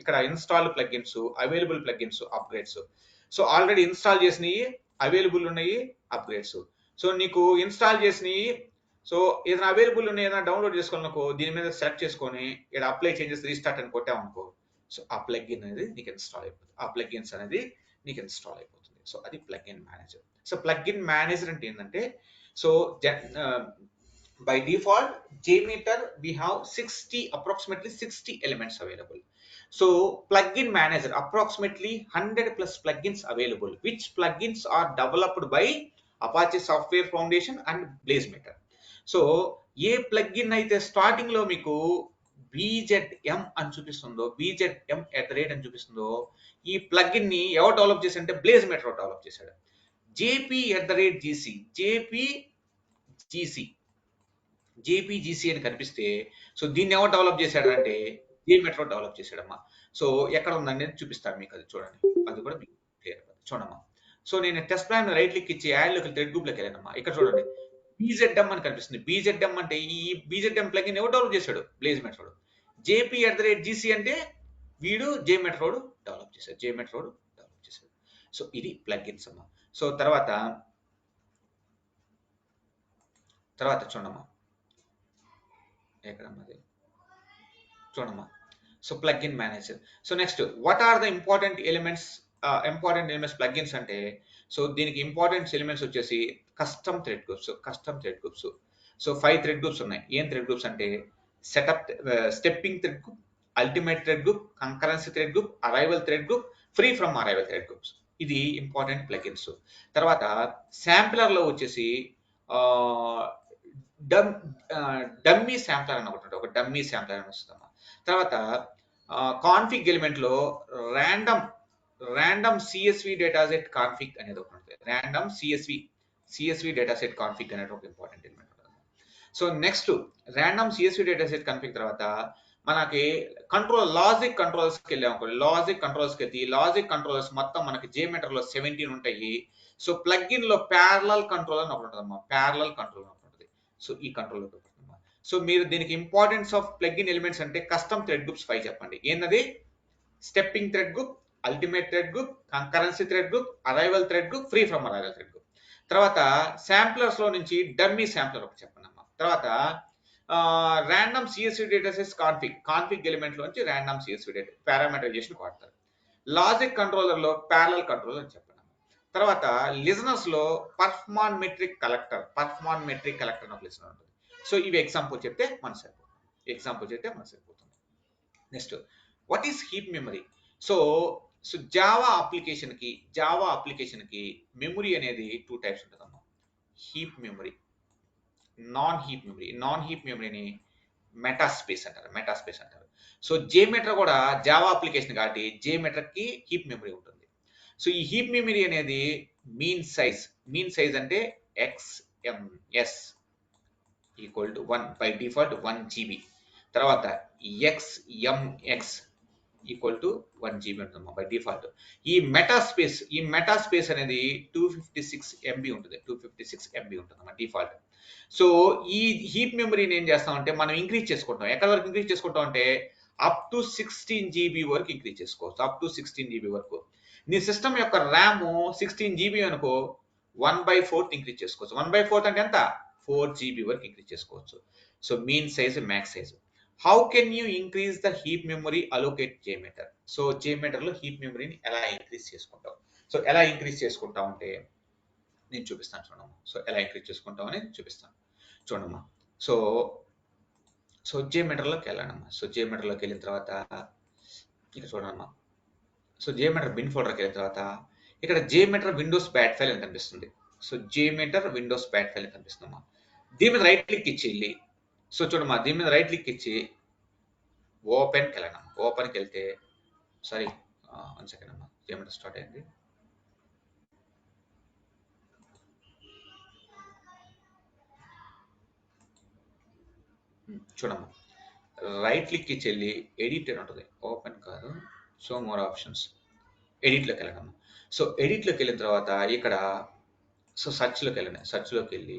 ఇక్కడ install plugins, available plugins, upgrades. So already install చేసినవి అవైలబుల్ ఉన్నాయి, అప్గ్రేడ్స్. సో నీకు ఇన్స్టాల్ చేసినవి సో ఏదైనా అవైలబుల్ ఉన్నాయి, ఏదైనా డౌన్లోడ్ చేసుకోవాలనుకో దీని మీద సెలెక్ట్ చేసుకొని ఇక్కడ అప్లై చేంజెస్ రీస్టార్ట్ అని కొట్టామనుకో సో ఆ ప్లగ్ఇన్ అనేది నీకు ఇన్స్టాల్ అయిపోతుంది. ఆ ప్లగ్ఇన్స్ అనేది నీకు ఇన్స్టాల్ అయిపోతుంది. సో అది plugin manager. So plugin manager అంటే ఏంటంటే so by default JMeter we have approximately 60 elements available. So plugin manager approximately 100 plus plugins available, which plugins are developed by Apache Software Foundation and BlazeMeter. So A plugin అయితే starting లో మీకు BZM అని చూపిస్తుందో, BZM @ అని చూపిస్తుందో ఈ plugin ని ఎవరు develop చేశారంటే BlazeMeter develop చేశాడు. JPGC అని కనిపిస్తే సో దీన్ని ఎవరు డెవలప్ చేశాడు అంటే JMeter డెవలప్ చేశాడమ్మా. సో ఎక్కడ ఉందని చూపిస్తాను మీకు, అది చూడండి, అది కూడా మీకు క్లియర్ చూడమ్మా. సో నేను టెస్ట్ ప్లాన్ రైట్ క్లిక్ ఇచ్చి యాడ్లోకి థ్రెడ్ గ్రూప్లోకి వెళ్ళానమ్మా. ఇక్కడ చూడండి BZM అని కనిపిస్తుంది. BZM అంటే ఈ BZM ప్లగిన్ ఎవరు డెవలప్ చేశాడు? BlazeMeter. JP@GC అంటే వీడు JMeter డెవలప్ చేశాడు. సో ఇది ప్లగిన్స్ అమ్మా. సో తర్వాత చూడమ్మా ఎక్కడమ్మా చూడమ్మా. So plugin manager. So next what are the important elements plugins అంటే సో దీనికి ఇంపార్టెంట్ ఎలిమెంట్స్ వచ్చేసి custom thread groups. So 5 thread groups ఉన్నాయి. ఏం థ్రెడ్ గ్రూప్స్ అంటే setup stepping thread group, ultimate thread group, concurrency thread group, arrival thread group, free from arrival thread groups. ఇది important plugins. తర్వాత sampler లో వచ్చేసి dummy sampler అని ఒకటి, ఒక డమ్మీ శాంప్లర్ అని వస్తుందమ్మా. తర్వాత కాన్ఫిగ్ ఎలిమెంట్ లో random CSV data set config అనేది ఒకటి ఉంటుంది. Random CSV data set config అనేది ఒక ఇంపార్టెంట్ ఎలిమెంట్ ఉంటుంది. So next random CSV data set config తర్వాత మనకి లాజిక్ కంట్రోల్స్కి వెళ్ళాము. లాజిక్ కంట్రోల్స్ మొత్తం మనకి JMeter లో 17 ఉంటాయి. సో ప్లగ్ఇన్ లో ప్యారలల్ కంట్రోల్ అని ఒకటి ఉంటుందమ్మా. ప్యారలల్ కంట్రోల్ ఉంటుంది. సో ఈ కంట్రోల్ పెడుతుందమ్మా. సో మీరు దీనికి ఇంపార్టెన్స్ ఆఫ్ ప్లగ్ఇన్ ఎలిమెంట్స్ అంటే కస్టమ్ థ్రెడ్ గ్రూప్స్ 5 చెప్పండి. ఏంటది? Stepping thread group, ultimate thread group, concurrency thread group, arrival thread group, free from arrival thread group. తర్వాత శాంప్లర్స్ లో నుంచి డమ్మీ శాంప్లర్ ఒకటి చెప్పండి అమ్మా. తర్వాత random CSV data sets config element లోంచి ర్యాండమ్ CSV డేటా పారామీటరైజేషన్ వాడతారు. లాజిక్ కంట్రోలర్ లో ప్యారలల్ కంట్రోలర్ అని చెప్పండి. తర్వాత లిజనర్స్ లో పర్ఫార్మన్ మెట్రిక్ కలెక్టర్ ఒక లిజనర్ ఉంటుంది. సో ఇవి ఎగ్జాంపుల్ చెప్తే మనకు సరిపోతుంది. Next what is heap memory? So Java application కి మెమరీ అనేది 2 టైప్స్ ఉంటుందమ్మా. హీప్ మెమరీ, నాన్ హీప్ మెమరీని మెటా స్పేస్ అంటారు. సో JMeter కూడా జావా అప్లికేషన్ కాబట్టి JMeter కి హీప్ మెమరీ ఉంటుంది. సో ఈ హీప్ మెమరీ అనేది మీన్ సైజ్ అంటే XMS = 1 బై డిఫాల్ట్ 1 GB. తర్వాత XMX = 1 GB ఉంటుంది బై డిఫాల్ట్. ఈ మెటా స్పేస్ అనేది 256 MB ఉంటుంది డిఫాల్ట్. సో ఈ హీప్ మెమరీని ఏం చేస్తామంటే మనం ఇంక్రీజ్ చేసుకుంటాం. ఎక్కడ వరకు ఇంక్రీజ్ చేసుకుంటాం అంటే అప్ టు 16 GB వరకు ఇంక్రీజ్ చేసుకోవచ్చు. నీ సిస్టమ్ యొక్క ర్యామ్ 16 GB అనుకో 1/4 ఇంక్రీజ్ చేసుకోవచ్చు. 1/4 అంటే ఎంత? 4 GB వరకు ఇంక్రీజ్ చేసుకోవచ్చు. So mean size, max size. How can you increase the heap memory allocate JMeter? So JMeter లో హీప్ మెమరీని ఎలా ఇంక్రీజ్ చేసుకుంటాం? సో ఎలా ఇంక్రీజ్ చేసుకుంటాం అంటే నేను చూపిస్తాను చూడమ్మా. సో ఎలా ఇంక్రీజ్ చేసుకుంటామని చూపిస్తాను చూడమ్మా. సో JMeter లోకి వెళ్ళానమ్మా. సో JMeter లోకి వెళ్ళిన తర్వాత ఇక చూడమ్మా. సో JMeter బిన్ ఫోల్డర్కి వెళ్ళిన తర్వాత ఇక్కడ JMeter విండోస్ బ్యాట్ ఫైల్ అని కనిపిస్తుంది. So JMeter windows bat file అని కనిపిస్తుందమ్మా. దీని మీద రైట్ క్లిక్ ఇచ్చి సో చూడమ్మా, దీని మీద రైట్ క్లిక్ ఇచ్చి ఓపెన్కి వెళ్ళండి. ఓపెన్కి వెళ్తే సారీ 1 సెకండ్ అమ్మా, JMeter స్టార్ట్ అయింది. చూడమ్మా, రైట్ క్లిక్ ఇచ్చి వెళ్ళి ఎడిట్ అని ఉంటుంది. ఓపెన్ కాదు, షో మోర్ ఆప్షన్స్, ఎడిట్లోకి వెళ్ళండి. సో ఎడిట్లోకి వెళ్ళిన తర్వాత ఇక్కడ సో సర్చ్లోకి వెళ్ళండి. సర్చ్లోకి వెళ్ళి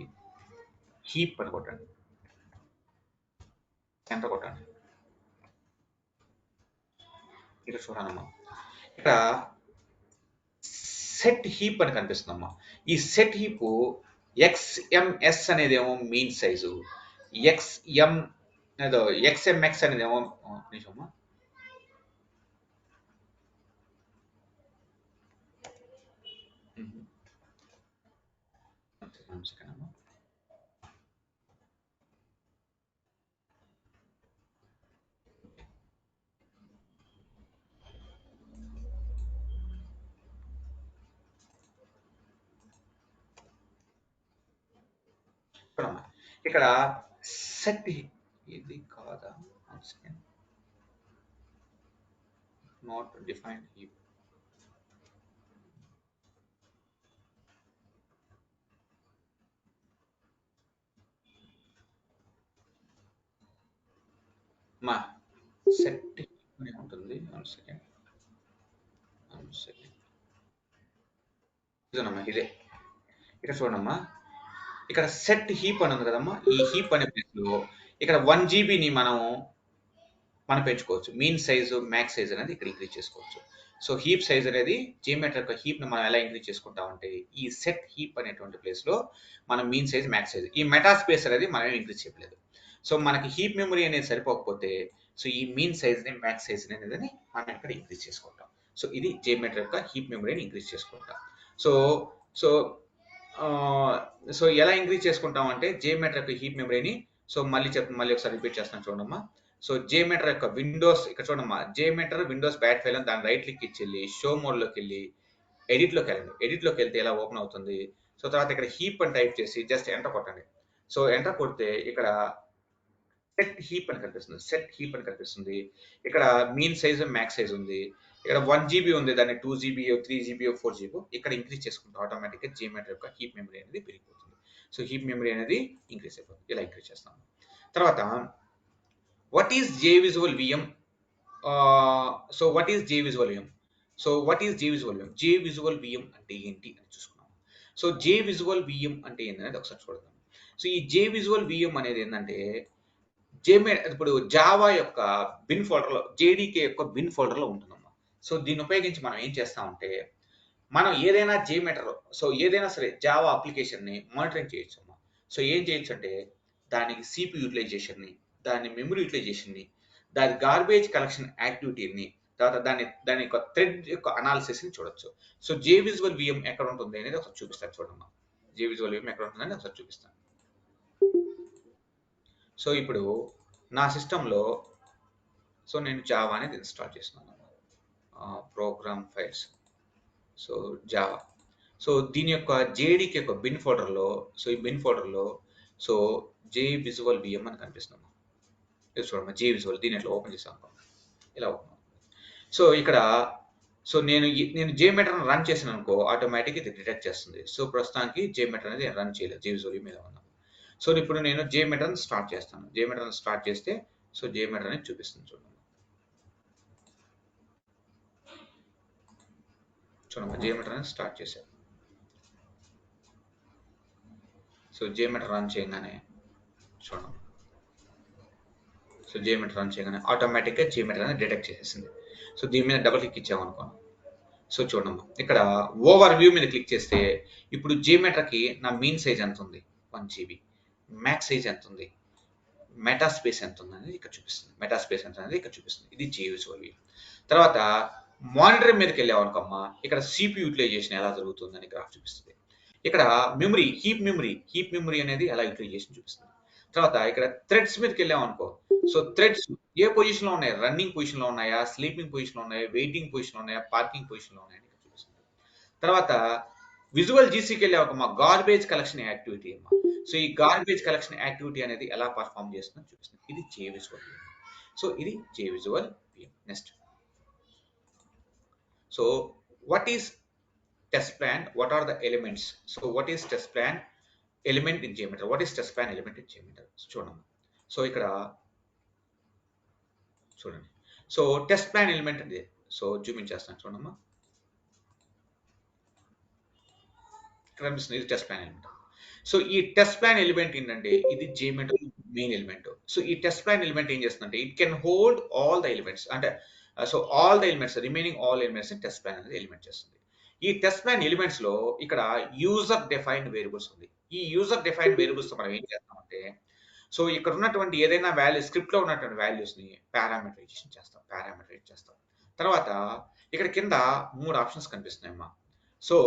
హీప్ అని కొట్టండి, ఎంటర్ కొట్టండి. ఇక్కడ చూడనమ్మా, ఇక్కడ సెట్ హీప్ అని కనిపిస్తుందమ్మా. ఈ సెట్ హీప్ XMS అనేదేమో మీన్ సైజు, XMX అనేదేమో నిజమ్మా ఇక్కడ సెట్ ఇది కాదా, నాట్ డిఫైన్ హీప్. మా సెట్ ఉంటుంది. 1 సెకండ్ ఇదేనమ్మా, ఇదే. ఇక్కడ చూడమ్మా, ఇక్కడ సెట్ హీప్ అని ఉంది కదమ్మా. ఈ హీప్ అనే ప్లేస్లో ఇక్కడ 1 GBని మనం పెంచుకోవచ్చు. మీన్ సైజు, మ్యాక్స్ సైజ్ అనేది ఇక్కడ ఇంక్రీజ్ చేసుకోవచ్చు. సో హీప్ సైజ్ అనేది JMeter యొక్క హీప్ని మనం ఎలా ఇంక్రీజ్ చేసుకుంటామంటే ఈ సెట్ హీప్ అనేటువంటి ప్లేస్లో మనం మీన్ సైజ్, మ్యాక్స్ సైజ్, ఈ మెటా స్పేస్ అనేది మనం ఇంక్రీజ్ చేయలేదు. సో మనకి హీప్ మెమరీ అనేది సరిపోకపోతే సో ఈ మీన్ సైజ్ని, మ్యాక్స్ సైజ్ని అనేది మనం ఇక్కడ ఇంక్రీజ్ చేసుకుంటాం. సో ఇది JMeter యొక్క హీప్ మెమరీని ఇంక్రీజ్ చేసుకుంటాం. సో సో సో ఎలా ఇంక్రీజ్ చేసుకుంటాం అంటే JMeter యొక్క హీప్ మెమరీని, సో మళ్ళీ ఒకసారి రిపీట్ చేస్తాను చూడమ్మా. సో JMeter యొక్క విండోస్, ఇక్కడ చూడమ్మా, JMeter విండోస్ బ్యాట్ ఫైల్ అని దాని రైట్ క్లిక్ ఇచ్చి వెళ్ళి షో మోడ్లోకి వెళ్ళి ఎడిట్లోకి వెళ్ళండి. ఎడిట్లోకి వెళ్తే ఎలా ఓపెన్ అవుతుంది. సో తర్వాత ఇక్కడ హీప్ అని టైప్ చేసి జస్ట్ ఎంటర్ కొట్టండి. సో ఎంటర్ కొడితే ఇక్కడ సెట్ హీప్ అని కనిపిస్తుంది. సెట్ హీప్ అని కనిపిస్తుంది. ఇక్కడ మీన్ సైజ్, మ్యాక్స్ సైజ్ ఉంది. ఇక్కడ 1 GB ఉంది, దాన్ని 2 GB, 3 GB, 4 GB ఇక్కడ ఇంక్రీజ్ చేసుకుంటాం. ఆటోమేటిక్గా JMeter యొక్క హీప్ మెమరీ అనేది పెరిగిపోతుంది. సో హీప్ మెమరీ అనేది ఇంక్రీజ్ అయిపోతుంది. ఇలా ఇంక్రీజ్ చేస్తాం. తర్వాత what is JVisual VM? So what is JVisual VM? So what is JVisual VM? JVisual VM అంటే ఏంటి అని చూసుకున్నాం. సో JVisual VM అంటే ఏంటనేది ఒకసారి చూద్దాం. సో ఈ JVisual VM అనేది ఏంటంటే ఇప్పుడు జావా యొక్క బిన్ ఫోల్డర్లో, JDK యొక్క బిన్ ఫోల్డర్లో ఉంటుందమ్మా. సో దీన్ని ఉపయోగించి మనం ఏం చేస్తామంటే మనం ఏదైనా JMeter, సో ఏదైనా సరే జావా అప్లికేషన్ని మానిటరింగ్ చేయొచ్చు అమ్మా. సో ఏం చేయొచ్చు అంటే దానికి CPU యూటిలైజేషన్ని, దాని మెమరీ యూటిలైజేషన్ని, దాని గార్బేజ్ కలెక్షన్ యాక్టివిటీని, తర్వాత దాని యొక్క థ్రెడ్ యొక్క అనాలిసిస్ని చూడొచ్చు. సో JVisual VM ఎక్కడ ఉంటుంది అనేది ఒకసారి చూపిస్తాను చూడమ్మా. JVisual VM ఎక్కడ ఉంటుందని ఒకసారి చూపిస్తాను. సో ఇప్పుడు నా సిస్టంలో సో నేను జావా అనేది ఇన్స్టాల్ చేస్తున్నాను. Programme files, so Java. So దీని యొక్క JDK యొక్క బిన్ ఫోల్డర్లో, సో ఈ బిన్ ఫోల్డర్లో సో JVisual VM అని కనిపిస్తున్నాము. ఇది చూడమ్మా, JVisual. దీన్ని ఎట్లా ఓపెన్ చేసాను, ఇలా ఓపెన్. సో ఇక్కడ సో నేను JMeter రన్ చేసాను అనుకో, ఆటోమేటిక్గా ఇది డిటెక్ట్ చేస్తుంది. సో ప్రస్తుతానికి JMeter అనేది రన్ చేయలేదు, JVisual మీద ఉన్నాను. సో ఇప్పుడు నేను JMeter స్టార్ట్ చేస్తాను. JMeter స్టార్ట్ చేస్తే సో JMeter అనేది చూపిస్తుంది చూడండి. JMeter అనేది స్టార్ట్ చేశాను. సో JMeter రన్ చేయగానే చూడండి. సో JMeter రన్ చేయగానే ఆటోమేటిక్గా JMeter అనేది డిటెక్ట్ చేసేసింది. సో దీని మీద డబుల్ క్లిక్ ఇచ్చామనుకోండి. సో చూడమ్మా, ఇక్కడ ఓవర్ వ్యూ మీద క్లిక్ చేస్తే ఇప్పుడు JMeterకి నా మీన్ సైజ్ ఎంత ఉంది, 1 GB, మ్యాక్స్ సైజ్ ఎంత ఉంది, మెటా స్పేస్ ఎంత ఉంది అనేది ఇక్కడ చూపిస్తుంది. మెటా స్పేస్ ఎంత అనేది ఇక్కడ చూపిస్తుంది. ఇది JVisual వ్యూ. తర్వాత మానిటర్ మీదకి వెళ్ళామనుకోమ్మా, ఇక్కడ CPU యూటిలైజేషన్ ఎలా జరుగుతుందని గ్రాఫ్ చూపిస్తుంది. ఇక్కడ మెమరీ, హీప్ మెమరీ అనేది ఎలా యూటిలైజేషన్ చూపిస్తుంది. తర్వాత ఇక్కడ థ్రెడ్స్ మీదకి వెళ్ళామనుకో, సో థ్రెడ్స్ ఏ పొజిషన్లో ఉన్నాయి, రన్నింగ్ పొజిషన్లో ఉన్నాయా, స్లీపింగ్ పొజిషన్లో ఉన్నాయా, వెయిటింగ్ పొజిషన్లో ఉన్నాయా, పార్కింగ్ పొజిషన్లో ఉన్నాయని ఇక్కడ చూపిస్తుంది. తర్వాత విజువల్ జీసీకి వెళ్ళామనుకో, గార్బేజ్ కలెక్షన్ యాక్టివిటీ అమ్మా. సో ఈ గార్బేజ్ కలెక్షన్ యాక్టివిటీ అనేది ఎలా పర్ఫామ్ చేస్తుందని చూపిస్తుంది. ఇది JVisual. సో ఇది JVisual VM. Next, so what is test plan? What are the elements? So what is test plan element in JMeter? What is test plan element in JMeter? చూడండి. So ఇక్కడ చూడండి. So test plan element అంటే, so చూపించేస్తాను చూడమ్మా. ఇక్కడ కనిపిస్తుంది, ఇది test plan element. So ఈ టెస్ట్ ప్లాన్ ఎలిమెంట్ ఏంటంటే ఇది JMeter మెయిన్ ఎలిమెంట్. సో ఈ టెస్ట్ ప్లాన్ ఎలిమెంట్ ఏం చేస్తుందంటే it can hold all the elements, అంటే so all the elements, remaining all elements test plan అనేది ఎలిమెంట్ చేస్తుంది. ఈ టెస్ట్ ప్లాన్ ఎలిమెంట్స్ లో ఇక్కడ యూజర్ డిఫైన్డ్ వేరియబుల్స్ ఉంది. ఈ యూజర్ డిఫైన్డ్ వేరియబుల్స్ తో మనం ఏం చేస్తామంటే, సో ఇక్కడ ఉన్నటువంటి ఏదైనా వాల్యూ, స్క్రిప్ట్ లో ఉన్నటువంటి వాల్యూస్ ని పారామీటరైజేషన్ చేస్తాం, పారామీటరైజ్ చేస్తాం. తర్వాత ఇక్కడ కింద 3 ఆప్షన్స్ కనిపిస్తున్నాయమ్మా. So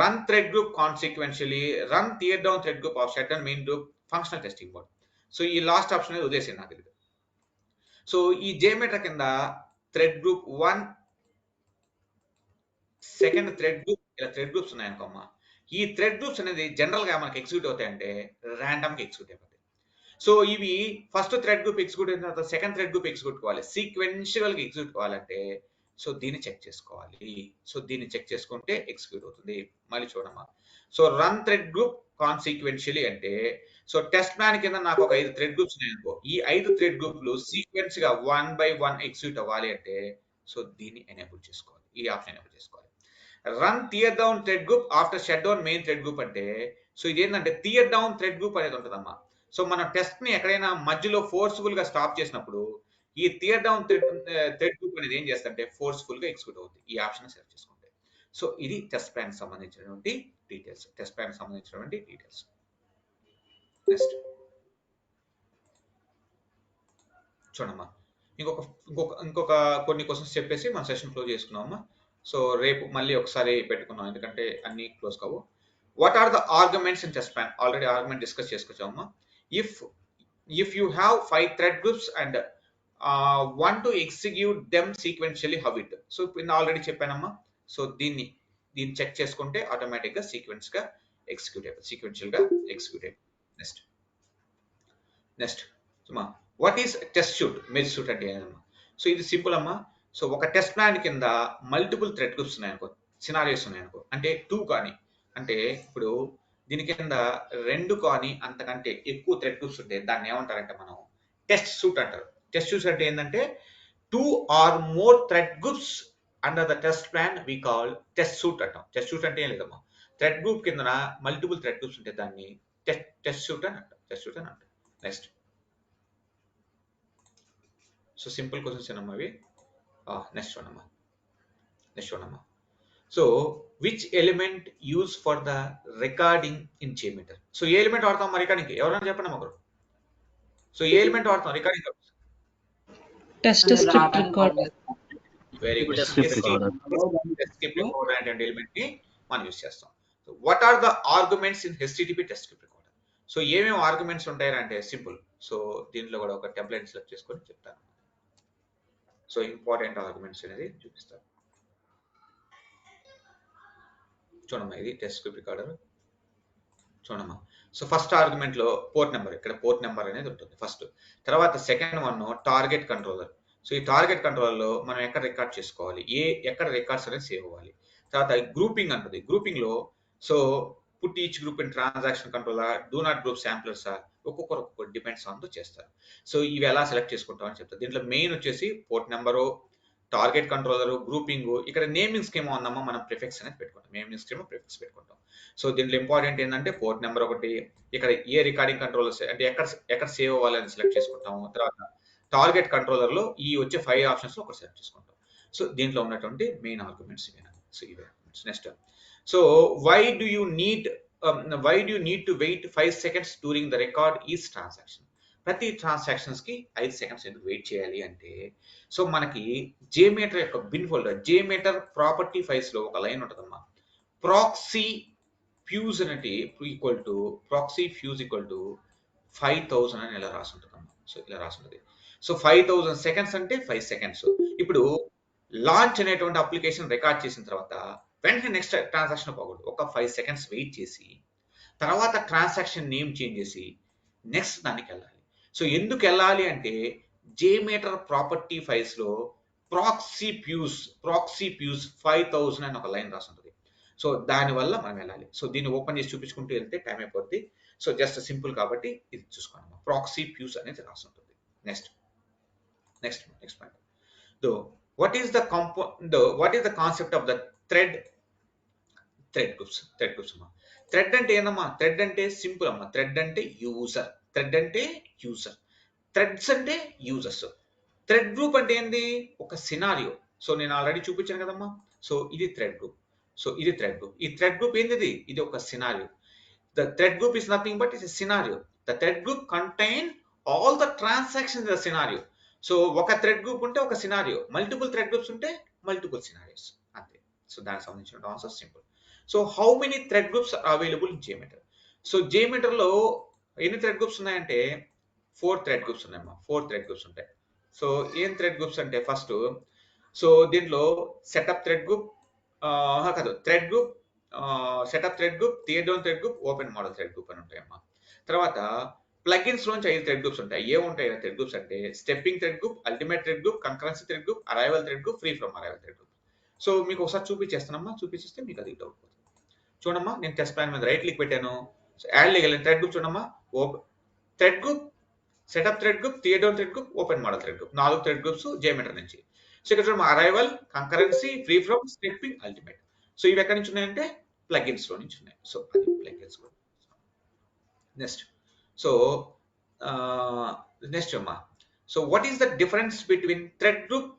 run thread group consequentially, run tear down thread group of shut down main group, functional testing mode. So ఈ లాస్ట్ ఆప్షన్ అనేది వదిలేసింది నాకు తెలియదు. సో ఈ JMeter కింద thread group 1, second thread group, ఇలా థ్రెడ్ గ్రూప్స్ ఉన్నాయనుకోమ్మా. ఈ థ్రెడ్ గ్రూప్స్ అనేది జనరల్ గా మనకి ఎగ్జిక్యూట్ అవుతాయంటే ర్యాండమ్ గా ఎగ్జిక్యూట్ అయిపోతాయి. సో ఇవి ఫస్ట్ థ్రెడ్ గ్రూప్ ఎగ్జిక్యూట్ అయిన తర్వాత సెకండ్ థ్రెడ్ గ్రూప్ ఎగ్జిక్యూట్ కావాలి, సీక్వెన్షియల్ గా ఎగ్జిక్యూట్ కావాలంటే సో దీన్ని చెక్ చేసుకోవాలి. సో దీన్ని చెక్ చేసుకుంటే ఎగ్జిక్యూట్ అవుతుంది. మళ్ళీ చూడమ్మా. సో రన్ థ్రెడ్ గ్రూప్ కాన్సిక్వెన్షియలీ అంటే, సో టెస్ట్ ప్లాన్ కింద నాకు ఒక 5 థ్రెడ్ గ్రూప్స్ ఉన్నాయనుకో, ఈ 5 థ్రెడ్ గ్రూప్లు సీక్వెన్స్ గా 1 by 1 ఎగ్జిక్యూట్ అవ్వాలి అంటే సో దీన్ని ఎనేబుల్ చేసుకోవాలి, ఈ ఆప్షన్ ఎనేబుల్ చేసుకోవాలి. Run tear down thread group after shut down main thread group అంటే, సో ఇదేంటంటే టియర్ డౌన్ థ్రెడ్ గ్రూప్ అనేది ఉంటుందమ్మా. సో మన టెస్ట్ ని ఎక్కడైనా మధ్యలో ఫోర్స్ఫుల్ గా స్టాప్ చేసినప్పుడు ఈ టియర్ డౌన్ థ్రెడ్ గ్రూప్ అనేది ఏం చేస్తుంటే ఫోర్స్ఫుల్ గా ఎగ్జిక్యూట్ అవుతుంది, ఈ ఆప్షన్ సెలెక్ట్ చేసుకుంటే. సో ఇది టెస్ట్ ప్లాన్ సంబంధించినటువంటి డీటెయిల్స్, టెస్ట్ ప్లాన్ సంబంధించినటువంటి డీటెయిల్స్. నెక్స్ట్ చూడమ్మా, ఇంకొక కొన్ని క్వశ్చన్స్ చెప్పేసి మన సెషన్ క్లోజ్ చేసుకున్నామమ్మా. సో రేపు మళ్ళీ ఒకసారి పెట్టుకున్నాం, ఎందుకంటే అన్ని క్లోజ్ కావు. What are the arguments in test plan? Already argument discuss చేసుకొచ్చామమ్మా. If you have 5 thread groups and want to execute them sequentially, how it? So ఇప్పుడు ఆల్రెడీ చెప్పానమ్మా. సో దీన్ని చెక్ చేసుకుంటే ఆటోమేటిక్ గా సీక్వెన్స్ గా ఎగ్జిక్యూట్ అయిపోతుంది, sequential గా execute అయిపోతుంది. Next what is test suite? మెజ్ షూట్ అంటే ఏంటమ్మా? సో ఇది సింపుల్ అమ్మా. సో ఒక టెస్ట్ ప్లాన్ కింద మల్టిపుల్ థ్రెడ్ గ్రూప్స్ ఉన్నాయనుకో, సినారియోస్ ఉన్నాయనుకో, అంటే 2 కానీ, అంటే ఇప్పుడు దీని కింద 2 కానీ అంతకంటే ఎక్కువ థ్రెడ్ గ్రూప్స్ ఉంటే దాన్ని ఏమంటారంటే మనం టెస్ట్ షూట్ అంటారు. టెస్ట్ షూట్ అంటే ఏంటంటే 2 or more thread groups under the test plan we call test suite అంటాం. టెస్ట్ షూట్ అంటే ఏం లేదమ్మా, థ్రెడ్ గ్రూప్ కింద మల్టిపుల్ థ్రెడ్ గ్రూప్స్ ఉంటే దాన్ని టెస్ట్ షూట్ అని అంటాం, టెస్ట్ షూట్ అని అంటాం. నెక్స్ట్, సో సింపుల్ క్వశ్చన్స్ ఏనమ్మా ఇవి. నెక్స్ట్ చూడమ్మా. So which element use for the recording in JMeter? So ఏ ఎలిమెంట్ వాడతాం మా రికార్డింగ్? ఎవరైనా చెప్పండి ఒకరు. సో ఏ ఎలిమెంట్ వాడతాం recording? Test script recorder. Very good. Script recorder. Script recorder అనే ఎలిమెంట్ ని మనం యూజ్ చేస్తాం. So what are the arguments in HTTP test script recorder? So ఏమేమి ఆర్గ్యుమెంట్స్ ఉంటాయంటే సింపుల్. సో దీంట్లో కూడా ఒక టెంప్లెట్ సెలెక్ట్ చేసుకొని చెప్తాను. సో ఇంపార్టెంట్ ఆర్గ్యుమెంట్స్ అనేది చూపిస్తాను. చూడమ్మా, ఇది టెస్ట్ స్క్రిప్ట్ రికార్డర్. చూడమ్మా. సో ఫస్ట్ ఆర్గ్యుమెంట్ లో పోర్ట్ నెంబర్, ఇక్కడ పోర్ట్ నెంబర్ అనేది ఉంటుంది ఫస్ట్. తర్వాత second one target controller. So ఈ టార్గెట్ కంట్రోలర్ లో మనం ఎక్కడ రికార్డ్ చేసుకోవాలి, ఎక్కడ రికార్డ్స్ అనేది సేవ్ అవ్వాలి. తర్వాత గ్రూపింగ్ అంటుంది. గ్రూపింగ్ లో so put each group in transaction controller, do not group samplers, ఒక్కొక్క డిపెండ్స్ ఆన్ తో చేస్తారు. సో ఇవి ఎలా సెలెక్ట్ చేసుకుంటామని చెప్తారు. దీంట్లో మెయిన్ వచ్చేసి port number, target controller, grouping. ఇక్కడ నేమింగ్ స్కీమ్ ఉందమ్మా, మనం ప్రిఫిక్స్ అనేది పెట్టుకుంటాం, నేమింగ్ స్కీమ్ ప్రిఫిక్స్ పెట్టుకుంటాం. సో దీంట్లో ఇంపార్టెంట్ ఏంటంటే పోర్ట్ నెంబర్ ఒకటి, ఇక్కడ ఏ రికార్డింగ్ కంట్రోలర్స్ అంటే ఎక్కడ సేవ్ అవ్వాలని సెలెక్ట్ చేసుకుంటాము. తర్వాత టార్గెట్ కంట్రోలర్ లో ఈ వచ్చే 5 ఆప్షన్స్ లో ఒకటి సెలెక్ట్ చేసుకుంటాం. సో దీంట్లో ఉన్నటువంటి మెయిన్ ఆర్గ్యుమెంట్స్ ఇవేనా. సో ఇవే. Next, so why do you need to wait 5 seconds during the record each transaction? ప్రతి ట్రాన్సాక్షన్స్ కి 5 seconds ఎందుకు వెయిట్ చేయాలి అంటే, సో మనకి JMeter యొక్క bin folder, JMeter property files లో ఒక లైన్ ఉంటుందమ్మా, ప్రాక్సీ ఫ్యూజ్ అనేది ఈక్వల్ టు 5000 అని ఇలా రాసి ఉంటుందమ్మా. సో ఇలా రాసి ఉంటుంది. సో 5000 seconds అంటే 5 seconds. ఇప్పుడు లాంచ్ అనేటువంటి అప్లికేషన్ రికార్డ్ చేసిన తర్వాత వెంటనే నెక్స్ట్ ట్రాన్సాక్షన్ పోకూడదు, ఒక 5 seconds వెయిట్ చేసి తర్వాత ట్రాన్సాక్షన్ నేమ్ చేంజ్ చేసి నెక్స్ట్ దానికి వెళ్ళాలి. సో ఎందుకు వెళ్ళాలి అంటే JMeter ప్రాపర్టీ ఫైల్స్ లో ప్రాక్సీ ప్యూస్ 5000 అని ఒక లైన్ రాసి ఉంటుంది. సో దానివల్ల మనం వెళ్ళాలి. సో దీన్ని ఓపెన్ చేసి చూపించుకుంటూ వెళ్తే టైం అయిపోద్ది. సో జస్ట్ సింపుల్ కాబట్టి ఇది చూసుకోండి. ప్రాక్సీ ప్యూస్ అనేది రాసి ఉంటుంది. Next point. What is the concept of the thread groups? అమ్మా. థ్రెడ్ అంటే ఏందమ్మా? థ్రెడ్ అంటే సింపుల్ అమ్మా. థ్రెడ్ అంటే యూజర్. థ్రెడ్స్ అంటే యూజర్స్. థ్రెడ్ గ్రూప్ అంటే ఏంది? ఒక సినారియో. సో నేను ఆల్రెడీ చూపించాను కదమ్మా. సో ఇది థ్రెడ్ గ్రూప్. ఈ థ్రెడ్ గ్రూప్ ఏంది? ఇది ఒక scenario. The thread group is nothing but it's a scenario. The thread group contain all the transactions in the scenario. So ఒక థ్రెడ్ గ్రూప్ ఉంటే ఒక సినారియో, మల్టిపుల్ థ్రెడ్ గ్రూప్స్ ఉంటే multiple scenarios, అంతే. So దానికి సంబంధించిన answer simple. So how many thread groups are available in JMeter? So JMeter లో ఎన్ని thread groups ఉన్నాయంటే 4 థ్రెడ్ గ్రూప్స్ ఉన్నాయమ్మా. 4 థ్రెడ్ గ్రూప్స్ ఉంటాయి. సో ఏం థ్రెడ్ గ్రూప్స్ అంటే ఫస్ట్, సో దీంట్లో సెటప్ థ్రెడ్ గ్రూప్ కాదు, thread group, setup thread group, tear down thread group, open model thread group అని ఉంటాయమ్మా. తర్వాత ప్లగిన్స్ లోంచి 5 థ్రెడ్ గ్రూప్స్ ఉంటాయి. ఏముంటాయి థ్రెడ్ గ్రూప్స్ అంటే stepping thread group, ultimate thread group, concurrency thread group, arrival thread group, free from arrival thread group. So మీకు ఒకసారి చూపించేస్తానమ్మా. చూపించేస్తే మీకు అది డౌట్ పోతుంది. చూడమ్మా, నేను టెస్ట్ ప్లాన్ మీద రైట్ క్లిక్ పెట్టాను. So add legal thread group చూడమ్మా. Thread group, setup thread group, tear down thread group, open model thread group, 4 thread groups JMeter నుంచి. సో ఇక్కడ చూడమ్మా, arrival, concurrency, free form, stepping, ultimate. So ఇవి ఎక్కడి నుంచి ఉన్నాయంటే plugins లో నుంచి ఉన్నాయి. సో అది ప్లగిన్స్ లో. నెక్స్ట్ అమ్మా. So what is the difference between thread group?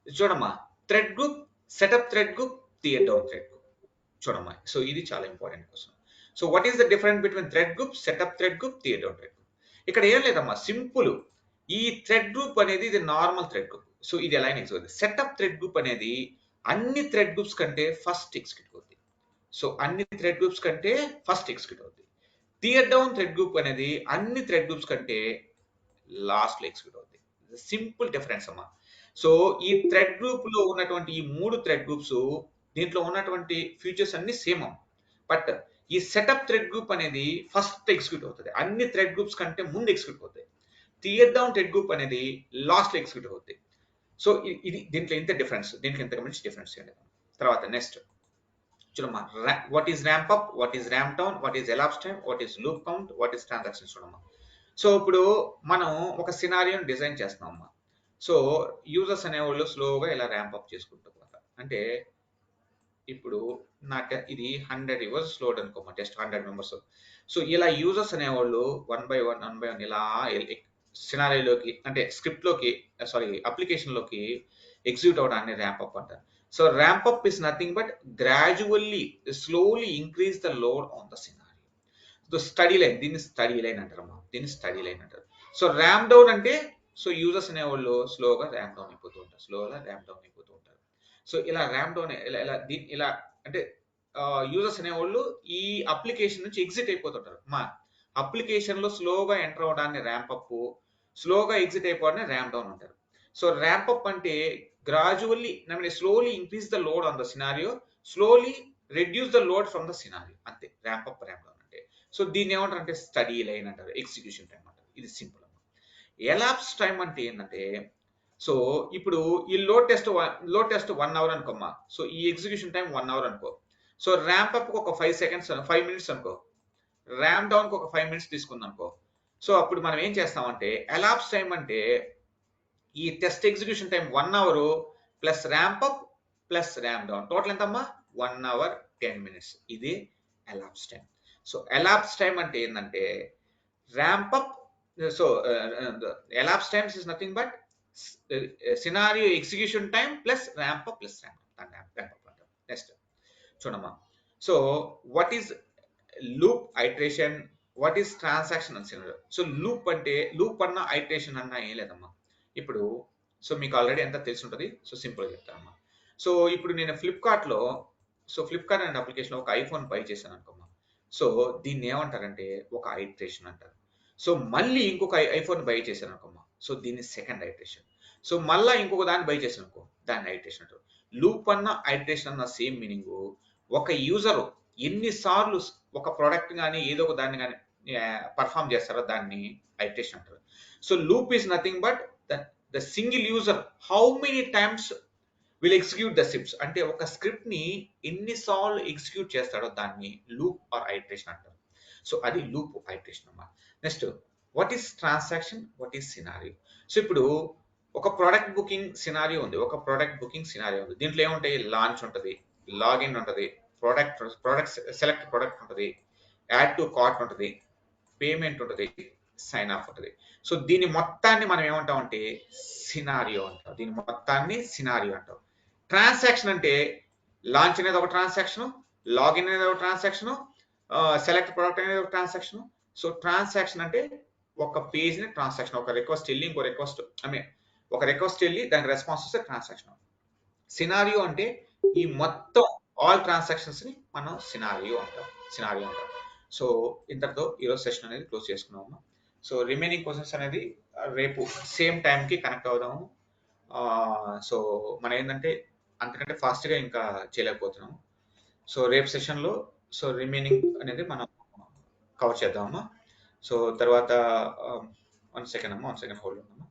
చూడమ్మా, thread group, setup thread group, tear down thread group. చూడమ్మా, సో ఇది చాలా important question. So what is the difference between thread group, setup thread group, tear down thread group? ఇక్కడ ఏం లేదమ్మా, simple. ఈ thread group అనేది ఇది నార్మల్ థ్రెడ్ గ్రూప్. సో ఇది ఎలా అవుతుంది? సెటప్ థ్రెడ్ గ్రూప్ అనేది అన్ని థ్రెడ్ గ్రూప్స్ కంటే ఫస్ట్ ఎగ్జిక్యూట్ అవుతుంది. సో అన్ని థ్రెడ్ గ్రూప్స్ కంటే ఫస్ట్ ఎగ్జిక్యూట్ అవుతుంది. టియర్ డౌన్ థ్రెడ్ గ్రూప్ అనేది అన్ని థ్రెడ్ గ్రూప్స్ కంటే లాస్ట్ లో ఎగ్జిక్యూట్ అవుతుంది. సింపుల్ డిఫరెన్స్ అమ్మా. సో ఈ థ్రెడ్ గ్రూప్ లో ఉన్నటువంటి ఈ 3 థ్రెడ్ గ్రూప్స్, దీంట్లో ఉన్నటువంటి ఫీచర్స్ అన్ని సేమ్ అమ్మా. బట్ ఈ సెటప్ థ్రెడ్ గ్రూప్ అనేది ఫస్ట్ ఎగ్జిక్యూట్ అవుతుంది, అన్ని థ్రెడ్ గ్రూప్స్ కంటే ముందు ఎగ్జిక్యూట్ అవుతాయి. టియర్ డౌన్ థ్రెడ్ గ్రూప్ అనేది లాస్ట్ లో ఎగ్జిక్యూట్ అవుతుంది. సో ఇది దీంట్లో ఇంత డిఫరెన్స్, దీంట్లో ఇంతకు మించి డిఫరెన్స్ చేయలేదు. తర్వాత నెక్స్ట్ చూడమ్మా, what is ramp up, what is ramp down, what is elapse time, what is loop count, what is transactions చూడమ్మా. సో ఇప్పుడు మనం ఒక సినారియోని డిజైన్ చేస్తున్నామమ్మా. సో యూజర్స్ అనేవాళ్ళు స్లోగా ఇలా ర్యాంప్ అప్ చేసుకుంటూ పోతారు. అంటే ఇప్పుడు ఇది 100 యూజర్స్ లోడ్ అనుకోమా, జస్ట్ 100 మెంబర్స్. సో ఇలా యూజర్స్ అనేవాళ్ళు 1 by 1 ఇలా సినారియోలోకి, అంటే స్క్రిప్ట్ లోకి, సారీ అప్లికేషన్ లోకి ఎగ్జిక్యూట్ అవడాన్ని ర్యాంప్ అప్ అంటారు. So ramp up is nothing but gradually, slowly increase the load on the scenario. So steady line, దీన్ని స్టడీ లైన్ అంటారమ్మా, దీన్ని స్టడీ లైన్ అంటారు. సో ర్యాంప్ డౌన్ అంటే, సో యూజర్స్ అనేవాళ్ళు స్లోగా ర్యాంప్ డౌన్ అయిపోతూ ఉంటారు, సో ఇలా ర్యాంప్ డౌన్ ఇలా అంటే యూజర్స్ అనేవాళ్ళు ఈ అప్లికేషన్ నుంచి ఎగ్జిట్ అయిపోతుంటారు. మా అప్లికేషన్ లో స్లోగా ఎంటర్ అవడాన్ని ర్యాంప్ అప్, స్లోగా ఎగ్జిట్ అయిపోవడాన్ని ర్యాంప్ డౌన్ అంటారు. సో ర్యాంప్ అప్ అంటే gradually, slowly increase the load on the scenario, slowly reduce the load from the scenario, అంతే ర్యాంప్ అప్ ర్యాంప్ డౌన్ అంటే. So దీన్ని ఏమంటారు అంటే స్టడీ లైన్ అంటారు, execution time అంటారు. ఇది సింపుల్ అన్నమాట. ఎలాప్స్ టైం అంటే ఏంటంటే, సో ఇప్పుడు ఈ లోడ్ టెస్ట్ 1 అవర్ అనుకోమ్మా. సో ఈ ఎగ్జిక్యూషన్ టైం 1 అవర్ అనుకో. సో ర్యాంప్ అప్ ఒక 5 మినిట్స్ అనుకో, ర్యాంప్ డౌన్ కి ఒక 5 మినిట్స్ తీసుకుంది అనుకో. సో అప్పుడు మనం ఏం చేస్తామంటే ఎలాప్స్ టైం అంటే ఈ test execution time 1 hour plus ramp up plus ramp down, total ఎంతమ్మా 1 అవర్ 10 మినిట్స్. ఇది elapse time. So elapse time అంటే ఏంటంటే ramp up, so elapsed times is nothing but scenario execution time plus ramp up plus ramp up. Next చూడమ్మా. So what is loop iteration, what is transaction and scenario. So loop అంటే, loop అన్న iteration అన్న ఏం లేదమ్మా. ఇప్పుడు so మీకు already ఎంత తెలిసి ఉంటుంది, సో సింపుల్గా చెప్తానమ్మా. సో ఇప్పుడు నేను ఫ్లిప్కార్ట్లో, సో ఫ్లిప్కార్ట్ అనే అప్లికేషన్లో ఒక ఐఫోన్ బై చేశాను అనుకోమ్మా. సో దీన్ని ఏమంటారంటే ఒక ఐటరేషన్ అంటారు. సో మళ్ళీ ఇంకొక ఐఫోన్ బై చేశాను అనుకోమ్మా. సో దీన్ని సెకండ్ ఐటరేషన్. సో మళ్ళీ ఇంకొక దాన్ని బై చేశాను అనుకో, దాన్ని ఐటరేషన్ అంటారు. లూప్ అన్న ఐటరేషన్ అన్న సేమ్ మీనింగ్. ఒక యూజర్ ఎన్నిసార్లు ఒక ప్రోడక్ట్ కానీ ఏదో ఒక దాన్ని కానీ పర్ఫామ్ చేస్తారో దాన్ని ఐటరేషన్ అంటారు. So loop is nothing but the the single user how many times will execute the scripts, అంటే ఒక స్క్రిప్ట్ ని ఎన్నిసార్లు ఎగ్జిక్యూట్ చేస్తాడో దాన్ని లూప్ ఆర్ ఐటరేషన్ అంటారు. సో అది లూప్ ఐటరేషన్ అన్నమాట. Next what is transaction, what is scenario. So ఇప్పుడు ఒక ప్రోడక్ట్ బుకింగ్ సినారియో ఉంది, ఒక ప్రోడక్ట్ బుకింగ్ సినారియో ఉంది. దీంట్లో ఏముంటాయి, లాంచ్ ఉంటుంది, లాగిన్ ఉంటుంది, ప్రోడక్ట్ సెలెక్ట్ ప్రోడక్ట్ ఉంటుంది, యాడ్ టు కార్ట్ ఉంటుంది, పేమెంట్ ఉంటుంది, సైన్ ఆఫ్ ఉంటుంది. సో దీని మొత్తాన్ని మనం ఏమంటాం అంటే సినారియో అంటాం. దీని మొత్తాన్ని సినారియో అంటాం. ట్రాన్సాక్షన్ అంటే లాంచ్ అనేది ఒక ట్రాన్సాక్షన్, లాగిన్ అనేది ఒక ట్రాన్సాక్షన్, సెలెక్ట్ ప్రోడక్ట్ అనేది ఒక ట్రాన్సాక్షన్. సో ట్రాన్సాక్షన్ అంటే ఒక పేజ్ ని ట్రాన్సాక్షన్, ఒక రిక్వెస్ట్ వెళ్ళి ఇంకో రిక్వెస్ట్, ఒక రిక్వెస్ట్ వెళ్ళి దానికి రెస్పాన్స్ వస్తే ట్రాన్సాక్షన్. సినారియో అంటే ఈ మొత్తం ఆల్ ట్రాన్సాక్షన్స్ ని మనం సినారియో అంటాం. సో ఇంతటితో ఈరోజు సెషన్ అనేది క్లోజ్ చేసుకున్నాము. సో రిమైనింగ్ క్వశ్చన్స్ అనేది రేపు సేమ్ టైంకి కనెక్ట్ అవుదాము. సో మనం ఏంటంటే అంతకంటే ఫాస్ట్గా ఇంకా చేయలేకపోతున్నాము. సో రేపు సెషన్లో సో రిమైనింగ్ అనేది మనం కవర్ చేద్దామమ్మా. సో తర్వాత 1 సెకండ్ హోల్డ్ అమ్మా.